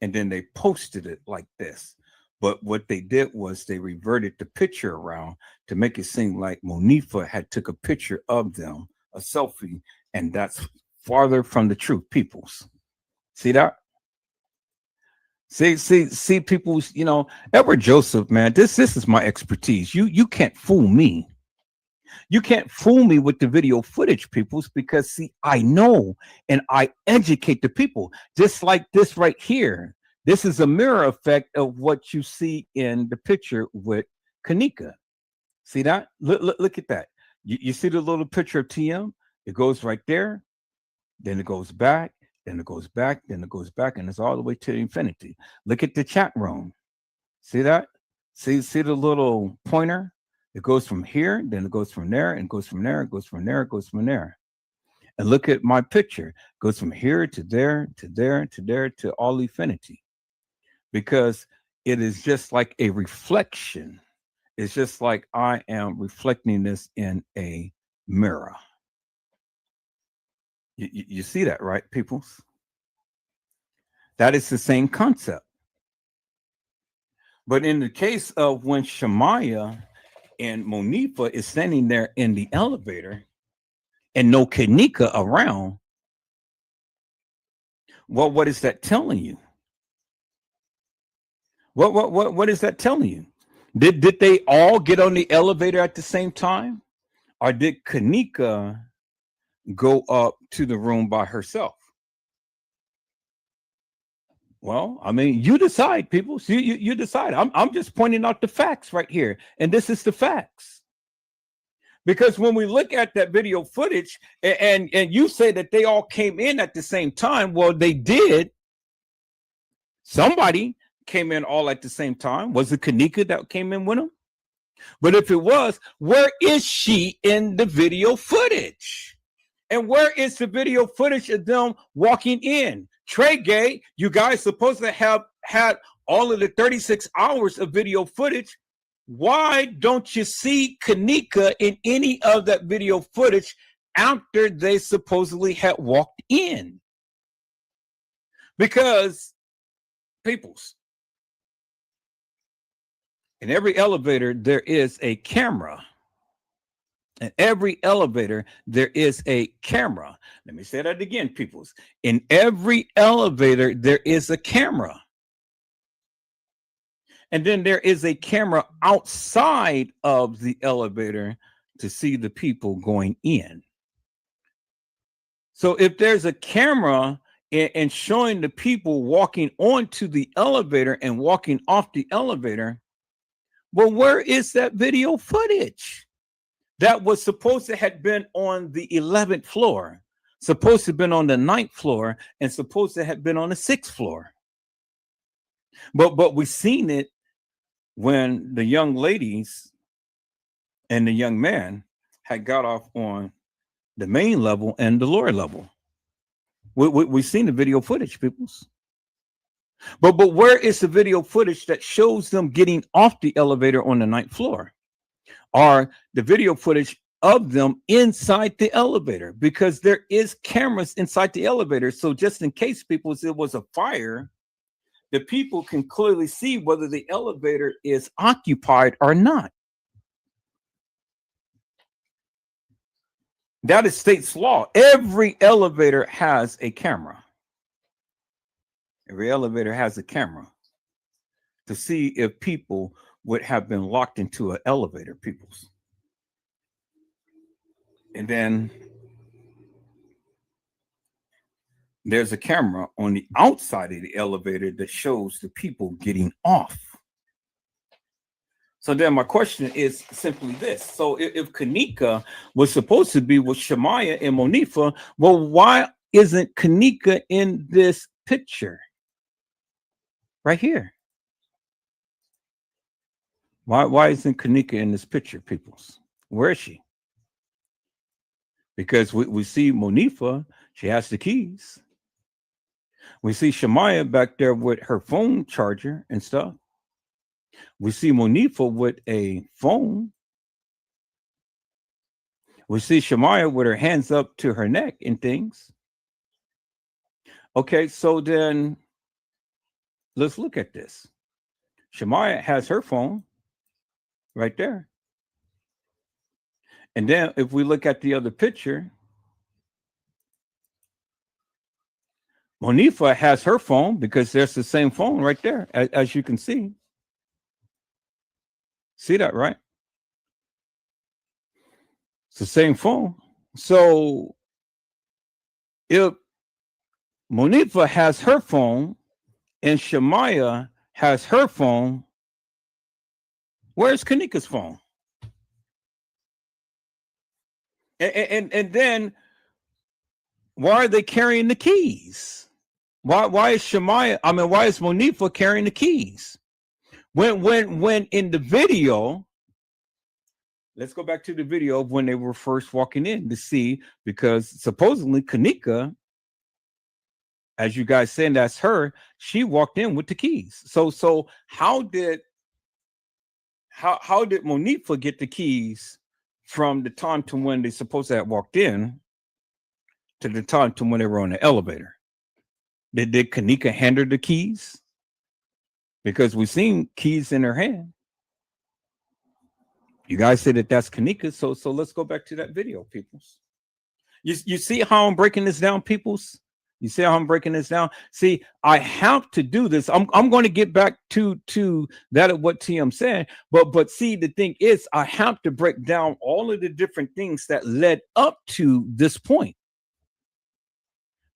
and then they posted it like this. But what they did was they reverted the picture around to make it seem like Monifa had took a picture of them, a selfie, and that's farther from the truth, peoples. See that? See, people, you know, Edward Joseph, man, this is my expertise. You can't fool me. You can't fool me with the video footage, peoples, because see, I know and I educate the people. Just like this right here. This is a mirror effect of what you see in the picture with Kanika. See that? Look at that. You see the little picture of TM? It goes right there, then it goes back, then it goes back, then it goes back, and it's all the way to infinity. Look at the chat room. See that? See the little pointer? It goes from here, then it goes from there, and goes from there, it goes from there, it goes from there. And look at my picture. It goes from here to there, to there, to there, to all infinity. Because it is just like a reflection. It's just like I am reflecting this in a mirror. You see that, right, peoples? That is the same concept. But in the case of when Shemaya and Monifa is standing there in the elevator and no Kanika around, well, what is that telling you? What is that telling you? Did they all get on the elevator at the same time? Or did Kanika go up to the room by herself? Well, I mean, you decide, people. So you decide. I'm just pointing out the facts right here. And this is the facts. Because when we look at that video footage and you say that they all came in at the same time, well, they did. Somebody came in all at the same time. Was it Kanika that came in with them? But if it was, where is she in the video footage? And where is the video footage of them walking in? Trey Gay, you guys supposed to have had all of the 36 hours of video footage. Why don't you see Kanika in any of that video footage after they supposedly had walked in? Because, peoples, in every elevator, there is a camera. In every elevator, there is a camera. Let me say that again, peoples. In every elevator, there is a camera. And then there is a camera outside of the elevator to see the people going in. So if there's a camera and showing the people walking onto the elevator and walking off the elevator, well, where is that video footage? That was supposed to have been on the 11th floor, supposed to have been on the 9th floor, and supposed to have been on the 6th floor. But we seen it when the young ladies and the young man had got off on the main level and the lower level. We've seen the video footage, peoples. But where is the video footage that shows them getting off the elevator on the 9th floor? Or the video footage of them inside the elevator? Because there is cameras inside the elevator. So just in case, people, if it was a fire, the people can clearly see whether the elevator is occupied or not. That is state's law. Every elevator has a camera. Every elevator has a camera to see if people would have been locked into an elevator, peoples. And then there's a camera on the outside of the elevator that shows the people getting off. So then my question is simply this. So if Kanika was supposed to be with Shemaya and Monifa, well, why isn't Kanika in this picture right here? Why isn't Kanika in this picture, peoples? Where is she? Because we see Monifa, she has the keys. We see Shemaya back there with her phone charger and stuff. We see Monifa with a phone. We see Shemaya with her hands up to her neck and things. Okay, so then let's look at this. Shemaya has her phone right there. And then if we look at the other picture, Monifa has her phone because there's the same phone right there, as you can see. See that, right? It's the same phone. So if Monifa has her phone and Shemaya has her phone, where's Kanika's phone? And then why are they carrying the keys? Why is Monifa carrying the keys? When in the video, let's go back to the video of when they were first walking in to see, because supposedly Kanika, as you guys saying that's her, she walked in with the keys. So how did Monifa get the keys from the time to when they supposed to have walked in to the time to when they were on the elevator? Did Kanika hand her the keys? Because we've seen keys in her hand. You guys say that that's Kanika, so let's go back to that video, peoples. You see how I'm breaking this down, peoples? You see how I'm breaking this down? See, I have to do this. I'm going to get back to that of what TM said, but see, the thing is, I have to break down all of the different things that led up to this point,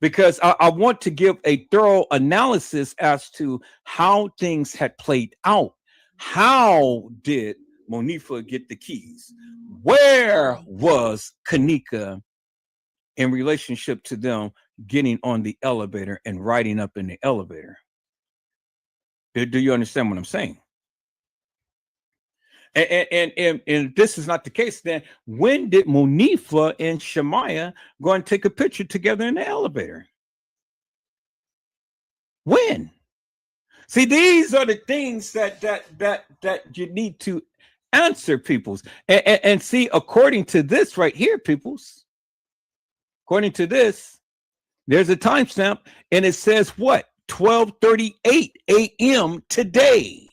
because I want to give a thorough analysis as to how things had played out. How did Monifa get the keys? Where was Kanika in relationship to them getting on the elevator and riding up in the elevator? Do you understand what I'm saying? And if this is not the case, then when did Monifa and Shemaiah go and take a picture together in the elevator? When? See, these are the things that you need to answer, peoples. And see, according to this right here, peoples, according to this, there's a timestamp, and it says what? 12:38 a.m. today.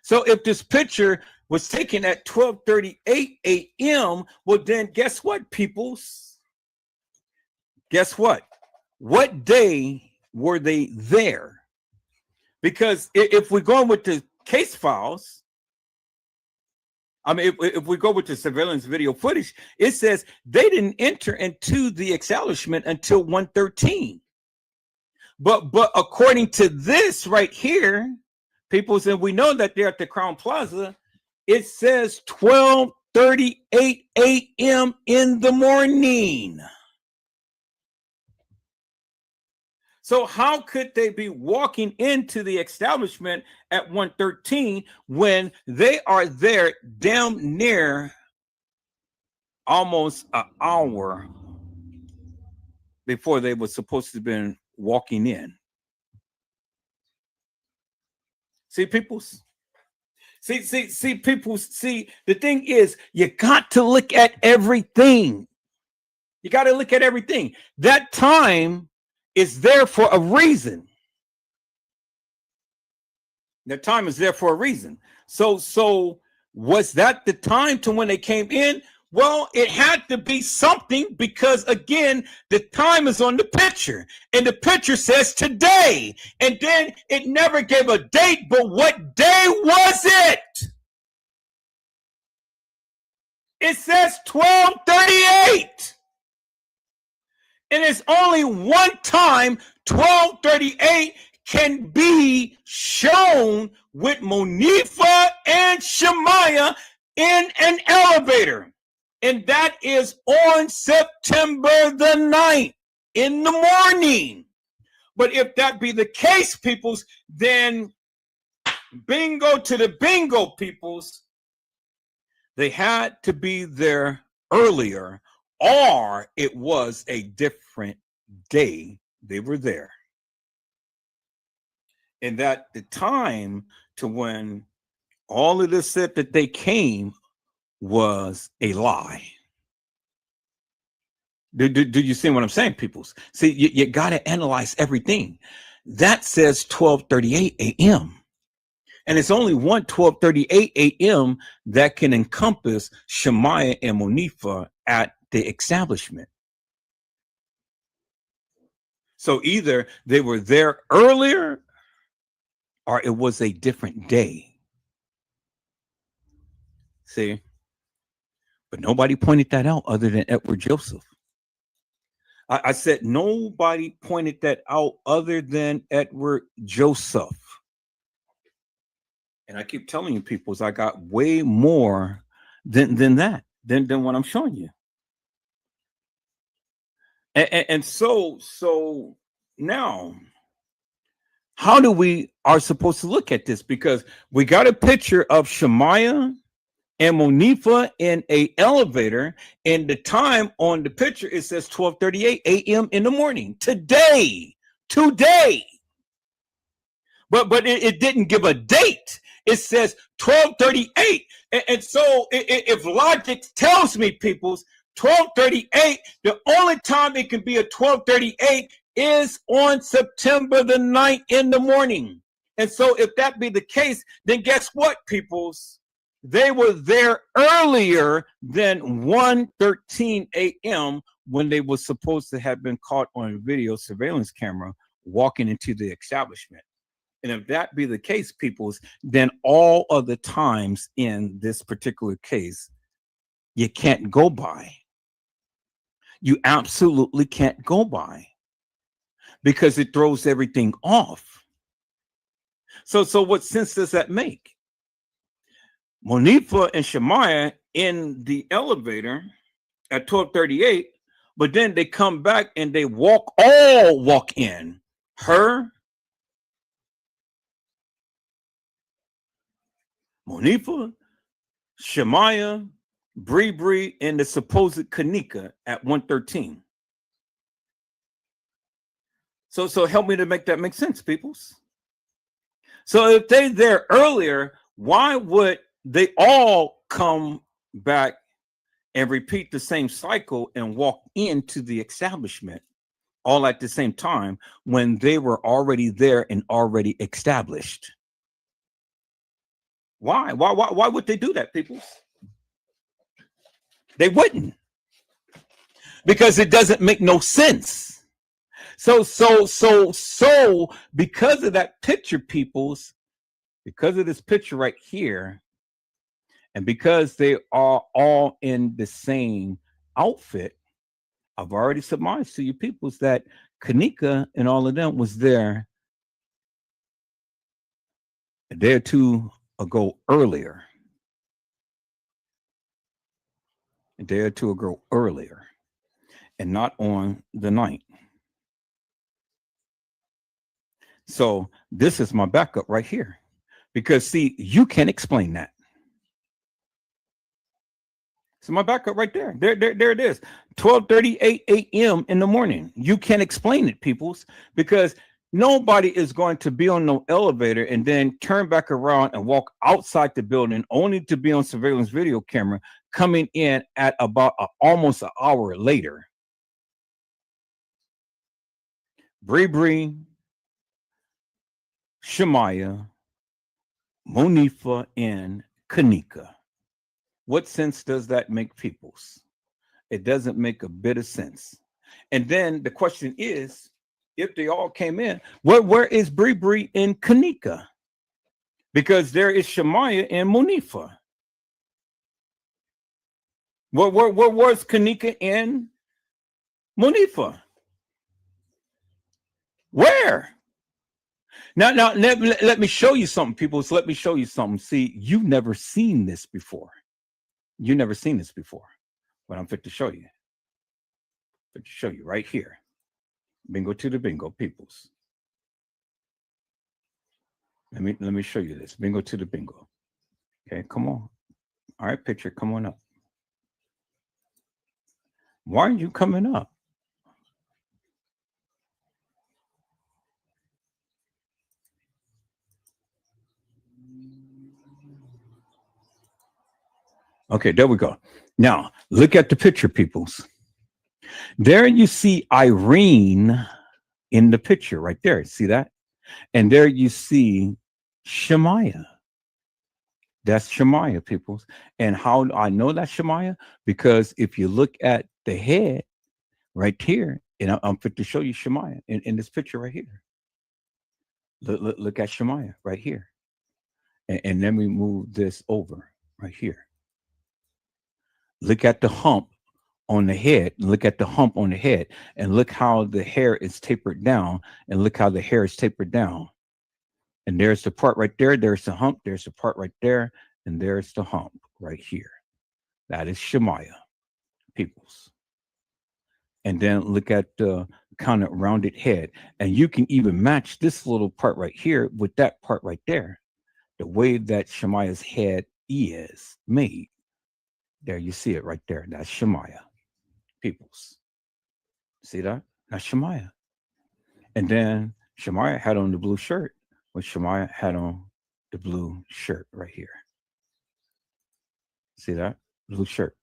So if this picture was taken at 12:38 a.m., well, then guess what, peoples? Guess what? What day were they there? Because if we're going with the case files, I mean, if we go with the surveillance video footage, it says they didn't enter into the establishment until 1:13. But according to this right here, people, and we know that they're at the Crown Plaza, it says 12:38 a.m. in the morning. So how could they be walking into the establishment at 1:13 when they are there damn near almost an hour before they were supposed to have been walking in? See, peoples? See, people, see, the thing is, you got to look at everything. You got to look at everything. That time is there for a reason. The time is there for a reason. So was that the time to when they came in? Well, it had to be something, because again, the time is on the picture, and the picture says today, and then it never gave a date. But what day was it? It says 12:38. And it's only one time 12:38 can be shown with Monifa and Shemaiah in an elevator. And that is on September the 9th in the morning. But if that be the case, peoples, then bingo to the bingo, peoples. They had to be there earlier, or it was a different day they were there. And that the time to when all of this said that they came was a lie. Do you see what I'm saying, peoples? See, you got to analyze everything. That says 12:38 a.m. And it's only 12:38 a.m. that can encompass Shemaiah and Monifa at the establishment. So either they were there earlier, or it was a different day. See? But nobody pointed that out other than Edward Joseph. I said nobody pointed that out other than Edward Joseph. And I keep telling you, people, I got way more than that, than what I'm showing you. And so now, How do we are supposed to look at this? Because we got a picture of Shemaya and Monifa in a elevator, and the time on the picture, it says 12:38 a.m. in the morning today. But it didn't give a date. It says 12:38, and so if logic tells me, peoples, 12:38, the only time it can be a 12:38 is on September the 9th in the morning. And so if that be the case, then guess what, peoples? They were there earlier than 1:13 a.m. when they were supposed to have been caught on video surveillance camera walking into the establishment. And if that be the case, peoples, then all of the times in this particular case, you can't go by. You absolutely can't go by, because it throws everything off. So what sense does that make? Monifa and Shemaya in the elevator at 12:38, but then they come back and they walk in. Her, Monifa, Shemaya, Bree, and the supposed Kanika at 1:13. So help me to make that make sense, peoples. So if they're there earlier, why would they all come back and repeat the same cycle and walk into the establishment all at the same time when they were already there and already established? Why would they do that, people? They wouldn't, because it doesn't make no sense. So because of that picture, peoples, because of this picture right here, and because they are all in the same outfit, I've already surmised to you peoples that Kanika and all of them was there a day or two ago earlier. A day or two ago earlier, and not on the night. So this is my backup right here, because see, you can't explain that. So my backup right there. There it is. 12:38 a.m. in the morning. You can't explain it, peoples, because nobody is going to be on no elevator and then turn back around and walk outside the building only to be on surveillance video camera coming in at about almost an hour later. Bree, Shemaya, Monifa, and Kanika. What sense does that make, peoples? It doesn't make a bit of sense. And then the question is, if they all came in, where is Bree and Kanika? Because there is Shemaya and Monifa. Where was Kanika and Monifa? Where? Now let me show you something, people. So let me show you something. See, you've never seen this before. You've never seen this before. But I'm fit to show you. Fit to show you right here. Bingo to the bingo, peoples. Let me show you this. Bingo to the bingo. Okay, come on. All right, picture, come on up. Why aren't you coming up? Okay, there we go. Now, look at the picture, peoples. There you see Irene in the picture right there. See that? And there you see Shemaya. That's Shemaya, peoples. And how do I know that's Shemaya? Because if you look at the head right here, and I'm fit to show you Shemaya in this picture right here. Look at Shemaya right here. And then we move this over right here. Look at the hump on the head. Look at the hump on the head. And look how the hair is tapered down. And look how the hair is tapered down. And there's the part right there. There's the hump. There's the part right there. And there's the hump right here. That is Shemaya, peoples. And then look at the kind of rounded head. And you can even match this little part right here with that part right there. The way that Shemaya's head is made. There, you see it right there. That's Shemaya. Peoples. See that? That's Shemaya. And then Shemaya had on the blue shirt, but Shemaya had on the blue shirt right here. See that? Blue shirt.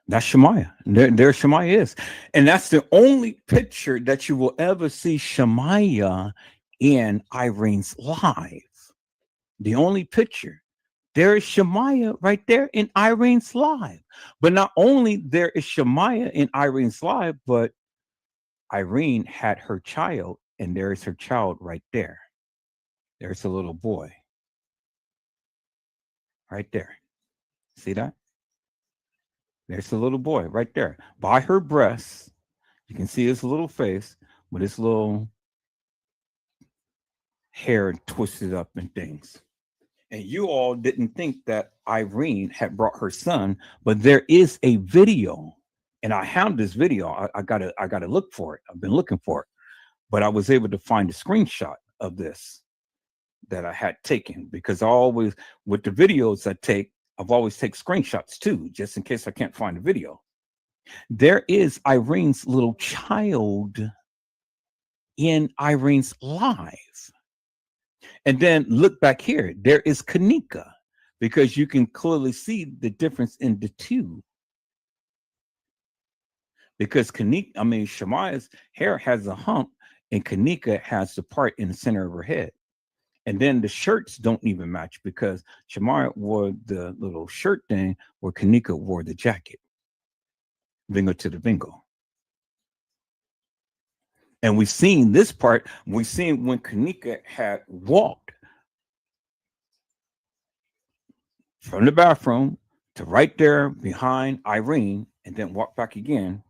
That's Shemaya. There Shemaya is. And that's the only picture that you will ever see Shemaya in Irene's live. The only picture. There is Shemaya right there in Irene's live. But not only there is Shemaya in Irene's live, but Irene had her child, and there is her child right there. There's a little boy. Right there. See that? There's a little boy right there. By her breasts, you can see his little face with his little hair twisted up and things. And you all didn't think that Irene had brought her son, but there is a video, and I have this video. I gotta look for it. I've been looking for it, but I was able to find a screenshot of this that I had taken, because I always, with the videos I take, I've always take screenshots too, just in case I can't find the video. There is Irene's little child in Irene's live. And then look back here, there is Kanika, because you can clearly see the difference in the two. Because Shemaya's hair has a hump, and Kanika has the part in the center of her head. And then the shirts don't even match, because Shemaya wore the little shirt thing where Kanika wore the jacket. Bingo to the bingo. And we've seen this part. We've seen when Kanika had walked from the bathroom to right there behind Irene, and then walked back again.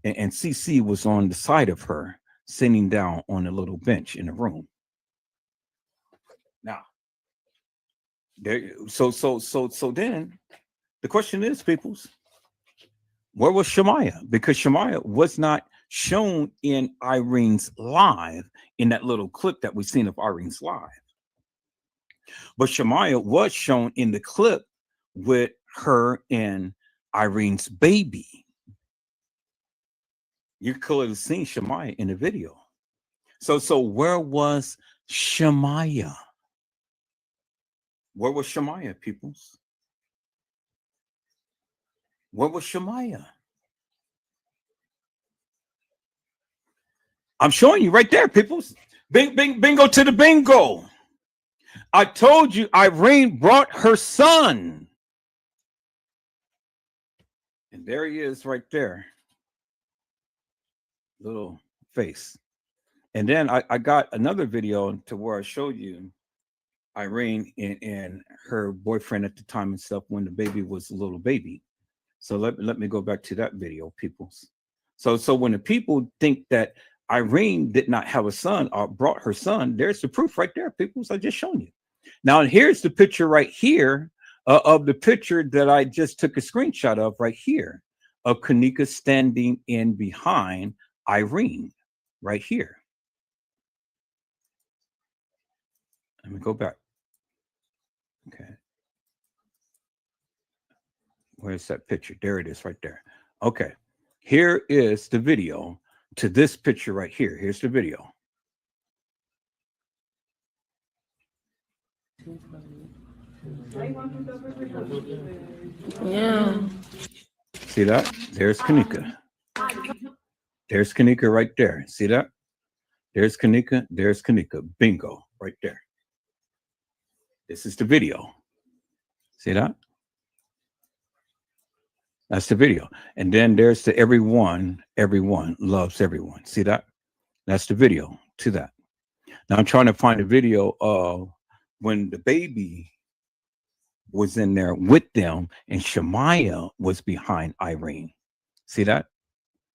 And CC was on the side of her, sitting down on a little bench in the room. Now, there. So then the question is, peoples, where was Shemaya? Because Shemaya was not shown in Irene's live in that little clip that we've seen of Irene's live. But Shemaya was shown in the clip with her and Irene's baby. You could have seen Shemaya in the video. So where was Shemaya? Where was Shemaya, peoples? Where was Shemaya? I'm showing you right there, peoples. Bingo to the bingo. I told you Irene brought her son. And there he is right there. Little face. And then I got another video to where I showed you Irene and her boyfriend at the time and stuff when the baby was a little baby. So let me go back to that video, peoples. So when the people think that Irene did not have a son or brought her son, there's the proof right there, peoples. I just shown you. Now here's the picture right here of the picture that I just took a screenshot of right here of Kanika standing in behind Irene right here. Let me go back. Okay. Where's that picture? There it is right there. Okay. Here is the video to this picture right here. Here's the video. Yeah. See that? There's Kanika. There's Kanika right there. See that? There's Kanika. There's Kanika. Bingo. Right there. This is the video. See that? That's the video. And then there's the everyone loves everyone. See that? That's the video to that. Now I'm trying to find a video of when the baby was in there with them and Shemaya was behind Irene. See that?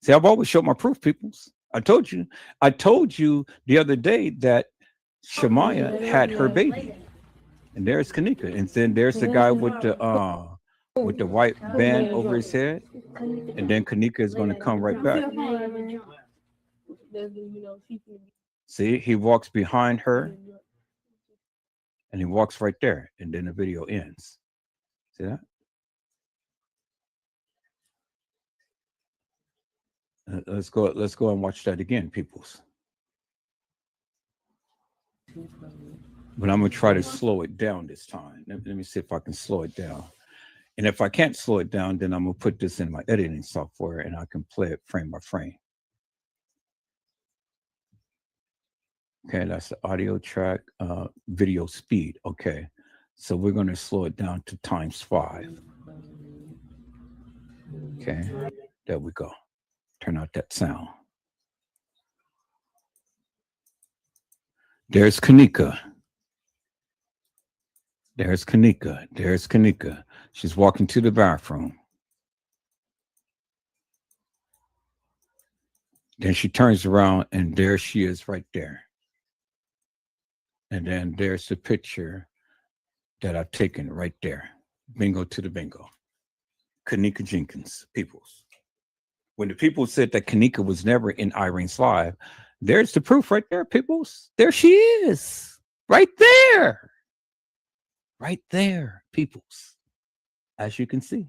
See, I've always showed my proof, peoples. I told you the other day that Shemaya had her baby. And there's Kanika. And then there's the guy with the with the white band over his head, and then Kanika is going to come right back. See, he walks behind her, and he walks right there, and then the video ends. See that? Let's go and watch that again, peoples. But I'm gonna try to slow it down this time. Let me see if I can slow it down. And if I can't slow it down, then I'm gonna put this in my editing software and I can play it frame by frame. Okay, that's the audio track, video speed. Okay, so we're gonna slow it down to ×5. Okay, there we go. Turn out that sound. There's Kanika. There's Kanika. There's Kanika. She's walking to the bathroom. Then she turns around and there she is right there. And then there's the picture that I've taken right there. Bingo to the bingo. Kanika Jenkins, peoples. When the people said that Kanika was never in Irene's live, there's the proof right there, peoples. There she is. Right there. Right there, peoples. As you can see.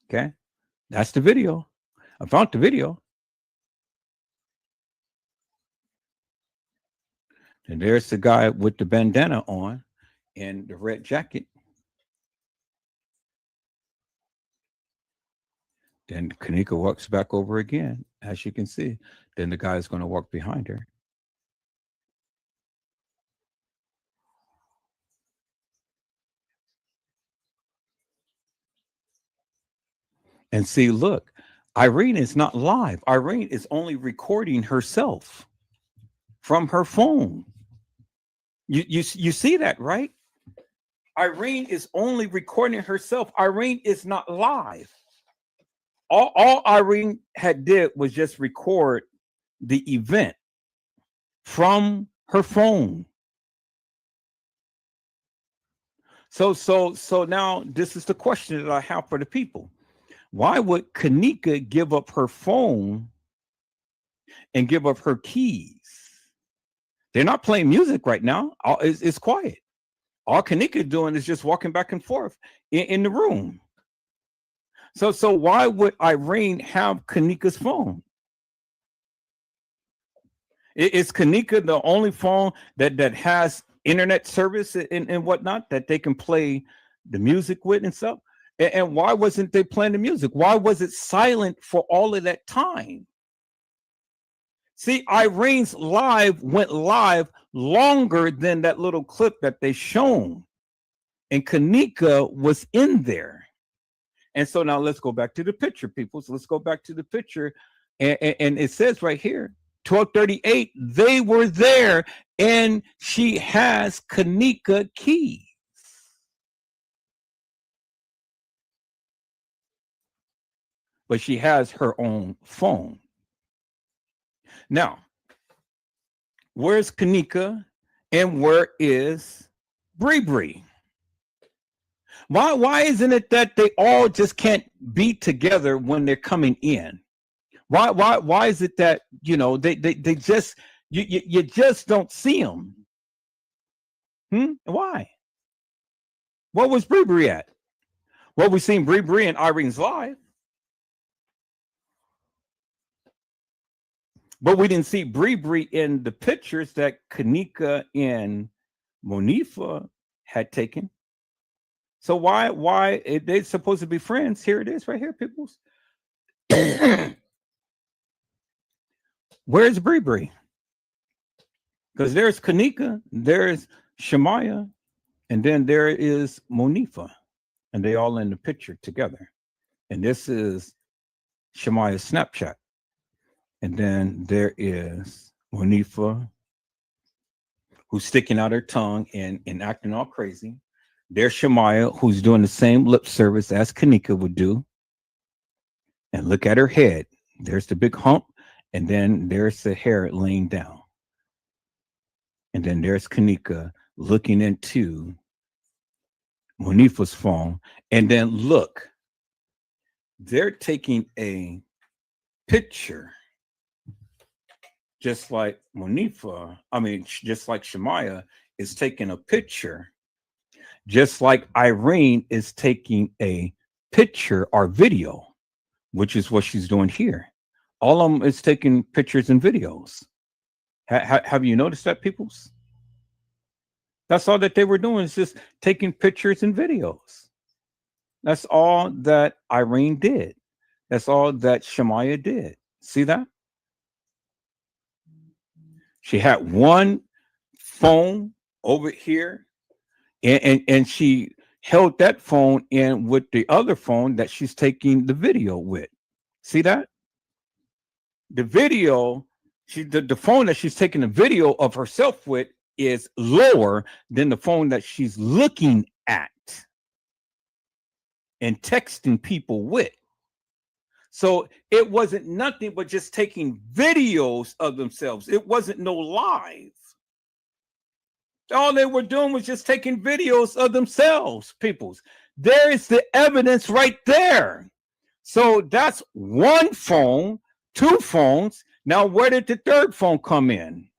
Okay. That's the video. I found the video. And there's the guy with the bandana on and the red jacket. Then Kanika walks back over again, as you can see. Then the guy is going to walk behind her. And see, look, Irene is not live. Irene is only recording herself from her phone. You see that, right? Irene is only recording herself. Irene is not live. All Irene had did was just record the event from her phone. So now this is the question that I have for the people. Why would Kanika give up her phone and give up her keys? They're not playing music right now. It's quiet. All Kanika is doing is just walking back and forth in the room. So why would Irene have Kanika's phone? Is Kanika the only phone that has internet service and whatnot that they can play the music with and stuff? And why wasn't they playing the music? Why was it silent for all of that time? See, Irene's live went live longer than that little clip that they shown. And Kanika was in there. And so now let's go back to the picture, people. So let's go back to the picture. And it says right here, 12:38, they were there and she has Kanika keys. But she has her own phone. Now, where's Kanika and where is Bree? Why isn't it that they all just can't be together when they're coming in? Why is it that, you know, they just you just don't see them? Why? What was Bree at? Well, we've seen Bree and Irene's live. But we didn't see Bree in the pictures that Kanika and Monifa had taken. So why they're supposed to be friends? Here it is right here, peoples. Where's Bree? Because there's Kanika, there's Shemaya, and then there is Monifa. And they all in the picture together. And this is Shemaya's Snapchat. And then there is Monifa, who's sticking out her tongue and acting all crazy. There's Shemaya, who's doing the same lip service as Kanika would do. And look at her head. There's the big hump. And then there's the hair laying down. And then there's Kanika looking into Monifa's phone, and then look, they're taking a picture just like just like Shemaya is taking a picture, just like Irene is taking a picture or video, which is what she's doing here. All of them is taking pictures and videos. Have you noticed that, peoples? That's all that they were doing, is just taking pictures and videos. That's all that Irene did. That's all that Shemaya did. See that? She had one phone over here, and she held that phone in with the other phone that she's taking the video with. See that? The video, the phone that she's taking the video of herself with is lower than the phone that she's looking at and texting people with. So it wasn't nothing but just taking videos of themselves. It wasn't no live. All they were doing was just taking videos of themselves, peoples. There is the evidence right there. So that's one phone, two phones. Now, where did the third phone come in?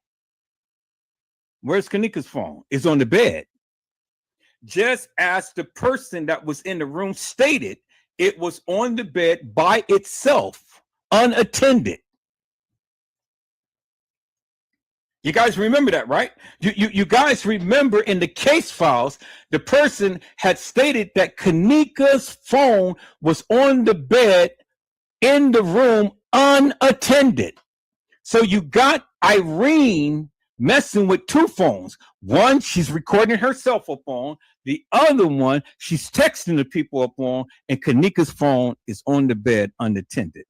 Where's Kanika's phone? It's on the bed. Just as the person that was in the room stated, it was on the bed by itself, unattended. You guys remember that, right? You guys remember in the case files, the person had stated that Kanika's phone was on the bed in the room unattended. So you got Irene messing with two phones. One, she's recording herself up on. The other one, she's texting the people up on, and Kanika's phone is on the bed unattended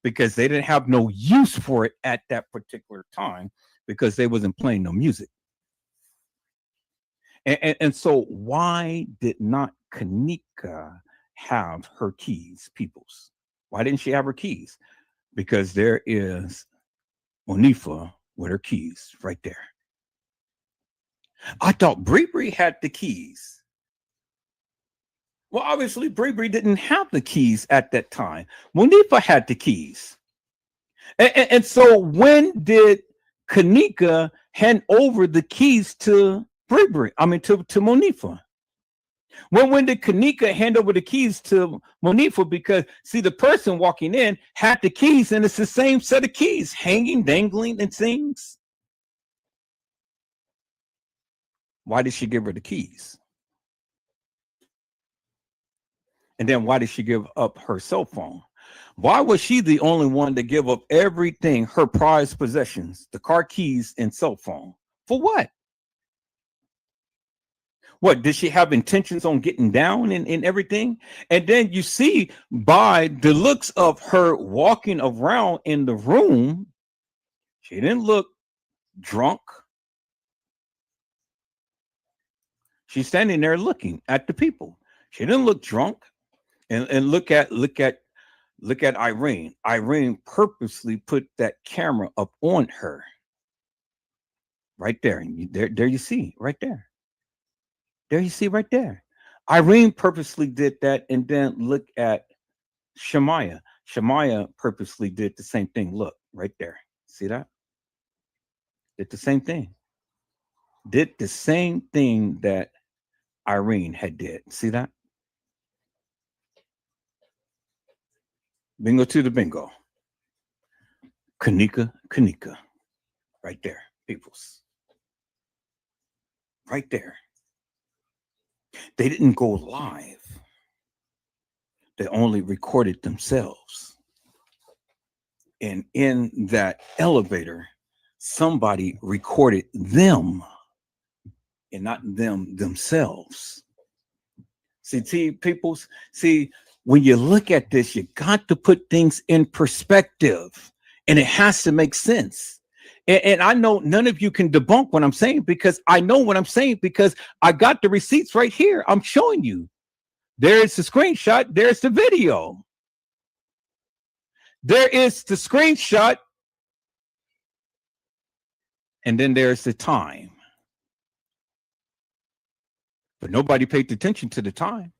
because they didn't have no use for it at that particular time because they wasn't playing no music. And so why did not Kanika have her keys, peoples? Why didn't she have her keys? Because there is Monifa with her keys right there. I thought Bree had the keys. Well, obviously, Bree didn't have the keys at that time. Monifa had the keys. And so when did Kanika hand over the keys to Bree? I mean, to Monifa. When did Kanika hand over the keys to Monifa? Because, see, the person walking in had the keys, and it's the same set of keys, hanging, dangling, and things. Why did she give her the keys? And then why did she give up her cell phone? Why was she the only one to give up everything, her prized possessions, the car keys and cell phone? For what? What, did she have intentions on getting down and everything? And then you see by the looks of her walking around in the room, she didn't look drunk. She's standing there looking at the people. She didn't look drunk. And look at Irene. Irene purposely put that camera up on her. Right there. And there you see, right there. There you see right there. Irene purposely did that, and then look at Shemaya. Shemaya purposely did the same thing. Look, right there. See that? Did the same thing. Did the same thing that Irene had did. See that? Bingo to the bingo. Kanika. Right there, peoples. Right there. They didn't go live. They only recorded themselves. And in that elevator, somebody recorded them and not them themselves. See, peoples, see, when you look at this, you got to put things in perspective, and it has to make sense. And I know none of you can debunk what I'm saying, because I know what I'm saying, because I got the receipts right here. I'm showing you. There's the screenshot. There's the video. There is the screenshot. And then there's the time. but nobody paid attention to the time.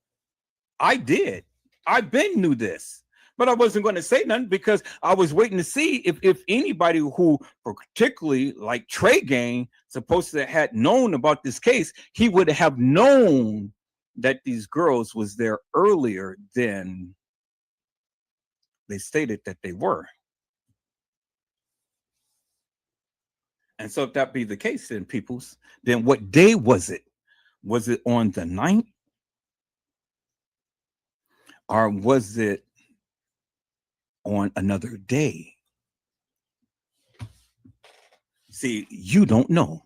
I did. I been knew this, but I wasn't going to say nothing because I was waiting to see if anybody who, particularly like Trey Gang, supposed to had known about this case, he would have known that these girls was there earlier than they stated that they were. And so if that be the case, then peoples, then what day was it? Was it on the 9th? Or was it on another day? See, you don't know.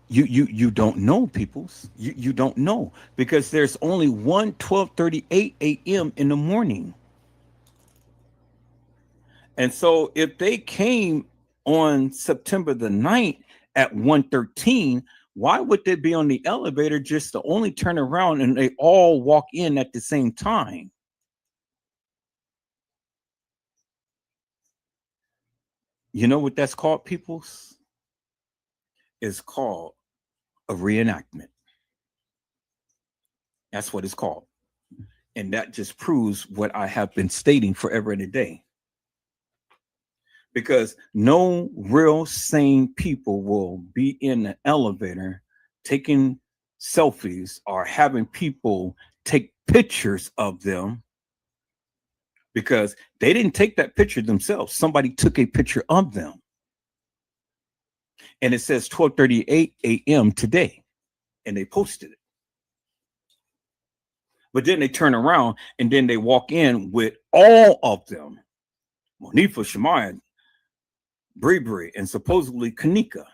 You don't know, peoples. You don't know, because there's only one 12:38 a.m. in the morning. And so if they came on September the 9th at 1:13, why would they be on the elevator just to only turn around and they all walk in at the same time? You know what that's called, peoples? It's called a reenactment. That's what it's called. And that just proves what I have been stating forever and a day. Because no real sane people will be in the elevator taking selfies or having people take pictures of them, because they didn't take that picture themselves. Somebody took a picture of them. And it says 12:38 a.m. today. And they posted it. But then they turn around and then they walk in with all of them. Monifa, Shemaya, Bree, and supposedly Kanika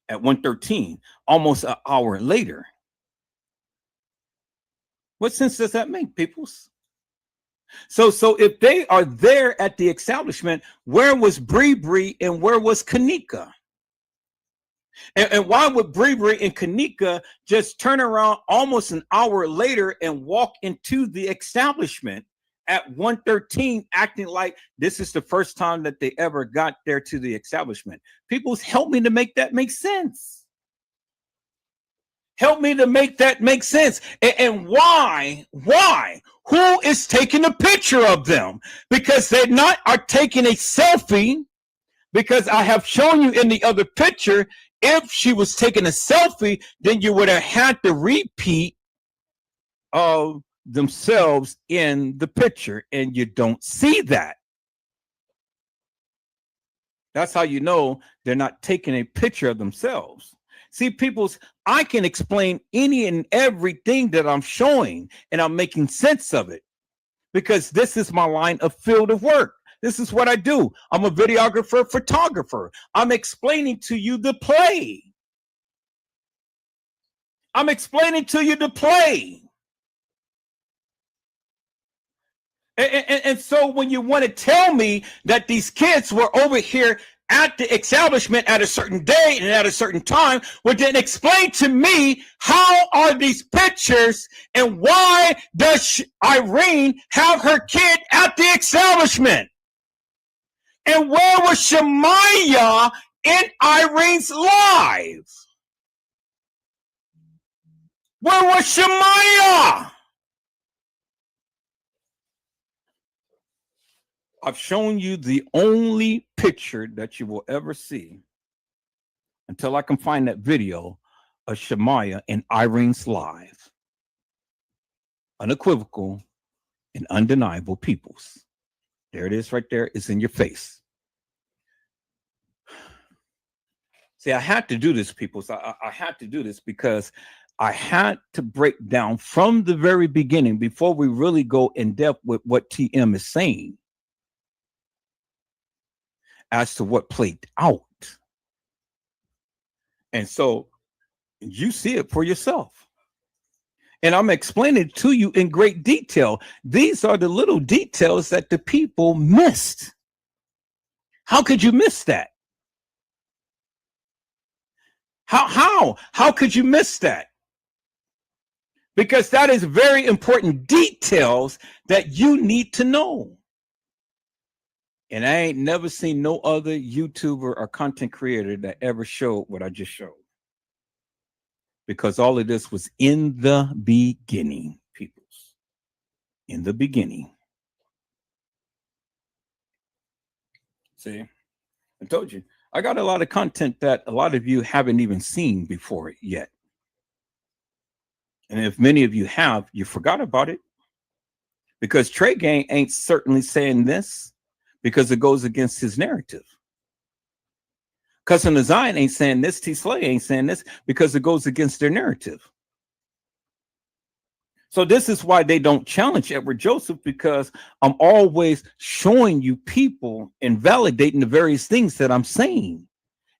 at 1:13, almost an hour later. What sense does that make, peoples? So if they are there at the establishment, where was Bree and where was Kanika? And why would Bree and Kanika just turn around almost an hour later and walk into the establishment at 1:13, acting like this is the first time that they ever got there to the establishment? People, help me to make that make sense. Help me to make that make sense. And why? Who is taking a picture of them? Because they are taking a selfie. Because I have shown you in the other picture, if she was taking a selfie, then you would have had to repeat of themselves in the picture, and you don't see that. That's how you know they're not taking a picture of themselves. See, peoples, I can explain any and everything that I'm showing, and I'm making sense of it, because this is my line of field of work. This is what I do. I'm a videographer, photographer. I'm explaining to you the play. I'm explaining to you the play. And so when you want to tell me that these kids were over here at the establishment at a certain day and at a certain time, well, then explain to me, how are these pictures and why does Irene have her kid at the establishment? And where was Shemaya in Irene's live? Where was Shemaya? I've shown you the only picture that you will ever see, until I can find that video of Shemaya in Irene's live. Unequivocal and undeniable, peoples. There it is right there. It's in your face. See, I had to do this, peoples. I had to do this because I had to break down from the very beginning, before we really go in depth with what TM is saying, as to what played out. And so you see it for yourself. And I'm explaining it to you in great detail. These are the little details that the people missed. How could you miss that? How could you miss that? Because that is very important details that you need to know. And I ain't never seen no other YouTuber or content creator that ever showed what I just showed. Because all of this was in the beginning, peoples. In the beginning. See, I told you, I got a lot of content that a lot of you haven't even seen before yet. And if many of you have, you forgot about it. Because Trey Gang ain't certainly saying this because it goes against his narrative. Cousin Zion ain't saying this, T Slay ain't saying this because it goes against their narrative. So this is why they don't challenge Edward Joseph, because I'm always showing you people and validating the various things that I'm saying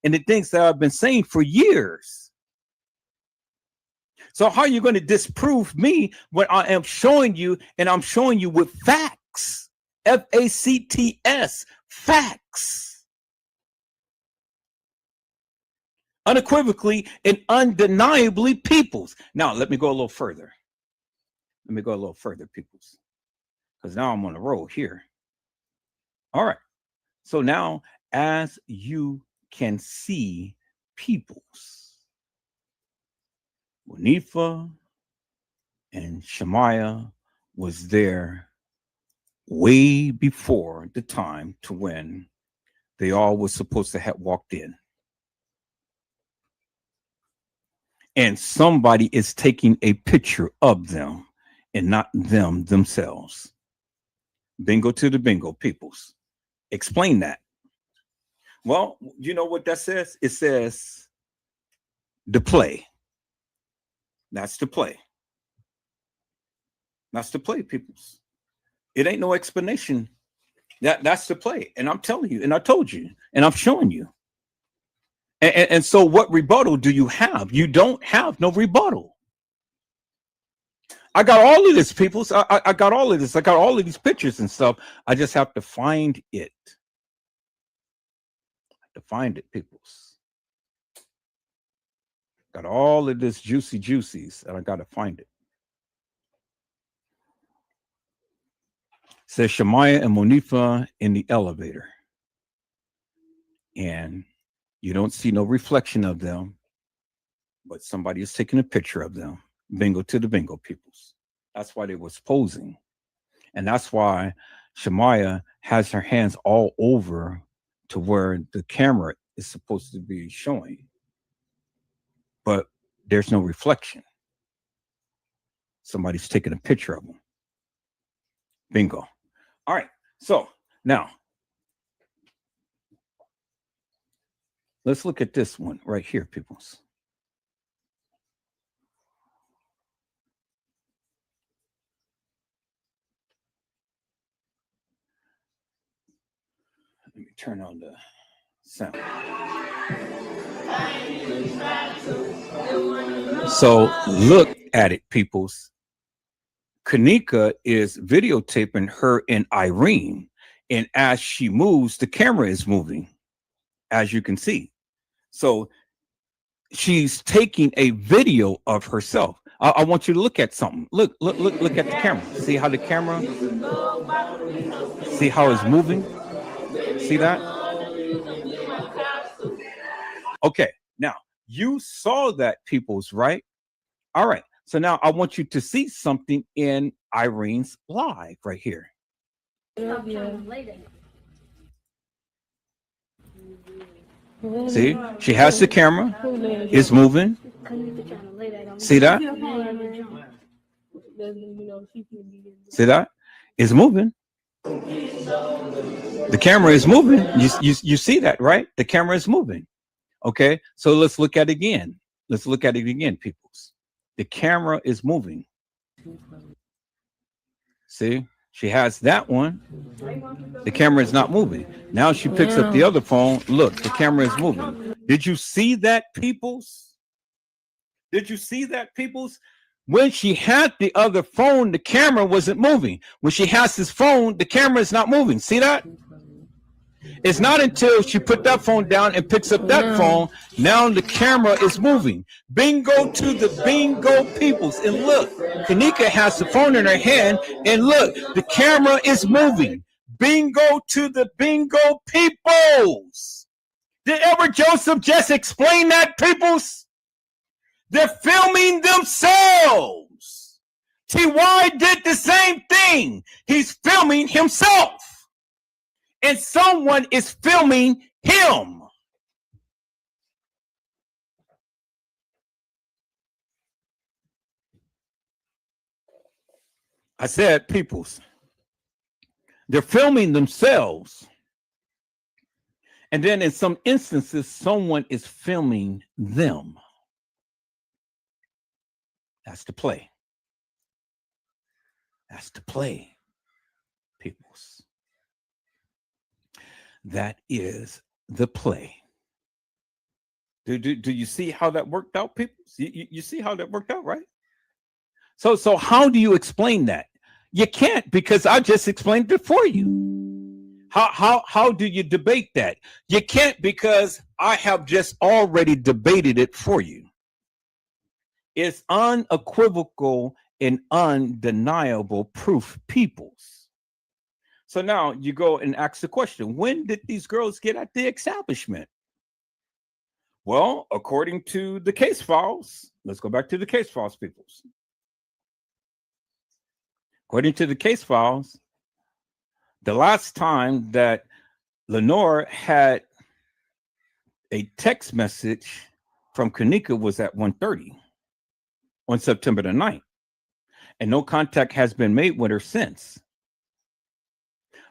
and the things that I've been saying for years. So how are you going to disprove me when I am showing you, and I'm showing you with facts? F-A-C-T-S, facts. Unequivocally and undeniably, peoples. Now, let me go a little further. Let me go a little further, peoples, because now I'm on the roll here. All right. So now, as you can see, peoples, Monifa and Shemaiah was there way before the time to when they all were supposed to have walked in. And somebody is taking a picture of them and not them themselves. Bingo to the bingo, peoples. Explain that. Well, you know what that says? It says the play. That's the play. That's the play, peoples. It ain't no explanation. That's the play. And I'm telling you, and I told you, and I'm showing you. And so what rebuttal do you have? You don't have no rebuttal. I got all of this, peoples. I got all of this. I got all of these pictures and stuff. I just have to find it. To find it, peoples. Got all of this juicies, and I got to find it. Says Shemaiah and Monifa in the elevator. And you don't see no reflection of them, but somebody is taking a picture of them. Bingo to the bingo, peoples. That's why they was posing. And that's why Shemaiah has her hands all over to where the camera is supposed to be showing. But there's no reflection. Somebody's taking a picture of them. Bingo. All right. So now, let's look at this one right here, peoples. Let me turn on the sound. So look at it, peoples. Kanika is videotaping her and Irene. And as she moves, the camera is moving, as you can see. So she's taking a video of herself. I want you to look at something. Look at the camera. See how the camera, see how it's moving? See that? Okay, now you saw that, peoples, right? All right. So now I want you to see something in Irene's live right here. See, she has the camera. It's moving. See that? See that? It's moving. The camera is moving. You see that, right? The camera is moving. Okay, so let's look at it again. Let's look at it again, peoples. The camera is moving. See, she has that one. The camera is not moving. Now she picks up the other phone. Look, the camera is moving. Did you see that, peoples? Did you see that, peoples? When she had the other phone, the camera wasn't moving. When she has this phone, the camera is not moving. See that? It's not until she put that phone down and picks up that phone, now the camera is moving. Bingo to the bingo, peoples. And look, Kanika has the phone in her hand, and look, the camera is moving. bingo to the bingo peoples. Did ever Joseph just explain that, peoples? They're filming themselves. T.Y. did the same thing. He's filming himself. And someone is filming him. I said, peoples. They're filming themselves. And then in some instances, someone is filming them. That's the play. That's the play, peoples. That is the play. Do you see how that worked out, peoples? You see how that worked out, right? So how do you explain that? You can't, because I just explained it for you. How do you debate that? You can't, because I have just already debated it for you. It's unequivocal and undeniable proof, peoples. So now you go and ask the question, when did these girls get at the establishment? Well, according to the case files, let's go back to the case files, peoples. According to the case files, the last time that Lenore had a text message from Kanika was at 1:30 on September the 9th. And no contact has been made with her since.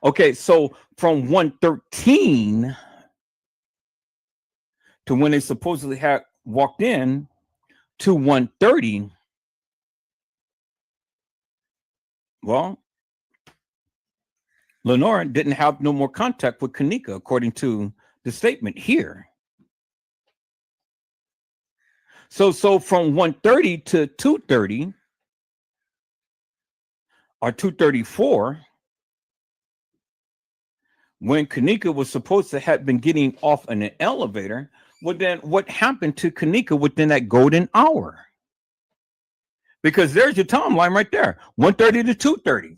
Okay, so from 1:13 to when they supposedly had walked in to 1:30, well, Lenore didn't have no more contact with Kanika, according to the statement here. So from 1:30 to 2:30 or 2:34, when Kanika was supposed to have been getting off in an elevator, well, then what happened to Kanika within that golden hour? Because there's your timeline right there, 1:30 to 2:30.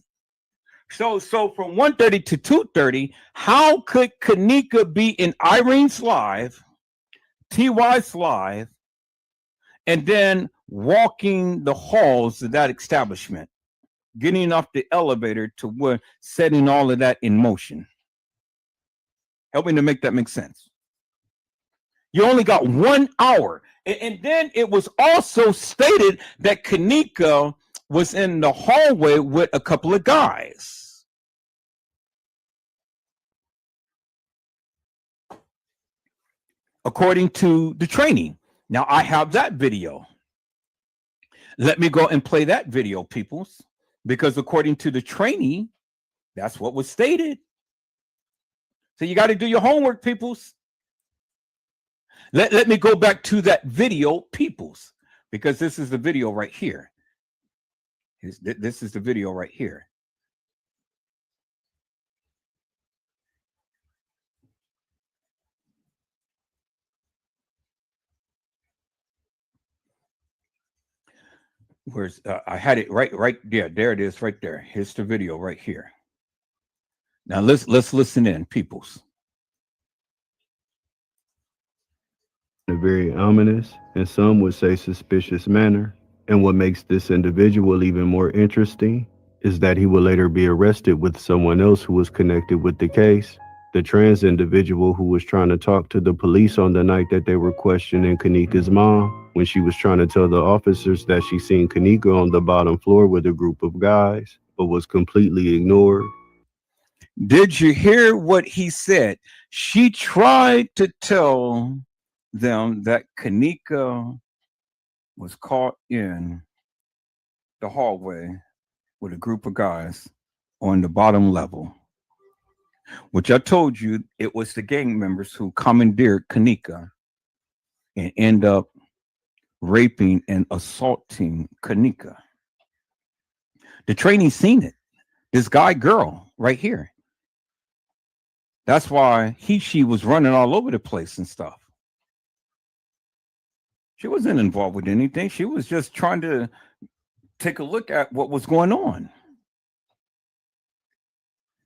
So from 1:30 to 2:30, how could Kanika be in Irene's live, TY's live, and then walking the halls of that establishment, getting off the elevator to where setting all of that in motion? Help me to make that make sense. You only got 1 hour. And then it was also stated that Kanika was in the hallway with a couple of guys. According to the training. Now I have that video. Let me go and play that video, peoples, because according to the training, that's what was stated. So you got to do your homework, peoples. Let me go back to that video, peoples, because this is the video right here. This is the video right here. Where's I had it right yeah, there it is right there. Here's the video right here. Now let's listen in, peoples. In a very ominous, and some would say suspicious manner. And what makes this individual even more interesting is that he will later be arrested with someone else who was connected with the case. The trans individual who was trying to talk to the police on the night that they were questioning Kanika's mom, when she was trying to tell the officers that she seen Kanika on the bottom floor with a group of guys, but was completely ignored. Did you hear what he said? She tried to tell them that Kanika was caught in the hallway with a group of guys on the bottom level, which I told you it was the gang members who commandeered Kanika and end up raping and assaulting Kanika. The trainee seen it. This guy, girl, right here. That's why she was running all over the place and stuff. She wasn't involved with anything. She was just trying to take a look at what was going on.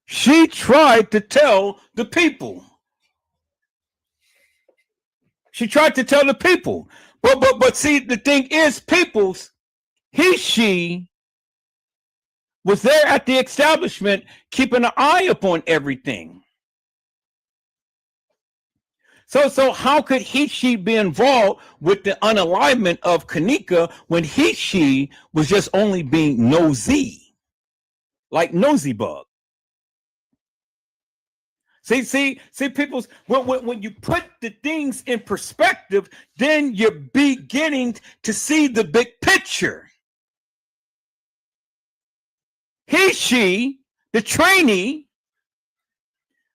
She tried to tell the people. She tried to tell the people. But see, the thing is, peoples, she was there at the establishment keeping an eye upon everything. So how could she be involved with the unalignment of Kanika when she was just only being nosy, like nosy bug? See, peoples, when you put the things in perspective, then you're beginning to see the big picture. She, the trainee,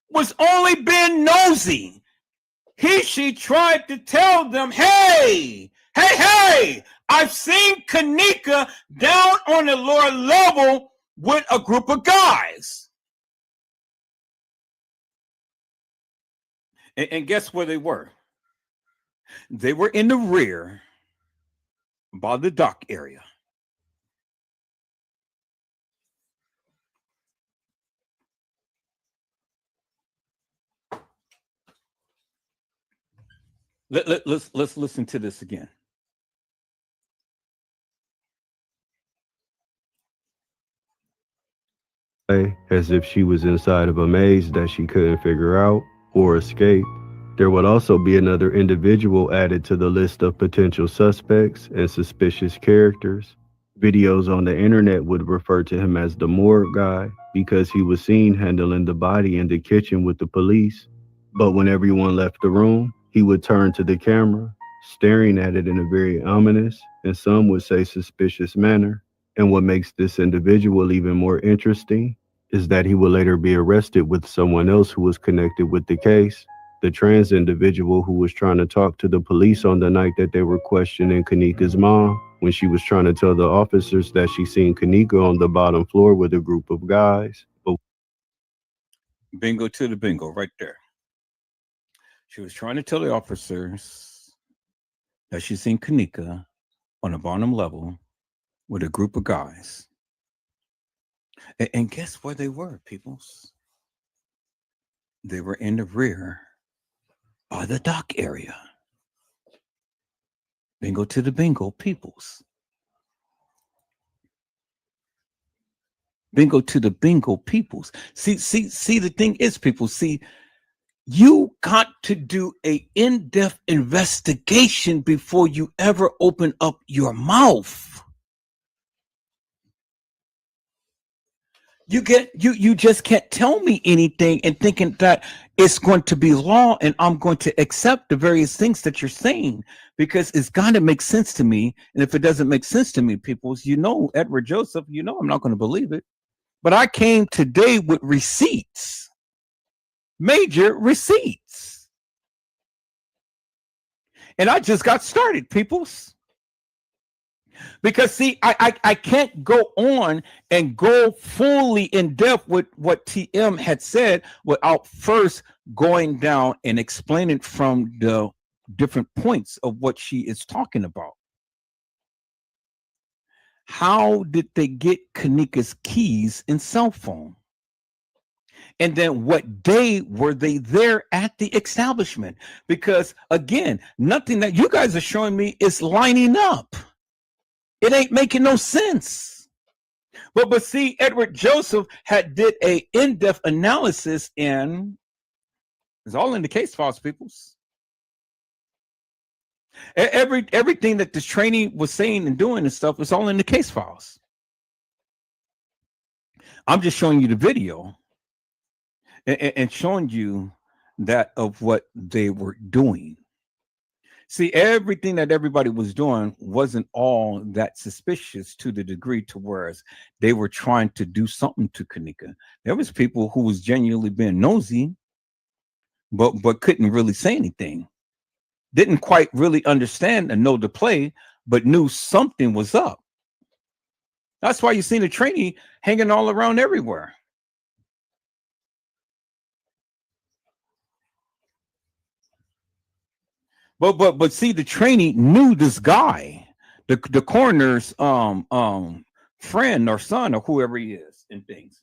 was only being nosy. She tried to tell them, hey, I've seen Kanika down on the lower level with a group of guys. And guess where they were? They were in the rear by the dock area. Let's listen to this again. As if she was inside of a maze that she couldn't figure out or escape. There would also be another individual added to the list of potential suspects and suspicious characters. Videos on the internet would refer to him as the morgue guy because he was seen handling the body in the kitchen with the police. But when everyone left the room, he would turn to the camera, staring at it in a very ominous, and some would say suspicious manner. And what makes this individual even more interesting is that he would later be arrested with someone else who was connected with the case. The trans individual who was trying to talk to the police on the night that they were questioning Kanika's mom, when she was trying to tell the officers that she seen Kanika on the bottom floor with a group of guys. Bingo to the bingo right there. She was trying to tell the officers that she seen Kanika on the bottom level with a group of guys. And guess where they were, peoples? They were in the rear by the dock area. Bingo to the bingo, peoples. Bingo to the bingo, peoples. See, the thing is, people, see, you got to do an in-depth investigation before you ever open up your mouth. You just can't tell me anything and thinking that it's going to be law and I'm going to accept the various things that you're saying, because it's got to make sense to me. And if it doesn't make sense to me, people, Edward Joseph, I'm not going to believe it. But I came today with receipts, major receipts. And I just got started, peoples. Because see, I can't go on and go fully in depth with what TM had said without first going down and explaining from the different points of what she is talking about. How did they get Kanika's keys and cell phone? And then what day were they there at the establishment? Because again, nothing that you guys are showing me is lining up. It ain't making no sense. But see, Edward Joseph did a in-depth analysis it's all in the case files, peoples. Everything that this trainee was saying and doing and stuff was all in the case files. I'm just showing you the video and showing you that of what they were doing. See, everything that everybody was doing wasn't all that suspicious to the degree to whereas they were trying to do something to Kanika. There was people who was genuinely being nosy, but couldn't really say anything. Didn't quite really understand and know the play, but knew something was up. That's why you seen the trainee hanging all around everywhere. But see, the trainee knew this guy, the coroner's friend or son or whoever he is and things.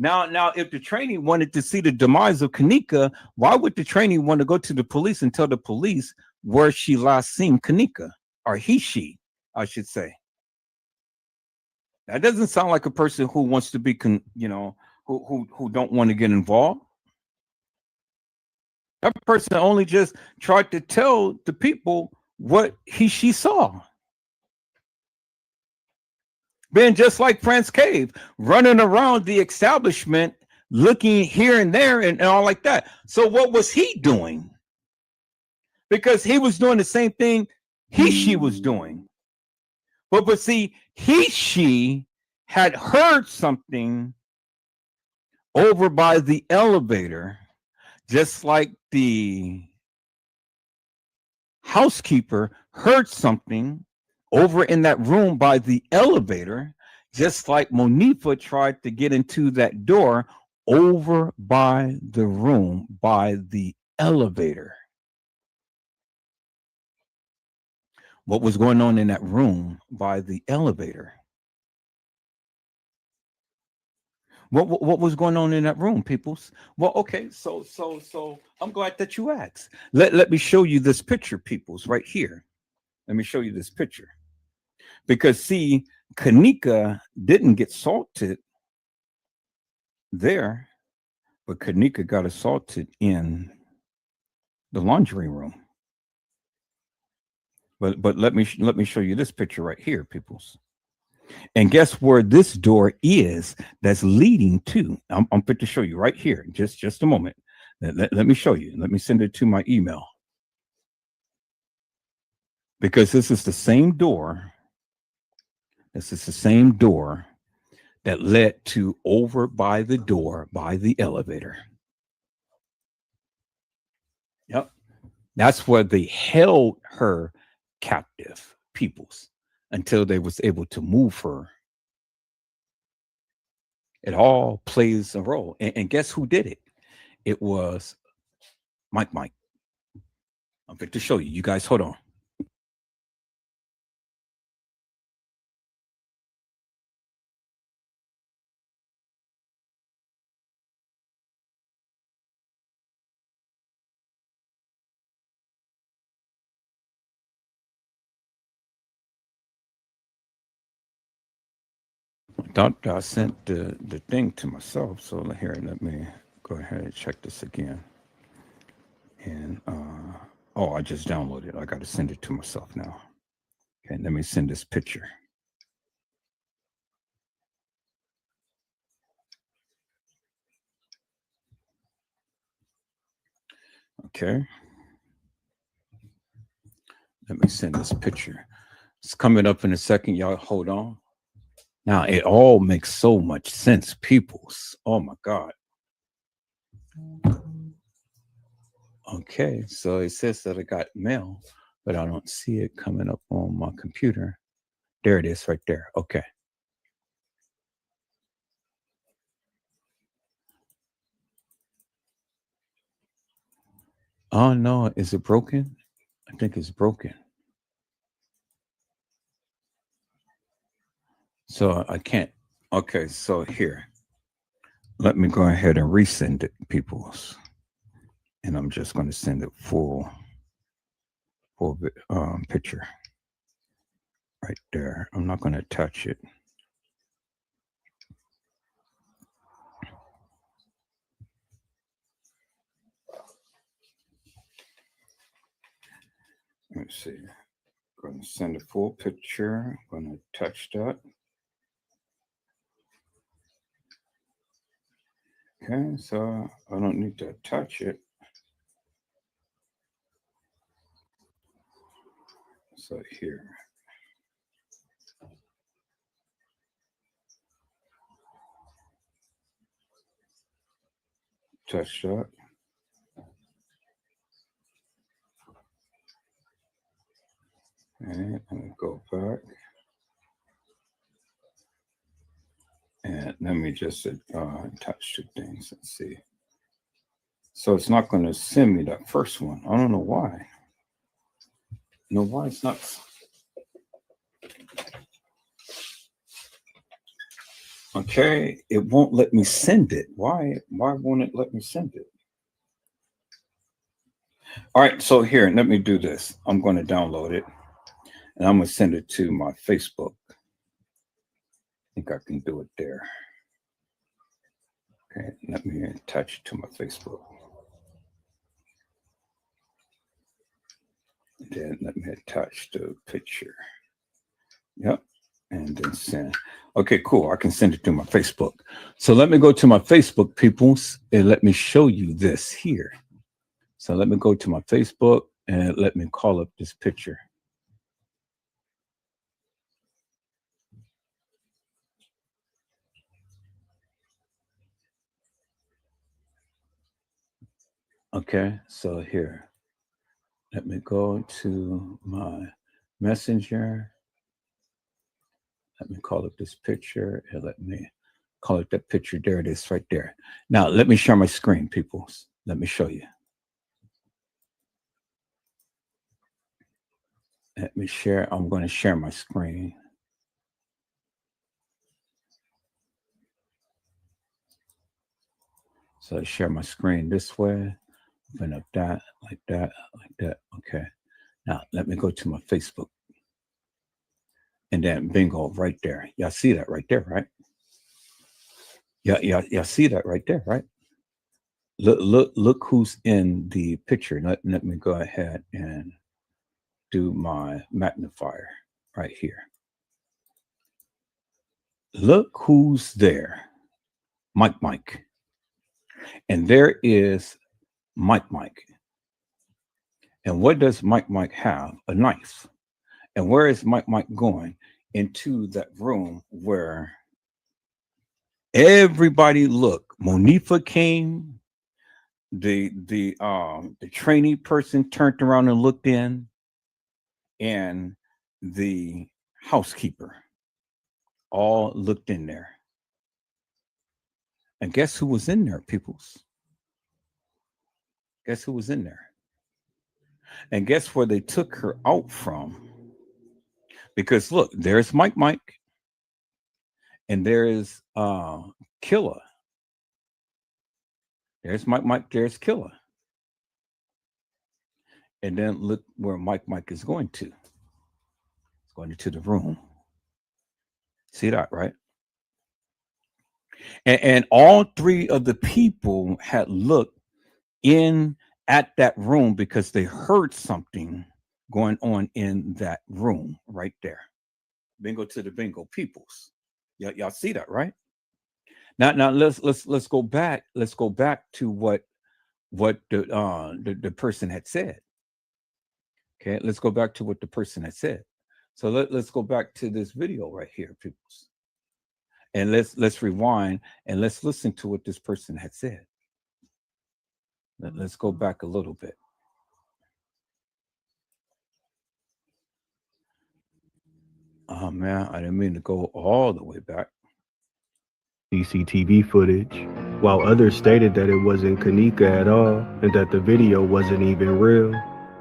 Now, if the trainee wanted to see the demise of Kanika, why would the trainee want to go to the police and tell the police where she last seen Kanika, or she, I should say? That doesn't sound like a person who wants to be, who don't want to get involved. That person only just tried to tell the people what she saw. Being just like France Cave, running around the establishment, looking here and there and all like that. So what was he doing? Because he was doing the same thing she was doing. But see, she had heard something over by the elevator, just like the housekeeper heard something over in that room by the elevator, just like Monifa tried to get into that door over by the room by the elevator. What was going on in that room by the elevator? What was going on in that room, peoples? Well, okay, so I'm glad that you asked. Let me show you this picture, peoples, right here. Let me show you this picture. Because see, Kanika didn't get assaulted there, but Kanika got assaulted in the laundry room. But let me show you this picture right here, peoples. And guess where this door is that's leading to? I'm fit to show you right here. Just a moment. Let me show you. Let me send it to my email. Because this is the same door. This is the same door that led to over by the door by the elevator. Yep. That's where they held her captive, peoples, until they was able to move her. It all plays a role. And guess who did it? It was Mike. I'm fit to show you. You guys hold on. Thought I sent the thing to myself. So here, let me go ahead and check this again. And I just downloaded it. I got to send it to myself now. Okay, let me send this picture. Okay. Let me send this picture. It's coming up in a second. Y'all hold on. Now, it all makes so much sense, peoples. Oh, my God. Okay, so it says that I got mail, but I don't see it coming up on my computer. There it is right there. Okay. Oh, no. Is it broken? I think it's broken. So I can't. Okay, so here. Let me go ahead and resend it, peoples. And I'm just going to send it full picture. Right there. I'm not going to touch it. Let's see. I'm going to send a full picture. I'm going to touch that. Okay, so I don't need to touch it. So here. Touch that. And I'm going to go back. And let me just touch the things and see. So it's not going to send me that first one. I don't know why. You know why it's not? Okay, it won't let me send it. Why won't it let me send it? All right, so here, let me do this. I'm going to download it and I'm going to send it to my Facebook. I think I can do it there. Okay, let me attach it to my Facebook. Then let me attach the picture. Yep. And then send. Okay, cool. I can send it to my Facebook. So let me go to my Facebook, peoples, and let me show you this here. So let me go to my Facebook and let me call up this picture. Okay, so here, let me go to my Messenger. Let me call up this picture and let me call it that picture. There it is right there. Now, let me share my screen, peoples. Let me show you. Let me share. I'm going to share my screen. So I share my screen this way. Open up that, like that, like that. Okay. Now, let me go to my Facebook. And then bingo, right there. Y'all see that right there, right? Y'all see that right there, right? Look who's in the picture. Let me go ahead and do my magnifier right here. Look who's there. Mike. And there is Mike. And what does Mike have? A knife. And where is Mike going? Into that room where everybody look. Monifa came. The trainee person turned around and looked in, and the housekeeper all looked in there. And guess who was in there, peoples? Guess who was in there? And guess where they took her out from? Because look, there's Mike, and there is Killa. There's Mike, there's Killa. And then look where Mike is going to. He's going into the room. See that, right? And all three of the people had looked in at that room because they heard something going on in that room right there. Bingo to the bingo, peoples. Y'all see that, right? Now let's go back. Let's go back to what the person had said. Okay, let's go back to what the person had said. So let's go back to this video right here, peoples. And let's rewind and let's listen to what this person had said. Let's go back a little bit. Oh man, I didn't mean to go all the way back. CCTV footage, while others stated that it wasn't Kenneka at all and that the video wasn't even real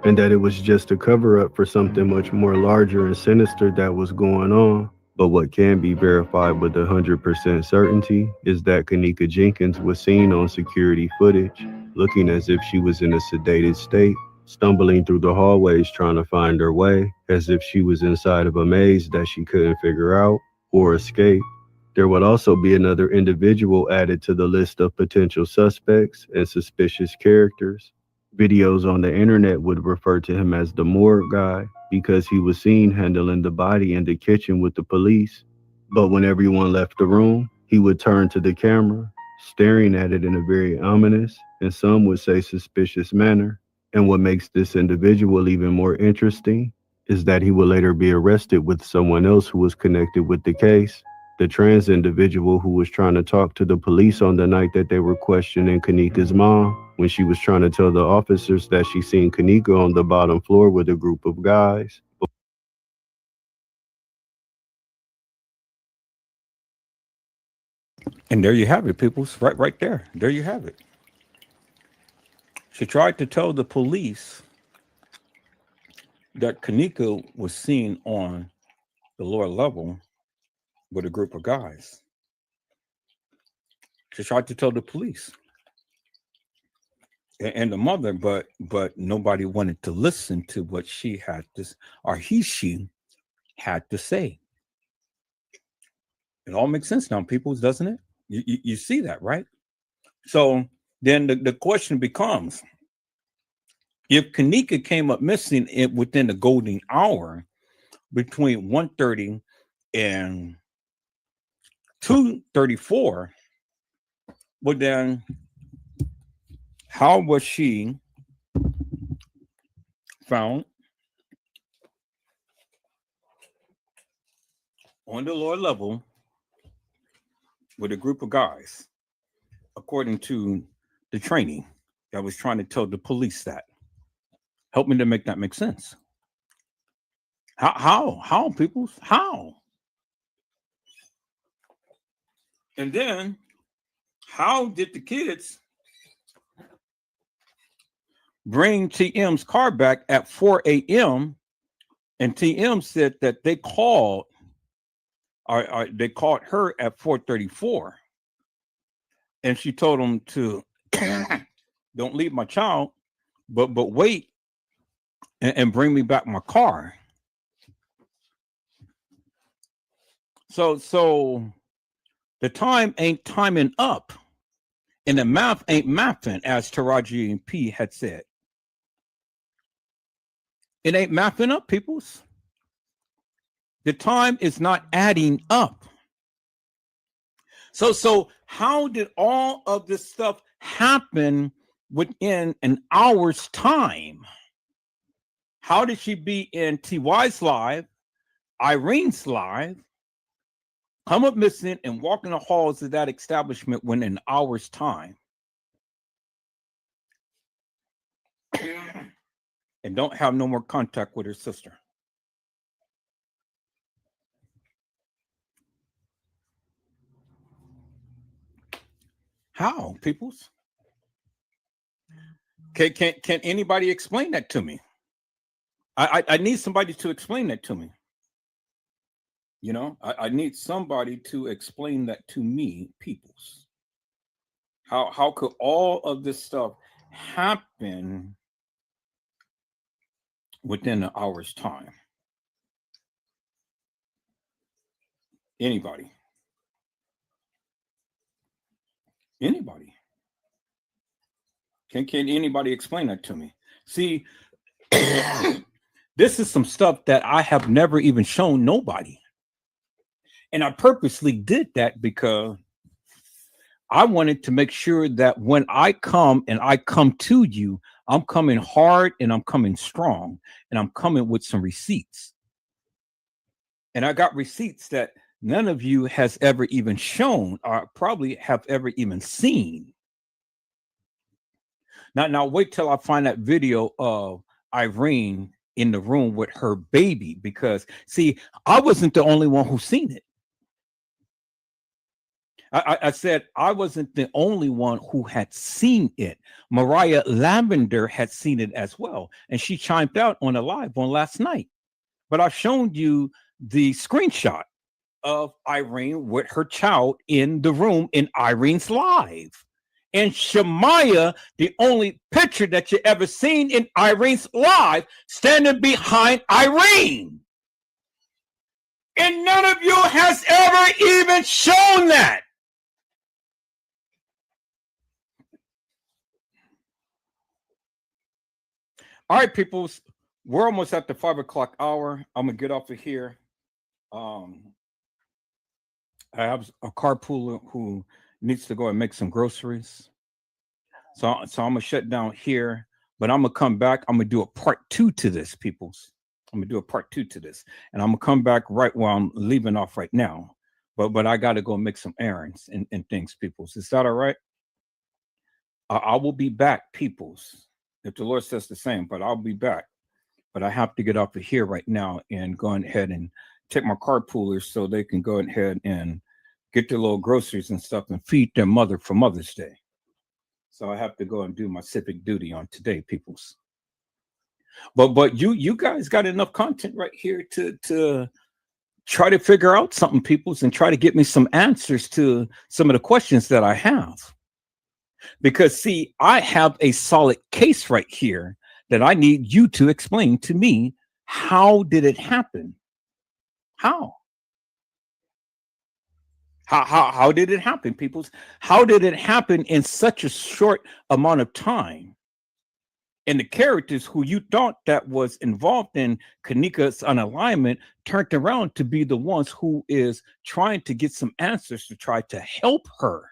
and that it was just a cover-up for something much more larger and sinister that was going on. But what can be verified with 100% certainty is that Kenneka Jenkins was seen on security footage, looking as if she was in a sedated state, stumbling through the hallways trying to find her way, as if she was inside of a maze that she couldn't figure out or escape. There would also be another individual added to the list of potential suspects and suspicious characters. Videos on the internet would refer to him as the morgue guy because he was seen handling the body in the kitchen with the police. But when everyone left the room, he would turn to the camera, staring at it in a very ominous, and some would say suspicious manner. And what makes this individual even more interesting is that he would later be arrested with someone else who was connected with the case. The trans individual who was trying to talk to the police on the night that they were questioning Kenneka's mom when she was trying to tell the officers that she seen Kenneka on the bottom floor with a group of guys. And there you have it, peoples. Right there. There you have it. She tried to tell the police that Kenneka was seen on the lower level with a group of guys. She tried to tell the police and the mother, but nobody wanted to listen to what she had to, or she had to say. It all makes sense now, people, doesn't it? You see that, right? So then the question becomes, if Kenneka came up missing within the golden hour between 1:30 and 2:34, well then, how was she found on the lower level with a group of guys, according to the training that was trying to tell the police that? Help me to make that make sense. How, people? How? And then, how did the kids bring TM's car back at 4 a.m. and TM said that they called her at 4:34, and she told them to don't leave my child, but wait and bring me back my car. So the time ain't timing up, and the math ain't mathing, as Taraji and P had said. It ain't mathing up, peoples. The time is not adding up. So how did all of this stuff happen within an hour's time? How did she be in TY's live, Irene's live, come up missing, and walk in the halls of that establishment within an hour's time? And don't have no more contact with her sister? How, peoples? Can anybody explain that to me? I need somebody to explain that to me. You know, I need somebody to explain that to me, peoples. How could all of this stuff happen within an hour's time? Anybody? Anybody? Can anybody explain that to me? See, this is some stuff that I have never even shown nobody. And I purposely did that because I wanted to make sure that when I come and I come to you, I'm coming hard and I'm coming strong and I'm coming with some receipts. And I got receipts that none of you has ever even shown or probably have ever even seen. Now wait till I find that video of Irene in the room with her baby, because see, I wasn't the only one who seen it. I said I wasn't the only one who had seen it. Mariah Lavender had seen it as well, and she chimed out on a live on last night. But I've shown you the screenshot of Irene with her child in the room in Irene's live. And Shamaya, the only picture that you ever seen in Irene's live, standing behind Irene. And none of you has ever even shown that. All right, people, we're almost at the 5 o'clock hour. I'm gonna get off of here. I have a carpooler who needs to go and make some groceries. So I'm gonna shut down here, but I'm gonna come back. I'm gonna do a part 2 to this, peoples. I'm gonna do a part 2 to this, and I'm gonna come back right while I'm leaving off right now. But I gotta go make some errands and things, peoples. Is that all right? I will be back, peoples, if the Lord says the same, but I'll be back. But I have to get off of here right now and go ahead and take my carpoolers so they can go ahead and get their little groceries and stuff and feed their mother for Mother's Day. So I have to go and do my civic duty on today, peoples. But you guys got enough content right here to try to figure out something, peoples, and try to get me some answers to some of the questions that I have. Because, see, I have a solid case right here that I need you to explain to me. How did it happen? How did it happen, peoples? How did it happen in such a short amount of time? And the characters who you thought that was involved in Kanika's unalignment turned around to be the ones who is trying to get some answers to try to help her.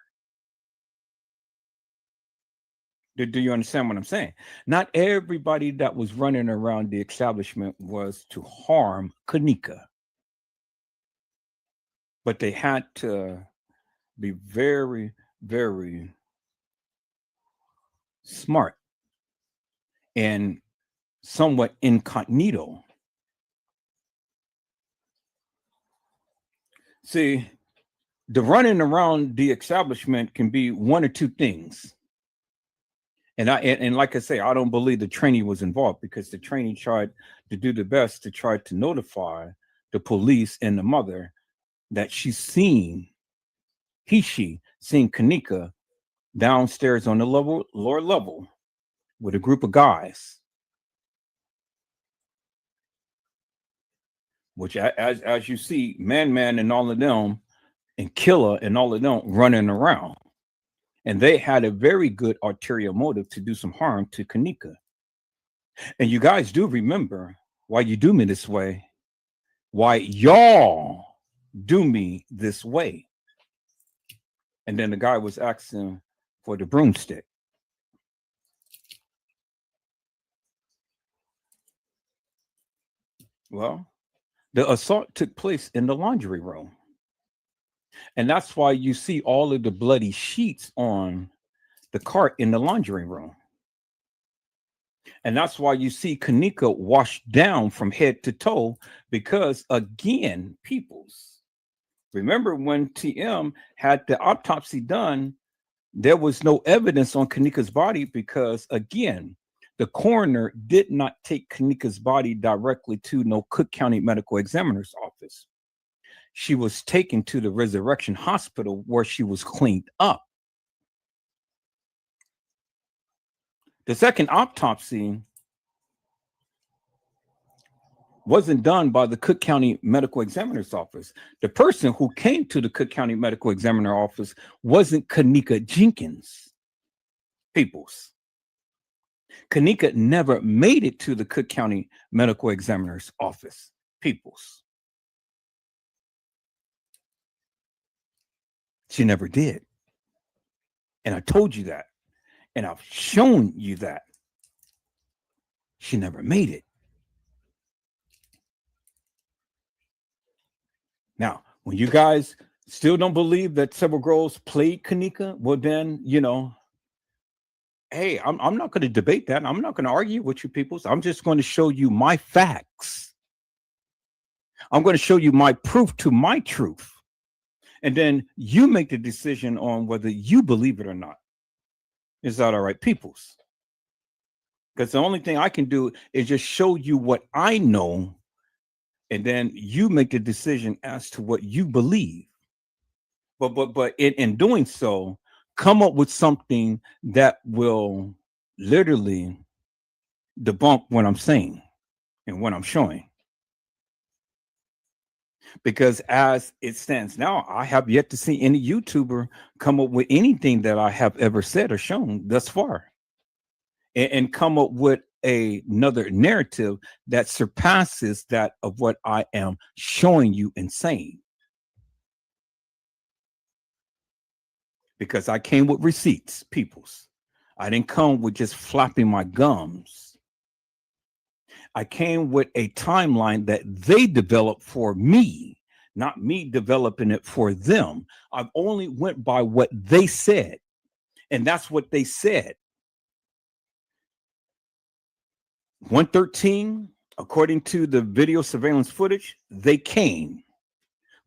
Do you understand what I'm saying? Not everybody that was running around the establishment was to harm Kanika. But they had to be very, very smart and somewhat incognito. See, the running around the establishment can be one or two things. And like I say, I don't believe the trainee was involved, because the trainee tried to do the best to try to notify the police and the mother that she seen Kanika downstairs on the lower level with a group of guys, which as you see, Man and all of them, and Killer and all of them running around. And they had a very good ulterior motive to do some harm to Kanika. And you guys do remember why you do me this way, why y'all do me this way. And then the guy was asking for the broomstick. Well, the assault took place in the laundry room. And that's why you see all of the bloody sheets on the cart in the laundry room. And that's why you see Kanika washed down from head to toe, because, again, peoples, remember when TM had the autopsy done, there was no evidence on Kanika's body because, again, the coroner did not take Kanika's body directly to no Cook County Medical Examiner's office. She was taken to the Resurrection Hospital, where she was cleaned up. The second autopsy wasn't done by the Cook County Medical Examiner's office. The person who came to the Cook County Medical Examiner office wasn't Kanika Jenkins. Peoples. Kanika never made it to the Cook County Medical Examiner's office. Peoples. She never did. And I told you that. And I've shown you that. She never made it. Now, when you guys still don't believe that several girls played Kanika, well then, hey, I'm not going to debate that. I'm not going to argue with you people. I'm just going to show you my facts. I'm going to show you my proof to my truth. And then you make the decision on whether you believe it or not. Is that all right, peoples? Because the only thing I can do is just show you what I know, and then you make the decision as to what you believe. But in doing so, come up with something that will literally debunk what I'm saying and what I'm showing. Because as it stands now, I have yet to see any YouTuber come up with anything that I have ever said or shown thus far, and come up with another narrative that surpasses that of what I am showing you and saying. Because I came with receipts, peoples. I didn't come with just flapping my gums. I came with a timeline that they developed for me, not me developing it for them. I've only went by what they said, and that's what they said. 113, according to the video surveillance footage, they came.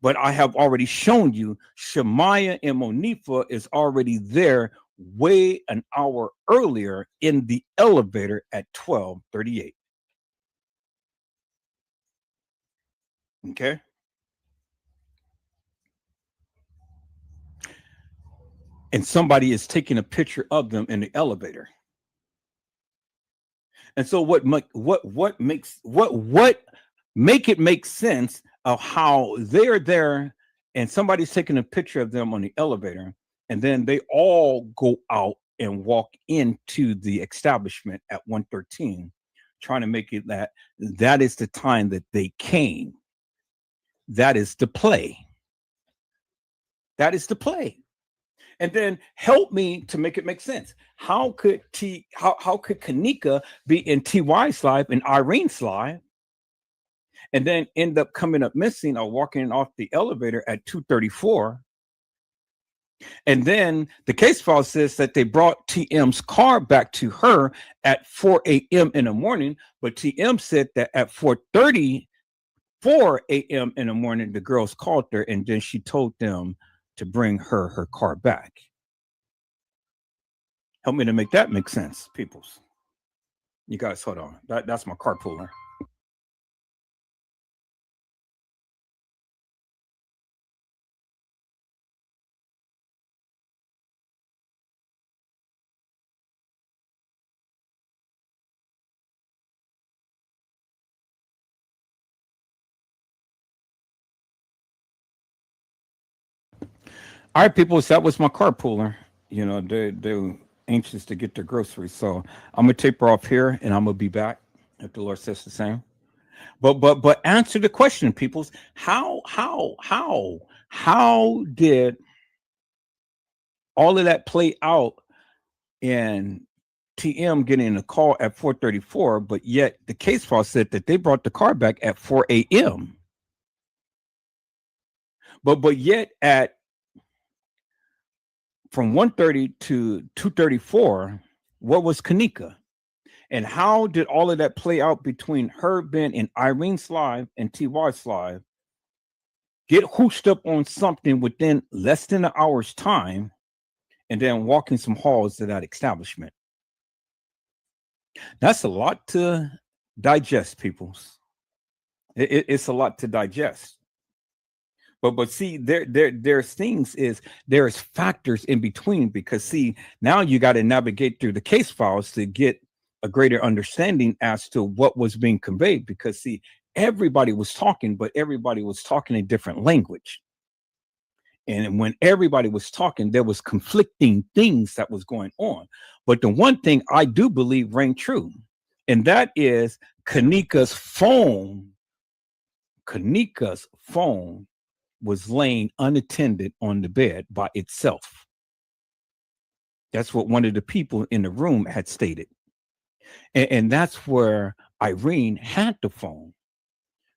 But I have already shown you Shamaya and Monifa is already there way an hour earlier in the elevator at 12:38. Okay. and somebody is taking a picture of them in the elevator. And so what make it make sense of how they're there and somebody's taking a picture of them on the elevator, and then they all go out and walk into the establishment at 113, trying to make it that is the time that they came. That is the play. That is the play. And then help me to make it make sense. How could Kanika be in TY's life and Irene's life, and then end up coming up missing or walking off the elevator at 2:34? And then the case file says that they brought TM's car back to her at 4 a.m. in the morning, but TM said that at 4:34 a.m. in the morning, the girls called her, and then she told them to bring her car back. Help me to make that make sense, peoples. You guys, hold on. That's my carpooler. All right, people, so that was my carpooler. You know, they're anxious to get their groceries. So I'm gonna taper off here and I'm gonna be back if the Lord says the same. But answer the question, peoples. How did all of that play out in TM getting a call at 4:34, but yet the case file said that they brought the car back at 4 a.m. But yet at from 1:30 to 2:34, what was Kanika? And how did all of that play out between her being in Irene's live and TY's live, get hooshed up on something within less than an hour's time, and then walking some halls to that establishment? That's a lot to digest, peoples. It's a lot to digest. But see, there's things there's factors in between, because see, now you got to navigate through the case files to get a greater understanding as to what was being conveyed, because see, everybody was talking, but everybody was talking a different language. And when everybody was talking, there was conflicting things that was going on. But the one thing I do believe rang true, and that is Kanika's phone was laying unattended on the bed by itself. That's what one of the people in the room had stated. And that's where Irene had the phone,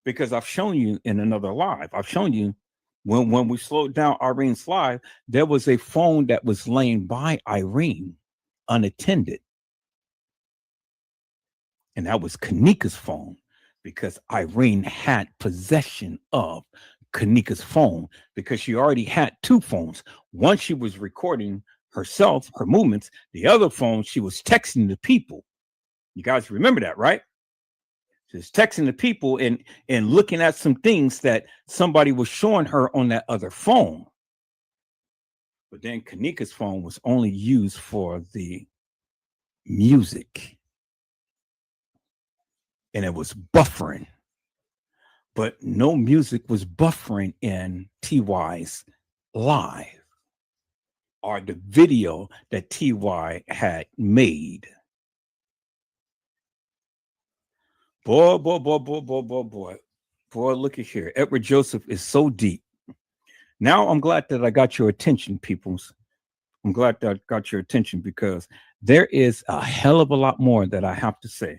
because I've shown you in another live, I've shown you when we slowed down Irene's live, there was a phone that was laying by Irene unattended. And that was Kanika's phone, because Irene had possession of Kanika's phone, because she already had two phones. One, she was recording herself, her movements. The other phone, she was texting the people. You guys remember that, right? She was texting the people and looking at some things that somebody was showing her on that other phone. But then Kanika's phone was only used for the music, and it was buffering. But no music was buffering in TY's live or the video that TY had made. Boy, look at here. Edward Joseph is so deep. Now I'm glad that I got your attention, peoples. I'm glad that I got your attention, because there is a hell of a lot more that I have to say.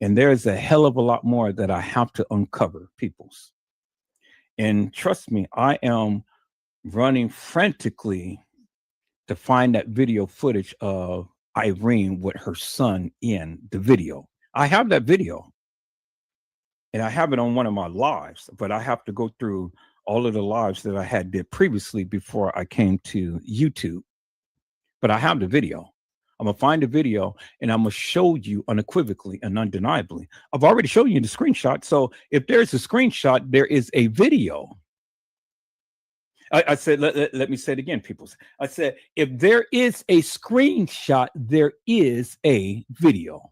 And there's a hell of a lot more that I have to uncover, peoples. And trust me, I am running frantically to find that video footage of Irene with her son in the video. I have that video, and I have it on one of my lives, but I have to go through all of the lives that I did previously before I came to YouTube. But I have the video. I'm going to find the video, and I'm going to show you unequivocally and undeniably. I've already shown you the screenshot. So if there's a screenshot, there is a video. I said, let me say it again, people. I said, if there is a screenshot, there is a video.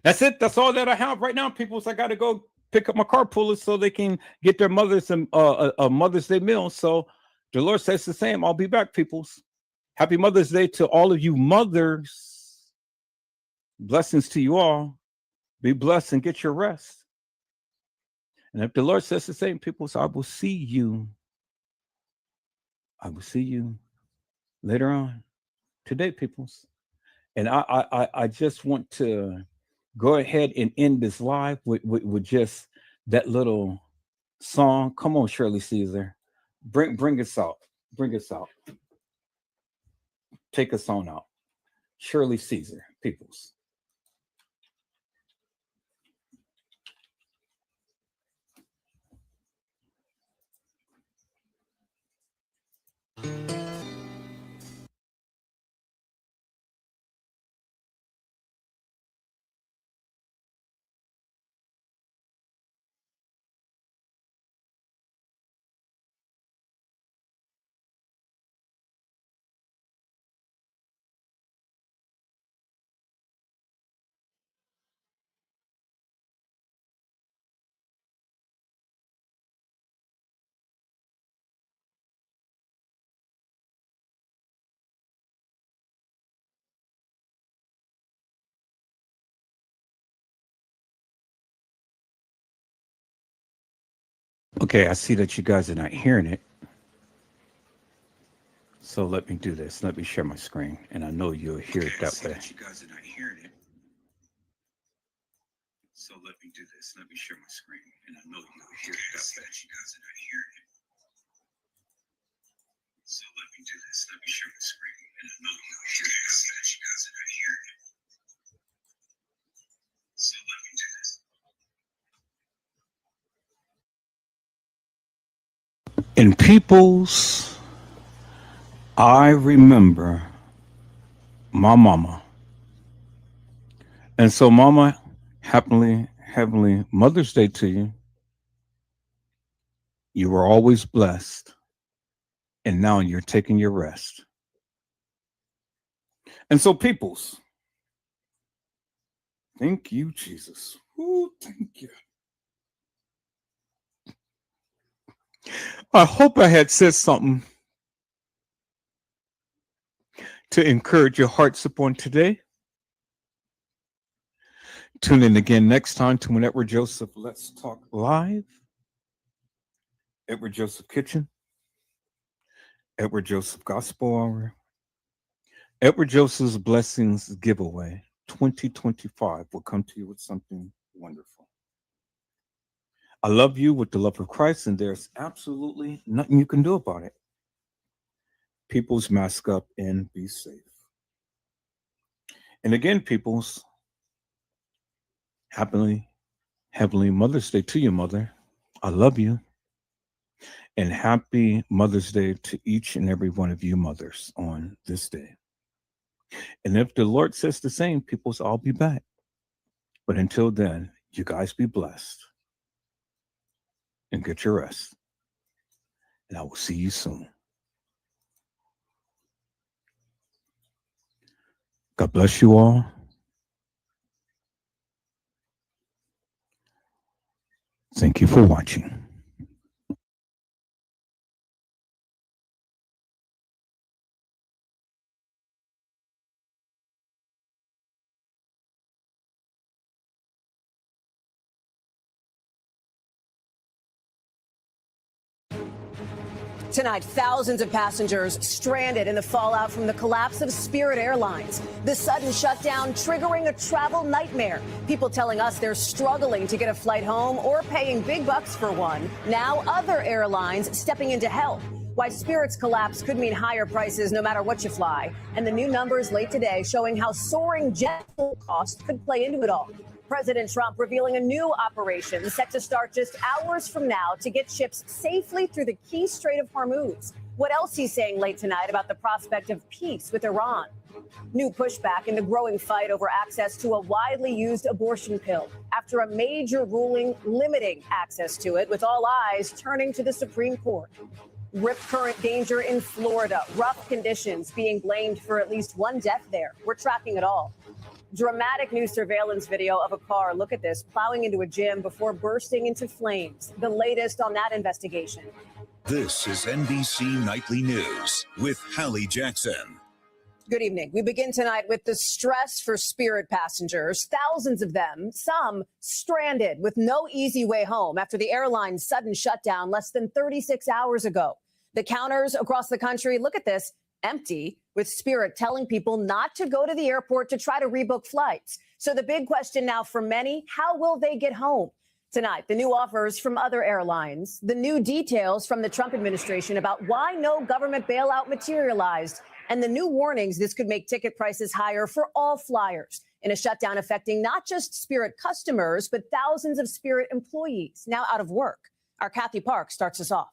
That's it. That's all that I have right now, people. So I got to go pick up my car pullers so they can get their mothers and a Mother's Day meal. So the Lord says the same. I'll be back, peoples. Happy Mother's Day to all of you mothers. Blessings to you all. Be blessed and get your rest. And if the Lord says the same, people, so I will see you. I will see you later on today, peoples. And I just want to go ahead and end this live with just that little song. Come on, Shirley Caesar. Bring us out. Bring us out. Take us on out. Shirley Caesar, peoples. Okay, I see that you guys are not hearing it. So let me do this. Let me share my screen, and I know you'll hear it that way. You guys are not hearing it. So let me do this. Let me share my screen, and I know you'll hear it that way. You guys are not hearing it. So let me do this. Let me share my screen, and I know you'll hear it that way. You guys are not hearing it. So let me do this. In people's, I remember my mama. And so, Mama, happily, heavenly Mother's Day to you. You were always blessed. And now you're taking your rest. And so, peoples, thank you, Jesus. Ooh, thank you. I hope I had said something to encourage your hearts upon today. Tune in again next time to Edward Joseph Let's Talk Live. Edward Joseph Kitchen. Edward Joseph Gospel Hour. Edward Joseph's Blessings Giveaway 2025 will come to you with something wonderful. I love you with the love of Christ, and there's absolutely nothing you can do about it. Peoples, mask up and be safe. And again, peoples, happily, heavenly Mother's Day to you, Mother. I love you. And happy Mother's Day to each and every one of you mothers on this day. And if the Lord says the same, peoples, I'll be back. But until then, you guys be blessed. And get your rest. And I will see you soon. God bless you all. Thank you for watching. Tonight, thousands of passengers stranded in the fallout from the collapse of Spirit Airlines. The sudden shutdown triggering a travel nightmare. People telling us they're struggling to get a flight home or paying big bucks for one. Now other airlines stepping in to help. Why Spirit's collapse could mean higher prices no matter what you fly. And the new numbers late today showing how soaring jet fuel costs could play into it all. President Trump revealing a new operation set to start just hours from now to get ships safely through the key Strait of Hormuz. what else he's saying late tonight about the prospect of peace with Iran. New pushback in the growing fight over access to a widely used abortion pill after a major ruling limiting access to it, with all eyes turning to the Supreme Court. Rip current danger in Florida, rough conditions being blamed for at least one death there. We're tracking it all. Dramatic new surveillance video of a car, look at this, plowing into a gym before bursting into flames. The latest on that investigation. This is NBC Nightly News with Hallie Jackson. Good evening. We begin tonight with the stress for Spirit passengers, thousands of them, some stranded with no easy way home after the airline's sudden shutdown less than 36 hours ago. The counters across the country, look at this, empty, with Spirit telling people not to go to the airport to try to rebook flights. So the big question now for many, how will they get home? Tonight, the new offers from other airlines, the new details from the Trump administration about why no government bailout materialized, and the new warnings this could make ticket prices higher for all flyers in a shutdown affecting not just Spirit customers, but thousands of Spirit employees now out of work. Our Kathy Park starts us off.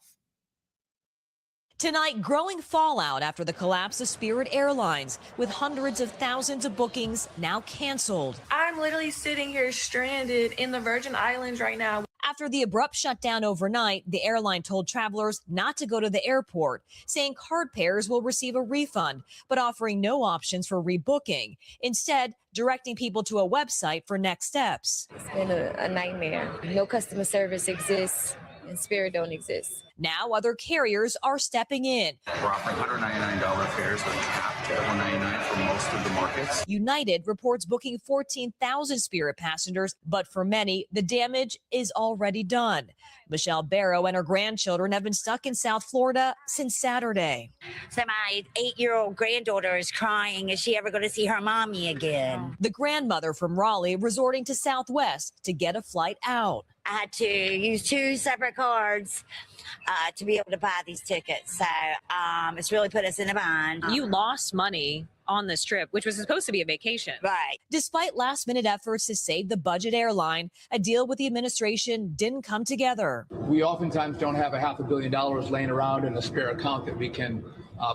Tonight, growing fallout after the collapse of Spirit Airlines, with hundreds of thousands of bookings now canceled. I'm literally sitting here stranded in the Virgin Islands right now. After the abrupt shutdown overnight, the airline told travelers not to go to the airport, saying card payers will receive a refund, but offering no options for rebooking. Instead, directing people to a website for next steps. It's been a nightmare. No customer service exists, and Spirit don't exist. Now other carriers are stepping in. We're offering $199 fares with capped at $199 for most of the markets. United reports booking 14,000 Spirit passengers, but for many, the damage is already done. Michelle Barrow and her grandchildren have been stuck in South Florida since Saturday. So my 8-year-old granddaughter is crying. Is she ever going to see her mommy again? The grandmother from Raleigh resorting to Southwest to get a flight out. I had to use 2 separate cards to be able to buy these tickets. So it's really put us in a bind. You lost money on this trip, which was supposed to be a vacation. Right. Despite last-minute efforts to save the budget airline, a deal with the administration didn't come together. We oftentimes don't have $500 million laying around in a spare account that we can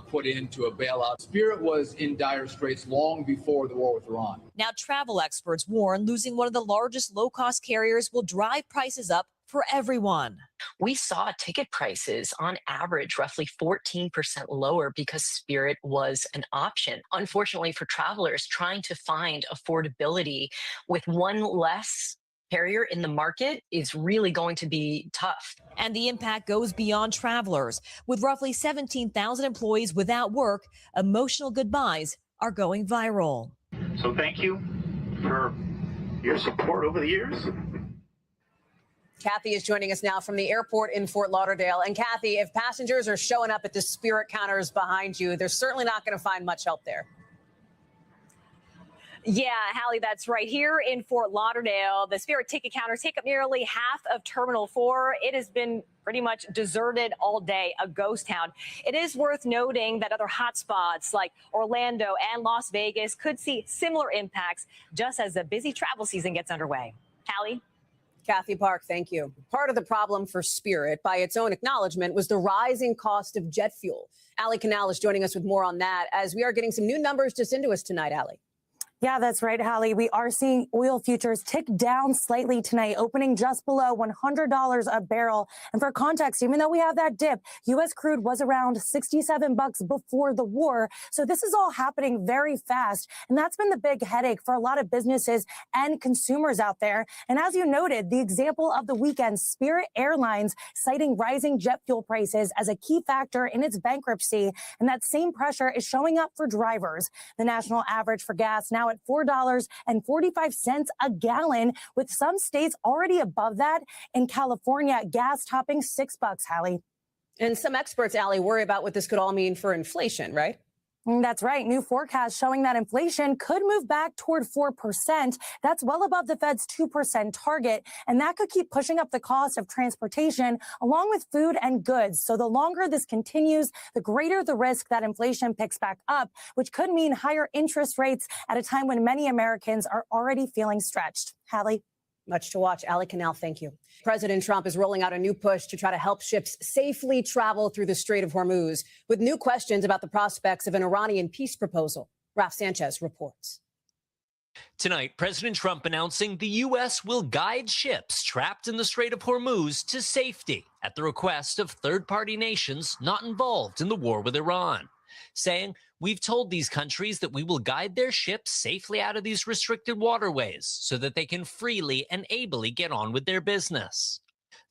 put into a bailout. Spirit was in dire straits long before the war with Iran. Now, travel experts warn losing one of the largest low-cost carriers will drive prices up for everyone. We saw ticket prices on average roughly 14% lower because Spirit was an option. Unfortunately for travelers trying to find affordability with one less carrier in the market is really going to be tough. And the impact goes beyond travelers. With roughly 17,000 employees without work, emotional goodbyes are going viral. So thank you for your support over the years. Kathy is joining us now from the airport in Fort Lauderdale. And Kathy, if passengers are showing up at the Spirit counters behind you, they're certainly not going to find much help there. Yeah, Hallie, that's right. Here in Fort Lauderdale, the Spirit ticket counters take up nearly half of Terminal 4. It has been pretty much deserted all day, a ghost town. It is worth noting that other hotspots like Orlando and Las Vegas could see similar impacts just as the busy travel season gets underway. Hallie? Kathy Park, thank you. Part of the problem for Spirit, by its own acknowledgement, was the rising cost of jet fuel. Allie Canal is joining us with more on that as we are getting some new numbers just into us tonight, Allie. Yeah, that's right, Hallie. We are seeing oil futures tick down slightly tonight, opening just below $100 a barrel. And for context, even though we have that dip, U.S. crude was around $67 before the war. So this is all happening very fast. And that's been the big headache for a lot of businesses and consumers out there. And as you noted, the example of the weekend, Spirit Airlines citing rising jet fuel prices as a key factor in its bankruptcy. And that same pressure is showing up for drivers. The national average for gas now at $4.45 a gallon, with some states already above that. In California, gas topping $6, Hallie. And some experts, Allie, worry about what this could all mean for inflation, right? That's right. New forecasts showing that inflation could move back toward 4%. That's well above the Fed's 2% target. And that could keep pushing up the cost of transportation along with food and goods. So the longer this continues, the greater the risk that inflation picks back up, which could mean higher interest rates at a time when many Americans are already feeling stretched. Hallie? Much to watch. Ali Canal, thank you. President Trump is rolling out a new push to try to help ships safely travel through the Strait of Hormuz, with new questions about the prospects of an Iranian peace proposal. Ralph Sanchez reports. Tonight, President Trump announcing the U.S. will guide ships trapped in the Strait of Hormuz to safety at the request of third-party nations not involved in the war with Iran, saying, "We've told these countries that we will guide their ships safely out of these restricted waterways so that they can freely and ably get on with their business."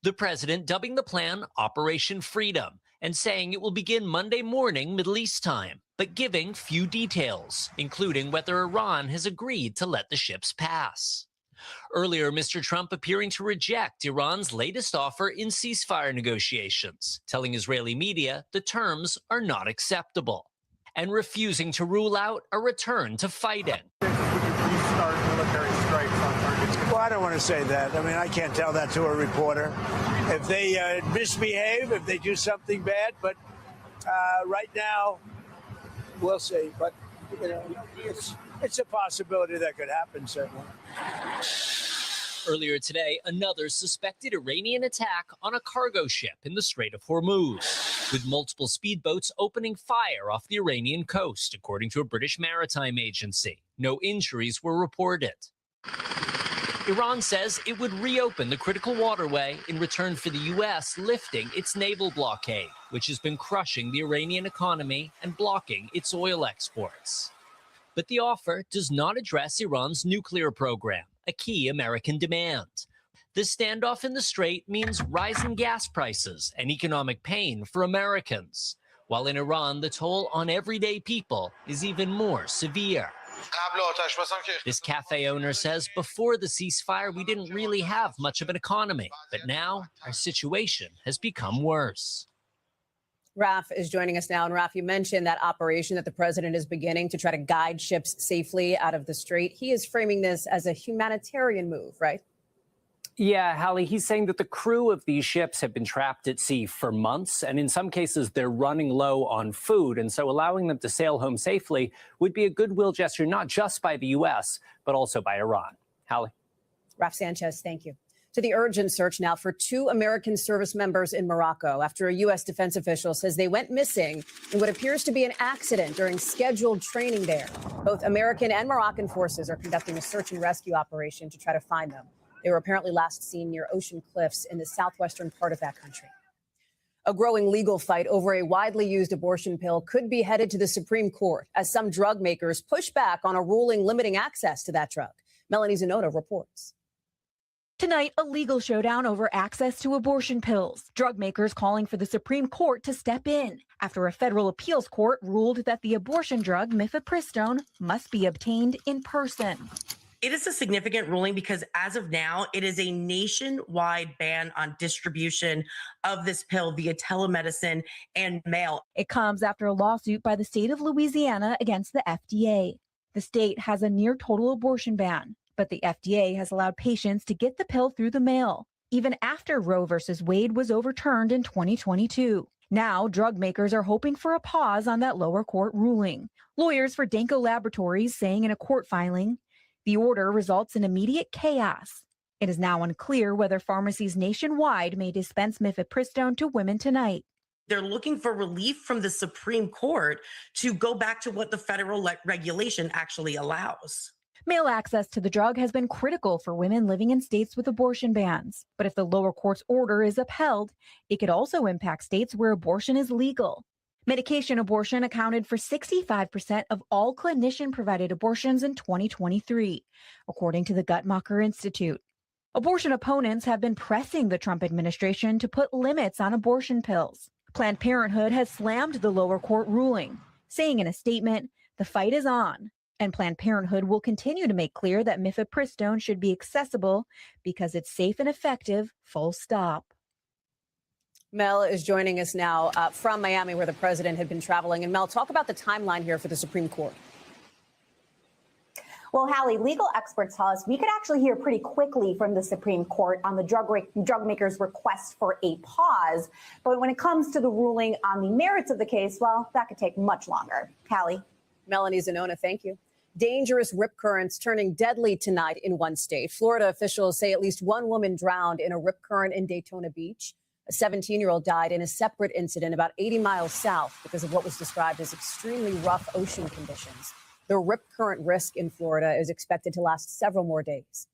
The president dubbing the plan Operation Freedom and saying it will begin Monday morning Middle East time, but giving few details, including whether Iran has agreed to let the ships pass. Earlier, Mr. Trump appearing to reject Iran's latest offer in ceasefire negotiations, telling Israeli media the terms are not acceptable, and refusing to rule out a return to fighting. Well, I don't want to say that. I mean, I can't tell that to a reporter. If they misbehave, if they do something bad, but right now, we'll see. But, you know, it's a possibility that could happen, certainly. Earlier today, another suspected Iranian attack on a cargo ship in the Strait of Hormuz, with multiple speedboats opening fire off the Iranian coast, according to a British maritime agency. No injuries were reported. Iran says it would reopen the critical waterway in return for the U.S. lifting its naval blockade, which has been crushing the Iranian economy and blocking its oil exports. But the offer does not address Iran's nuclear program, a key American demand. The standoff in the Strait means rising gas prices and economic pain for Americans, while in Iran, the toll on everyday people is even more severe. This cafe owner says before the ceasefire, we didn't really have much of an economy, but now our situation has become worse. Raf is joining us now. And Raf, you mentioned that operation that the president is beginning to try to guide ships safely out of the strait. He is framing this as a humanitarian move, right? Yeah, Hallie, he's saying that the crew of these ships have been trapped at sea for months, and in some cases they're running low on food. And so allowing them to sail home safely would be a goodwill gesture, not just by the U.S., but also by Iran. Hallie. Raf Sanchez, thank you. To the urgent search now for 2 American service members in Morocco after a U.S. defense official says they went missing in what appears to be an accident during scheduled training there. Both American and Moroccan forces are conducting a search and rescue operation to try to find them. They were apparently last seen near Ocean Cliffs in the southwestern part of that country. A growing legal fight over a widely used abortion pill could be headed to the Supreme Court as some drug makers push back on a ruling limiting access to that drug. Melanie Zanota reports. Tonight, a legal showdown over access to abortion pills. Drug makers calling for the Supreme Court to step in after a federal appeals court ruled that the abortion drug mifepristone must be obtained in person. It is a significant ruling because as of now, it is a nationwide ban on distribution of this pill via telemedicine and mail. It comes after a lawsuit by the state of Louisiana against the FDA. The state has a near total abortion ban, but the FDA has allowed patients to get the pill through the mail, even after Roe versus Wade was overturned in 2022. Now, drug makers are hoping for a pause on that lower court ruling. Lawyers for Danco Laboratories saying in a court filing, the order results in immediate chaos. It is now unclear whether pharmacies nationwide may dispense mifepristone to women tonight. They're looking for relief from the Supreme Court to go back to what the federal regulation actually allows. Mail access to the drug has been critical for women living in states with abortion bans. But if the lower court's order is upheld, it could also impact states where abortion is legal. Medication abortion accounted for 65% of all clinician-provided abortions in 2023, according to the Guttmacher Institute. Abortion opponents have been pressing the Trump administration to put limits on abortion pills. Planned Parenthood has slammed the lower court ruling, saying in a statement, "The fight is on," and Planned Parenthood will continue to make clear that mifepristone should be accessible because it's safe and effective, full stop. Mel is joining us now from Miami, where the president had been traveling. And Mel, talk about the timeline here for the Supreme Court. Well, Hallie, legal experts tell us we could actually hear pretty quickly from the Supreme Court on the drug makers' request for a pause. But when it comes to the ruling on the merits of the case, well, that could take much longer. Hallie. Melanie Zanona, thank you. Dangerous rip currents turning deadly tonight in one state. Florida officials say at least one woman drowned in a rip current in Daytona Beach. A 17-year-old died in a separate incident about 80 miles south because of what was described as extremely rough ocean conditions. The rip current risk in Florida is expected to last several more days.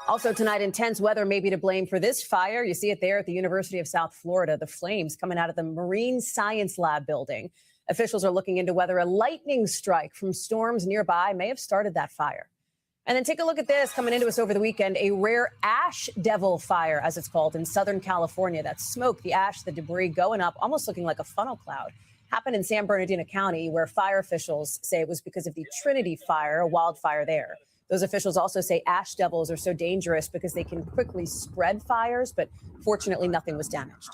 Also tonight, intense weather may be to blame for this fire. You see it there at the University of South Florida, the flames coming out of the Marine Science Lab building. Officials are looking into whether a lightning strike from storms nearby may have started that fire. And then take a look at this coming into us over the weekend, a rare ash devil fire, as it's called, in Southern California. That smoke, the ash, the debris going up, almost looking like a funnel cloud. Happened in San Bernardino County, where fire officials say it was because of the Trinity fire, a wildfire there. Those officials also say ash devils are so dangerous because they can quickly spread fires, but fortunately nothing was damaged.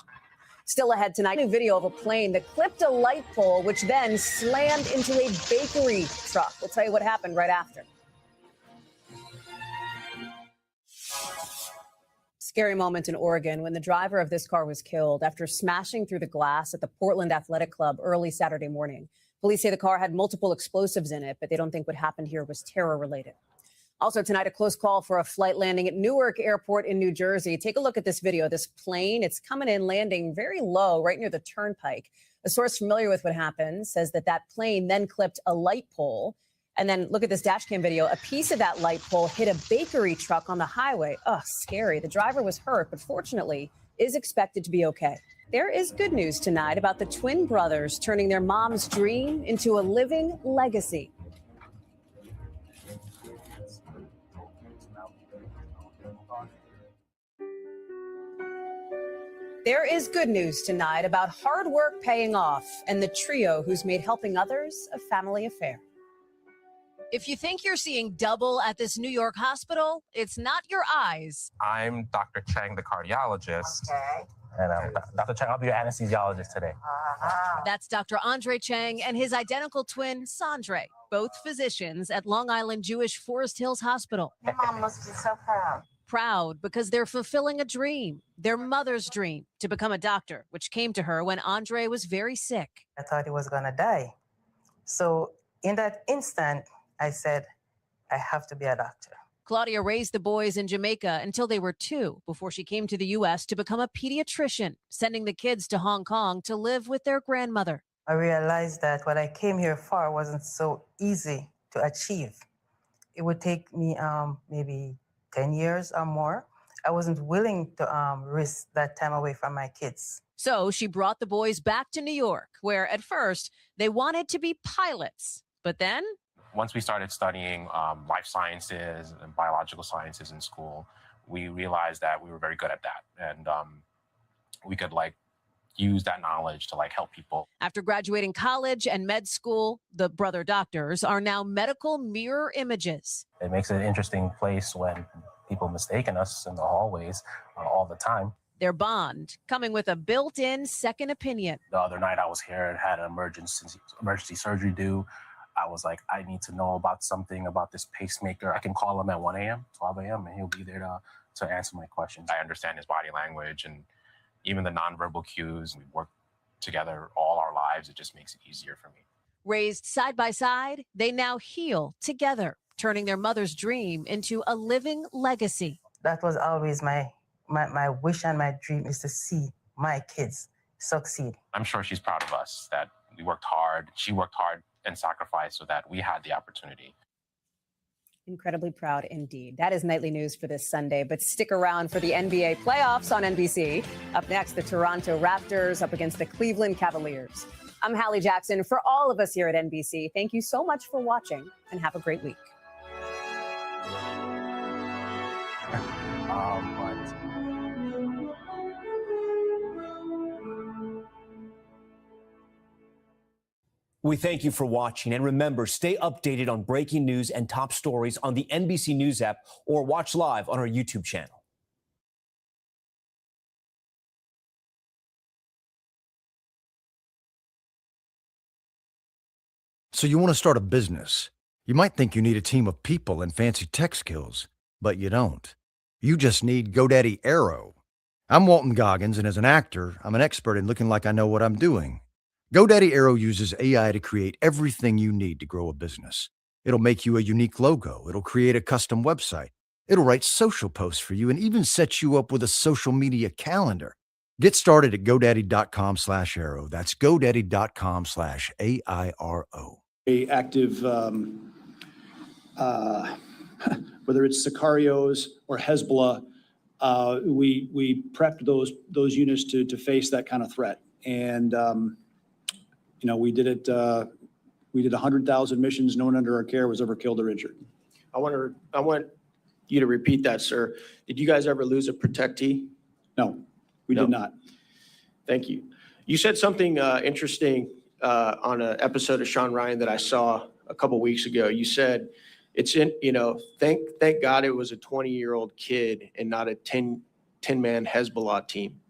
Still ahead tonight, a video of a plane that clipped a light pole, which then slammed into a bakery truck. We'll tell you what happened right after. Scary moment in Oregon when the driver of this car was killed after smashing through the glass at the Portland Athletic Club early Saturday morning. Police say the car had multiple explosives in it, but they don't think what happened here was terror related. Also tonight, a close call for a flight landing at Newark Airport in New Jersey. Take a look at this video. This plane, it's coming in, landing very low right near the turnpike. A source familiar with what happened says that plane then clipped a light pole. And then look at this dash cam video. A piece of that light pole hit a bakery truck on the highway. Ugh, scary. The driver was hurt, but fortunately is expected to be okay. There is good news tonight about the twin brothers turning their mom's dream into a living legacy. There is good news tonight about hard work paying off and the trio who's made helping others a family affair. If you think you're seeing double at this New York hospital, it's not your eyes. I'm Dr. Chang, the cardiologist. Okay. And Dr. Chang, I'll be your anesthesiologist today. That's Dr. Andre Chang and his identical twin, Sandre, both physicians at Long Island Jewish Forest Hills Hospital. Your mom must be so proud. Proud because they're fulfilling a dream, their mother's dream, to become a doctor, which came to her when Andre was very sick. I thought he was going to die. So in that instant, I said, I have to be a doctor. Claudia raised the boys in Jamaica until they were 2 before she came to the U.S. to become a pediatrician, sending the kids to Hong Kong to live with their grandmother. I realized that what I came here for wasn't so easy to achieve. It would take me maybe 10 years or more. I wasn't willing to risk that time away from my kids. So she brought the boys back to New York, where at first they wanted to be pilots. But then once we started studying life sciences and biological sciences in school, we realized that we were very good at that. And we could use that knowledge to help people. After graduating college and med school, the brother doctors are now medical mirror images. It makes it an interesting place when people mistaken us in the hallways all the time. Their bond coming with a built-in second opinion. The other night I was here and had an emergency surgery due. I was like, I need to know about something about this pacemaker. I can call him at 1 a.m., 12 a.m., and he'll be there to answer my questions. I understand his body language and even the nonverbal cues. We work together all our lives. It just makes it easier for me. Raised side by side, they now heal together, turning their mother's dream into a living legacy. That was always my wish and my dream, is to see my kids succeed. I'm sure she's proud of us that we worked hard. She worked hard and sacrificed so that we had the opportunity. Incredibly proud indeed. That is nightly news for this Sunday, but stick around for the NBA playoffs on NBC. Up next, the Toronto Raptors up against the Cleveland Cavaliers. I'm Hallie Jackson. For all of us here at NBC, thank you so much for watching and have a great week. We thank you for watching, and remember, stay updated on breaking news and top stories on the NBC News app or watch live on our YouTube channel. So you want to start a business. You might think you need a team of people and fancy tech skills, but you don't. You just need GoDaddy Aero. I'm Walton Goggins, and as an actor, I'm an expert in looking like I know what I'm doing. GoDaddy Aero uses AI to create everything you need to grow a business. It'll make you a unique logo. It'll create a custom website. It'll write social posts for you and even set you up with a social media calendar. Get started at GoDaddy.com/Airo. That's GoDaddy.com/AIRO. Active, whether it's Sicarios or Hezbollah, we prepped those units to face that kind of threat. And, we did it. We did 100,000 missions. No one under our care was ever killed or injured. I want you to repeat that, sir. Did you guys ever lose a protectee? No, we did not. Thank you. You said something interesting on an episode of Sean Ryan that I saw a couple weeks ago. You said it's thank God it was a 20-year-old kid and not a 10-man Hezbollah team.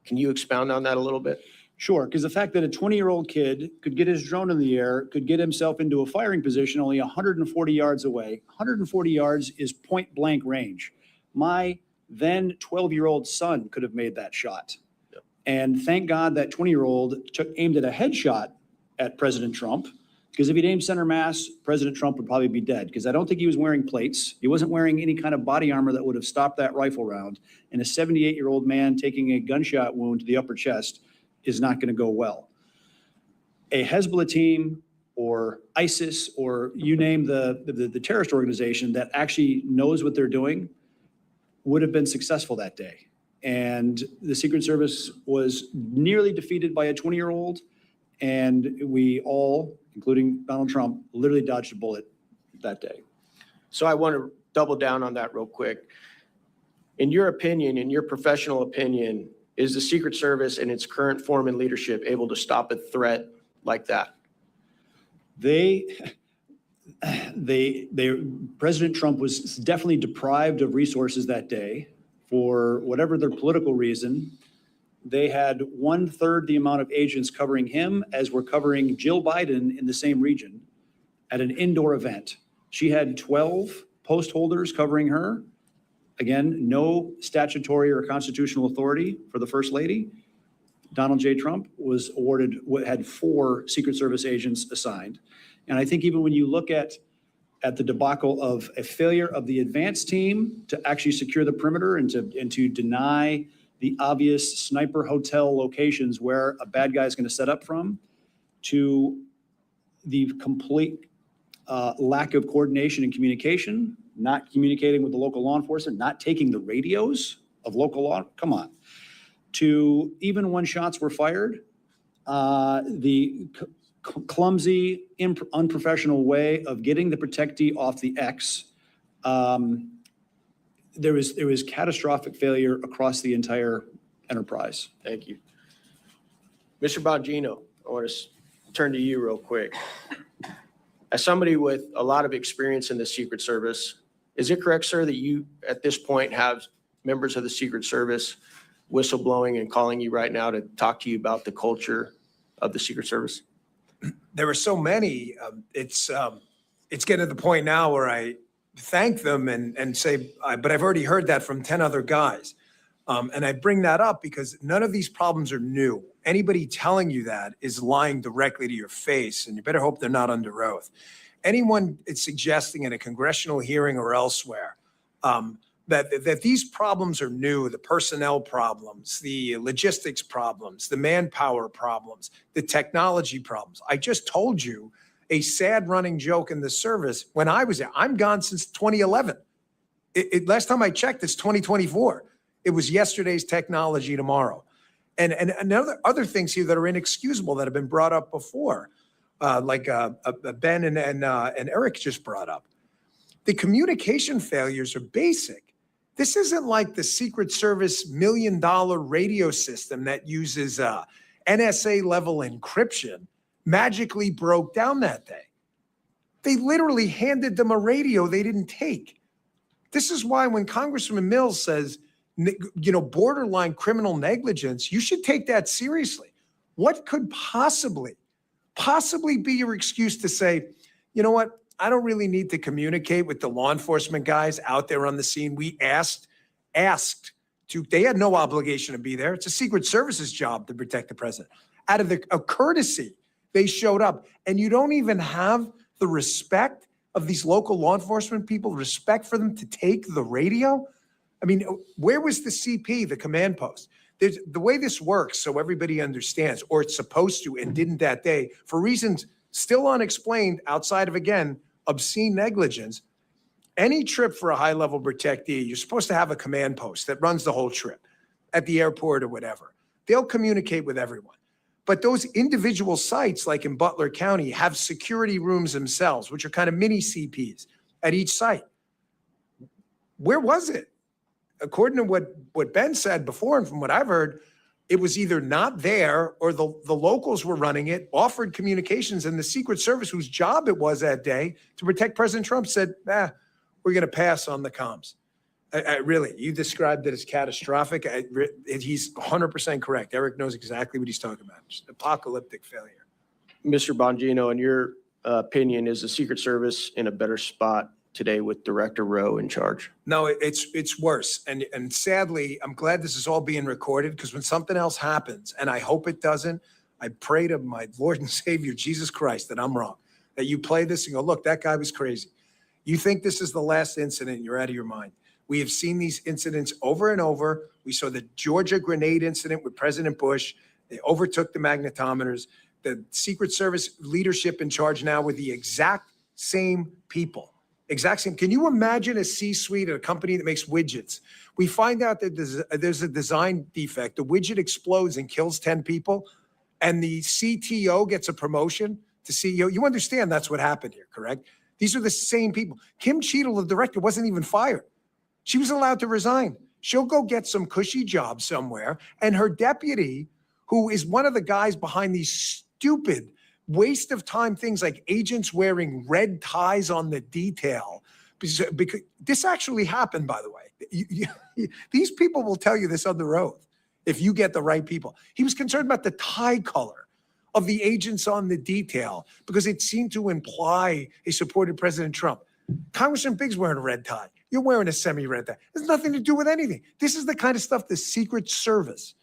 Can you expound on that a little bit? Sure, because the fact that a 20-year-old kid could get his drone in the air, could get himself into a firing position only 140 yards away. 140 yards is point blank range. My then 12-year-old son could have made that shot. Yep. And thank God that 20-year-old aimed at a headshot at President Trump, because if he'd aimed center mass, President Trump would probably be dead, because I don't think he was wearing plates. He wasn't wearing any kind of body armor that would have stopped that rifle round. And a 78-year-old man taking a gunshot wound to the upper chest is not going to go well. A Hezbollah team or ISIS or you name the terrorist organization that actually knows what they're doing would have been successful that day. And the Secret Service was nearly defeated by a 20-year-old, and we all, including Donald Trump, literally dodged a bullet that day. So I want to double down on that real quick. In your opinion, in your professional opinion, is the Secret Service in its current form and leadership able to stop a threat like that? President Trump was definitely deprived of resources that day for whatever their political reason. They had 1/3 the amount of agents covering him as were covering Jill Biden in the same region at an indoor event. She had 12 post holders covering her. Again, no statutory or constitutional authority for the First Lady. Donald J. Trump had 4 Secret Service agents assigned. And I think even when you look at the debacle of a failure of the advance team to actually secure the perimeter and to deny the obvious sniper hotel locations where a bad guy is going to set up from, to the complete lack of coordination and communication, not communicating with the local law enforcement, not taking the radios of local law, come on, to even when shots were fired, the clumsy, unprofessional way of getting the protectee off the X. There was catastrophic failure across the entire enterprise. Thank you. Mr. Bongino, I want to turn to you real quick. As somebody with a lot of experience in the Secret Service, is it correct, sir, that you at this point have members of the Secret Service whistleblowing and calling you right now to talk to you about the culture of the Secret Service? There are so many. It's getting to the point now where I thank them and say, but I've already heard that from 10 other guys. And I bring that up because none of these problems are new. Anybody telling you that is lying directly to your face, and you better hope they're not under oath. Anyone is suggesting in a congressional hearing or elsewhere that these problems are new, the personnel problems, the logistics problems, the manpower problems, the technology problems. I just told you a sad running joke in the service when I was there. I'm gone since 2011. Last time I checked, it's 2024. It was yesterday's technology tomorrow. And other things here that are inexcusable that have been brought up before, like Ben and Eric just brought up. The communication failures are basic. This isn't like the Secret Service $1 million radio system that uses NSA level encryption magically broke down that day. They literally handed them a radio they didn't take. This is why when Congressman Mills says, borderline criminal negligence, you should take that seriously. What could possibly be your excuse to say, you know what? I don't really need to communicate with the law enforcement guys out there on the scene. We asked to, they had no obligation to be there. It's a Secret Service's job to protect the president. Out of a courtesy, they showed up. And you don't even have the respect of these local law enforcement people, respect for them to take the radio? I mean, where was the CP, the command post? The way this works, so everybody understands, or it's supposed to and didn't that day, for reasons still unexplained outside of, again, obscene negligence, any trip for a high-level protectee, you're supposed to have a command post that runs the whole trip at the airport or whatever. They'll communicate with everyone. But those individual sites, like in Butler County, have security rooms themselves, which are kind of mini CPs at each site. Where was it? According to what Ben said before, and from what I've heard, it was either not there or the locals were running it, offered communications, and the Secret Service, whose job it was that day to protect President Trump, said, we're going to pass on the comms. Really, you described it as catastrophic. He's 100% correct. Eric knows exactly what he's talking about. Just apocalyptic failure. Mr. Bongino, in your opinion, is the Secret Service in a better spot today with Director Rowe in charge? No, it's worse. And sadly, I'm glad this is all being recorded, because when something else happens, and I hope it doesn't, I pray to my Lord and Savior, Jesus Christ, that I'm wrong, that you play this and go, look, that guy was crazy. You think this is the last incident, you're out of your mind. We have seen these incidents over and over. We saw the Georgia grenade incident with President Bush. They overtook the magnetometers. The Secret Service leadership in charge now with the exact same people. Exact same. Can you imagine a C-suite at a company that makes widgets? We find out that there's a design defect. The widget explodes and kills 10 people, and the CTO gets a promotion to CEO. You understand that's what happened here, correct? These are the same people. Kim Cheadle, the director, wasn't even fired. She was allowed to resign. She'll go get some cushy job somewhere, and her deputy, who is one of the guys behind these stupid waste of time things like agents wearing red ties on the detail, because this actually happened, by the way. These people will tell you this under oath if you get the right people. He was concerned about the tie color of the agents on the detail because it seemed to imply he supported President Trump. Congressman Biggs wearing a red tie. You're wearing a semi-red tie. There's nothing to do with anything. This is the kind of stuff the Secret Service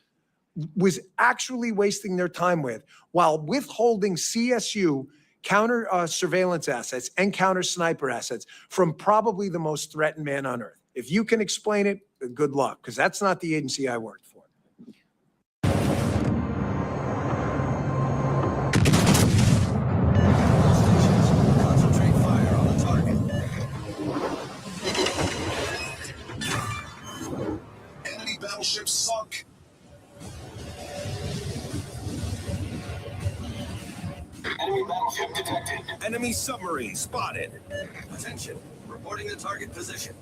was actually wasting their time with while withholding CSU counter surveillance assets and counter sniper assets from probably the most threatened man on earth. If you can explain it, good luck, because that's not the agency I worked for. Concentrate fire on the target. Enemy battleship sunk. Enemy battleship detected. Enemy submarine spotted. Attention. Reporting the target position.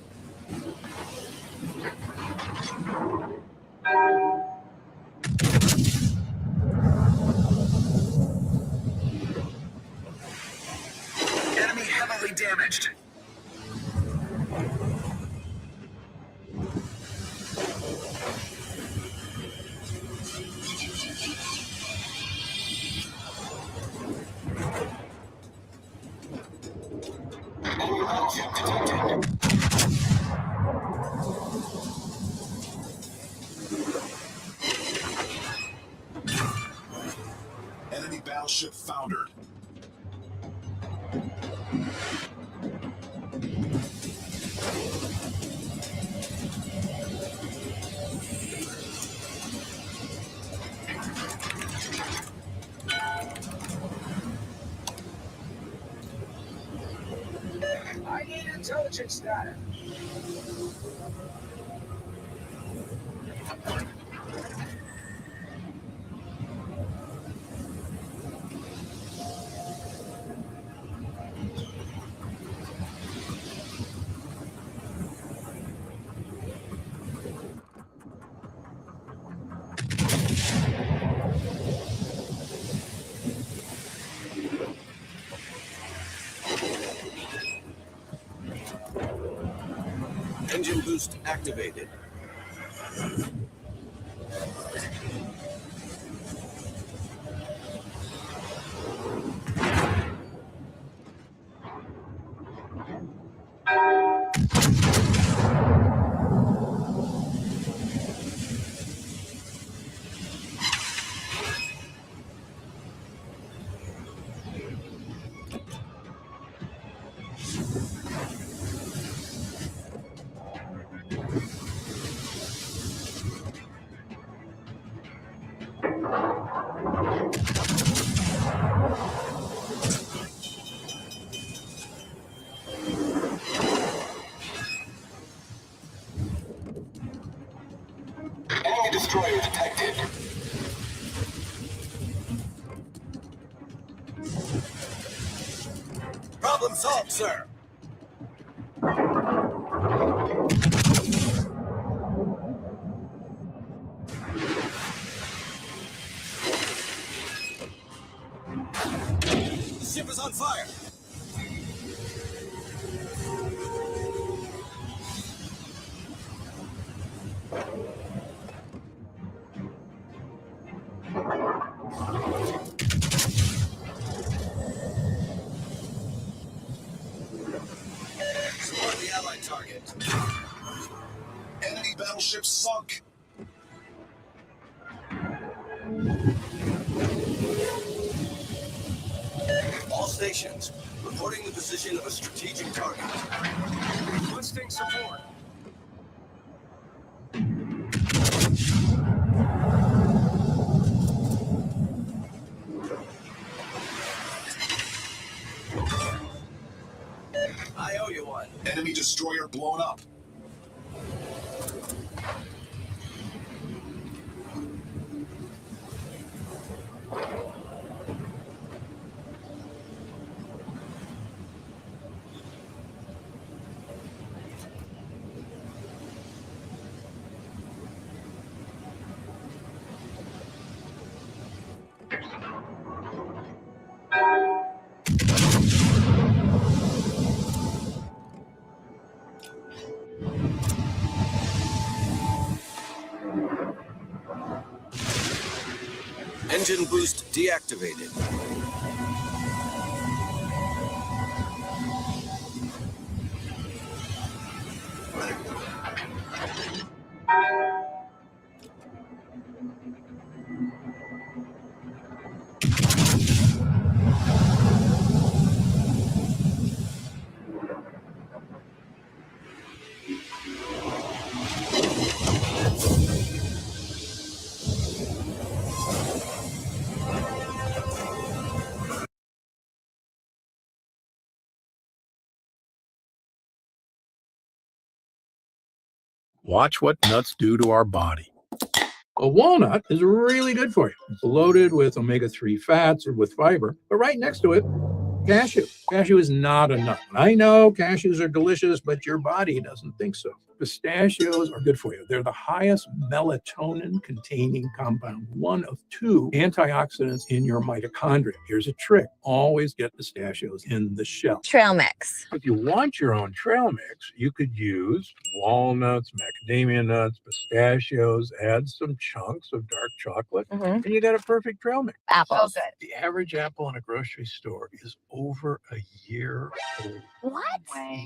Enemy heavily damaged. Enemy battleship detected. Enemy battleship foundered. I need intelligence data. Engine boost activated. Problem solved, sir. The ship is on fire. Support the Allied target. Enemy battleship sunk. All stations, reporting the position of a strategic target. Requesting support. I owe you one. Enemy destroyer blown up. Engine boost deactivated. Watch what nuts do to our body. A walnut is really good for you. It's loaded with omega-3 fats or with fiber, but right next to it, cashew. Cashew is not a nut. I know cashews are delicious, but your body doesn't think so. Pistachios are good for you. They're the highest melatonin-containing compound, one of 2 antioxidants in your mitochondria. Here's a trick. Always get pistachios in the shell. Trail mix. If you want your own trail mix, you could use walnuts, macadamia nuts, pistachios, add some chunks of dark chocolate, and you got a perfect trail mix. Apples. So good. The average apple in a grocery store is over a year old. What?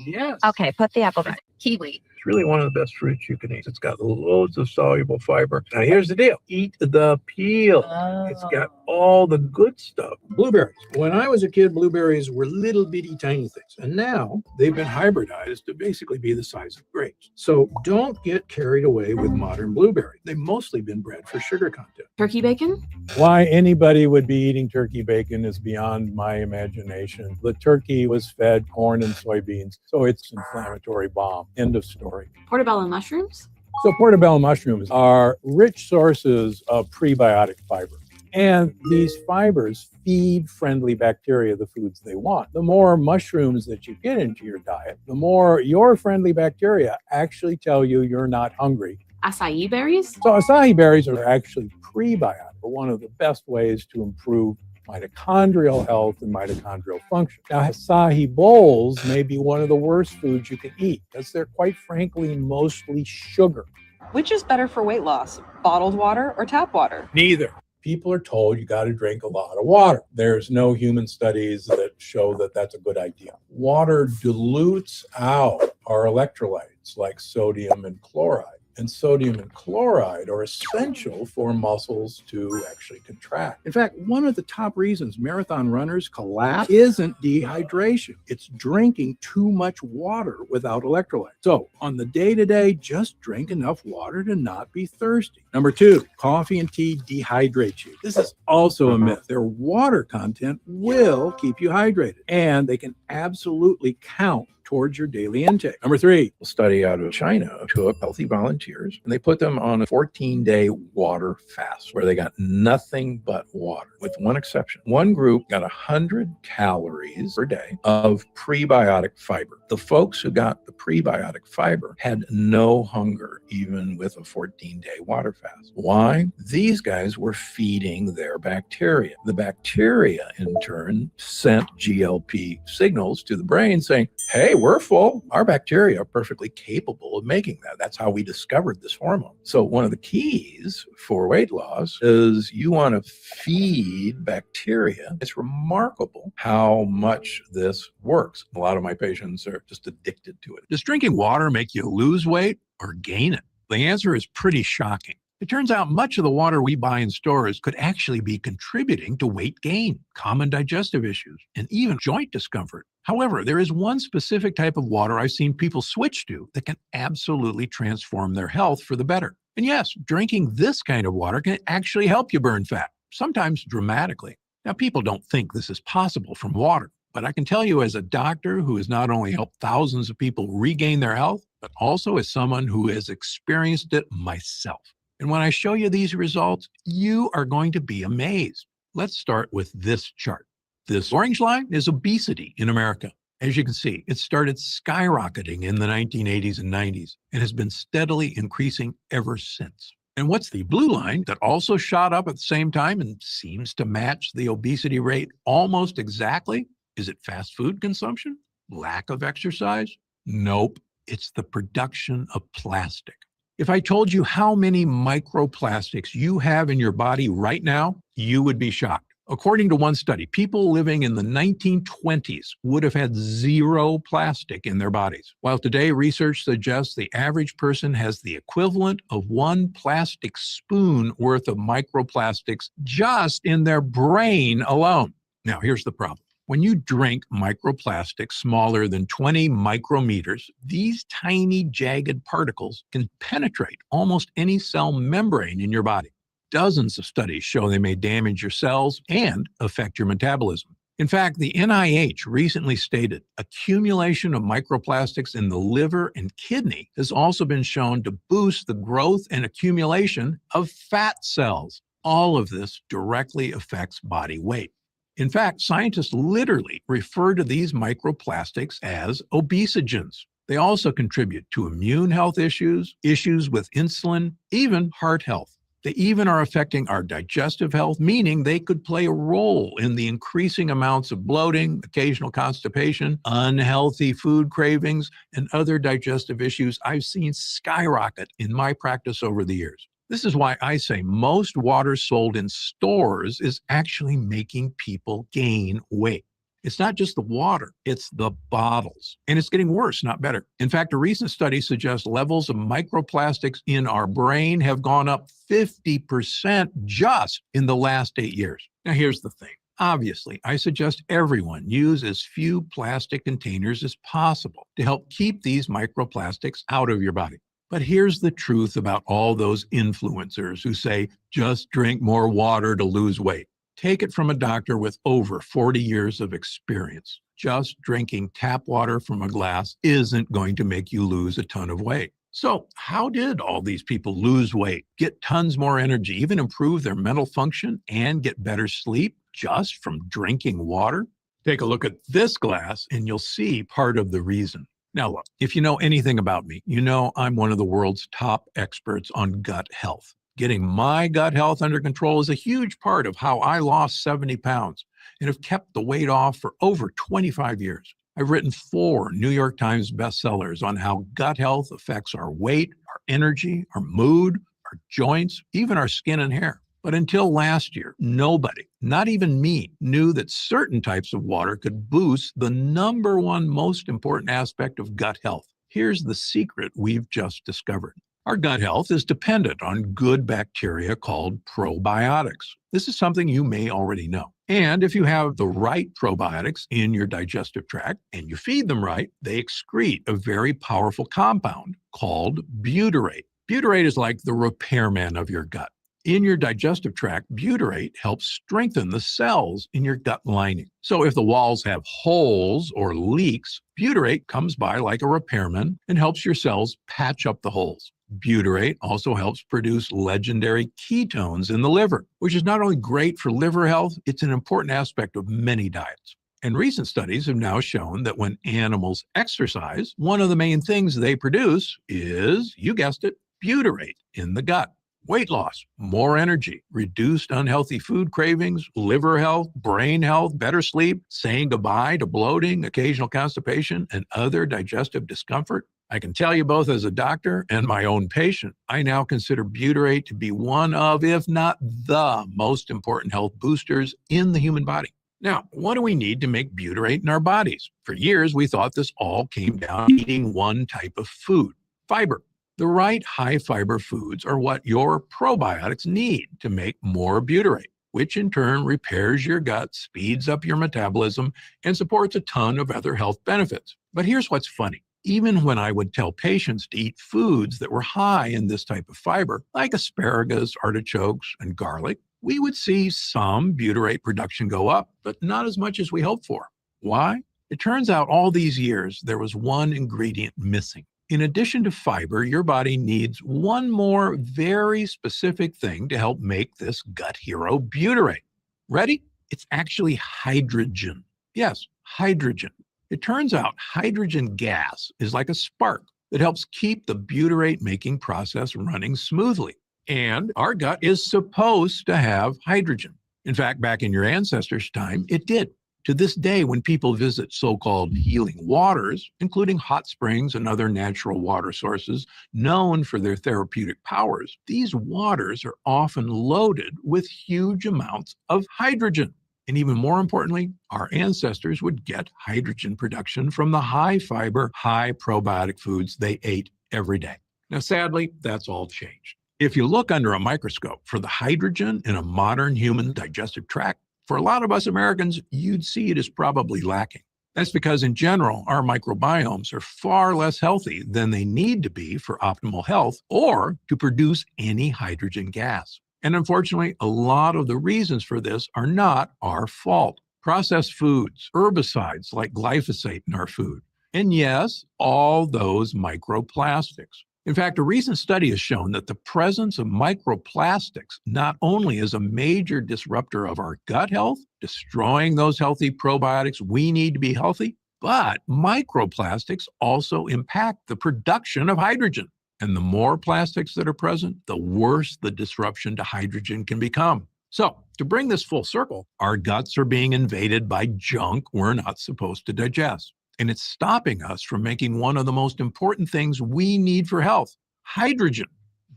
Yes. Okay, put the apple back. Kiwi. It's really one of the best fruits you can eat. It's got loads of soluble fiber. Now, here's the deal. Eat the peel. It's got all the good stuff. Blueberries. When I was a kid, blueberries were little bitty tiny things. And now they've been hybridized to basically be the size of grapes. So don't get carried away with modern blueberries. They've mostly been bred for sugar content. Turkey bacon? Why anybody would be eating turkey bacon is beyond my imagination. The turkey was fed corn and soybeans, so it's an inflammatory bomb. End of story. Portobello mushrooms? So portobello mushrooms are rich sources of prebiotic fiber. And these fibers feed friendly bacteria the foods they want. The more mushrooms that you get into your diet, the more your friendly bacteria actually tell you you're not hungry. Acai berries? So acai berries are actually prebiotic, one of the best ways to improve mitochondrial health and mitochondrial function. Now, acai bowls may be one of the worst foods you can eat because they're quite frankly mostly sugar. Which is better for weight loss, bottled water or tap water? Neither. People are told you got to drink a lot of water. There's no human studies that show that that's a good idea. Water dilutes out our electrolytes like sodium and chloride. And sodium and chloride are essential for muscles to actually contract. In fact, one of the top reasons marathon runners collapse isn't dehydration. It's drinking too much water without electrolytes. So on the day-to-day, just drink enough water to not be thirsty. Number 2, coffee and tea dehydrate you. This is also a myth. Their water content will keep you hydrated, and they can absolutely count towards your daily intake. Number 3, a study out of China took healthy volunteers and they put them on a 14-day water fast where they got nothing but water, with one exception. One group got 100 calories per day of prebiotic fiber. The folks who got the prebiotic fiber had no hunger, even with a 14-day water fast. Why? These guys were feeding their bacteria. The bacteria, in turn, sent GLP signals to the brain saying, hey, we're full. Our bacteria are perfectly capable of making that. That's how we discovered this hormone. So one of the keys for weight loss is you want to feed bacteria. It's remarkable how much this works. A lot of my patients are just addicted to it. Does drinking water make you lose weight or gain it? The answer is pretty shocking. It turns out much of the water we buy in stores could actually be contributing to weight gain, common digestive issues, and even joint discomfort. However, there is one specific type of water I've seen people switch to that can absolutely transform their health for the better. And yes, drinking this kind of water can actually help you burn fat, sometimes dramatically. Now, people don't think this is possible from water, but I can tell you as a doctor who has not only helped thousands of people regain their health, but also as someone who has experienced it myself. And when I show you these results, you are going to be amazed. Let's start with this chart. This orange line is obesity in America. As you can see, it started skyrocketing in the 1980s and 90s and has been steadily increasing ever since. And what's the blue line that also shot up at the same time and seems to match the obesity rate almost exactly? Is it fast food consumption? Lack of exercise? Nope. It's the production of plastic. If I told you how many microplastics you have in your body right now, you would be shocked. According to one study, people living in the 1920s would have had zero plastic in their bodies, while today research suggests the average person has the equivalent of one plastic spoon worth of microplastics just in their brain alone. Now, here's the problem. When you drink microplastics smaller than 20 micrometers, these tiny jagged particles can penetrate almost any cell membrane in your body. Dozens of studies show they may damage your cells and affect your metabolism. In fact, the NIH recently stated accumulation of microplastics in the liver and kidney has also been shown to boost the growth and accumulation of fat cells. All of this directly affects body weight. In fact, scientists literally refer to these microplastics as obesogens. They also contribute to immune health issues, issues with insulin, even heart health. They even are affecting our digestive health, meaning they could play a role in the increasing amounts of bloating, occasional constipation, unhealthy food cravings, and other digestive issues I've seen skyrocket in my practice over the years. This is why I say most water sold in stores is actually making people gain weight. It's not just the water, it's the bottles. And it's getting worse, not better. In fact, a recent study suggests levels of microplastics in our brain have gone up 50% just in the last 8 years. Now, here's the thing. Obviously, I suggest everyone use as few plastic containers as possible to help keep these microplastics out of your body. But here's the truth about all those influencers who say, just drink more water to lose weight. Take it from a doctor with over 40 years of experience. Just drinking tap water from a glass isn't going to make you lose a ton of weight. So how did all these people lose weight, get tons more energy, even improve their mental function, and get better sleep just from drinking water? Take a look at this glass and you'll see part of the reason. Now, look, if you know anything about me, you know I'm one of the world's top experts on gut health. Getting my gut health under control is a huge part of how I lost 70 pounds and have kept the weight off for over 25 years. I've written 4 New York Times bestsellers on how gut health affects our weight, our energy, our mood, our joints, even our skin and hair. But until last year, nobody, not even me, knew that certain types of water could boost the number one most important aspect of gut health. Here's the secret we've just discovered. Our gut health is dependent on good bacteria called probiotics. This is something you may already know. And if you have the right probiotics in your digestive tract and you feed them right, they excrete a very powerful compound called butyrate. Butyrate is like the repairman of your gut. In your digestive tract, butyrate helps strengthen the cells in your gut lining. So if the walls have holes or leaks, butyrate comes by like a repairman and helps your cells patch up the holes. Butyrate also helps produce legendary ketones in the liver, which is not only great for liver health, it's an important aspect of many diets. And recent studies have now shown that when animals exercise, one of the main things they produce is, you guessed it, butyrate in the gut. Weight loss, more energy, reduced unhealthy food cravings, liver health, brain health, better sleep, saying goodbye to bloating, occasional constipation, and other digestive discomfort. I can tell you both as a doctor and my own patient, I now consider butyrate to be one of, if not the most important health boosters in the human body. Now, what do we need to make butyrate in our bodies? For years, we thought this all came down to eating one type of food, fiber. The right high fiber foods are what your probiotics need to make more butyrate, which in turn repairs your gut, speeds up your metabolism, and supports a ton of other health benefits. But here's what's funny. Even when I would tell patients to eat foods that were high in this type of fiber, like asparagus, artichokes, and garlic, we would see some butyrate production go up, but not as much as we hoped for. Why? It turns out all these years there was one ingredient missing. In addition to fiber, your body needs one more very specific thing to help make this gut hero butyrate. Ready? It's actually hydrogen. Yes, hydrogen. It turns out hydrogen gas is like a spark that helps keep the butyrate making process running smoothly. And our gut is supposed to have hydrogen. In fact, back in your ancestors' time, it did. To this day, when people visit so-called healing waters, including hot springs and other natural water sources known for their therapeutic powers, these waters are often loaded with huge amounts of hydrogen. And even more importantly, our ancestors would get hydrogen production from the high fiber, high probiotic foods they ate every day. Now, sadly, that's all changed. If you look under a microscope for the hydrogen in a modern human digestive tract, for a lot of us Americans, you'd see it as probably lacking. That's because in general, our microbiomes are far less healthy than they need to be for optimal health or to produce any hydrogen gas. And unfortunately, a lot of the reasons for this are not our fault. Processed foods, herbicides like glyphosate in our food, and yes, all those microplastics. In fact, a recent study has shown that the presence of microplastics not only is a major disruptor of our gut health, destroying those healthy probiotics we need to be healthy, but microplastics also impact the production of hydrogen. And the more plastics that are present, the worse the disruption to hydrogen can become. So, to bring this full circle, our guts are being invaded by junk we're not supposed to digest. And it's stopping us from making one of the most important things we need for health, hydrogen.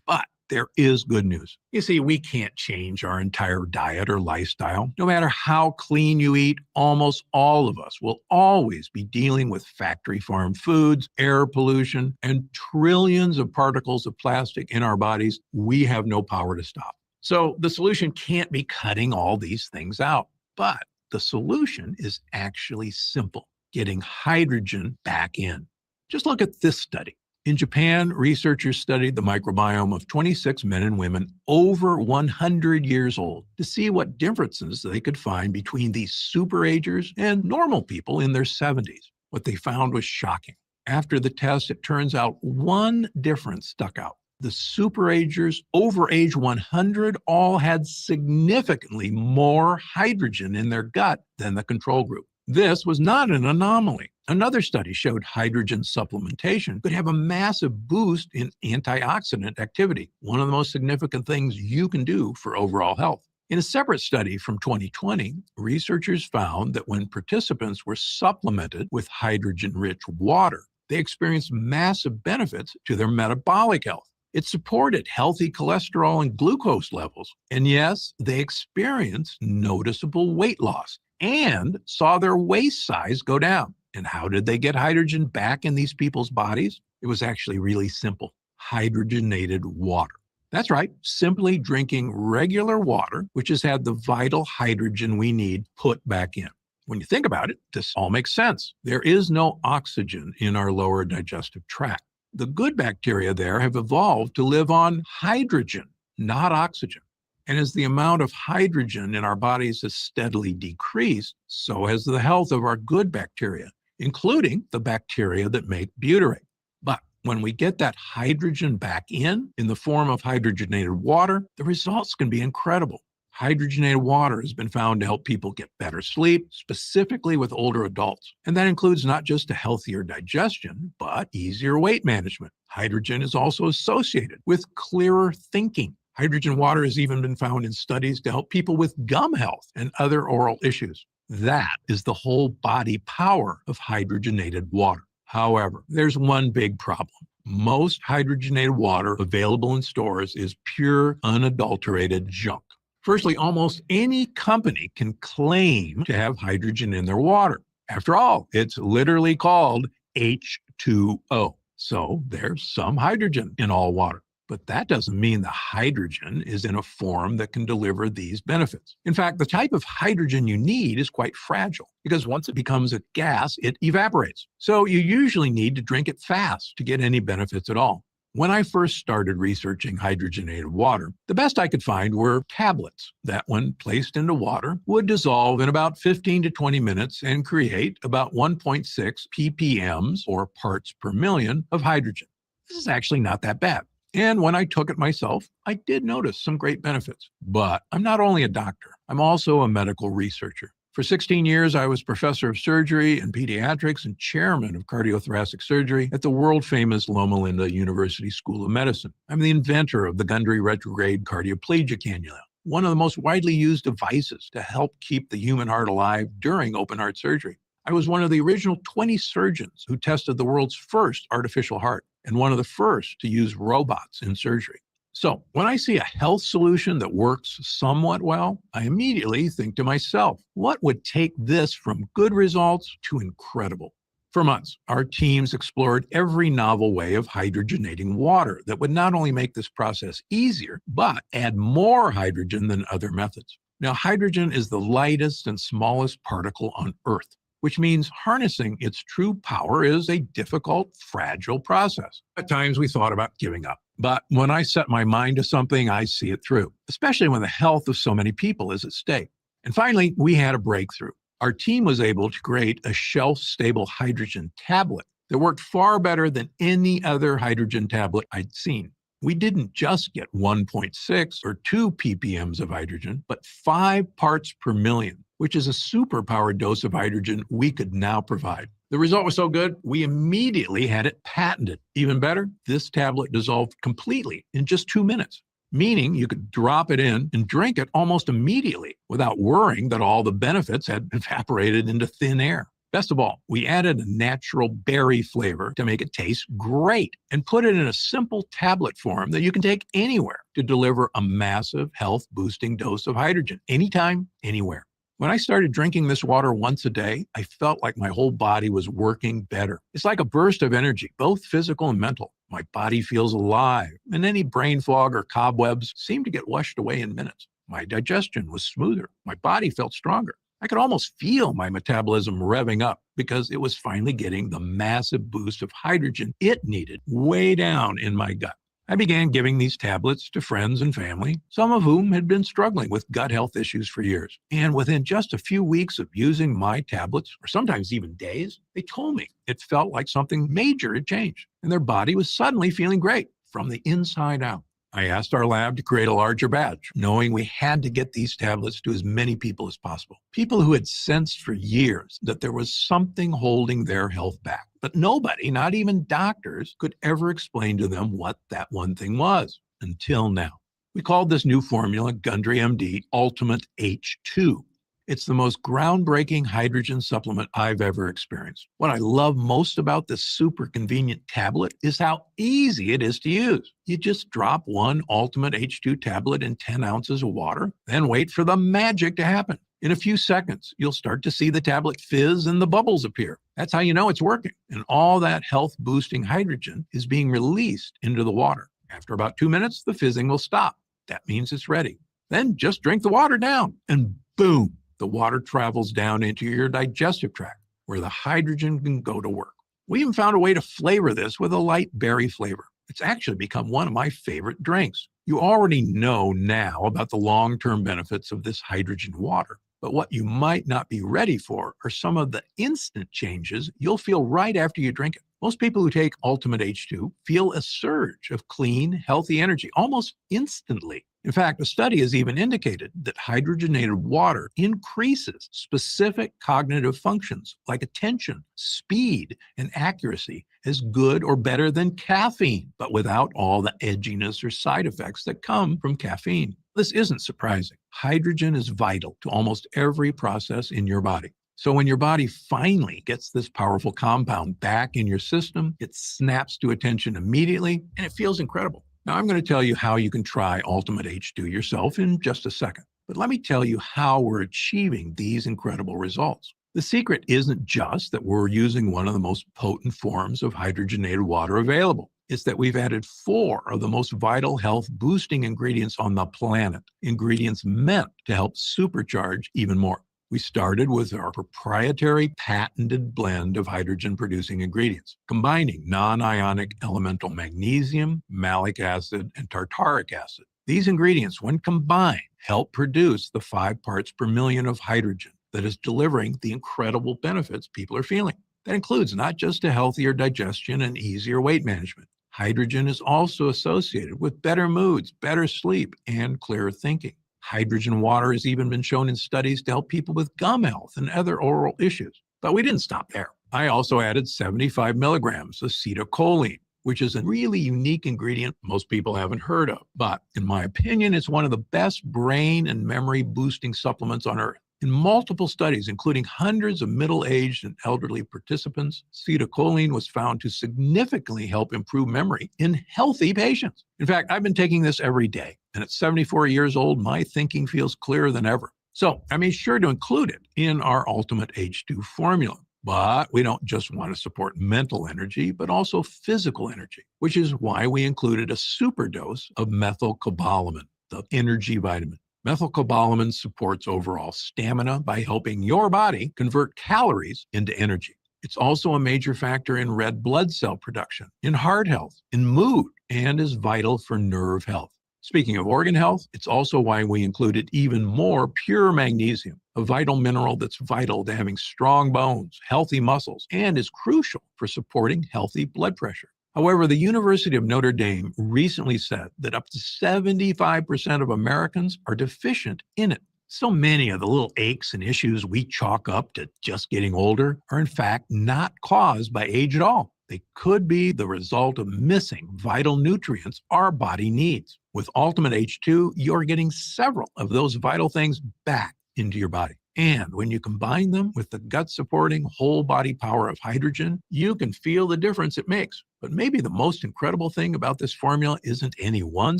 But there is good news. You see, we can't change our entire diet or lifestyle. No matter how clean you eat, almost all of us will always be dealing with factory farmed foods, air pollution, and trillions of particles of plastic in our bodies we have no power to stop. So the solution can't be cutting all these things out. But the solution is actually simple. Getting hydrogen back in. Just look at this study. In Japan, researchers studied the microbiome of 26 men and women over 100 years old to see what differences they could find between these superagers and normal people in their 70s. What they found was shocking. After the test, it turns out one difference stuck out. The superagers over age 100 all had significantly more hydrogen in their gut than the control group. This was not an anomaly. Another study showed hydrogen supplementation could have a massive boost in antioxidant activity, one of the most significant things you can do for overall health. In a separate study from 2020, researchers found that when participants were supplemented with hydrogen-rich water, they experienced massive benefits to their metabolic health. It supported healthy cholesterol and glucose levels. And yes, they experienced noticeable weight loss and saw their waist size go down. And how did they get hydrogen back in these people's bodies? It was actually really simple. Hydrogenated water. That's right, simply drinking regular water, which has had the vital hydrogen we need put back in. When you think about it, this all makes sense. There is no oxygen in our lower digestive tract. The good bacteria there have evolved to live on hydrogen, not oxygen. And as the amount of hydrogen in our bodies has steadily decreased, so has the health of our good bacteria, including the bacteria that make butyrate. But when we get that hydrogen back in the form of hydrogenated water, the results can be incredible. Hydrogenated water has been found to help people get better sleep, specifically with older adults. And that includes not just a healthier digestion, but easier weight management. Hydrogen is also associated with clearer thinking. Hydrogen water has even been found in studies to help people with gum health and other oral issues. That is the whole body power of hydrogenated water. However, there's one big problem. Most hydrogenated water available in stores is pure, unadulterated junk. Firstly, almost any company can claim to have hydrogen in their water. After all, it's literally called H2O. So there's some hydrogen in all water. But that doesn't mean the hydrogen is in a form that can deliver these benefits. In fact, the type of hydrogen you need is quite fragile because once it becomes a gas, it evaporates. So you usually need to drink it fast to get any benefits at all. When I first started researching hydrogenated water, the best I could find were tablets that, when placed into water, would dissolve in about 15 to 20 minutes and create about 1.6 ppms, or parts per million, of hydrogen. This is actually not that bad. And when I took it myself, I did notice some great benefits. But I'm not only a doctor, I'm also a medical researcher. For 16 years, I was professor of surgery and pediatrics and chairman of cardiothoracic surgery at the world-famous Loma Linda University School of Medicine. I'm the inventor of the Gundry retrograde cardioplegia cannula, one of the most widely used devices to help keep the human heart alive during open heart surgery. I was one of the original 20 surgeons who tested the world's first artificial heart and one of the first to use robots in surgery. So when I see a health solution that works somewhat well, I immediately think to myself, what would take this from good results to incredible? For months, our teams explored every novel way of hydrogenating water that would not only make this process easier, but add more hydrogen than other methods. Now, hydrogen is the lightest and smallest particle on Earth, which means harnessing its true power is a difficult, fragile process. At times we thought about giving up. But when I set my mind to something, I see it through, especially when the health of so many people is at stake. And finally, we had a breakthrough. Our team was able to create a shelf-stable hydrogen tablet that worked far better than any other hydrogen tablet I'd seen. We didn't just get 1.6 or 2 ppms of hydrogen, but 5 parts per million, which is a superpowered dose of hydrogen we could now provide. The result was so good, we immediately had it patented. Even better, this tablet dissolved completely in just 2 minutes, meaning you could drop it in and drink it almost immediately without worrying that all the benefits had evaporated into thin air. Best of all, we added a natural berry flavor to make it taste great and put it in a simple tablet form that you can take anywhere to deliver a massive health-boosting dose of hydrogen, anytime, anywhere. When I started drinking this water once a day, I felt like my whole body was working better. It's like a burst of energy, both physical and mental. My body feels alive, and any brain fog or cobwebs seem to get washed away in minutes. My digestion was smoother. My body felt stronger. I could almost feel my metabolism revving up because it was finally getting the massive boost of hydrogen it needed way down in my gut. I began giving these tablets to friends and family, some of whom had been struggling with gut health issues for years. And within just a few weeks of using my tablets, or sometimes even days, they told me it felt like something major had changed, and their body was suddenly feeling great from the inside out. I asked our lab to create a larger batch, knowing we had to get these tablets to as many people as possible. People who had sensed for years that there was something holding their health back. But nobody, not even doctors, could ever explain to them what that one thing was, until now. We called this new formula Gundry MD Ultimate H2. It's the most groundbreaking hydrogen supplement I've ever experienced. What I love most about this super convenient tablet is how easy it is to use. You just drop one Ultimate H2 tablet in 10 ounces of water, then wait for the magic to happen. In a few seconds, you'll start to see the tablet fizz and the bubbles appear. That's how you know it's working. And all that health-boosting hydrogen is being released into the water. After about 2 minutes, the fizzing will stop. That means it's ready. Then just drink the water down, and boom, the water travels down into your digestive tract, where the hydrogen can go to work. We even found a way to flavor this with a light berry flavor. It's actually become one of my favorite drinks. You already know now about the long-term benefits of this hydrogen water. But what you might not be ready for are some of the instant changes you'll feel right after you drink it. Most people who take Ultimate H2 feel a surge of clean, healthy energy almost instantly. In fact, a study has even indicated that hydrogenated water increases specific cognitive functions like attention, speed, and accuracy as good or better than caffeine, but without all the edginess or side effects that come from caffeine. This isn't surprising. Hydrogen is vital to almost every process in your body. So when your body finally gets this powerful compound back in your system, it snaps to attention immediately, and it feels incredible. Now, I'm going to tell you how you can try Ultimate H2 yourself in just a second. But let me tell you how we're achieving these incredible results. The secret isn't just that we're using one of the most potent forms of hydrogenated water available. It's that we've added 4 of the most vital health-boosting ingredients on the planet, ingredients meant to help supercharge even more. We started with our proprietary patented blend of hydrogen-producing ingredients, combining non-ionic elemental magnesium, malic acid, and tartaric acid. These ingredients, when combined, help produce the 5 parts per million of hydrogen that is delivering the incredible benefits people are feeling. That includes not just a healthier digestion and easier weight management. Hydrogen is also associated with better moods, better sleep, and clearer thinking. Hydrogen water has even been shown in studies to help people with gum health and other oral issues. But we didn't stop there. I also added 75 milligrams of acetylcholine, which is a really unique ingredient most people haven't heard of. But in my opinion, it's one of the best brain and memory boosting supplements on earth. In multiple studies, including hundreds of middle-aged and elderly participants, acetylcholine was found to significantly help improve memory in healthy patients. In fact, I've been taking this every day, and at 74 years old, my thinking feels clearer than ever. So I made sure to include it in our Ultimate H2 formula. But we don't just want to support mental energy, but also physical energy, which is why we included a super dose of methylcobalamin, the energy vitamin. Methylcobalamin supports overall stamina by helping your body convert calories into energy. It's also a major factor in red blood cell production, in heart health, in mood, and is vital for nerve health. Speaking of organ health, it's also why we included even more pure magnesium, a vital mineral that's vital to having strong bones, healthy muscles, and is crucial for supporting healthy blood pressure. However, the University of Notre Dame recently said that up to 75% of Americans are deficient in it. So many of the little aches and issues we chalk up to just getting older are in fact not caused by age at all. They could be the result of missing vital nutrients our body needs. With Ultimate H2, you're getting several of those vital things back into your body. And when you combine them with the gut-supporting whole body power of hydrogen, you can feel the difference it makes. But maybe the most incredible thing about this formula isn't any one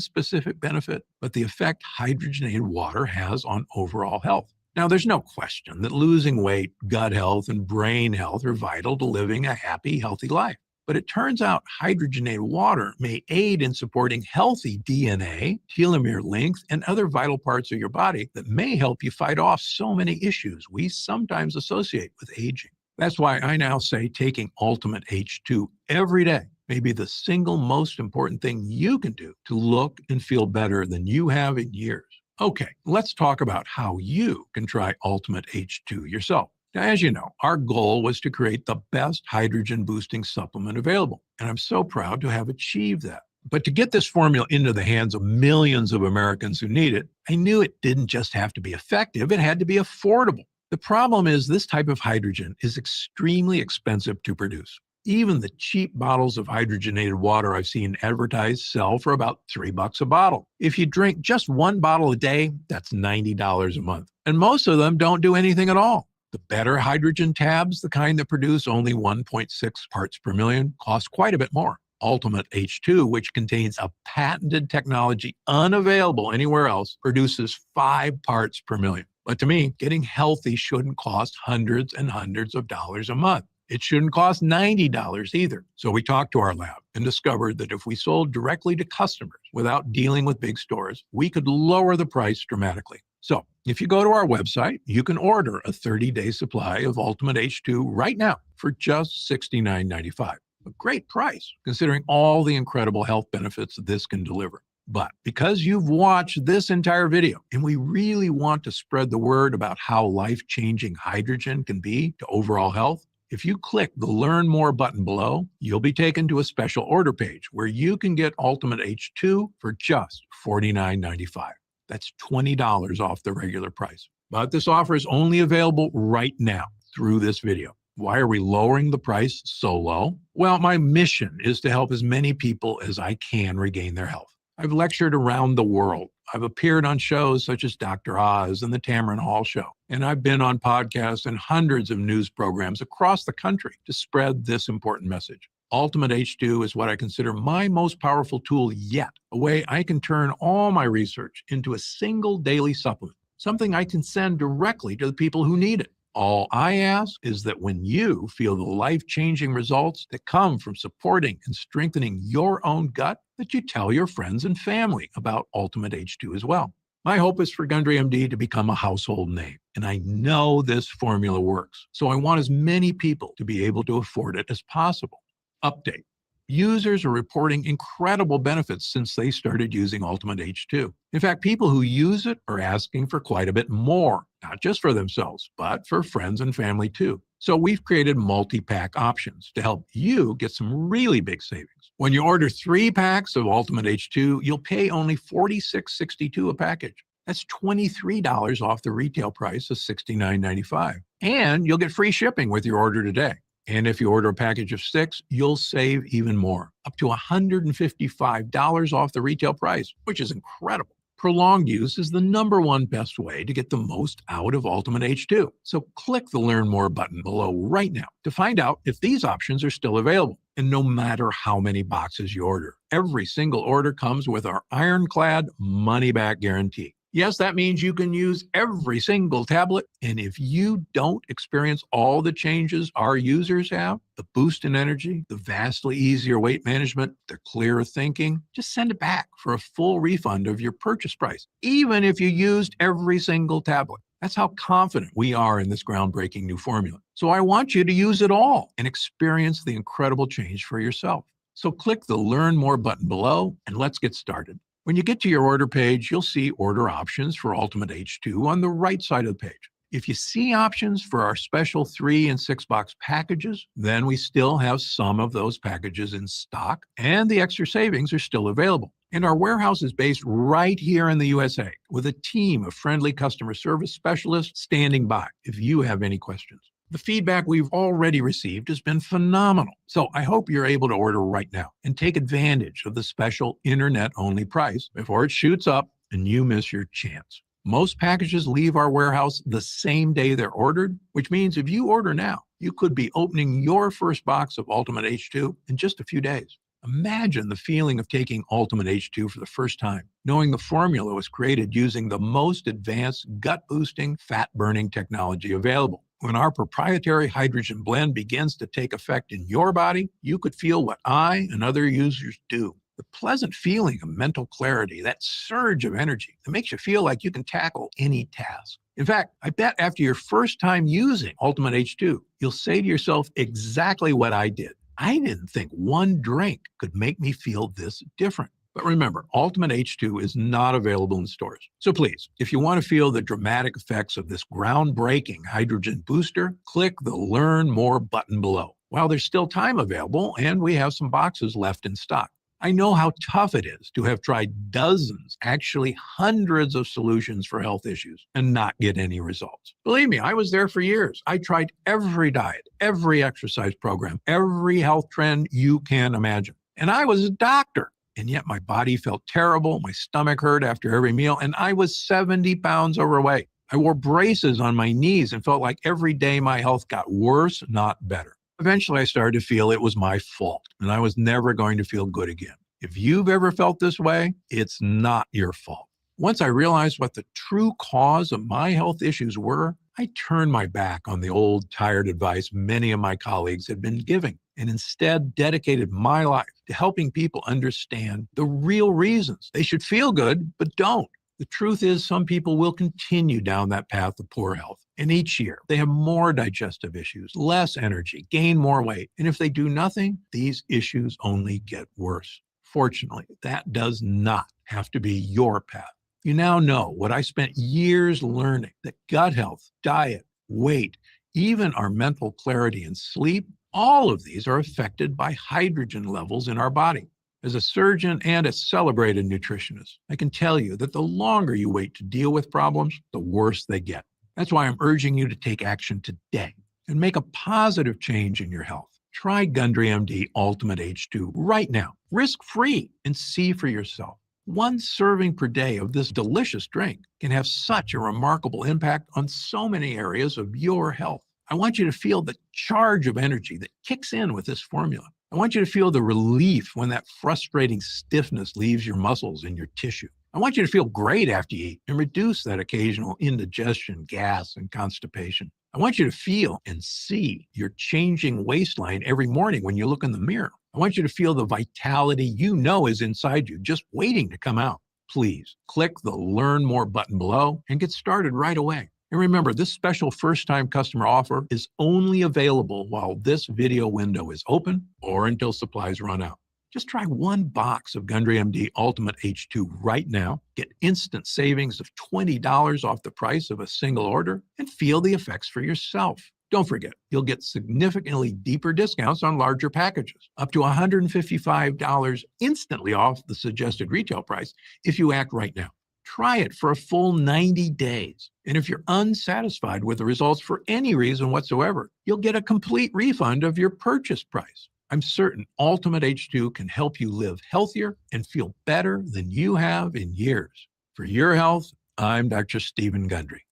specific benefit, but the effect hydrogenated water has on overall health. Now, there's no question that losing weight, gut health, and brain health are vital to living a happy, healthy life. But it turns out hydrogenated water may aid in supporting healthy DNA, telomere length, and other vital parts of your body that may help you fight off so many issues we sometimes associate with aging. That's why I now say taking Ultimate H2 every day may be the single most important thing you can do to look and feel better than you have in years. Okay, let's talk about how you can try Ultimate H2 yourself. Now, as you know, our goal was to create the best hydrogen boosting supplement available, and I'm so proud to have achieved that. But to get this formula into the hands of millions of Americans who need it, I knew it didn't just have to be effective, it had to be affordable. The problem is this type of hydrogen is extremely expensive to produce. Even the cheap bottles of hydrogenated water I've seen advertised sell for about $3 a bottle. If you drink just one bottle a day, that's $90 a month. And most of them don't do anything at all. The better hydrogen tabs, the kind that produce only 1.6 parts per million, cost quite a bit more. Ultimate H2, which contains a patented technology unavailable anywhere else, produces 5 parts per million. But to me, getting healthy shouldn't cost hundreds and hundreds of dollars a month. It shouldn't cost $90 either. So we talked to our lab and discovered that if we sold directly to customers without dealing with big stores, we could lower the price dramatically. So if you go to our website, you can order a 30-day supply of Ultimate H2 right now for just $69.95. A great price, considering all the incredible health benefits this can deliver. But because you've watched this entire video, and we really want to spread the word about how life-changing hydrogen can be to overall health, if you click the Learn More button below, you'll be taken to a special order page where you can get Ultimate H2 for just $49.95. That's $20 off the regular price. But this offer is only available right now through this video. Why are we lowering the price so low? Well, my mission is to help as many people as I can regain their health. I've lectured around the world. I've appeared on shows such as Dr. Oz and the Tamron Hall Show. And I've been on podcasts and hundreds of news programs across the country to spread this important message. Ultimate H2 is what I consider my most powerful tool yet, a way I can turn all my research into a single daily supplement, something I can send directly to the people who need it. All I ask is that when you feel the life-changing results that come from supporting and strengthening your own gut, that you tell your friends and family about Ultimate H2 as well. My hope is for Gundry MD to become a household name, and I know this formula works. So I want as many people to be able to afford it as possible. Update. Users are reporting incredible benefits since they started using Ultimate H2. In fact, people who use it are asking for quite a bit more, not just for themselves, but for friends and family too. So we've created multi-pack options to help you get some really big savings. When you order 3 packs of Ultimate H2, you'll pay only $46.62 a package. That's $23 off the retail price of $69.95. And you'll get free shipping with your order today. And if you order a package of 6, you'll save even more, up to $155 off the retail price, which is incredible. Prolonged use is the #1 best way to get the most out of Ultimate H2. So click the Learn More button below right now to find out if these options are still available. And no matter how many boxes you order, every single order comes with our ironclad money-back guarantee. Yes, that means you can use every single tablet. And if you don't experience all the changes our users have, the boost in energy, the vastly easier weight management, the clearer thinking, just send it back for a full refund of your purchase price, even if you used every single tablet. That's how confident we are in this groundbreaking new formula. So I want you to use it all and experience the incredible change for yourself. So click the Learn More button below and let's get started. When you get to your order page, you'll see order options for Ultimate H2 on the right side of the page. If you see options for our special 3 and 6 box packages, then we still have some of those packages in stock and the extra savings are still available. And our warehouse is based right here in the USA with a team of friendly customer service specialists standing by if you have any questions. The feedback we've already received has been phenomenal. So I hope you're able to order right now and take advantage of the special internet-only price before it shoots up and you miss your chance. Most packages leave our warehouse the same day they're ordered, which means if you order now, you could be opening your first box of Ultimate H2 in just a few days. Imagine the feeling of taking Ultimate H2 for the first time, knowing the formula was created using the most advanced gut-boosting, fat-burning technology available. When our proprietary hydrogen blend begins to take effect in your body, you could feel what I and other users do. The pleasant feeling of mental clarity, that surge of energy that makes you feel like you can tackle any task. In fact, I bet after your first time using Ultimate H2, you'll say to yourself exactly what I did. I didn't think one drink could make me feel this different. But remember, Ultimate H2 is not available in stores. So please, if you want to feel the dramatic effects of this groundbreaking hydrogen booster, click the Learn More button below. While there's still time available and we have some boxes left in stock. I know how tough it is to have tried dozens, actually hundreds of solutions for health issues and not get any results. Believe me, I was there for years. I tried every diet, every exercise program, every health trend you can imagine. And I was a doctor. And yet my body felt terrible. My stomach hurt after every meal. And I was 70 pounds overweight. I wore braces on my knees and felt like every day my health got worse, not better. Eventually, I started to feel it was my fault and I was never going to feel good again. If you've ever felt this way, it's not your fault. Once I realized what the true cause of my health issues were, I turned my back on the old, tired advice many of my colleagues had been giving and instead dedicated my life to helping people understand the real reasons they should feel good, but don't. The truth is some people will continue down that path of poor health. And each year, they have more digestive issues, less energy, gain more weight. And if they do nothing, these issues only get worse. Fortunately, that does not have to be your path. You now know what I spent years learning, that gut health, diet, weight, even our mental clarity and sleep, all of these are affected by hydrogen levels in our body. As a surgeon and a celebrated nutritionist, I can tell you that the longer you wait to deal with problems, the worse they get. That's why I'm urging you to take action today and make a positive change in your health. Try Gundry MD Ultimate H2 right now, risk-free, and see for yourself. One serving per day of this delicious drink can have such a remarkable impact on so many areas of your health. I want you to feel the charge of energy that kicks in with this formula. I want you to feel the relief when that frustrating stiffness leaves your muscles and your tissue. I want you to feel great after you eat and reduce that occasional indigestion, gas, and constipation. I want you to feel and see your changing waistline every morning when you look in the mirror. I want you to feel the vitality you know is inside you, just waiting to come out. Please click the Learn More button below and get started right away. And remember, this special first-time customer offer is only available while this video window is open or until supplies run out. Just try one box of Gundry MD Ultimate H2 right now, get instant savings of $20 off the price of a single order, and feel the effects for yourself. Don't forget, you'll get significantly deeper discounts on larger packages, up to $155 instantly off the suggested retail price if you act right now. Try it for a full 90 days. And if you're unsatisfied with the results for any reason whatsoever, you'll get a complete refund of your purchase price. I'm certain Ultimate H2 can help you live healthier and feel better than you have in years. For your health, I'm Dr. Stephen Gundry.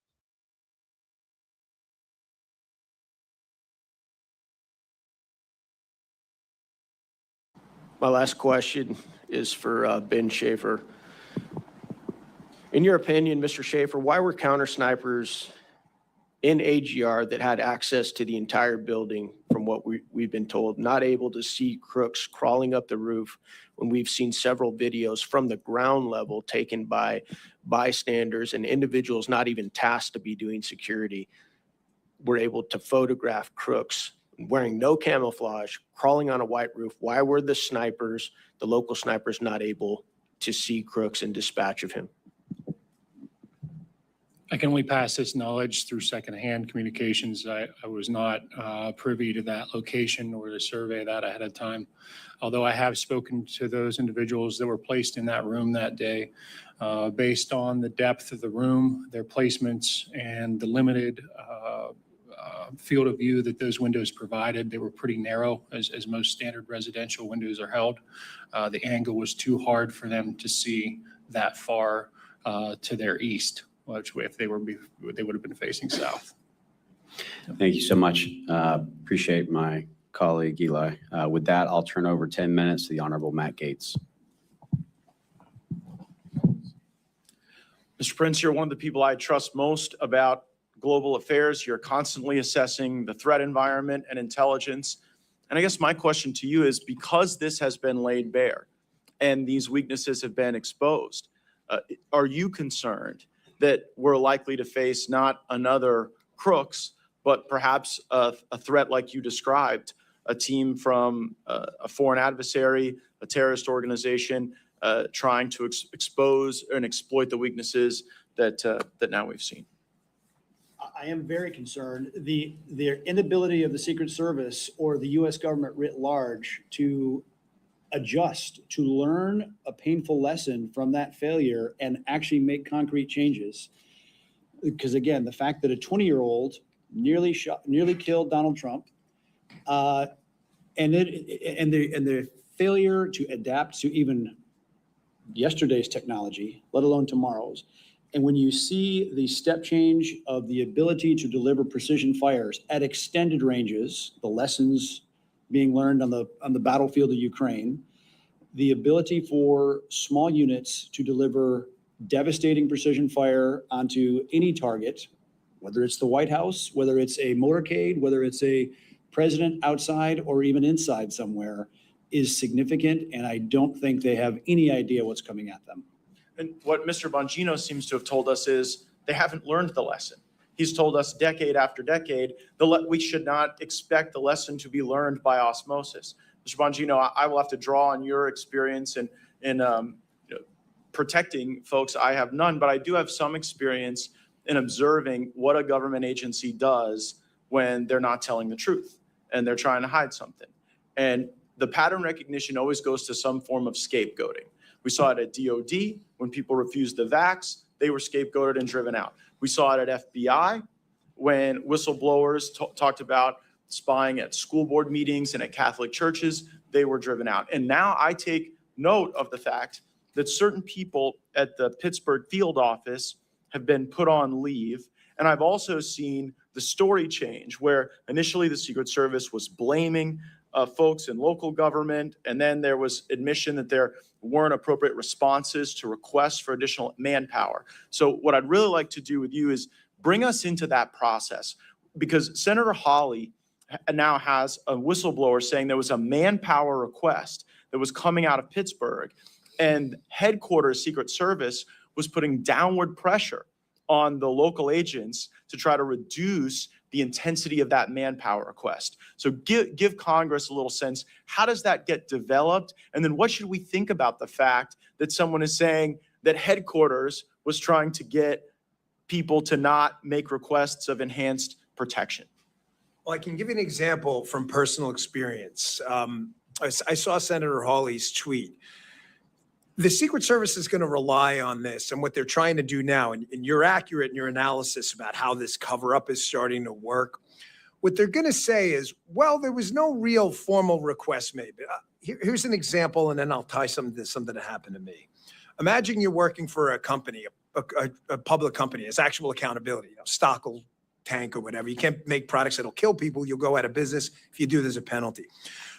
My last question is for Ben Schaefer. In your opinion, Mr. Schaefer, why were counter snipers in AGR that had access to the entire building, from what we've been told, not able to see crooks crawling up the roof when we've seen several videos from the ground level taken by bystanders and individuals not even tasked to be doing security, were able to photograph crooks wearing no camouflage, crawling on a white roof? Why were the snipers, the local snipers, not able to see crooks and dispatch of him? I can only pass this knowledge through secondhand communications. I was not privy to that location or to survey that ahead of time. Although I have spoken to those individuals that were placed in that room that day, based on the depth of the room, their placements, and the limited field of view that those windows provided. They were pretty narrow, as most standard residential windows are held. The angle was too hard for them to see that far to their east, which if they would have been facing south. Thank you so much. Appreciate my colleague Eli. With that, I'll turn over 10 minutes to the Honorable Matt Gaetz. Mr. Prince, you're one of the people I trust most about global affairs. You're constantly assessing the threat environment and intelligence. And I guess my question to you is, because this has been laid bare and these weaknesses have been exposed, are you concerned that we're likely to face not another Crooks, but perhaps a threat like you described, a team from a foreign adversary, a terrorist organization, trying to expose and exploit the weaknesses that now we've seen? I am very concerned. The inability of the Secret Service or the U.S. government writ large to adjust, to learn a painful lesson from that failure and actually make concrete changes. Because again, the fact that a 20-year-old nearly killed Donald Trump, and the failure to adapt to even yesterday's technology, let alone tomorrow's. And when you see the step change of the ability to deliver precision fires at extended ranges, the lessons being learned on the battlefield of Ukraine, the ability for small units to deliver devastating precision fire onto any target, whether it's the White House, whether it's a motorcade, whether it's a president outside or even inside somewhere, is significant. And I don't think they have any idea what's coming at them. And what Mr. Bongino seems to have told us is they haven't learned the lesson. He's told us decade after decade, we should not expect the lesson to be learned by osmosis. Mr. Bongino, I will have to draw on your experience in protecting folks. I have none, but I do have some experience in observing what a government agency does when they're not telling the truth and they're trying to hide something. And the pattern recognition always goes to some form of scapegoating. We saw it at DOD when people refused the vax, they were scapegoated and driven out. We saw it at FBI when whistleblowers talked about spying at school board meetings and at Catholic churches, they were driven out. And now I take note of the fact that certain people at the Pittsburgh field office have been put on leave. And I've also seen the story change where initially the Secret Service was blaming folks in local government, and then there was admission that there weren't appropriate responses to requests for additional manpower. So what I'd really like to do with you is bring us into that process, because Senator Hawley now has a whistleblower saying there was a manpower request that was coming out of Pittsburgh, and headquarters Secret Service was putting downward pressure on the local agents to try to reduce the intensity of that manpower request. So give Congress a little sense. How does that get developed? And then what should we think about the fact that someone is saying that headquarters was trying to get people to not make requests of enhanced protection? Well, I can give you an example from personal experience. I saw Senator Hawley's tweet. The Secret Service is going to rely on this and what they're trying to do now, and you're accurate in your analysis about how this cover-up is starting to work. What they're going to say is, well, there was no real formal request made. Here's an example, and then I'll tie something that happened to me. Imagine you're working for a company, a public company, has actual accountability, stock will tank or whatever. You can't make products that'll kill people. You'll go out of business. If you do, there's a penalty.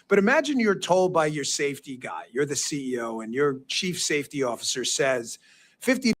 But imagine you're told by your safety guy, you're the CEO, and your chief safety officer says, 50